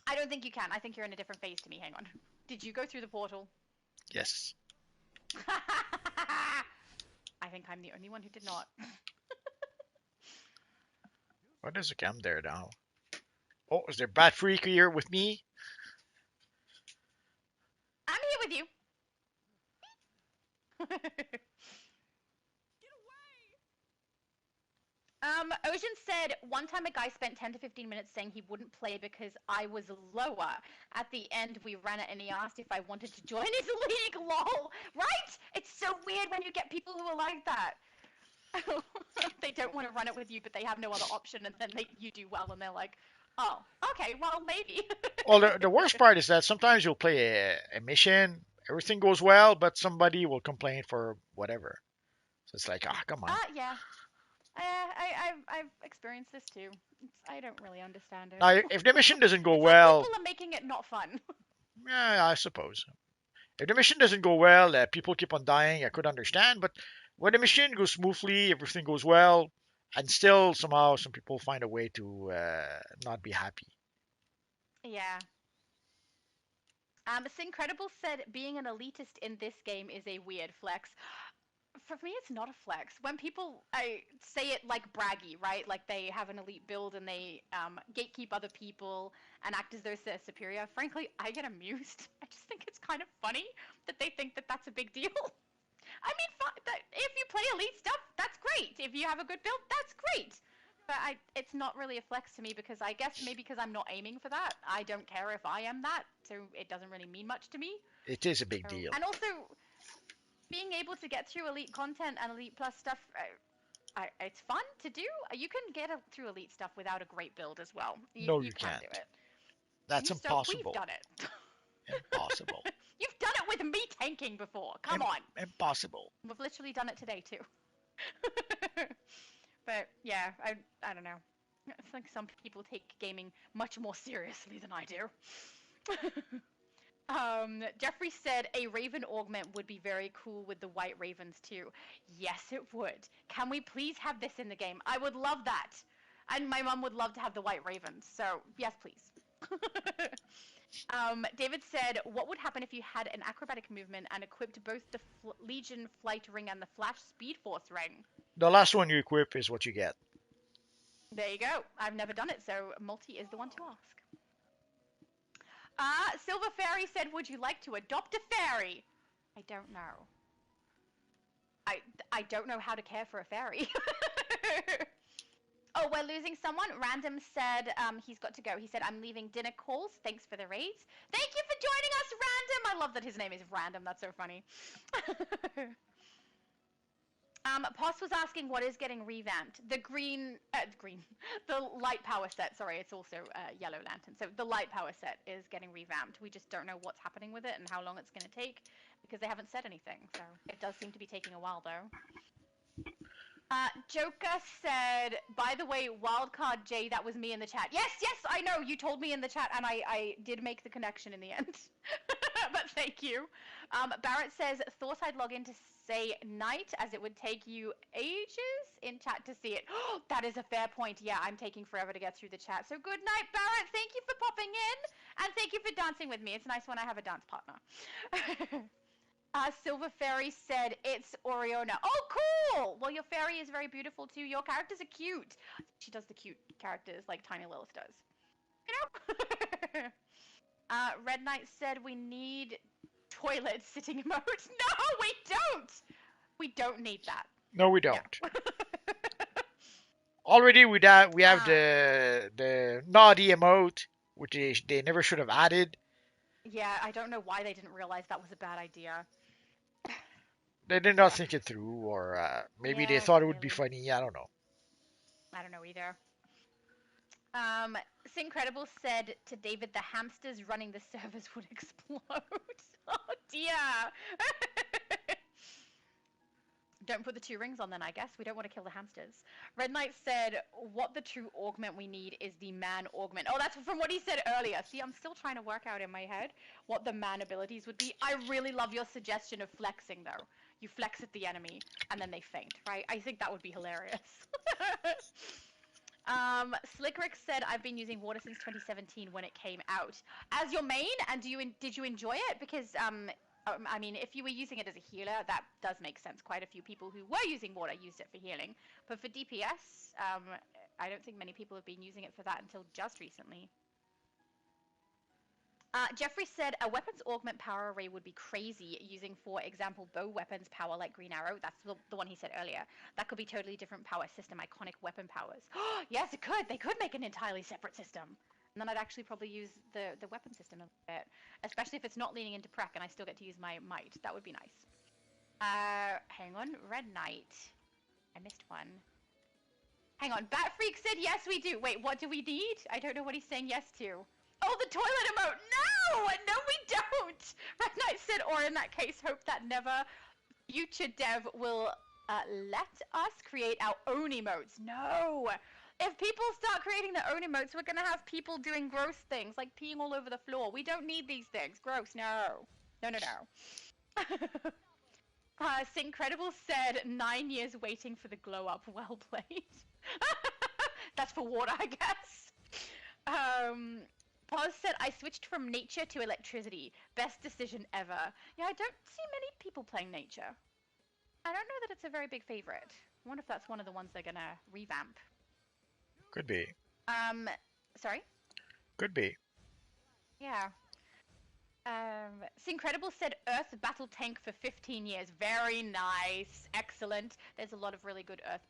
I don't think you can. I think you're in a different phase to me. Hang on. Did you go through the portal? Yes. I think I'm the only one who did not. What is a cam there now? Oh, is there Bat Freak here with me? I'm here with you. Ocean said, one time a guy spent 10 to 15 minutes saying he wouldn't play because I was lower. At the end, we ran it and he asked if I wanted to join his league, lol. Right? It's so weird when you get people who are like that. They don't want to run it with you, but they have no other option, and then you do well, and they're like, oh, okay, well, maybe. Well, the worst part is that sometimes you'll play a mission, everything goes well, but somebody will complain for whatever. So it's like, come on. Yeah. I've experienced this too. I don't really understand it. Now, if the mission doesn't go It's well, like people are making it not fun. yeah, I suppose. If the mission doesn't go well, people keep on dying, I could understand. But when the mission goes smoothly, everything goes well, and still somehow some people find a way to not be happy. Yeah. Syncredible said being an elitist in this game is a weird flex. For me, it's not a flex. When people say it like braggy, right? Like they have an elite build and they gatekeep other people and act as though they're superior. Frankly, I get amused. I just think it's kind of funny that they think that that's a big deal. I mean, if you play elite stuff, that's great. If you have a good build, that's great. But it's not really a flex to me because I guess maybe because I'm not aiming for that. I don't care if I am that, so it doesn't really mean much to me. It is a big deal. And also, being able to get through Elite content and Elite Plus stuff, it's fun to do. You can get through Elite stuff without a great build as well. No, You you can can't. do it. That's So impossible. we've done it. Impossible. You've done it with me tanking before. Come on. Impossible. We've literally done it today too. But yeah, I don't know. I think some people take gaming much more seriously than I do. Jeffrey said a Raven augment would be very cool with the white ravens too. Yes, it would. Can we please have this in the game? I would love that. And my mom would love to have the white ravens. So yes, please. David said, what would happen if you had an acrobatic movement and equipped both the Legion Flight Ring and the Flash Speed Force Ring? The last one you equip is what you get. There you go. I've never done it, so Multi is the one to ask. Silver Fairy said, would you like to adopt a fairy? I don't know. I don't know how to care for a fairy. Oh, we're losing someone. Random said he's got to go. He said, I'm leaving dinner calls. Thanks for the raids. Thank you for joining us, Random. I love that his name is Random. That's so funny. Poss was asking what is getting revamped. The the light power set. Sorry, it's also Yellow Lantern. So the light power set is getting revamped. We just don't know what's happening with it and how long it's going to take because they haven't said anything. So it does seem to be taking a while, though. Joker said, by the way, Wildcard J, that was me in the chat. Yes, I know. You told me in the chat, and I did make the connection in the end. But thank you. Barrett says, thought I'd log in to say night, as it would take you ages in chat to see it. That is a fair point. Yeah, I'm taking forever to get through the chat. So good night, Barrett. Thank you for popping in, and thank you for dancing with me. It's nice when I have a dance partner. Silver Fairy said, it's Oriona. Oh, cool! Well, your fairy is very beautiful, too. Your characters are cute. She does the cute characters like Tiny Lilith does. You know? Red Knight said, we need toilet sitting emote. No, we don't! We don't need that. No, we don't. No. Already we have the naughty emote, which they never should have added. Yeah, I don't know why they didn't realize that was a bad idea. They did not think it through, or maybe they thought it would be funny. I don't know. I don't know either. Syncredible said to David, the hamsters running the servers would explode. Oh dear. Don't put the 2 rings on then, I guess. We don't want to kill the hamsters. Red Knight said, what the true augment we need is the man augment. Oh, that's from what he said earlier. See, I'm still trying to work out in my head what the man abilities would be. I really love your suggestion of flexing, though. You flex at the enemy, and then they faint, right? I think that would be hilarious. Slickrick said, I've been using water since 2017 when it came out. As your main, and did you enjoy it? Because, I mean, if you were using it as a healer, that does make sense. Quite a few people who were using water used it for healing. But for DPS, I don't think many people have been using it for that until just recently. Jeffrey said, a weapons augment power array would be crazy using, for example, bow weapons power like Green Arrow. That's the one he said earlier. That could be totally different power system, iconic weapon powers. Yes, it could. They could make an entirely separate system. And then I'd actually probably use the weapon system a bit. Especially if it's not leaning into Prec and I still get to use my might. That would be nice. Hang on. Red Knight. I missed one. Hang on. Bat Freak said, yes, we do. Wait, what do we need? I don't know what he's saying yes to. Oh, the toilet emote! No! No, we don't! Red Knight said, or in that case, hope that never future dev will let us create our own emotes. No! If people start creating their own emotes, we're gonna have people doing gross things, like peeing all over the floor. We don't need these things. Gross, no. No, no, no. Syncredible said, 9 years waiting for the glow up. Well played. That's for water, I guess. Pause said, I switched from nature to electricity. Best decision ever. Yeah, I don't see many people playing nature. I don't know that it's a very big favorite. I wonder if that's one of the ones they're gonna revamp. Could be. Sorry? Could be. Yeah. Syncredible said Earth battle tank for 15 years. Very nice. Excellent. There's a lot of really good Earth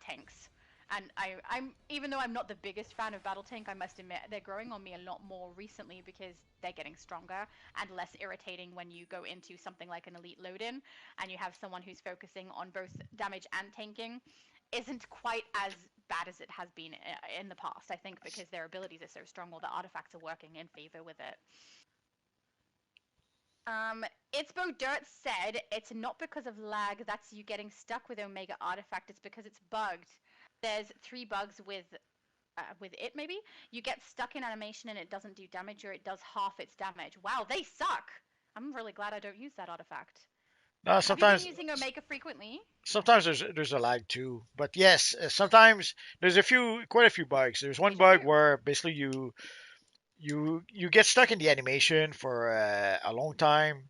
tanks. And I'm even though I'm not the biggest fan of Battle Tank, I must admit they're growing on me a lot more recently because they're getting stronger and less irritating when you go into something like an elite load-in and you have someone who's focusing on both damage and tanking. Isn't quite as bad as it has been in the past, I think, because their abilities are so strong, or the artifacts are working in favor with it. It's Bo Dirt said it's not because of lag, that's you getting stuck with Omega Artifact, it's because it's bugged. There's 3 bugs with it, maybe? You get stuck in animation and it doesn't do damage, or it does half its damage. Wow, they suck! I'm really glad I don't use that artifact. No, Have you been sometimes using Omega frequently? sometimes there's a lag too. But yes, sometimes there's quite a few bugs. There's one We shall bug do. where basically you get stuck in the animation for a long time,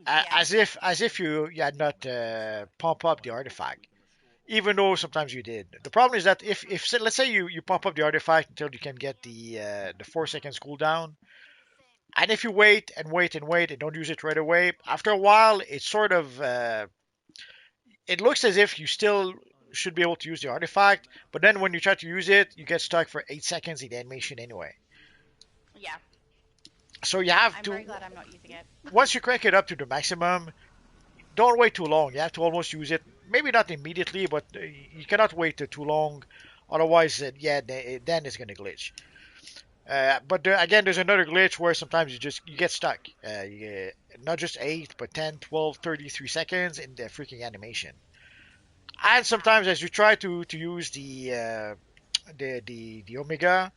as if you had not pump up the artifact, even though sometimes you did. The problem is that if let's say you pump up the artifact until you can get the 4 seconds cooldown, and if you wait and wait and wait and don't use it right away, after a while it sort of it looks as if you still should be able to use the artifact, but then when you try to use it, you get stuck for 8 seconds in the animation anyway. Yeah. So you have I'm to, very glad I'm not using it. once you crank it up to the maximum, don't wait too long. You have to almost use it. Maybe not immediately, but you cannot wait too long. Otherwise, then it's gonna glitch. But again, there's another glitch where sometimes you get stuck. Not just 8, but 10, 12, 33 seconds in the freaking animation. And sometimes as you try to use the Omega,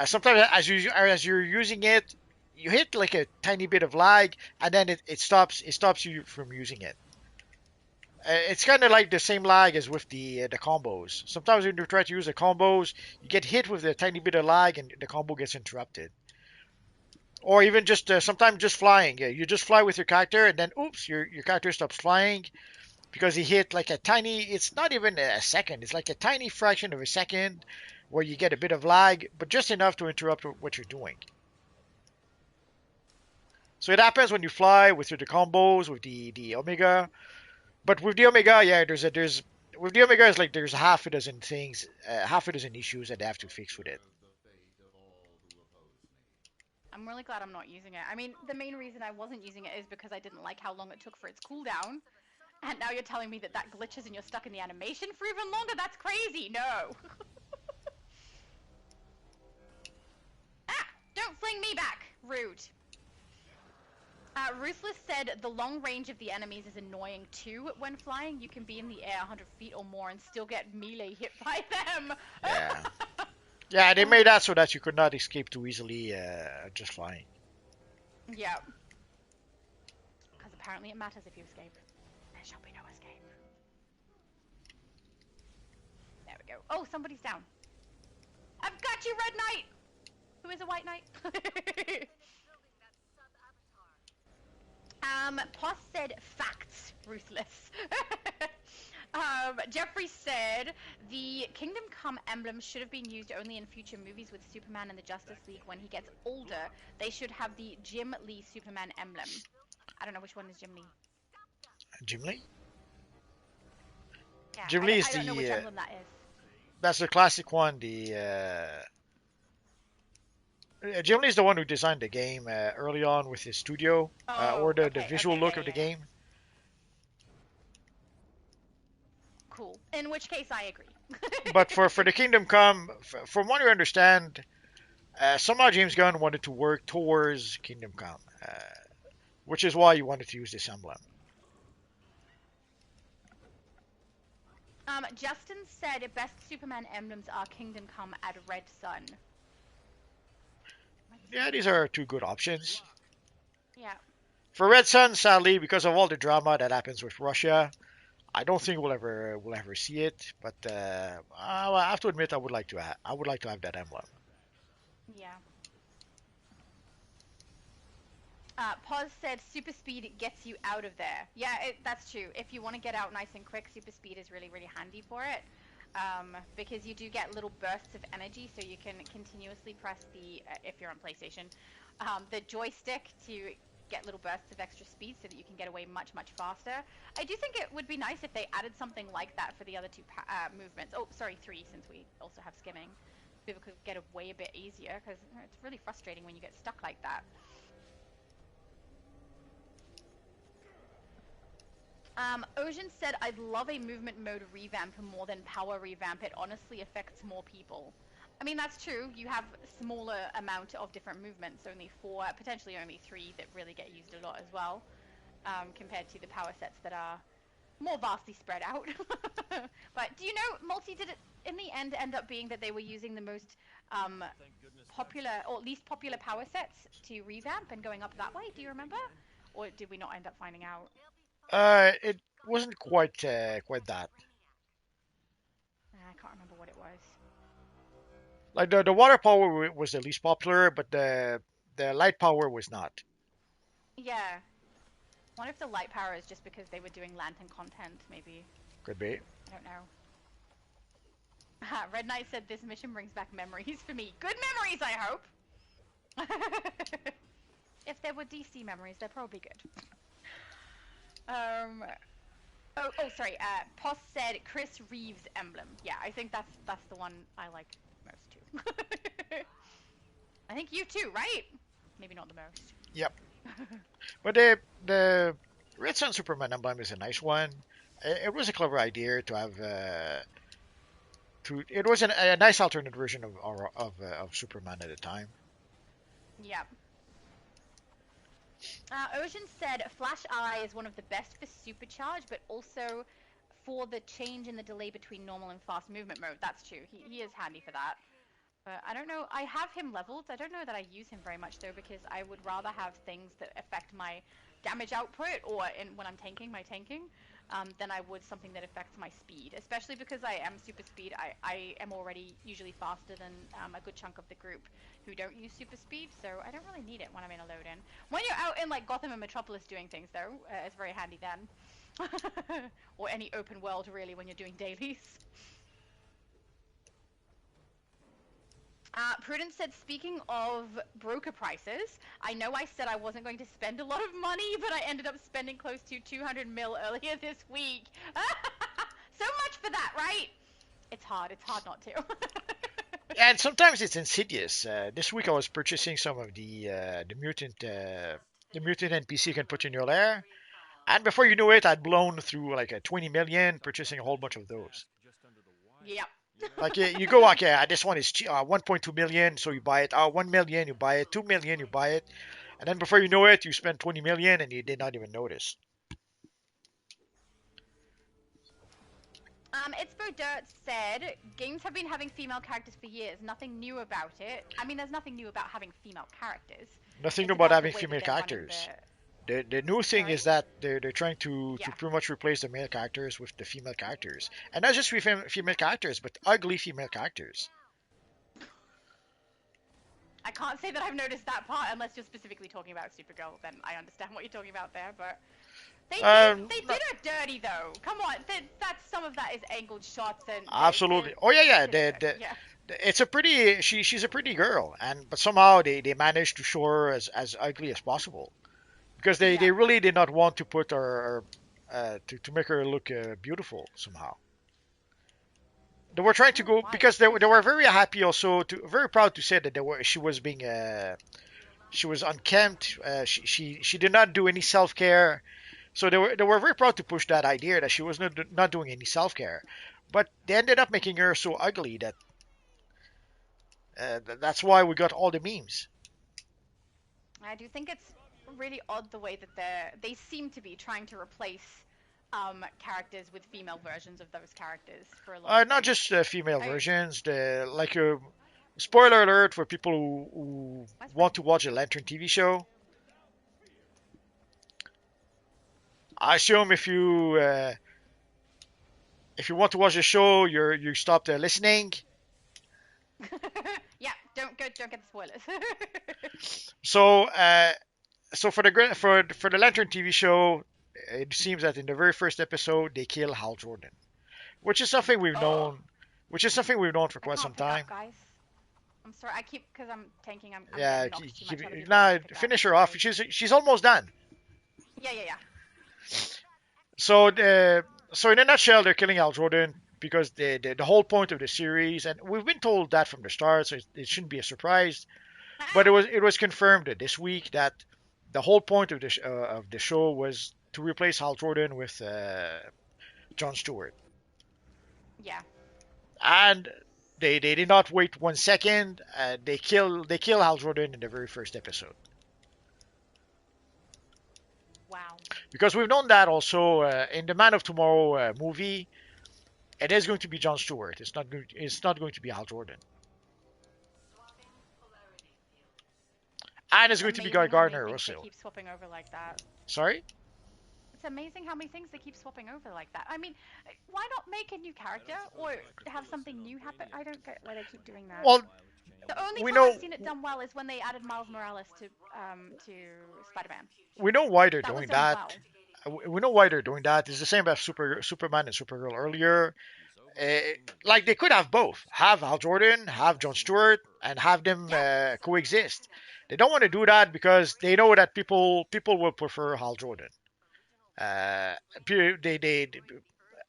sometimes as you're using it, you hit like a tiny bit of lag, and then it stops you from using it. It's kind of like the same lag as with the combos. Sometimes when you try to use the combos, you get hit with a tiny bit of lag, and the combo gets interrupted. Or even just sometimes just flying. Yeah, you just fly with your character, and then oops, your character stops flying because he hit like a tiny. It's not even a second. It's like a tiny fraction of a second where you get a bit of lag, but just enough to interrupt what you're doing. So it happens when you fly with the combos with the Omega. But with the Omega, yeah, there's with the Omega, it's like there's half a dozen things, half a dozen issues that they have to fix with it. I'm really glad I'm not using it. I mean, the main reason I wasn't using it is because I didn't like how long it took for its cooldown. And now you're telling me that that glitches and you're stuck in the animation for even longer? That's crazy! No! Ah! Don't fling me back! Rude. Ruthless said the long range of the enemies is annoying too when flying. You can be in the air 100 feet or more and still get melee hit by them. Yeah, yeah, they made that so that you could not escape too easily just flying. Yeah. Because apparently it matters if you escape. There shall be no escape. There we go. Oh, somebody's down. I've got you, Red Knight! Who is a White Knight? Poss said facts, Ruthless. Jeffrey said the Kingdom Come emblem should have been used only in future movies with Superman and the Justice League. When he gets older, they should have the Jim Lee Superman emblem. I don't know which one is Jim Lee. Jim Lee? Yeah, Jim Lee is I don't know which emblem that is. that's the classic one. Jim Lee is the one who designed the game early on with his studio, or the visual look of the game. Cool. In which case, I agree. But for the Kingdom Come, from what you understand, somehow James Gunn wanted to work towards Kingdom Come, which is why he wanted to use this emblem. Justin said best Superman emblems are Kingdom Come and Red Sun. Yeah, these are 2 good options. Yeah. For Red Sun, sadly, because of all the drama that happens with Russia, I don't think we'll ever see it. But I have to admit, I would like to have that emblem. Yeah. Pause said super speed gets you out of there. Yeah, that's true. If you want to get out nice and quick, super speed is really, really handy for it. Because you do get little bursts of energy, so you can continuously press the, if you're on PlayStation, the joystick to get little bursts of extra speed so that you can get away much, much faster. I do think it would be nice if they added something like that for the other two movements. Oh, sorry, 3, since we also have skimming. People could get away a bit easier, because it's really frustrating when you get stuck like that. Ocean said, I'd love a movement mode revamp more than power revamp. It honestly affects more people. I mean, that's true. You have a smaller amount of different movements, only 4, potentially only 3 that really get used a lot as well, compared to the power sets that are more vastly spread out. But do you know, Multi, did it in the end up being that they were using the most popular, or least popular power sets to revamp and going up that way? Do you remember? Or did we not end up finding out? It wasn't quite that. I can't remember what it was. Like the water power was the least popular, but the light power was not. Yeah. I wonder if the light power is just because they were doing lantern content, maybe. Could be. I don't know. Red Knight said this mission brings back memories for me. Good memories, I hope! If there were DC memories, they're probably good. Sorry. Poss said Chris Reeves emblem. Yeah, I think that's the one I like most too. I think you too, right? Maybe not the most. Yep. But the Red Sun Superman emblem is a nice one. It was a clever idea to have. It was a nice alternate version of Superman at the time. Yeah. Ocean said Flash Eye is one of the best for supercharge, but also for the change in the delay between normal and fast movement mode. That's true. He is handy for that. But I don't know. I have him leveled. I don't know that I use him very much though, because I would rather have things that affect my damage output or when I'm tanking, my tanking, than I would something that affects my speed. Especially because I am super speed. I am already usually faster than a good chunk of the group who don't use super speed, so I don't really need it when I'm in a load-in. When you're out in like Gotham and Metropolis doing things though, it's very handy then. Or any open world really when you're doing dailies. Prudence said, speaking of broker prices, I know I said I wasn't going to spend a lot of money, but I ended up spending close to 200 mil earlier this week. So much for that, right? It's hard not to. And sometimes it's insidious. This week I was purchasing some of the mutant NPC you can put in your lair, and before you know it, I'd blown through like a 20 million purchasing a whole bunch of those. Yep. Like you go, okay, this one is 1.2 million, so you buy it. 1 million, you buy it. 2 million, you buy it, and then before you know it, you spend 20 million and you did not even notice. Itzbo Dirt said, games have been having female characters for years. Nothing new about it. I mean, there's nothing new about having female characters. Nothing It's new about the having way that female they're running characters. The new thing Sorry? is that they're trying to Yeah. pretty much replace the male characters with the female characters, and not just female characters, but ugly female characters. I can't say that I've noticed that part unless you're specifically talking about Supergirl. Then I understand what you're talking about there, but they did her dirty though. Come on, that's some of that is angled shots and Absolutely. Oh yeah. yeah. It's a pretty. She's a pretty girl, but somehow they managed to show her as ugly as possible, because they really did not want to put her to make her look beautiful somehow. They were trying to go because they were very happy also very proud to say that she was being she was unkempt. She did not do any self care, so they were very proud to push that idea that she was not doing any self care, but they ended up making her so ugly that that's why we got all the memes. I do think it's really odd the way that they seem to be trying to replace characters with female versions of those characters for a lot of Not things. just female versions. Spoiler alert for people who want to watch a Lantern TV show. I assume if you want to watch the show, you stopped listening. Yeah, don't get the spoilers. So for the Lantern TV show, it seems that in the very first episode they kill Hal Jordan, which is something we've known for quite some time. Guys. I'm sorry, I keep because I'm tanking. I'm Yeah, getting knocked too much. Other people nah, look at that. finish her off. Sorry. She's almost done. Yeah. So so in a nutshell, they're killing Al Jordan because the whole point of the series, and we've been told that from the start, so it shouldn't be a surprise. But it was confirmed this week that the whole point of the show was to replace Hal Jordan with Jon Stewart, Yeah. and they did not wait 1 second. They kill Hal Jordan in the very first episode, Wow. because we've known that also in the Man of Tomorrow movie. It is going to be Jon Stewart. It's not going to be Hal Jordan, and it's going to be Guy Amazing how many Gardner things they also. keep swapping over like that. Sorry. It's amazing how many things they keep swapping over like that. I mean, why not make a new character or have something new happen? I don't get why they keep doing that. Well, The only we time know I've seen it done well is when they added Miles Morales to Spider-Man. we know why they're That was doing done that. We know why they're doing that. It's the same as Superman and Supergirl earlier. Like they could have both. Have Hal Jordan, have Jon Stewart, and have them coexist. They don't want to do that because they know that people will prefer Hal Jordan. Uh,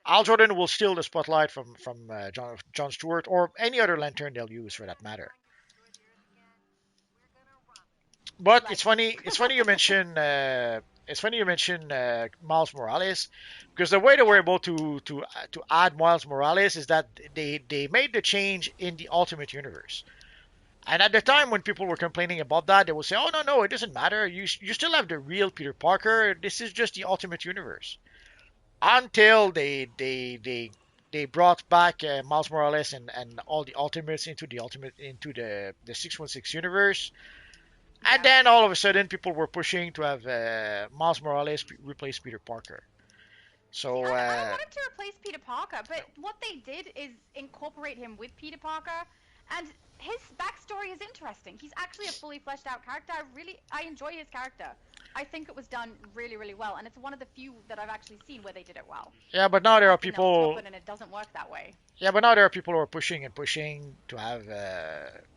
Al Jordan will steal the spotlight from Jon Stewart or any other Lantern they'll use for that matter. But Like, it's funny. It's funny you mention. It's funny you mention Miles Morales, because the way they were able to add Miles Morales is that they made the change in the Ultimate Universe. And at the time when people were complaining about that, they would say, "Oh no, it doesn't matter. You still have the real Peter Parker. This is just the Ultimate Universe." Until they brought back Miles Morales and all the Ultimates into the 616 universe. And then all of a sudden, people were pushing to have Miles Morales replace Peter Parker. So I don't want him to replace Peter Parker, but what they did is incorporate him with Peter Parker, and his backstory is interesting. He's actually a fully fleshed out character. I enjoy his character. I think it was done really, really well, and it's one of the few that I've actually seen where they did it well. yeah, but now there are Often they'll people. swap it and it doesn't work that way. Yeah, but now there are people who are pushing and pushing to have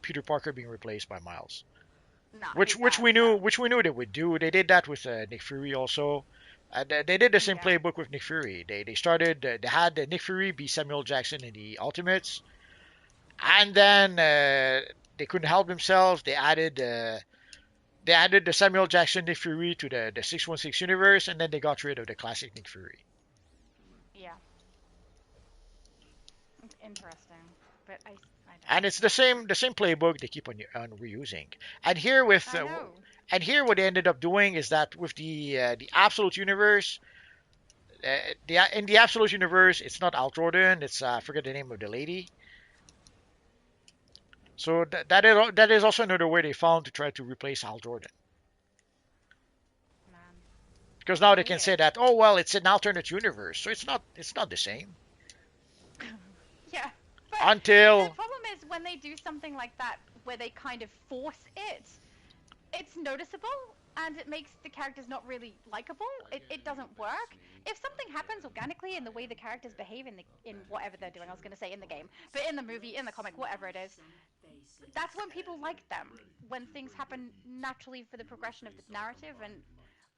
Peter Parker being replaced by Miles, Nah, which we knew they would do. They did that with Nick Fury also. They did the same playbook with Nick Fury. They started. They had Nick Fury be Samuel Jackson in the Ultimates, and then they couldn't help themselves. They added the Samuel Jackson Nick Fury to the 616 universe, and then they got rid of the classic Nick Fury. Yeah. Interesting, but I don't. And it's the same playbook they keep on reusing. And here with I know. and here what they ended up doing is that with the Absolute Universe, in the Absolute Universe, it's not Al Jordan. It's I forget the name of the lady. So that is also another way they found to try to replace Al Jordan. Man. Because now they can Weird. say that, oh well, it's an alternate universe, so it's not the same. Yeah. But Until the problem is when they do something like that, where they kind of force it, it's noticeable and it makes the characters not really likable. It doesn't work. If something happens organically in the way the characters behave in whatever they're doing, I was going to say in the game, but in the movie, in the comic, whatever it is, that's when people like them. When things happen naturally for the progression of the narrative, and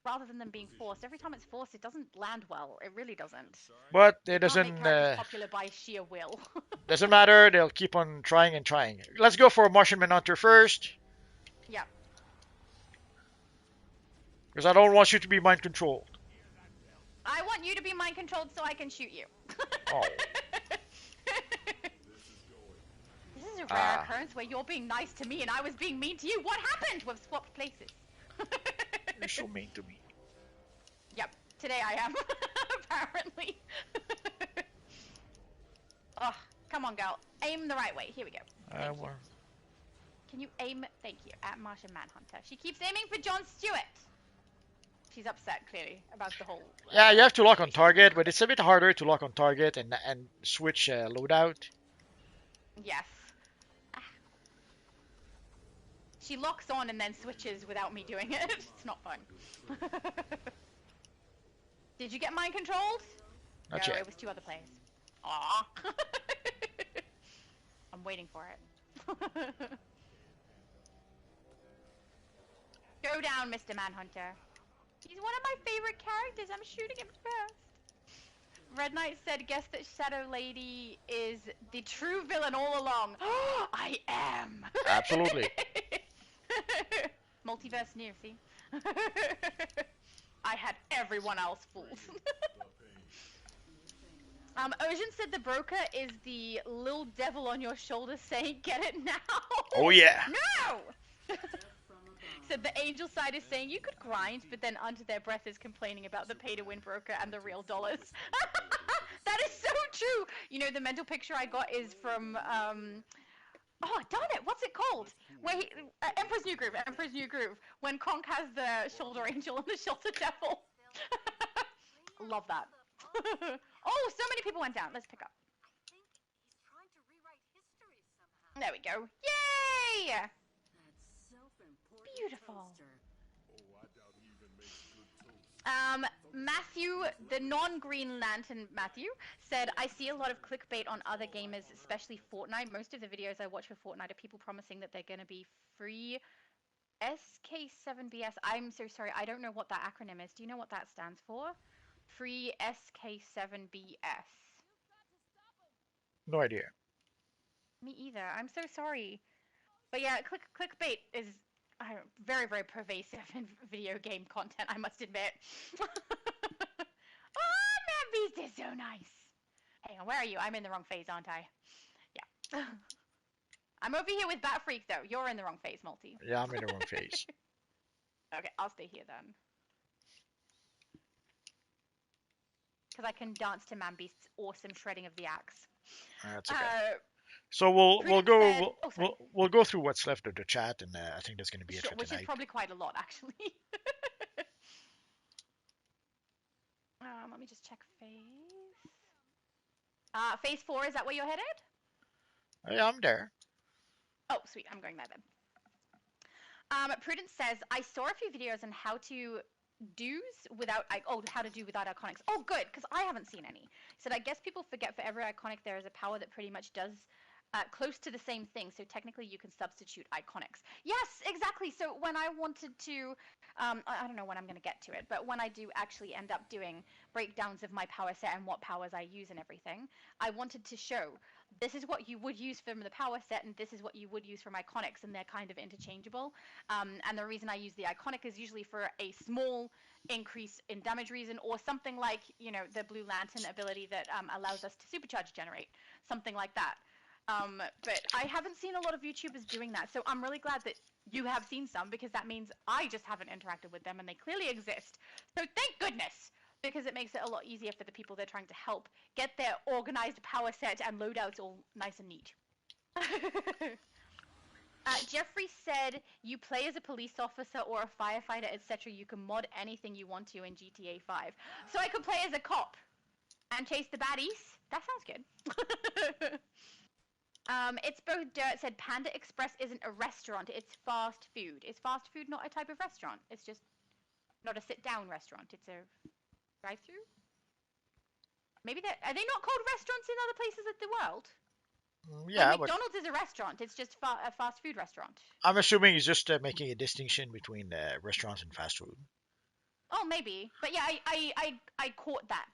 rather than them being forced. Every time it's forced, it doesn't land well. It really doesn't. but it Can't make doesn't characters popular by sheer will. doesn't matter. They'll keep on trying and trying. Let's go for Martian Manhunter first, Yeah. because I don't want you to be mind controlled. I want you to be mind controlled so I can shoot you. Oh. This is a rare occurrence where you're being nice to me and I was being mean to you. What happened? We've swapped places. You're so mean to me. Yep, today I am. Apparently. Oh, come on, girl. Aim the right way. Here we go. Thank you. Can you aim? Thank you. At Martian Manhunter. She keeps aiming for Jon Stewart. She's upset, clearly, about the whole... Yeah, you have to lock on target, but it's a bit harder to lock on target and switch loadout. Yes. Ah. She locks on and then switches without me doing it. It's not fun. Did you get mine controlled? Not No, yet. it was 2 other players. Aww. I'm waiting for it. Go down, Mr. Manhunter. He's one of my favorite characters. I'm shooting him first. Red Knight said, guess that Shadow Lady is the true villain all along. I am. Absolutely. Multiverse new, see? I had everyone else fooled. Ocean said the broker is the little devil on your shoulder saying, get it now. Oh yeah. No! Said the angel side is saying you could grind, but then under their breath is complaining about the pay-to-win broker and the real dollars. That is so true! You know, the mental picture I got is from, oh, darn it, what's it called? Where he, Emperor's New Groove, Emperor's New Groove. When Kronk has the shoulder angel and the shoulder devil. Love that. Oh, so many people went down. Let's pick up. There we go. Yay! Beautiful. Matthew, the non-Green Lantern Matthew, said, I see a lot of clickbait on other gamers, especially Fortnite. Most of the videos I watch for Fortnite are people promising that they're going to be free SK7BS. I'm so sorry, I don't know what that acronym is. Do you know what that stands for? Free SK7BS. No idea. Me either. I'm so sorry. But yeah, clickbait is very, very pervasive in video game content, I must admit. Oh, man, Beast is so nice. Hang on, where are you? I'm in the wrong phase, aren't I? Yeah. I'm over here with Bat Freak, though. You're in the wrong phase, Multi. Yeah, I'm in the wrong phase. Okay, I'll stay here then. Because I can dance to Man Beast's awesome shredding of the axe. That's okay. So we'll go said, we'll go through what's left of the chat, and I think that's going to be it for which tonight. is probably quite a lot, actually. Let me just check phase. Phase 4, is that where you're headed? Yeah, I'm there. Oh, sweet. I'm going there then. Prudence says, I saw a few videos on how to do without iconics. Oh, good, because I haven't seen any. Said, I guess people forget for every iconic there is a power that pretty much does close to the same thing, so technically you can substitute iconics. Yes, exactly. So when I wanted to, I don't know when I'm going to get to it, but when I do actually end up doing breakdowns of my power set and what powers I use and everything, I wanted to show this is what you would use from the power set and this is what you would use from iconics, and they're kind of interchangeable. And the reason I use the iconic is usually for a small increase in damage reason, or something like, you know, the Blue Lantern ability that allows us to supercharge generate, something like that. But I haven't seen a lot of YouTubers doing that, so I'm really glad that you have seen some, because that means I just haven't interacted with them and they clearly exist. So thank goodness, because it makes it a lot easier for the people they're trying to help get their organized power set and loadouts all nice and neat. Jeffrey said, you play as a police officer or a firefighter, etc. You can mod anything you want to in GTA 5. So I could play as a cop and chase the baddies. That sounds good. It's both dirt said Panda Express isn't a restaurant, it's fast food. Is fast food not a type of restaurant? It's just not a sit-down restaurant. It's a drive-through? Maybe are they not called restaurants in other places of the world? Yeah, like McDonald's is a restaurant. It's just a fast food restaurant. I'm assuming he's just making a distinction between restaurants and fast food. Oh, maybe. But yeah, I caught that.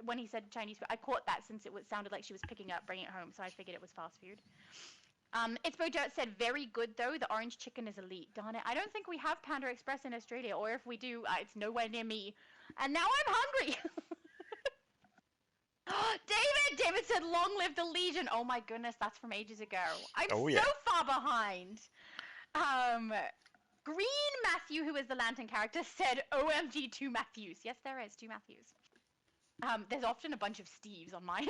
When he said Chinese food, I caught that since it sounded like she was picking up, bringing it home, so I figured it was fast food. It's Bojert said, very good though, the orange chicken is elite. Darn it, I don't think we have Panda Express in Australia, or if we do, it's nowhere near me. And now I'm hungry! David said, long live the Legion. Oh my goodness, that's from ages ago. I'm so far behind. Green Matthew, who is the Lantern character, said, OMG, 2 Matthews. Yes, there is 2 Matthews. There's often a bunch of Steves on mine.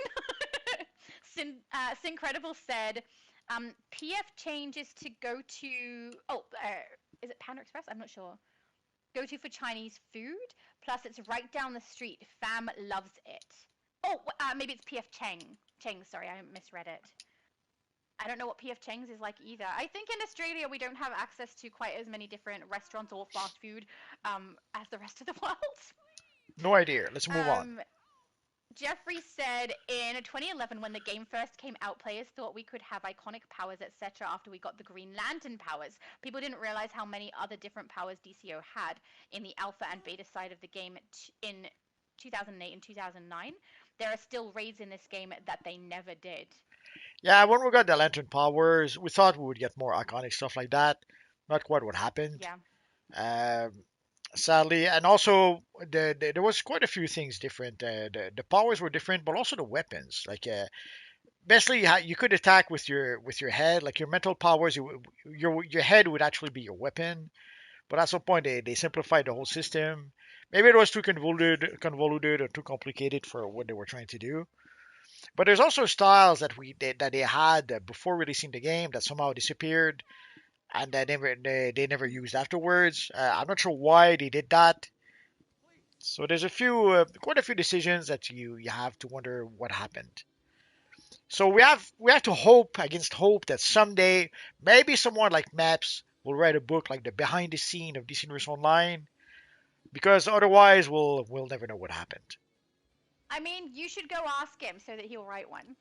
Syncredible said, PF changes to go to, is it Panda Express? I'm not sure. Go to for Chinese food, plus it's right down the street. Fam loves it. Oh, maybe it's PF Cheng, sorry, I misread it. I don't know what PF Cheng's is like either. I think in Australia we don't have access to quite as many different restaurants or fast food as the rest of the world. No idea. Let's move on. Jeffrey said in 2011, when the game first came out, players thought we could have iconic powers, etc. after we got the Green Lantern powers. People didn't realize how many other different powers DCO had in the alpha and beta side of the game in 2008 and 2009. There are still raids in this game that they never did. Yeah, when we got the Lantern powers, we thought we would get more iconic stuff like that. Not quite what happened. Yeah. Sadly, and also there was quite a few things different. The powers were different, but also the weapons. Like basically, you could attack with your head, like your mental powers. Your head would actually be your weapon. But at some point, they simplified the whole system. Maybe it was too convoluted or too complicated for what they were trying to do. But there's also styles that they had before releasing the game that somehow disappeared and they never used afterwards. I'm not sure why they did that. So there's quite a few decisions that you have to wonder what happened. So we have to hope against hope that someday maybe someone like Maps will write a book like the behind the scene of DC Universe Online, because otherwise we'll never know what happened. I mean, you should go ask him so that he'll write one.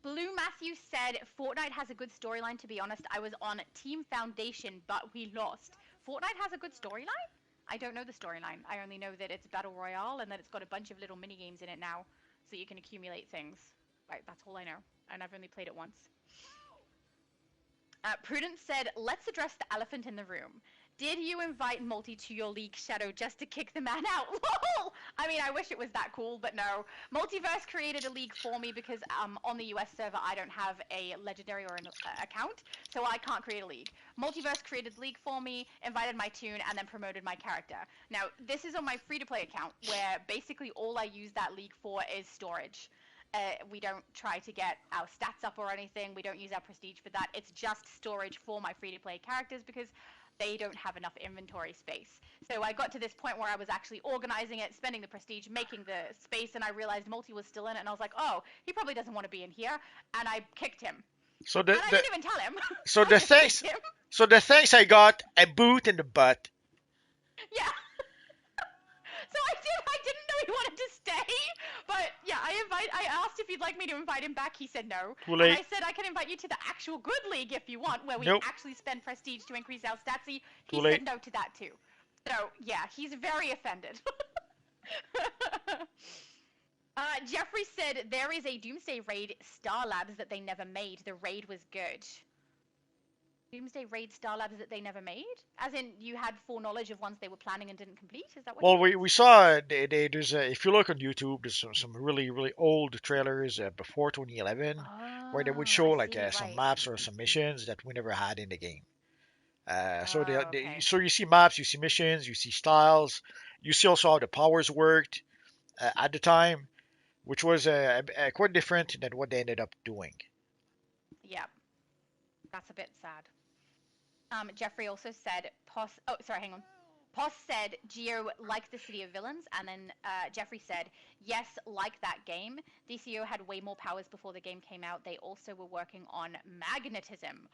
Blue Matthew said, Fortnite has a good storyline, to be honest. I was on Team Foundation, but we lost. Fortnite has a good storyline? I don't know the storyline. I only know that it's Battle Royale and that it's got a bunch of little mini games in it now, so you can accumulate things. Right, that's all I know, and I've only played it once. Prudence said, let's address the elephant in the room. Did you invite Multi to your league, Shadow, just to kick the man out? LOL! I mean, I wish it was that cool, but no. Multiverse created a league for me because on the US server, I don't have a legendary or an account, so I can't create a league. Multiverse created the league for me, invited my tune, and then promoted my character. Now, this is on my free-to-play account, where basically all I use that league for is storage. We don't try to get our stats up or anything. We don't use our prestige for that. It's just storage for my free-to-play characters because they don't have enough inventory space. So I got to this point where I was actually organizing it, spending the prestige, making the space, and I realized Multi was still in it, and I was like, oh, he probably doesn't want to be in here, and I kicked him. So and I didn't even tell him. So the thanks I got a boot in the butt. Yeah. So I didn't know he wanted to stay, but yeah, I asked if he'd like me to invite him back. He said no. Too late. And I said I can invite you to the actual good league if you want, where we Nope. actually spend prestige to increase our stats. He Too said late. no to that too. So yeah, he's very offended. Jeffrey said there is a Doomsday Raid Star Labs that they never made. The raid was good. Doomsday Raid Star Labs that they never made? As in, you had foreknowledge of ones they were planning and didn't complete? Is that what? Well, we saw there's if you look on YouTube, there's some really really old trailers before 2011 where they would show like some maps or some missions that we never had in the game. So you see maps, you see missions, you see styles, you see also how the powers worked at the time, which was quite different than what they ended up doing. Yeah, that's a bit sad. Jeffrey also said, Poss said, Geo liked the City of Villains, and then Jeffrey said, yes, like that game. DCUO had way more powers before the game came out. They also were working on magnetism.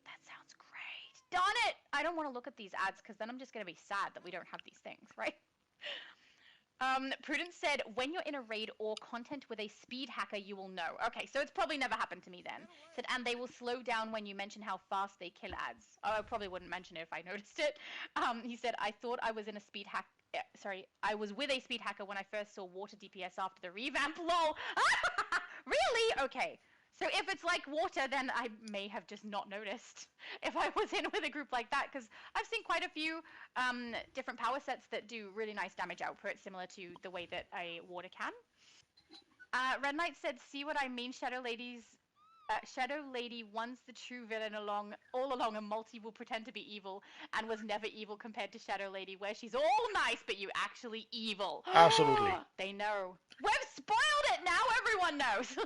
That sounds great. Darn it! I don't want to look at these ads, because then I'm just going to be sad that we don't have these things, right? Prudence said, when you're in a raid or content with a speed hacker, you will know. Okay, so it's probably never happened to me then. Said, and they will slow down when you mention how fast they kill ads. Oh, I probably wouldn't mention it if I noticed it. He said, I thought I was in a speed hack. I was with a speed hacker when I first saw water DPS after the revamp. LOL. Really? Okay. So if it's like water, then I may have just not noticed if I was in with a group like that, because I've seen quite a few different power sets that do really nice damage output, similar to the way that a water can. Red Knight said, see what I mean, Shadow Lady once the true villain all along, and Multi will pretend to be evil and was never evil compared to Shadow Lady, where she's all nice but you actually evil. Absolutely. They know. We've spoiled it now. Everyone knows.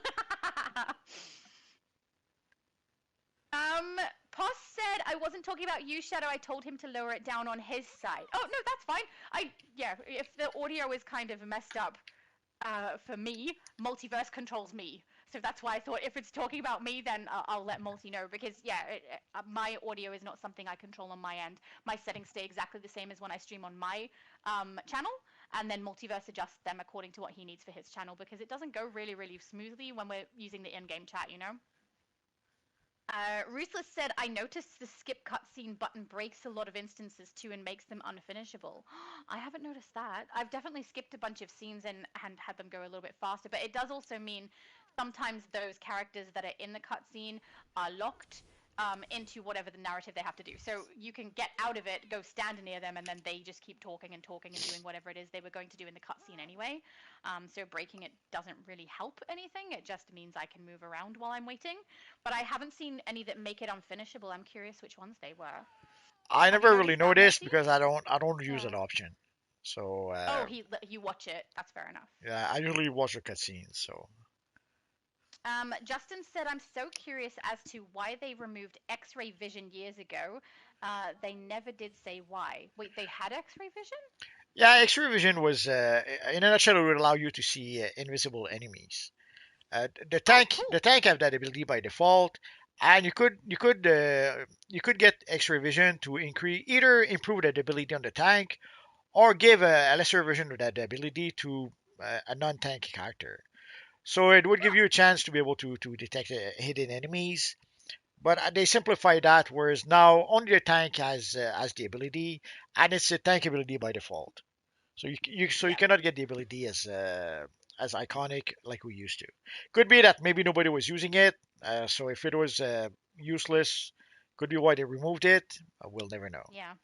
Poss said, I wasn't talking about you, Shadow. I told him to lower it down on his side. Oh, no, that's fine. Yeah, if the audio is kind of messed up for me, Multiverse controls me. So that's why I thought if it's talking about me, then I'll let Multi know. Because, yeah, my audio is not something I control on my end. My settings stay exactly the same as when I stream on my channel. and then multiverse adjusts them according to what he needs for his channel, because it doesn't go really, really smoothly when we're using the in-game chat, you know? Ruthless said, I noticed the skip cutscene button breaks a lot of instances too and makes them unfinishable. I haven't noticed that. I've definitely skipped a bunch of scenes and had them go a little bit faster, but it does also mean sometimes those characters that are in the cutscene are locked into whatever the narrative they have to do. So you can get out of it, go stand near them, and then they just keep talking and talking and doing whatever it is they were going to do in the cutscene anyway. So breaking it doesn't really help anything. It just means I can move around while I'm waiting. But I haven't seen any that make it unfinishable. I'm curious which ones they were. I Have you never really noticed that, noticed Multi? because I don't use Yeah. that option. So Oh, you watch it. That's fair enough. yeah, I usually watch the cutscenes. So Justin said, I'm so curious as to why they removed X-ray vision years ago. They never did say why. Wait, they had X-ray vision? yeah, X-ray vision was in a nutshell, it would allow you to see invisible enemies. The tank cool. the tank have that ability by default, and you could get X-ray vision to increase either improve the ability on the tank or give a lesser version of that ability to a non-tank character. So it would give you a chance to be able to detect hidden enemies. But they simplify that, whereas now only the tank has the ability, and it's a tank ability by default. So you Yeah. cannot get the ability as iconic like we used to. Could be that maybe nobody was using it, so if it was useless, could be why they removed it. We'll never know. Yeah.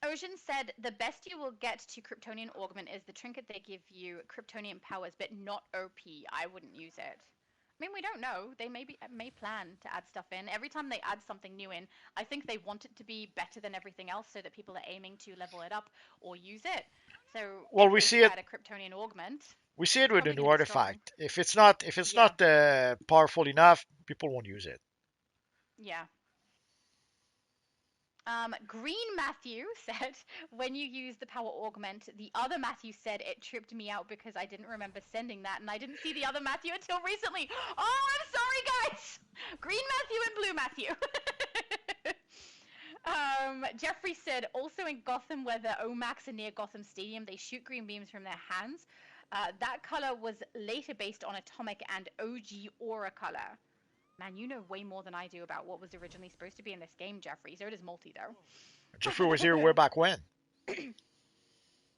Ocean said the best you will get to Kryptonian Augment is the trinket they give you, Kryptonian powers, but not OP. I wouldn't use it. I mean, we don't know. They may plan to add stuff in. Every time they add something new in, I think they want it to be better than everything else, so that people are aiming to level it up or use it. So Well, if we they see do it. add a Kryptonian Augment, We see it with the probably new going to be strong. artifact. If it's Yeah. not powerful enough, people won't use it. Yeah. Green Matthew said, when you use the power augment, the other Matthew said it tripped me out because I didn't remember sending that, and I didn't see the other Matthew until recently. Oh, I'm sorry, guys! Green Matthew and Blue Matthew. Jeffrey said, also in Gotham, where the OMAX are near Gotham Stadium, they shoot green beams from their hands. That color was later based on Atomic and OG Aura color. Man, you know way more than I do about what was originally supposed to be in this game, Jeffrey. So does Multi, though. Jeffrey was here way back when.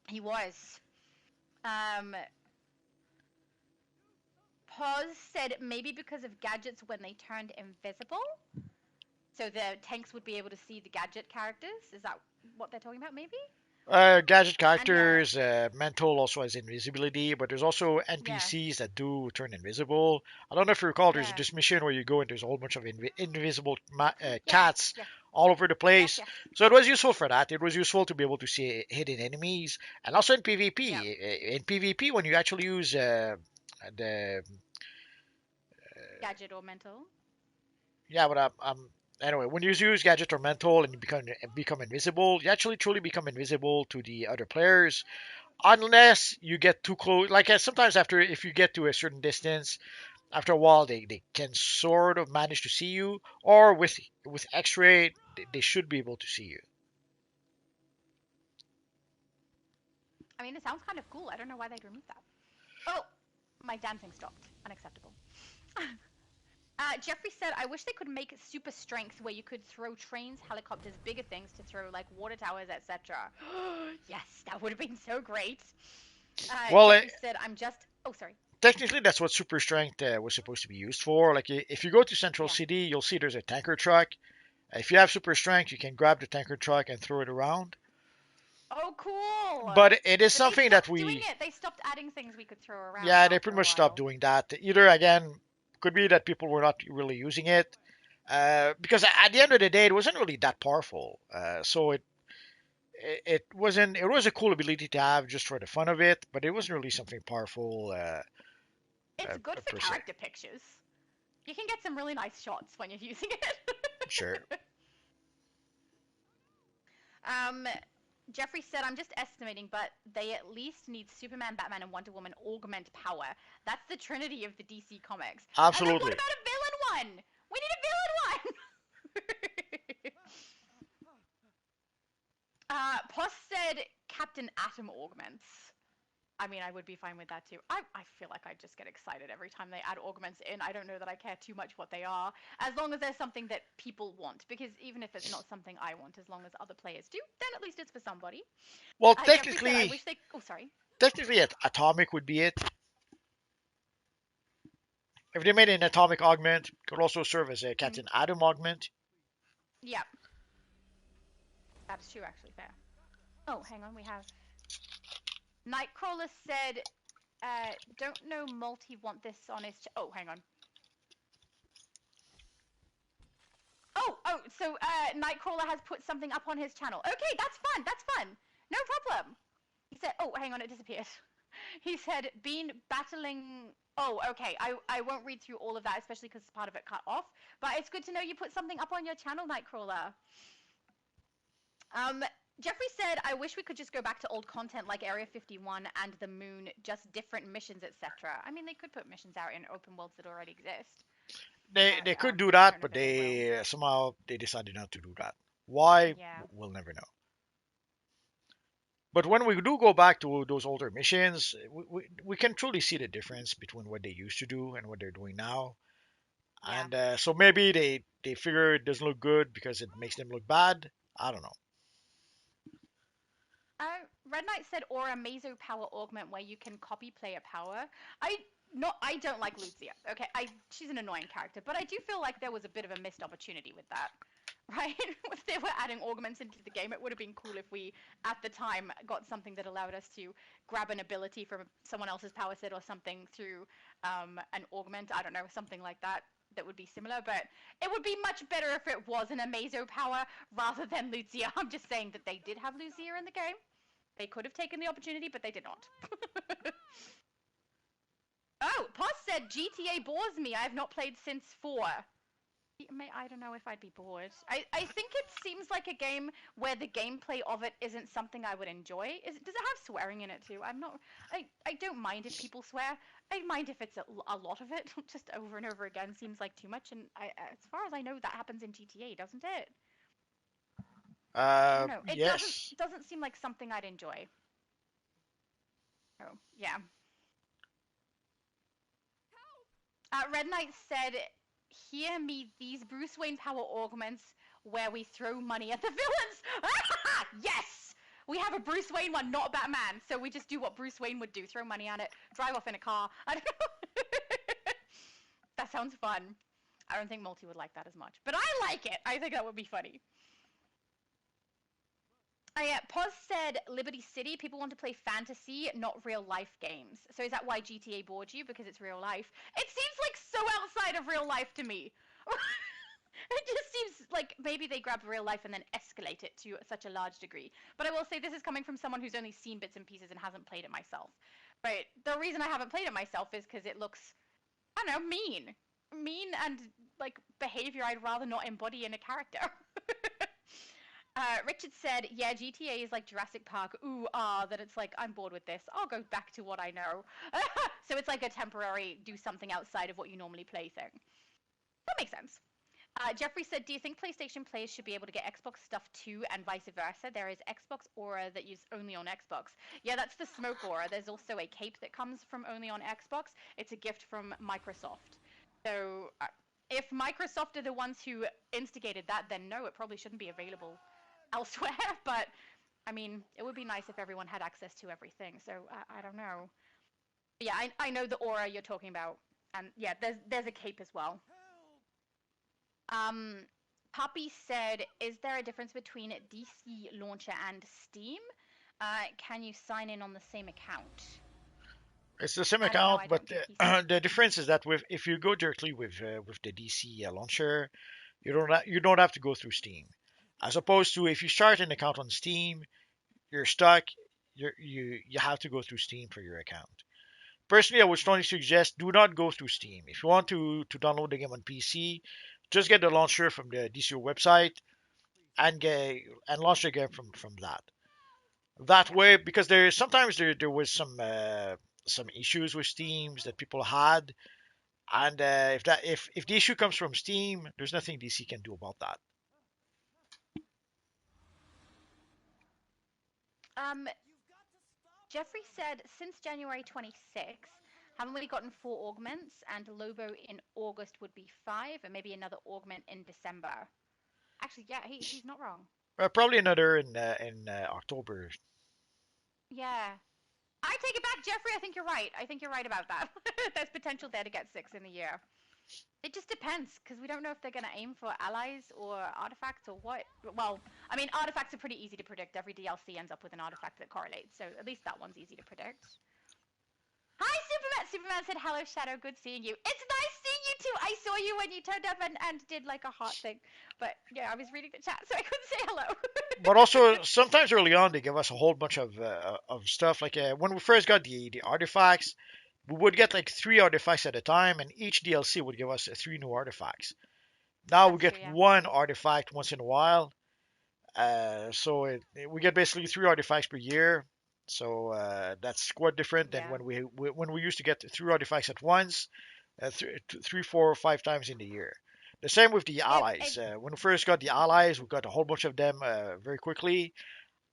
He was. Pause said maybe because of gadgets when they turned invisible. So the tanks would be able to see the gadget characters. Is that what they're talking about, maybe? Gadget characters, mental also has invisibility, but there's also NPCs that do turn invisible. I don't know if you recall, there's Yeah. this mission where you go and there's a whole bunch of invisible Yeah, cats yeah. all over the place. Yeah. So it was useful for that. It was useful to be able to see hidden enemies, and also in PvP. Yeah. In PvP, when you actually use the Gadget or mental. yeah, but anyway, when you use gadget or mental and you become invisible, you actually truly become invisible to the other players, unless you get too close. Like sometimes if you get to a certain distance, after a while they can sort of manage to see you, or with X-ray they should be able to see you. I mean, it sounds kind of cool. I don't know why they'd remove that. Oh, my dancing stopped. Unacceptable. Jeffrey said, I wish they could make super strength where you could throw trains, helicopters, bigger things to throw, like water towers, etc. Yes, that would have been so great. Well, Jeffrey said, I'm just... Oh, sorry. Technically, that's what super strength was supposed to be used for. Like if you go to Central City, you'll see there's a tanker truck. If you have super strength, you can grab the tanker truck and throw it around. Oh, cool! But it is But something they that stopped doing it. They stopped adding things we could throw around. Yeah, they pretty much stopped doing that. Either again, could be that people were not really using it, because at the end of the day, it wasn't really that powerful. So it wasn't. It was a cool ability to have just for the fun of it, but it wasn't really something powerful. It's good for character pictures. You can get some really nice shots when you're using it. Sure. Jeffrey said, I'm just estimating, but they at least need Superman, Batman, and Wonder Woman augment power. That's the trinity of the DC comics. Absolutely. And then what about a villain one? We need a villain one! Poss said Captain Atom augments. I mean, I would be fine with that too. I feel like I just get excited every time they add augments in. I don't know that I care too much what they are, as long as there's something that people want. Because even if it's not something I want, as long as other players do, then at least it's for somebody. Well, Jeffrey said, I technically, wish they. Oh, sorry. atomic would be it. If they made an atomic augment, it could also serve as a Captain Atom augment. Yeah, that's true. Actually, fair. Oh, hang on. We have Nightcrawler said, "Don't know multi want this on his." Oh, hang on. Oh, so Nightcrawler has put something up on his channel. Okay, that's fun. That's fun. No problem. He said, oh, hang on, it disappeared. He said, been battling. Oh, okay. I won't read through all of that, especially because part of it cut off. But it's good to know you put something up on your channel, Nightcrawler. Jeffrey said, I wish we could just go back to old content like Area 51 and the Moon, just different missions, etc. I mean, they could put missions out in open worlds that already exist. They could do I that, don't know but that they will. they somehow they decided not to do that. Why? Yeah. We'll never know. But when we do go back to those older missions, we can truly see the difference between what they used to do and what they're doing now. Yeah. And so maybe they figure it doesn't look good because it makes them look bad. I don't know. Red Knight said, or a Meso power augment where you can copy player power. I don't like Lucia. Okay, she's an annoying character, but I do feel like there was a bit of a missed opportunity with that. Right? If they were adding augments into the game, it would have been cool if we, at the time, got something that allowed us to grab an ability from someone else's power set or something through an augment. I don't know, something like that. That would be similar, but it would be much better if it was an Amazo power rather than Lucia. I'm just saying that they did have Lucia in the game. They could have taken the opportunity, but they did not. Oh, Poss said GTA bores me. I have not played since 4. I don't know if I'd be bored. I think it seems like a game where the gameplay of it isn't something I would enjoy. Does it have swearing in it too? I don't mind if people swear. I mind if it's a lot of it, just over and over again seems like too much. And as far as I know, that happens in GTA, doesn't it? I don't know. It Yes. doesn't seem like something I'd enjoy. Oh, yeah. Red Knight said, hear me, these Bruce Wayne power augments where we throw money at the villains. Yes! We have a Bruce Wayne one, not Batman. So we just do what Bruce Wayne would do. Throw money at it, drive off in a car. I don't know. That sounds fun. I don't think Multi would like that as much. But I like it. I think that would be funny. Poz said Liberty City, people want to play fantasy, not real life games. So is that why GTA bored you? Because it's real life? It seems like so outside of real life to me. It just seems like maybe they grab real life and then escalate it to such a large degree. But I will say this is coming from someone who's only seen bits and pieces and hasn't played it myself. But the reason I haven't played it myself is because it looks, I don't know, mean. Mean and, like, behavior I'd rather not embody in a character. Richard said, yeah, GTA is like Jurassic Park. Ooh, that it's like, I'm bored with this. I'll go back to what I know. So it's like a temporary do something outside of what you normally play thing. That makes sense. Jeffrey said, do you think PlayStation players should be able to get Xbox stuff too and vice versa? There is Xbox Aura that is only on Xbox. Yeah, that's the Smoke Aura. There's also a cape that comes from only on Xbox. It's a gift from Microsoft. So if Microsoft are the ones who instigated that, then no, it probably shouldn't be available elsewhere. But I mean, it would be nice if everyone had access to everything. So I don't know. But yeah, I know the Aura you're talking about, and yeah, there's a cape as well. Poppy said, is there a difference between DC Launcher and Steam? Can you sign in on the same account? It's the same I don't know. account, I but don't do PC. the difference is that if you go directly with the DC launcher, you don't have to go through Steam, as opposed to if you start an account on Steam, you're stuck. You have to go through Steam for your account. Personally, I would strongly suggest do not go through Steam. If you want to download the game on PC, just get the launcher from the DCUO website and launch the game from that. That Yeah. way, because there was some issues with Steams that people had, and if the issue comes from Steam, there's nothing DC can do about that. Jeffrey said since January 26th, haven't we gotten 4 augments? And Lobo in August would be 5, and maybe another augment in December. Actually, yeah, he's not wrong. Probably another in October. Yeah. I take it back, Jeffrey. I think you're right. I think you're right about that. There's potential there to get 6 in the year. It just depends, because we don't know if they're going to aim for allies or artifacts or what. Well, I mean, artifacts are pretty easy to predict. Every DLC ends up with an artifact that correlates, so at least that one's easy to predict. Hi, Superman! Superman said, hello, Shadow. Good seeing you. It's nice seeing you, too. I saw you when you turned up and did, like, a heart thing. But, yeah, I was reading the chat, so I couldn't say hello. But also, sometimes early on, they give us a whole bunch of stuff. Like when we first got the artifacts, we would get like 3 artifacts at a time, and each DLC would give us 3 new artifacts. Now we get True, yeah. 1 artifact once in a while. So we get basically 3 artifacts per year. So that's quite different than Yeah. when we used to get 3 artifacts at once, 3, 4, or 5 times in the year. The same with the allies. When we first got the allies, we got a whole bunch of them very quickly,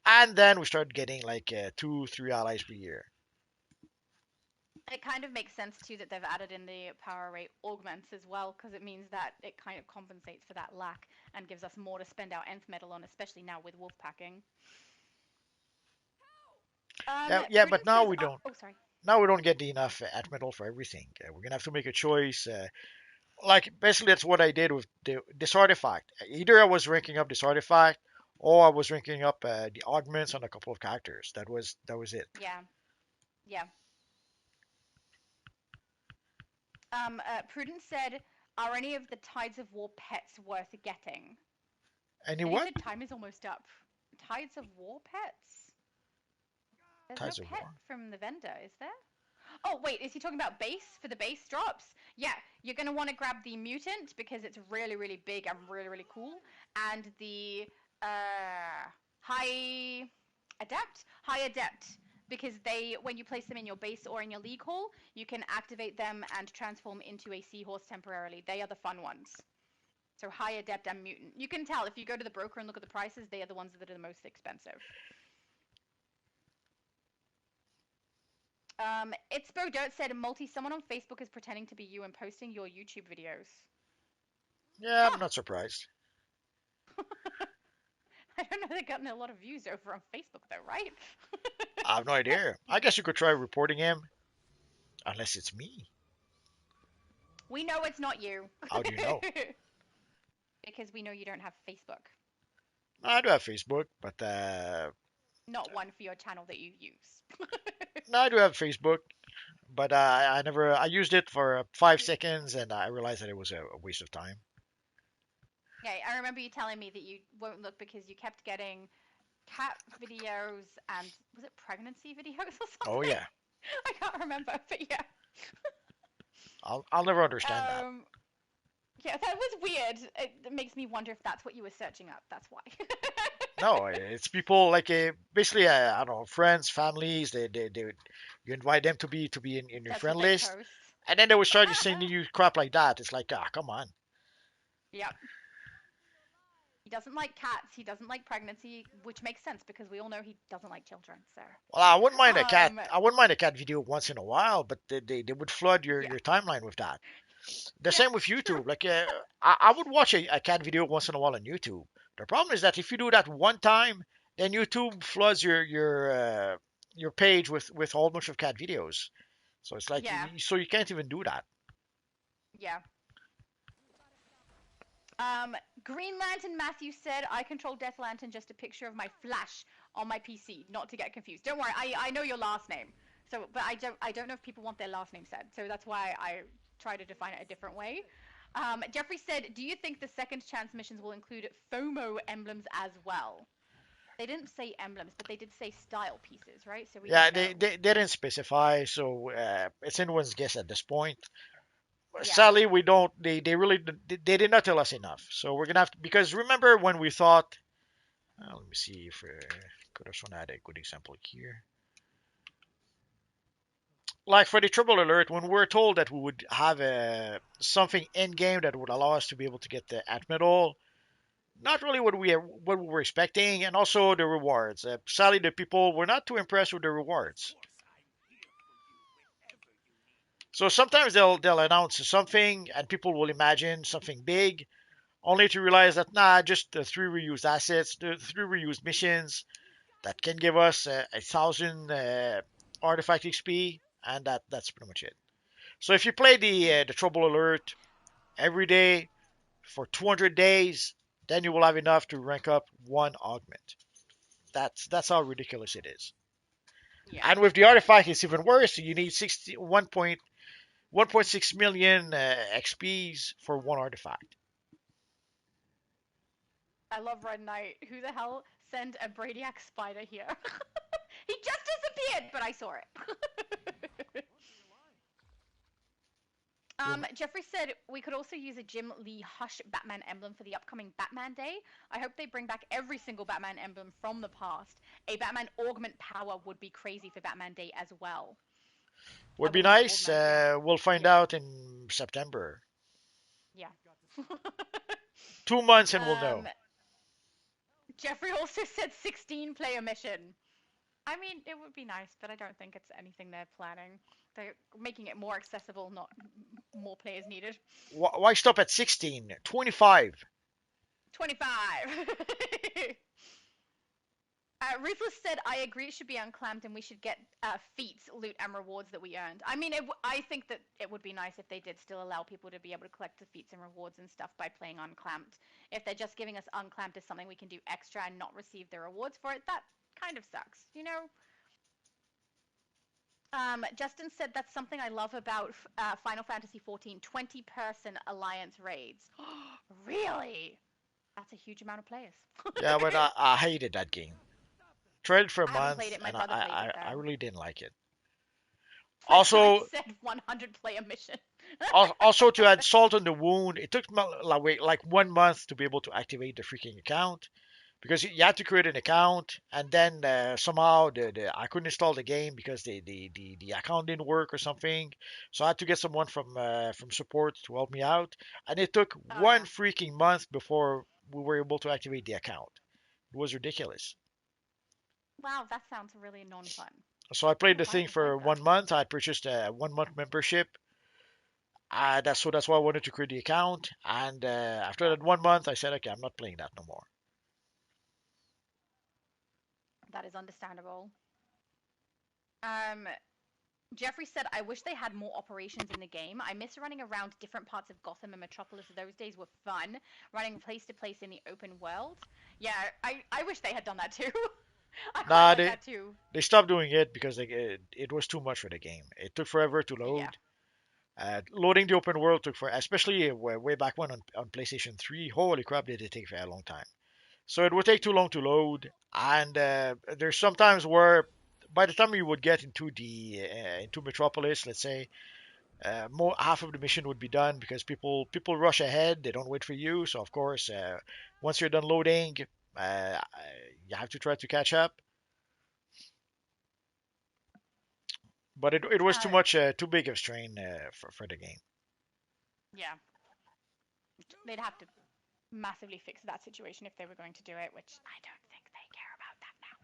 and then we started getting like 2, 3 allies per year. It kind of makes sense too that they've added in the power rate augments as well, because it means that it kind of compensates for that lack and gives us more to spend our nth metal on, especially now with wolf packing. Yeah, but now says, we don't. Oh, sorry. Now we don't get enough at metal for everything. We're gonna have to make a choice. Like basically, that's what I did with this artifact. Either I was ranking up this artifact, or I was ranking up the augments on a couple of characters. That was it. Yeah. Yeah. Prudence said, are any of the Tides of War pets worth getting? Any And what? he said time is almost up. Tides of War pets? There's Tides no of pet War. from the vendor, is there? Oh, wait, is he talking about base for the base drops? Yeah, you're going to want to grab the mutant because it's really, really big and really, really cool. And the high adept, because when you place them in your base or in your league hall, you can activate them and transform into a seahorse temporarily. They are the fun ones. So high adept and mutant. You can tell if you go to the broker and look at the prices, they are the ones that are the most expensive. It's Bo Dirt said, Multi, someone on Facebook is pretending to be you and posting your YouTube videos. Yeah, I'm not surprised. I don't know, they're getting a lot of views over on Facebook though, right? I have no idea. I guess you could try reporting him, unless it's me. We know it's not you. How do you know? Because we know you don't have Facebook. I do have Facebook, but Not one for your channel that you use. no, I do have Facebook, but I used it for 5 seconds, and I realized that it was a waste of time. Yeah, I remember you telling me that you won't look because you kept getting cat videos and was it pregnancy videos or something? Oh yeah, I can't remember, but yeah. I'll never understand that. Yeah, that was weird. It makes me wonder if that's what you were searching up. That's why. No, it's people like basically I don't know, friends, families. You invite them to be in your That's friend what they list, post. and then they will start sending you crap like that. It's like come on. Yep. He doesn't like cats. He doesn't like pregnancy, which makes sense because we all know he doesn't like children. So. Well, I wouldn't mind a cat. I wouldn't mind a cat video once in a while, but they would flood your timeline with that. The same with YouTube. Like I would watch a cat video once in a while on YouTube. The problem is that if you do that one time, then YouTube floods your page with a whole bunch of cat videos. So it's like so you can't even do that. Yeah. Green Lantern Matthew said, I control Death Lantern, just a picture of my Flash on my PC, not to get confused. Don't worry, I know your last name. So, but I don't know if people want their last name said. So that's why I try to define it a different way. Jeffrey said, do you think the second chance missions will include FOMO emblems as well? They didn't say emblems, but they did say style pieces, right? So they didn't specify, so it's anyone's guess at this point. Yeah. Sadly, we don't. They did not tell us enough. So we're gonna have to, because remember when we thought. Let me see if could have had a good example here. Like for the triple alert, when we're told that we would have something in game that would allow us to be able to get the at middle, not really what we were expecting, and also the rewards. Sadly, the people were not too impressed with the rewards. So sometimes they'll announce something, and people will imagine something big, only to realize that nah, just the three reused assets, the three reused missions that can give us 1,000 artifact XP, and that's pretty much it. So if you play the Trouble Alert every day for 200 days, then you will have enough to rank up one augment. That's how ridiculous it is. Yeah. And with the artifact, it's even worse. You need 1.6 million XPs for one artifact. I love Red Knight. Who the hell sent a Brainiac spider here? He just disappeared, but I saw it. Jeffrey said we could also use a Jim Lee Hush Batman emblem for the upcoming Batman Day. I hope they bring back every single Batman emblem from the past. A Batman augment power would be crazy for Batman Day as well. Would be nice. We'll find out in September. Yeah. 2 months and we'll know. Jeffrey also said 16-player mission. I mean, it would be nice, but I don't think it's anything they're planning. They're making it more accessible, not more players needed. Why stop at 16? 25. 25. Ruthless said, I agree it should be unclamped and we should get feats, loot, and rewards that we earned. I mean, I think that it would be nice if they did still allow people to be able to collect the feats and rewards and stuff by playing unclamped. If they're just giving us unclamped as something we can do extra and not receive the rewards for it, that kind of sucks, you know? Justin said that's something I love about Final Fantasy XIV, 20-person alliance raids. Really? That's a huge amount of players. Yeah, but I hated that game. Tried it for a month, played it. My and brother played it, I really didn't like it. My Also, son said 100-player mission. also to add salt on the wound, it took me like 1 month to be able to activate the freaking account, because you had to create an account, and then somehow I couldn't install the game because the account didn't work or something. So I had to get someone from support to help me out, and it took one freaking month before we were able to activate the account. It was ridiculous. Wow, that sounds really non-fun. So I played the thing for 1 month. I purchased a 1 month membership. That's why I wanted to create the account. And after that 1 month, I said, okay, I'm not playing that no more. That is understandable. Jeffrey said, I wish they had more operations in the game. I miss running around different parts of Gotham and Metropolis. Those days were fun, running place to place in the open world. Yeah, I wish they had done that too. Nah, they stopped doing it because it was too much for the game. It took forever to load. Yeah. Loading the open world took for, especially way back when on PlayStation 3. Holy crap, did it take for a long time. So it would take too long to load, and there's sometimes where by the time you would get into into Metropolis, let's say, half of the mission would be done because people rush ahead. They don't wait for you. So of course, once you're done loading, you have to try to catch up. But it was too much, too big of a strain for the game. Yeah, they'd have to massively fix that situation if they were going to do it, which I don't think they care about that now.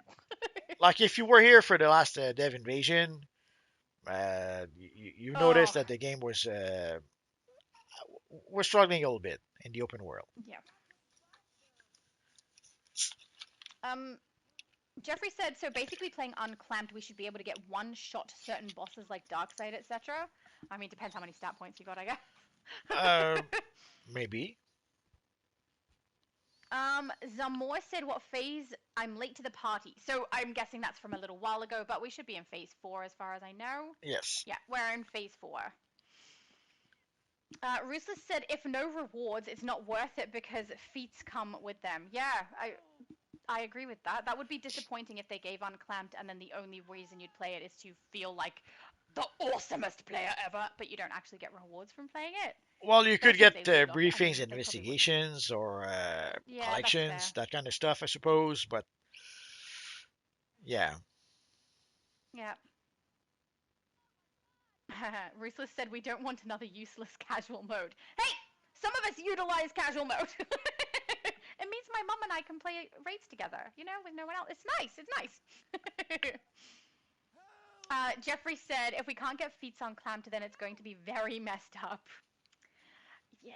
Like if you were here for the last Dev Invasion, you noticed that the game was struggling a little bit in the open world. Yeah. Jeffrey said, so basically playing unclamped, we should be able to get one-shot certain bosses like Darkseid, etc. I mean, depends how many stat points you got, I guess. Maybe. Zamor said, what phase? I'm late to the party. So I'm guessing that's from a little while ago, but we should be in phase 4 as far as I know. Yes. Yeah, we're in phase 4. Ruthless said, if no rewards, it's not worth it because feats come with them. Yeah, I agree with that. That would be disappointing if they gave unclamped and then the only reason you'd play it is to feel like the awesomest player ever, but you don't actually get rewards from playing it. Well, you could get briefings, investigations, or collections, that kind of stuff, I suppose, but yeah. Yeah. Ruthless said we don't want another useless casual mode. Hey! Some of us utilize casual mode! It means my mum and I can play raids together, with no one else. It's nice. It's nice. Jeffrey said, if we can't get feats on clamped, then it's going to be very messed up. Yeah.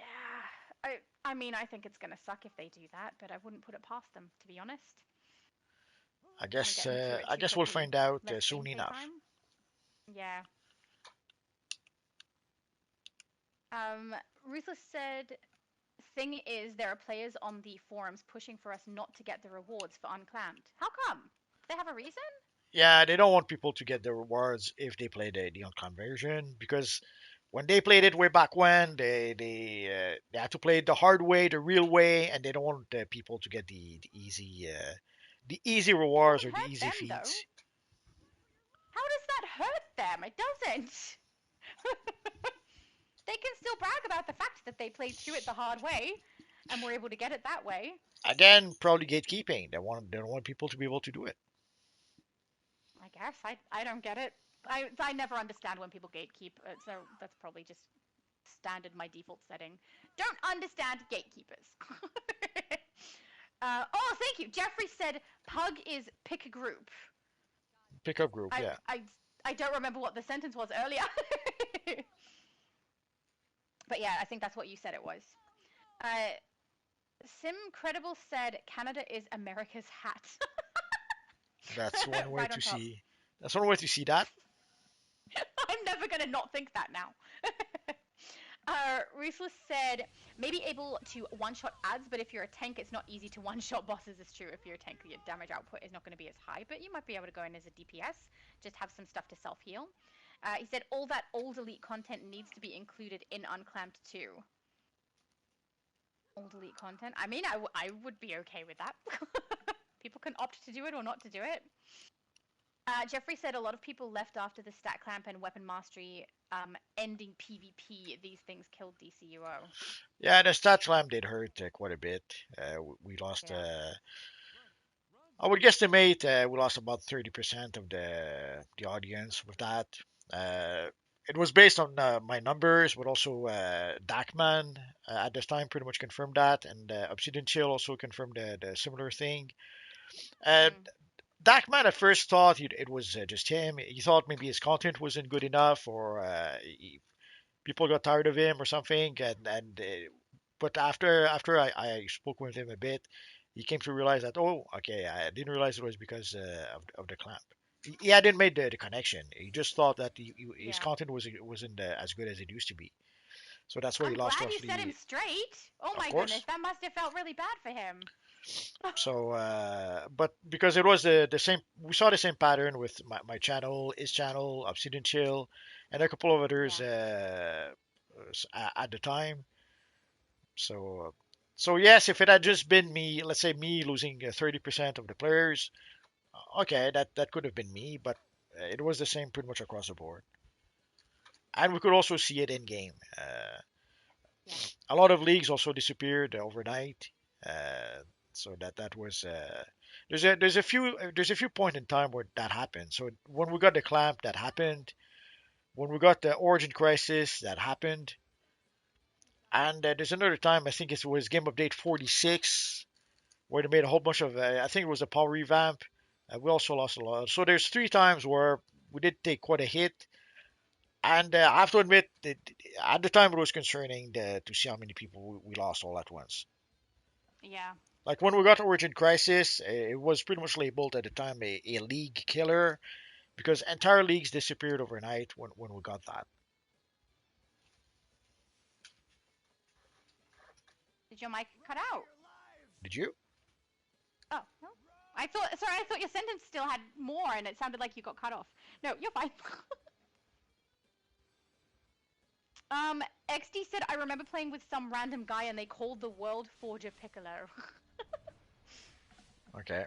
I mean, I think it's going to suck if they do that, but I wouldn't put it past them, to be honest. I guess we'll find out soon enough. Time. Yeah. Ruthless said, thing is, there are players on the forums pushing for us not to get the rewards for unclamped. How come? Do they have a reason? Yeah, they don't want people to get the rewards if they play the unclamped version, because when they played it way back when, they had to play it the hard way, the real way, and they don't want people to get the easy rewards or the easy them, feats. Though. How does that hurt them? It doesn't. They can still brag about the fact that they played through it the hard way and were able to get it that way. Again, probably gatekeeping. They don't want people to be able to do it. I guess I don't get it. I never understand when people gatekeep, so that's probably just standard my default setting. Don't understand gatekeepers. Oh, thank you. Jeffrey said Pug is pick a group. Pick a group, yeah. I don't remember what the sentence was earlier. But yeah, I think that's what you said it was. Sim Credible said Canada is America's hat. That's one way to see. That's one way to see that. I'm never gonna not think that now. Ruthless said maybe able to one-shot ads, but if you're a tank, it's not easy to one-shot bosses. It's true. If you're a tank, your damage output is not going to be as high, but you might be able to go in as a DPS. Just have some stuff to self-heal. He said all that old elite content needs to be included in Unclamped too. Old elite content? I mean, I would be okay with that. People can opt to do it or not to do it. Jeffrey said a lot of people left after the stat clamp and weapon mastery ending PvP. These things killed DCUO. Yeah, the stat clamp did hurt quite a bit. We lost... Yeah. I would guesstimate we lost about 30% of the audience with that. It was based on my numbers, but also Darkman at this time pretty much confirmed that, and Obsidian Chill also confirmed the similar thing. Darkman at first thought it was just him. He thought maybe his content wasn't good enough, or people got tired of him or something. But after I spoke with him a bit, he came to realize that, oh, okay, I didn't realize it was because of the clamp. He hadn't made the connection. He just thought that his content wasn't as good as it used to be. So that's why he lost. I'm glad you set him straight. Oh my goodness, that must have felt really bad for him. So, but because it was the same, we saw the same pattern with my channel, his channel, Obsidian Chill, and a couple of others at the time. So yes, if it had just been me, let's say me losing 30% of the players, okay, that could have been me, but it was the same pretty much across the board. And we could also see it in game. A lot of leagues also disappeared overnight. So that was there's a few point in time where that happened. So when we got the clamp, that happened. When we got the Origin Crisis, that happened. And there's another time, I think it was game update 46, where they made a whole bunch of I think it was a power revamp. We also lost a lot. So there's 3 times where we did take quite a hit. And I have to admit, at the time it was concerning to see how many people we lost all at once. Yeah. Like when we got Origin Crisis, it was pretty much labeled at the time a league killer, because entire leagues disappeared overnight when we got that. Did your mic cut out? Did you? Oh, no. I thought your sentence still had more and it sounded like you got cut off. No, you're fine. XD said, I remember playing with some random guy and they called the World Forger Piccolo. Okay.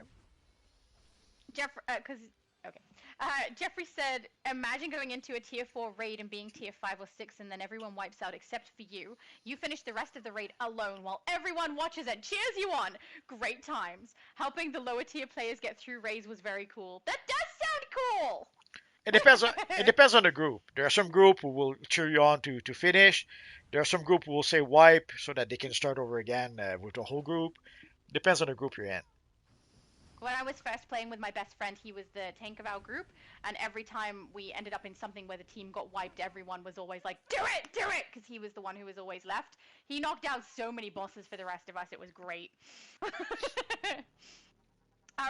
Jeffrey said, imagine going into a tier 4 raid and being tier 5 or 6 and then everyone wipes out except for you. You finish the rest of the raid alone while everyone watches and cheers you on. Great times. Helping the lower tier players get through raids was very cool. That does sound cool! It depends on the group. There are some group who will cheer you on to finish. There are some group who will say wipe so that they can start over again with the whole group. Depends on the group you're in. When I was first playing with my best friend, he was the tank of our group, and every time we ended up in something where the team got wiped, everyone was always like, do it, because he was the one who was always left. He knocked out so many bosses for the rest of us, it was great.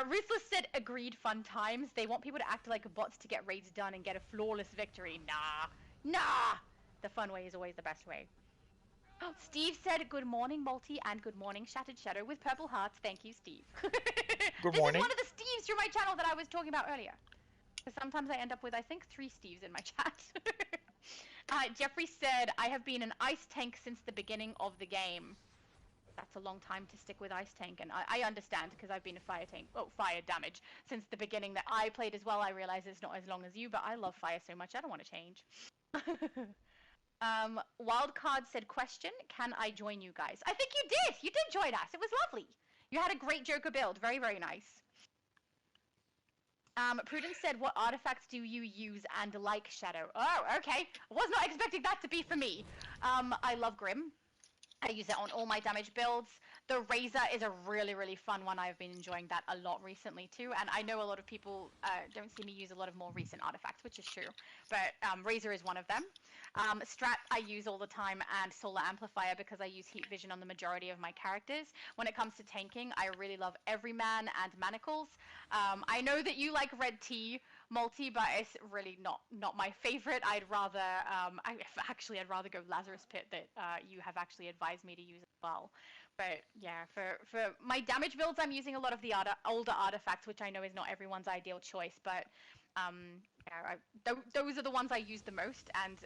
Ruthless said, agreed, fun times. They want people to act like bots to get raids done and get a flawless victory. Nah. The fun way is always the best way. Steve said, good morning, Multi, and good morning, Shattered Shadow, with purple hearts. Thank you, Steve. Good This morning. is one of the Steves from my channel that I was talking about earlier. Because sometimes I end up with, I think, 3 Steves in my chat. Jeffrey said, I have been an ice tank since the beginning of the game. That's a long time to stick with ice tank, and I understand, because I've been a fire tank, fire damage, since the beginning that I played as well. I realize it's not as long as you, but I love fire so much, I don't want to change. Wildcard said, question, can I join you guys? I think you did! You did join us! It was lovely! You had a great Joker build. Very, very nice. Prudence said, what artifacts do you use and like, Shadow? Oh, okay. I was not expecting that to be for me. I love Grim. I use it on all my damage builds. The Razor is a really, really fun one. I've been enjoying that a lot recently too. And I know a lot of people don't see me use a lot of more recent artifacts, which is true. But Razor is one of them. Strat I use all the time, and Solar Amplifier because I use Heat Vision on the majority of my characters. When it comes to tanking, I really love Everyman and Manacles. I know that you like Red Tea, Multi, but it's really not my favorite. I'd rather I'd rather go Lazarus Pit that you have actually advised me to use as well. But yeah, for my damage builds, I'm using a lot of the older artifacts, which I know is not everyone's ideal choice, but yeah, those are the ones I use the most, and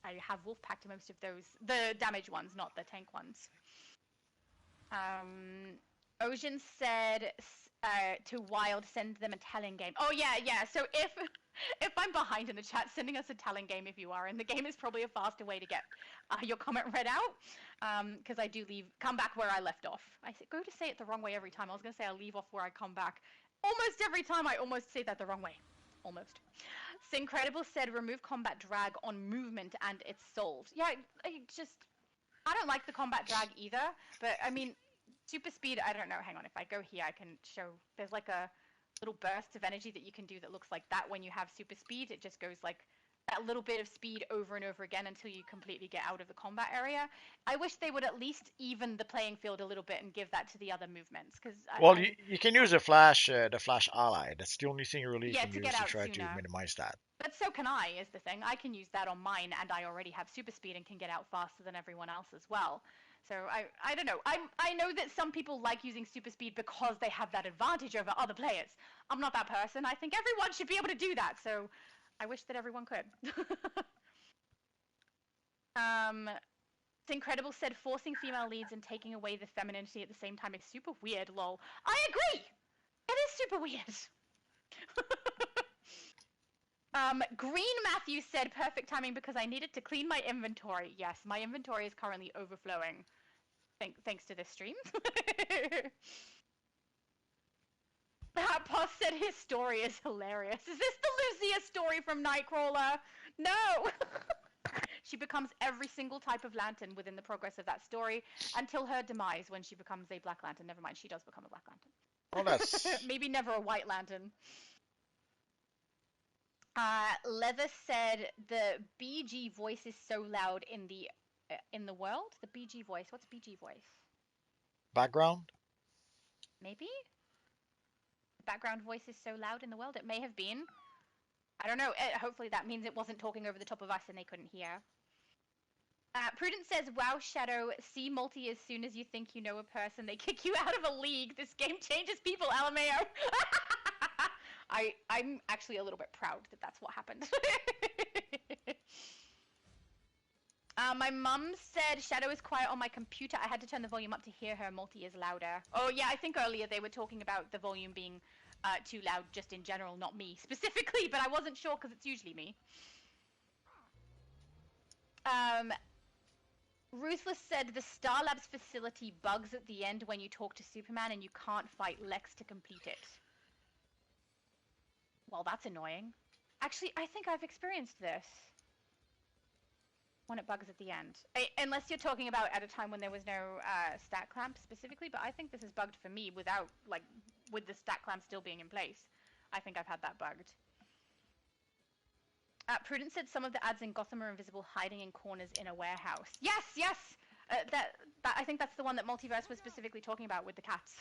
I have Wolfpack to most of those, the damage ones, not the tank ones. Ocean said to Wild, send them a Talon game. Oh yeah. So if I'm behind in the chat, sending us a Talon game if you are in the game is probably a faster way to get your comment read out. Because I do come back where I left off. I go to say it the wrong way every time. I was gonna say I leave off where I come back. Almost every time I almost say that the wrong way. Almost. Syncredible said remove combat drag on movement and it's solved. Yeah, I don't like the combat drag either, but I mean, super speed, I don't know. Hang on, if I go here, I can show. There's like a little burst of energy that you can do that looks like that when you have super speed. It just goes like that little bit of speed over and over again until you completely get out of the combat area. I wish they would at least even the playing field a little bit and give that to the other movements. Well, you can use the flash ally. That's the only thing you really can to use get to out try sooner. to minimize that. But so can I, is the thing. I can use that on mine, and I already have super speed and can get out faster than everyone else as well. So I don't know. I know that some people like using super speed because they have that advantage over other players. I'm not that person. I think everyone should be able to do that. So I wish that everyone could. It's incredible said forcing female leads and taking away the femininity at the same time is super weird, lol. I agree! It is super weird. Green Matthew said perfect timing because I needed to clean my inventory. Yes, my inventory is currently overflowing. Thanks to this stream. Poss said his story is hilarious. Is this the Lucia story from Nightcrawler? No! She becomes every single type of lantern within the progress of that story until her demise when she becomes a Black Lantern. Never mind, she does become a Black Lantern. Well, that's... Maybe never a White Lantern. Leather said the BG voice is so loud in the world. The BG voice. What's BG voice? Background? Maybe? The background voice is so loud in the world. It may have been. I don't know. Hopefully that means it wasn't talking over the top of us and they couldn't hear. Prudence says, wow, Shadow, see multi as soon as you think you know a person, they kick you out of a league. This game changes people, LMAO. I'm actually a little bit proud that that's what happened. My mum said Shadow is quiet on my computer. I had to turn the volume up to hear her. Multi is louder. Oh yeah, I think earlier they were talking about the volume being too loud just in general, not me specifically, but I wasn't sure because it's usually me. Ruthless said the Star Labs facility bugs at the end when you talk to Superman and you can't fight Lex to complete it. Well, that's annoying. Actually, I think I've experienced this. when it bugs at the end. Unless you're talking about at a time when there was no stat clamp specifically, but I think this is bugged for me without, like, with the stat clamp still being in place. I think I've had that bugged. Prudence said some of the ads in Gotham are invisible, hiding in corners in a warehouse. Yes, yes! That I think that's the one that Multiverse was specifically talking about with the cats.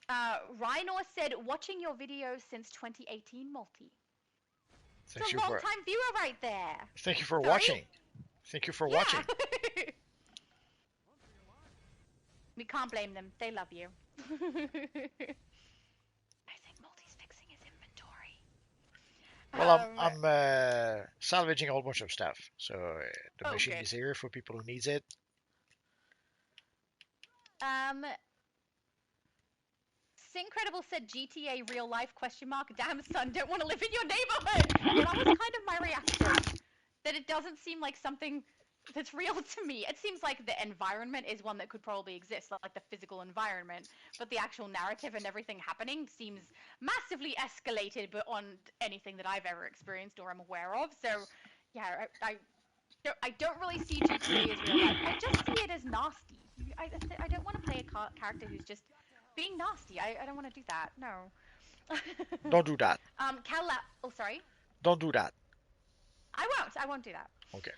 Rhinor said, watching your videos since 2018, Multi. It's a long-time viewer right there. Thank you for Sorry? watching. Thank you for watching. We can't blame them. They love you. I think Multi's fixing his inventory. Well, I'm salvaging a whole bunch of stuff, so the machine good. is here for people who needs it. Syncredible said GTA real life ? Damn son, don't want to live in your neighborhood. Yeah, that was kind of my reaction. That it doesn't seem like something that's real to me. It seems like the environment is one that could probably exist, like the physical environment, but the actual narrative and everything happening seems massively escalated beyond anything that I've ever experienced or am aware of. So, yeah, I don't really see GTA as real life. I just see it as nasty. I don't want to play a character who's just being nasty. I don't want to do that. No. Don't do that. Oh, sorry. Don't do that. I won't do that. Okay.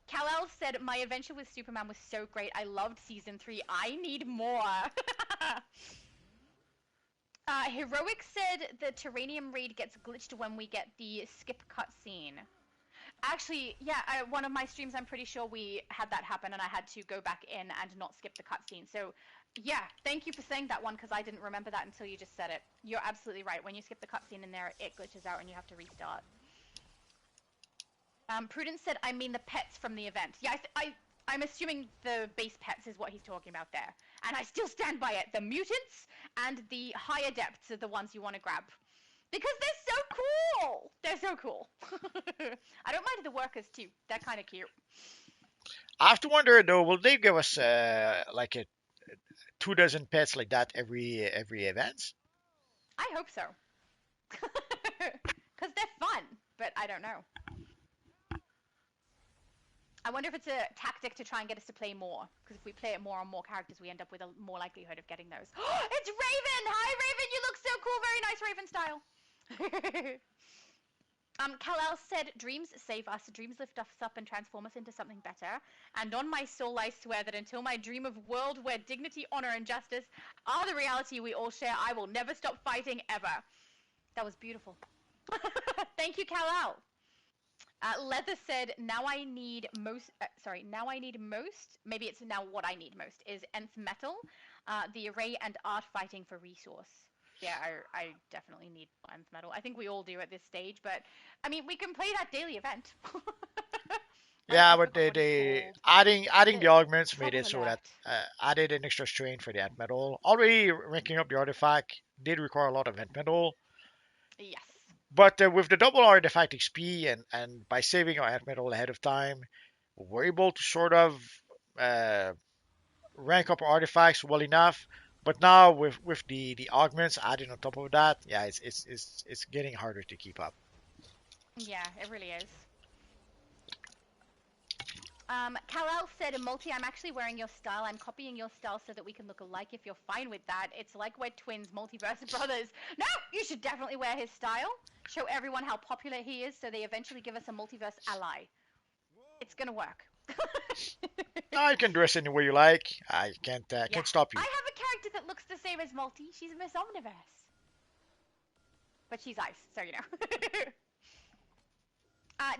Kal-El said, my adventure with Superman was so great. I loved season 3. I need more. Heroic said the Terranium raid gets glitched when we get the skip cutscene. Actually, yeah, one of my streams, I'm pretty sure we had that happen, and I had to go back in and not skip the cutscene. So, yeah, thank you for saying that one, because I didn't remember that until you just said it. You're absolutely right. When you skip the cutscene in there, it glitches out and you have to restart. Prudence said, I mean the pets from the event. Yeah, I'm assuming the base pets is what he's talking about there. And I still stand by it. The mutants and the higher depths are the ones you want to grab. Because they're so cool! They're so cool. I don't mind the workers, too. They're kind of cute. I have to wonder, though, will they give us, like, 24 pets like that every event? I hope so. Because they're fun, but I don't know. I wonder if it's a tactic to try and get us to play more. Because if we play it more on more characters, we end up with a more likelihood of getting those. It's Raven! Hi, Raven! You look so cool! Very nice Raven style. Kal-El said, dreams save us. Dreams lift us up and transform us into something better. And on my soul, I swear that until my dream of a world where dignity, honor, and justice are the reality we all share, I will never stop fighting ever. That was beautiful. Thank you, Kal-El. Leather said, now I need most, maybe it's now what I need most, is nth metal, the array and art fighting for resource. Yeah, I definitely need nth metal. I think we all do at this stage, but, I mean, we can play that daily event. Yeah, but they adding the augments made it so that added an extra strain for the nth metal. Already ranking up the artifact did require a lot of nth metal. Yes. But with the double artifact XP and by saving our nth metal ahead of time, we're able to sort of rank up our artifacts well enough. But now with the augments added on top of that, yeah, it's getting harder to keep up. Yeah, it really is. Kal-El said, Multi, I'm actually wearing your style. I'm copying your style so that we can look alike if you're fine with that. It's like we're twins, multiverse brothers. No, you should definitely wear his style. Show everyone how popular he is so they eventually give us a multiverse ally. It's gonna work. No, you can dress any way you like. I can't stop you. I have a character that looks the same as Multi. She's Miss Omniverse. But she's ice, so you know.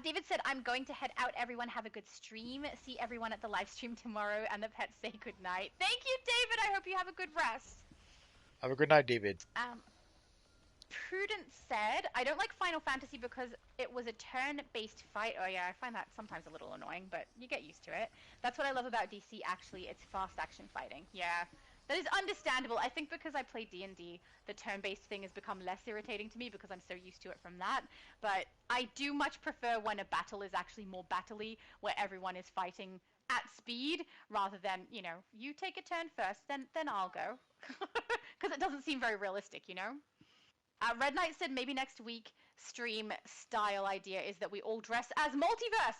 David said, I'm going to head out. Everyone have a good stream. See everyone at the live stream tomorrow, and the pets say good night. Thank you, David. I hope you have a good rest. Have a good night, David. Prudence said, I don't like Final Fantasy because it was a turn-based fight. Oh yeah, I find that sometimes a little annoying, but you get used to it. That's what I love about DC, actually. It's fast action fighting. Yeah. That is understandable. I think because I play D&D, the turn-based thing has become less irritating to me because I'm so used to it from that. But I do much prefer when a battle is actually more battle-y, where everyone is fighting at speed, rather than, you know, you take a turn first, then I'll go. Because it doesn't seem very realistic, you know? Red Knight said maybe next week stream style idea is that we all dress as multiverse.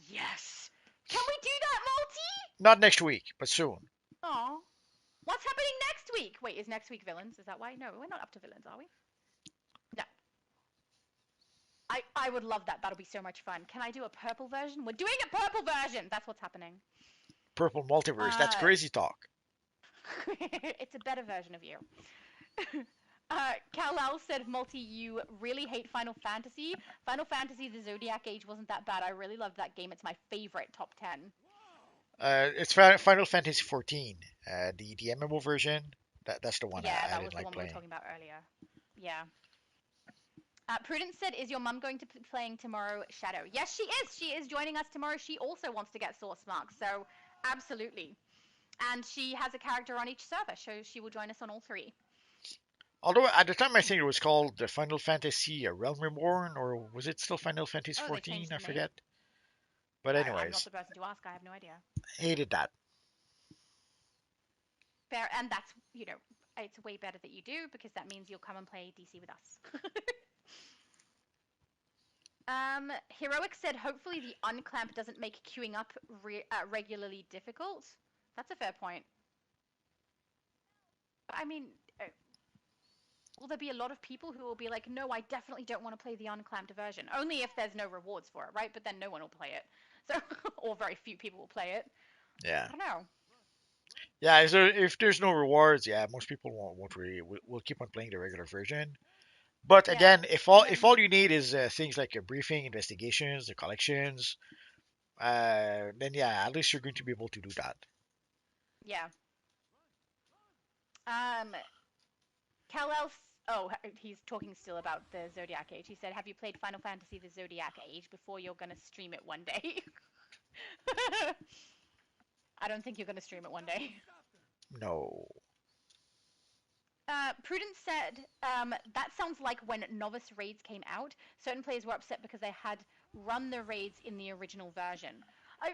Yes. Can we do that, multi? Not next week, but soon. Oh. What's happening next week? Wait, is next week villains? Is that why? No, we're not up to villains, are we? No. I would love that. That'll be so much fun. Can I do a purple version? We're doing a purple version. That's what's happening. Purple multiverse. That's crazy talk. It's a better version of you. Kal-El said, Multi, you really hate Final Fantasy. Final Fantasy, the Zodiac Age wasn't that bad. I really loved that game. It's my favorite top 10. It's Final Fantasy 14, the MMO version. That's the one Yeah, I that didn't was the like one playing. we were talking about earlier. Yeah. Prudence said, is your mum going to be playing tomorrow, Shadow? Yes, she is. She is joining us tomorrow. She also wants to get Source Mark, so absolutely. And she has a character on each server, so she will join us on all three. Although at the time I think it was called the Final Fantasy Realm Reborn, or was it still Final Fantasy Oh, they 14? changed I the name? forget. But I'm anyways, not the person to ask. I have no idea. hated that. Fair, and that's, it's way better that you do, because that means you'll come and play DC with us. Heroic said, hopefully the unclamp doesn't make queuing up regularly difficult. That's a fair point. I mean, will there be a lot of people who will be like, no, I definitely don't want to play the unclamped version? Only if there's no rewards for it, right? But then no one will play it. So, or very few people will play it. Yeah. I don't know. Yeah, so if there's no rewards, yeah, most people won't really will keep on playing the regular version. But Yeah, again, if and then- all you need is things like a briefing, investigations, the collections, then yeah, at least you're going to be able to do that. Yeah. Kal-El, he's talking still about the Zodiac Age. He said, have you played Final Fantasy the Zodiac Age before you're going to stream it one day? I don't think you're going to stream it one day. No. Prudence said, that sounds like when novice raids came out, certain players were upset because they had run the raids in the original version. I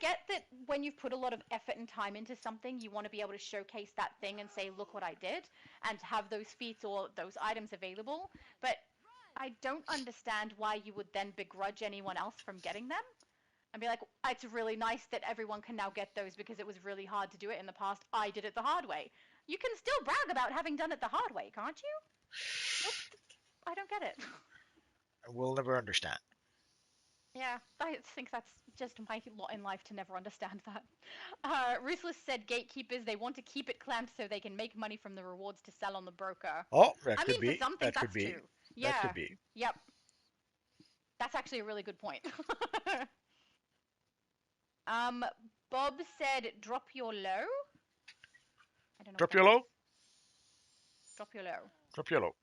get that when you've put a lot of effort and time into something, you want to be able to showcase that thing and say, look what I did, and have those feats or those items available. But I don't understand why you would then begrudge anyone else from getting them. And be like, it's really nice that everyone can now get those because it was really hard to do it in the past. I did it the hard way. You can still brag about having done it the hard way, can't you? I don't get it. We'll never understand. Yeah, I think that's just my lot in life to never understand that. Ruthless said gatekeepers, they want to keep it clamped so they can make money from the rewards to sell on the broker. Oh, that I could mean, be. for some things, That could that's be. true. Yeah. That could be. Yep. That's actually a really good point. Bob said, drop your low. I don't know. Drop your low? Drop your low. Drop your low.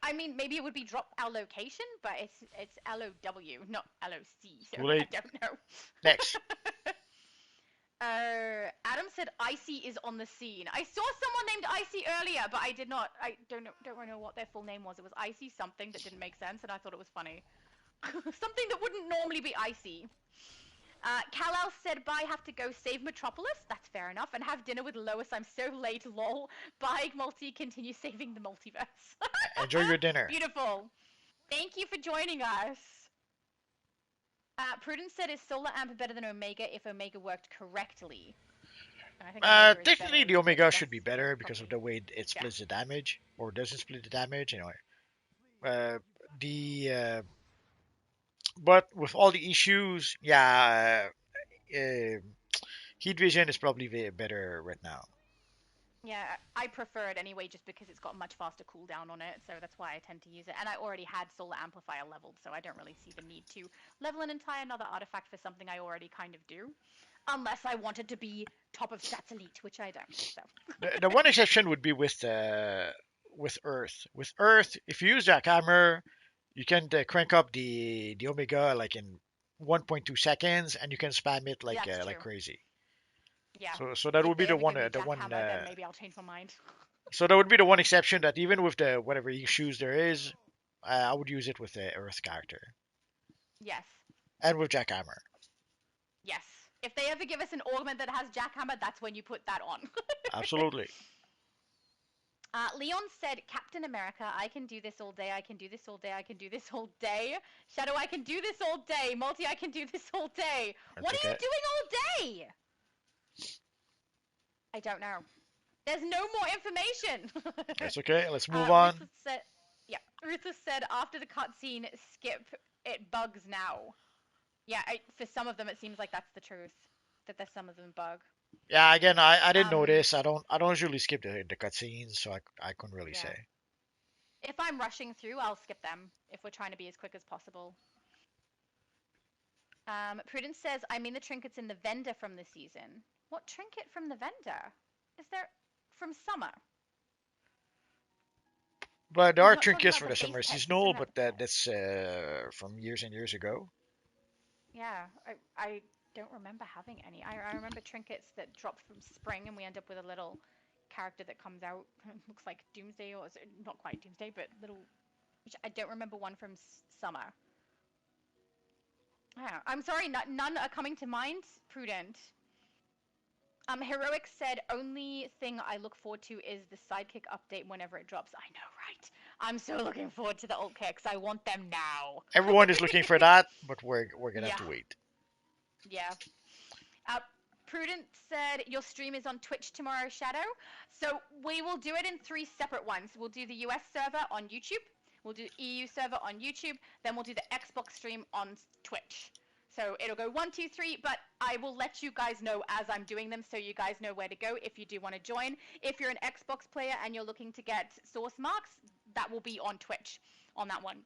I mean, maybe it would be drop our location, but it's LOW, not LOC, so Too late. I don't know. Next. Adam said Icy is on the scene. I saw someone named Icy earlier, but I don't know what their full name was. It was Icy something that didn't make sense, and I thought it was funny. Something that wouldn't normally be Icy. Kal-El said, bye, have to go save Metropolis. That's fair enough. And have dinner with Lois. I'm so late, lol. Bye, Multi. Continue saving the multiverse. Enjoy your dinner. Beautiful. Thank you for joining us. Prudence said, is Solar Amp better than Omega if Omega worked correctly? I think Omega is Technically, better, the Omega but should be that's better because of the probably- way it splits the damage, or doesn't split the damage. Anyway, but with all the issues, yeah, Heat Vision is probably better right now. Yeah, I prefer it anyway just because it's got much faster cooldown on it, so that's why I tend to use it. And I already had Solar Amplifier leveled, so I don't really see the need to level an entire another artifact for something I already kind of do. Unless I wanted to be top of stats elite, which I don't. So. The one exception would be with Earth. With Earth, if you use Jackhammer, you can crank up the Omega like in 1.2 seconds, and you can spam it like crazy. Yeah. So that would be the one. Then maybe I'll change my mind. So that would be the one exception that even with the whatever issues there is, I would use it with the Earth character. Yes. And with Jackhammer. Yes. If they ever give us an augment that has Jackhammer, that's when you put that on. Absolutely. Leon said, Captain America, I can do this all day, I can do this all day, I can do this all day. Shadow, I can do this all day. Multi, I can do this all day. That's What are you okay. doing all day? I don't know. There's no more information. That's okay. Let's move on. Ruthless said, yeah, Ruthless said, after the cutscene, skip, it bugs now. Yeah, for some of them, it seems like that's the truth. That there's some of them bug. Yeah, again, I didn't Um, notice. I don't usually skip the cutscenes, so I couldn't really Yeah. say. If I'm rushing through, I'll skip them if we're trying to be as quick as possible. Prudence says, I mean the trinkets in the vendor from the season. What trinket from the vendor? Is there from summer? But there He's are not talking trinkets about for the the base summer pets, he's seasonal, talking but about the pets. that's from years and years ago. Yeah, I don't remember having any. I remember trinkets that dropped from spring and we end up with a little character that comes out. Looks like Doomsday, or not quite Doomsday, but little. Which I don't remember one from summer. Yeah, I'm sorry, none are coming to mind. Prudent. Heroic said, only thing I look forward to is the sidekick update whenever it drops. I know, right? I'm so looking forward to the alt kicks. I want them now. Everyone is looking for that, but we're gonna have to Yeah. wait. Yeah. Prudent said, your stream is on Twitch tomorrow, Shadow. So we will do it in 3 separate ones. We'll do the US server on YouTube. We'll do EU server on YouTube. Then we'll do the Xbox stream on Twitch. So it'll go 1, 2, 3, but I will let you guys know as I'm doing them so you guys know where to go if you do want to join. If you're an Xbox player and you're looking to get source marks, that will be on Twitch on that one.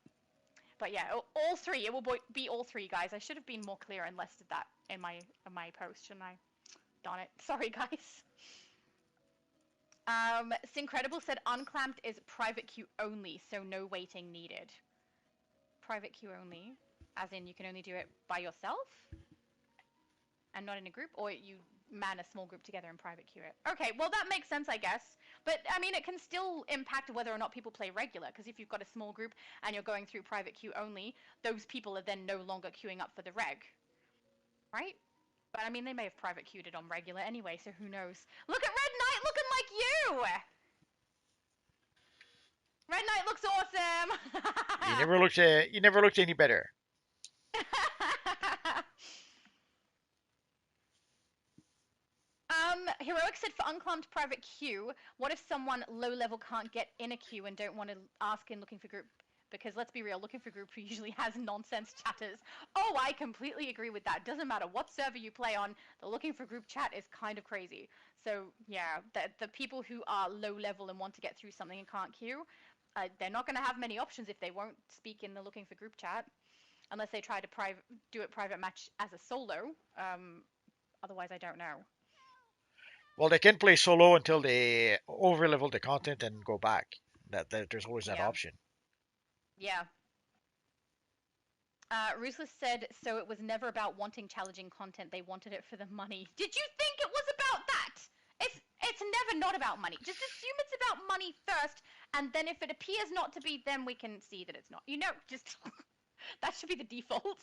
But yeah, all 3. It will be all 3, guys. I should have been more clear and listed that in my post, shouldn't I? Darn it. Sorry, guys. Syncredible said unclamped is private queue only, so no waiting needed. Private queue only, as in you can only do it by yourself and not in a group, or you man a small group together and private queue it. Okay, well that makes sense, I guess. But I mean, it can still impact whether or not people play regular, because if you've got a small group and you're going through private queue only, those people are then no longer queuing up for the reg, right? But I mean, they may have private queued it on regular anyway, so who knows? Look at Red Knight looking like you! Red Knight looks awesome! You never looked any better. Heroic said for unclaimed private queue, what if someone low level can't get in a queue and don't want to ask in looking for group? Because let's be real, looking for group usually has nonsense chatters. Oh, I completely agree with that. Doesn't matter what server you play on, the looking for group chat is kind of crazy. So yeah, the people who are low level and want to get through something and can't queue, they're not going to have many options if they won't speak in the looking for group chat, unless they try to do it private match as a solo. Otherwise, I don't know. Well, they can play solo until they over-level the content and go back. That there's always that option. Yeah. Ruthless said, so it was never about wanting challenging content. They wanted it for the money. Did you think it was about that? It's never not about money. Just assume it's about money first, and then if it appears not to be, then we can see that it's not. You know, just that should be the default.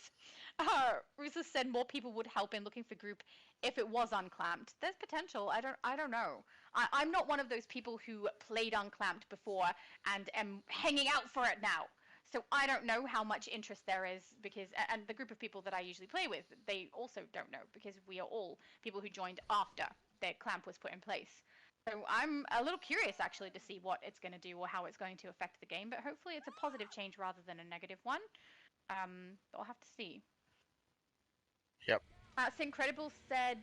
Ruthless said more people would help in looking for group if it was unclamped. There's potential. I don't know. I'm not one of those people who played unclamped before and am hanging out for it now. So I don't know how much interest there is because, and the group of people that I usually play with, they also don't know because we are all people who joined after the clamp was put in place. So I'm a little curious actually to see what it's going to do or how it's going to affect the game, but hopefully it's a positive change rather than a negative one. I'll have to see. Yep. Syncredible said,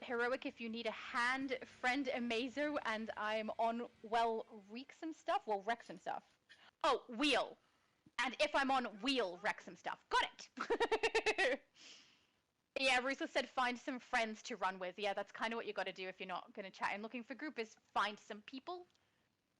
heroic if you need a hand, friend Amazo, and I'm on, well, wreck some stuff? Well, wreck some stuff. Oh, wheel. And if I'm on wheel, wreck some stuff. Got it! Yeah, Ruthless said find some friends to run with. Yeah, that's kind of what you got to do if you're not going to chat. And looking for group is find some people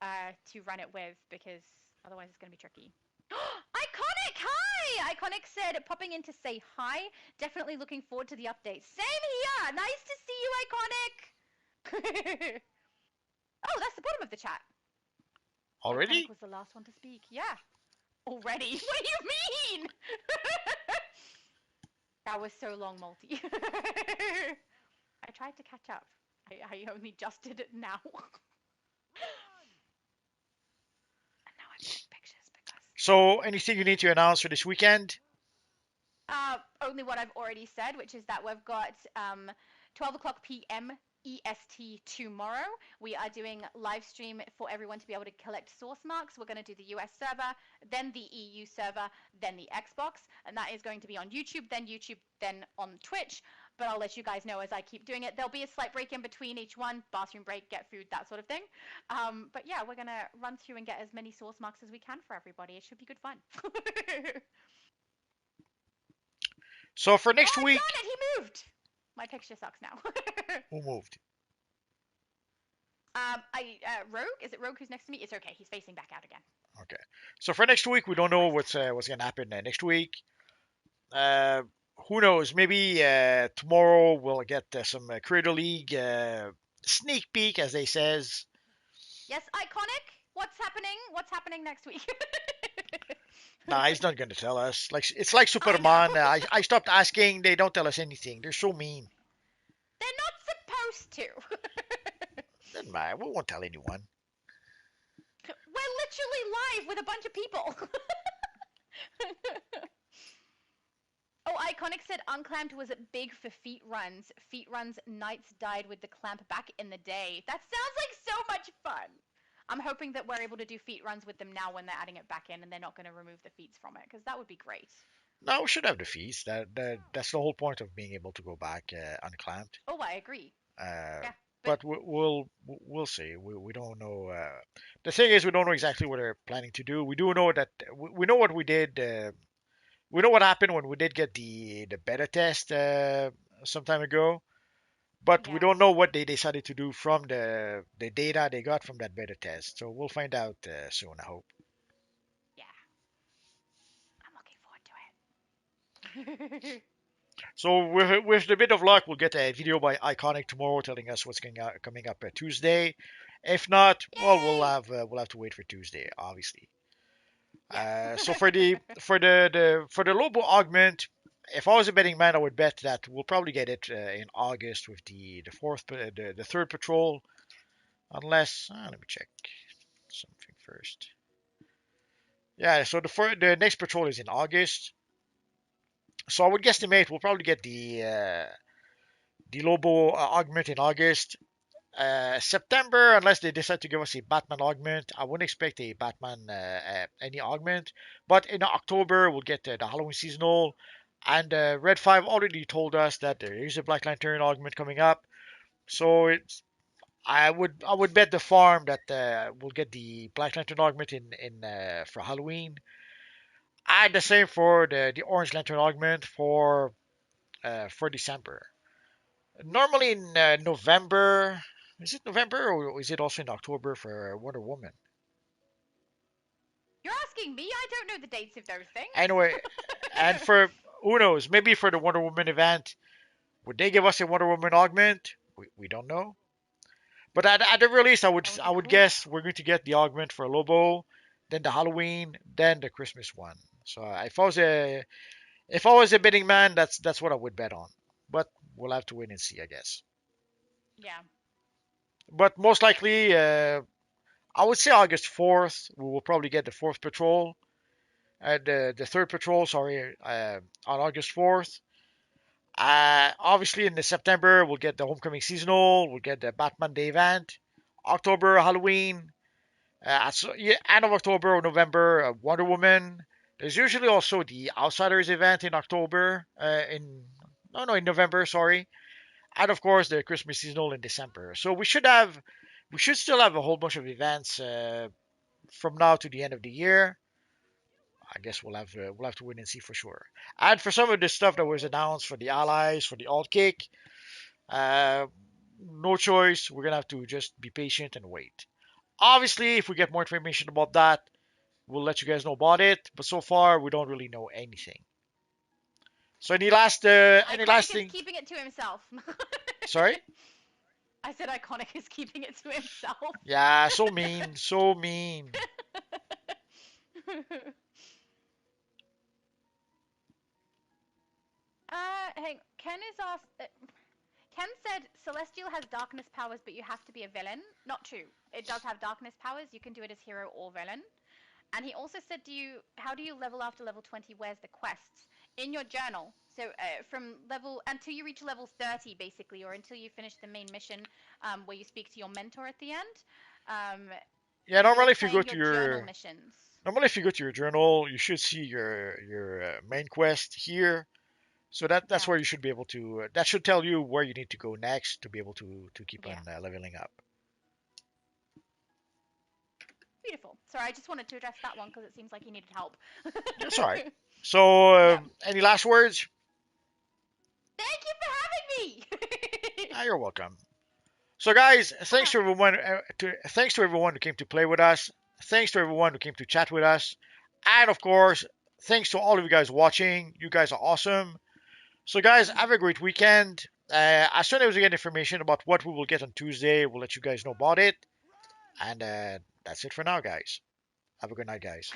to run it with because otherwise it's going to be tricky. Iconic, hi! Iconic said, popping in to say hi. Definitely looking forward to the update. Same here! Nice to see you, Iconic! Oh, that's the bottom of the chat. Already? Iconic was the last one to speak. Yeah. Already? What do you mean? That was so long, Multi. I tried to catch up. I only just did it now. So, anything you need to announce for this weekend? Only what I've already said, which is that we've got 12 o'clock p.m. EST tomorrow. We are doing live stream for everyone to be able to collect source marks. We're going to do the US server, then the EU server, then the Xbox, and that is going to be on YouTube, then on Twitch. But I'll let you guys know as I keep doing it. There'll be a slight break in between each one, bathroom break, get food, that sort of thing. But yeah, we're going to run through and get as many source marks as we can for everybody. It should be good fun. So for next Oh, week, darn it, he moved. My picture sucks now. who moved? Rogue? Is it Rogue who's next to me? It's okay. He's facing back out again. Okay. So for next week, we don't know what's gonna happen next week. Uh, who knows? Maybe tomorrow we'll get some Creator League sneak peek, as they says. Yes, Iconic. What's happening? What's happening next week? Nah, he's not gonna tell us. Like it's like Superman. I stopped asking. They don't tell us anything. They're so mean. They're not supposed to. Doesn't matter. We won't tell anyone. We're literally live with a bunch of people. Oh, Iconic said unclamped was big for feet runs. Feet runs Knights died with the clamp back in the day. That sounds like so much fun. I'm hoping that we're able to do feet runs with them now when they're adding it back in and they're not going to remove the feats from it, because that would be great. No, we should have the fees. That's the whole point of being able to go back unclamped. Oh, I agree. Yeah, but we'll see. We don't know. The thing is, we don't know exactly what they're planning to do. We do know that we know what we did. We know what happened when we did get the beta test some time ago, but we don't know what they decided to do from the data they got from that beta test. So we'll find out soon, I hope. Yeah, I'm looking forward to it. So with a bit of luck, we'll get a video by Iconic tomorrow telling us what's coming up Tuesday. If not, well, we'll have to wait for Tuesday, obviously. So for the Lobo augment, if I was a betting man, I would bet that we'll probably get it in August with the third patrol, unless let me check something first. Yeah, so the next patrol is in August. So I would guesstimate we'll probably get the Lobo augment in August. September, unless they decide to give us a Batman augment, I wouldn't expect a Batman any augment. But in October, we'll get the Halloween seasonal, and Red 5 already told us that there is a Black Lantern augment coming up. So I would bet the farm that we'll get the Black Lantern augment in for Halloween, and the same for the Orange Lantern augment for December. Normally in November, is it November or is it also in October for Wonder Woman? You're asking me? I don't know the dates of those things. Anyway, and for who knows, maybe for the Wonder Woman event, would they give us a Wonder Woman augment? We don't know. But at the release, I would cool. guess we're going to get the augment for Lobo, then the Halloween, then the Christmas one. So if I was a betting man, that's what I would bet on. But we'll have to wait and see, I guess. Yeah. But most likely, I would say August 4th, we will probably get the fourth patrol. The third patrol, sorry, on August 4th. Obviously, in the September, we'll get the Homecoming Seasonal, we'll get the Batman Day event. October, Halloween. End of October or November, Wonder Woman. There's usually also the Outsiders event in October, in November, sorry. And of course, the Christmas Seasonal in December. So we should still have a whole bunch of events from now to the end of the year. I guess we'll have to wait and see for sure. And for some of the stuff that was announced for the allies, for the alt kick, no choice. We're gonna have to just be patient and wait. Obviously, if we get more information about that, we'll let you guys know about it. But so far, we don't really know anything. So any last thing? Keeping it to himself. Sorry? I said Iconic is keeping it to himself. Yeah, so mean, so mean. Hey, Ken is asked. Ken said Celestial has darkness powers, but you have to be a villain. Not true. It does have darkness powers. You can do it as hero or villain. And he also said, how do you level after level 20? Where's the quests? In your journal. So from level, until you reach level 30, basically, or until you finish the main mission where you speak to your mentor at the end. Yeah, You're playing your journal missions. normally if you go to your journal, you should see your main quest here. So that's where you should be able to. That should tell you where you need to go next to be able to keep on leveling up. Beautiful. Sorry, I just wanted to address that one because it seems like he needed help. That's all right. So, any last words? Thank you for having me. You're welcome. So, guys, thanks to everyone. Thanks to everyone who came to play with us. Thanks to everyone who came to chat with us, and of course, thanks to all of you guys watching. You guys are awesome. So, guys, have a great weekend. As soon as we get information about what we will get on Tuesday, we'll let you guys know about it. And that's it for now, guys. Have a good night, guys.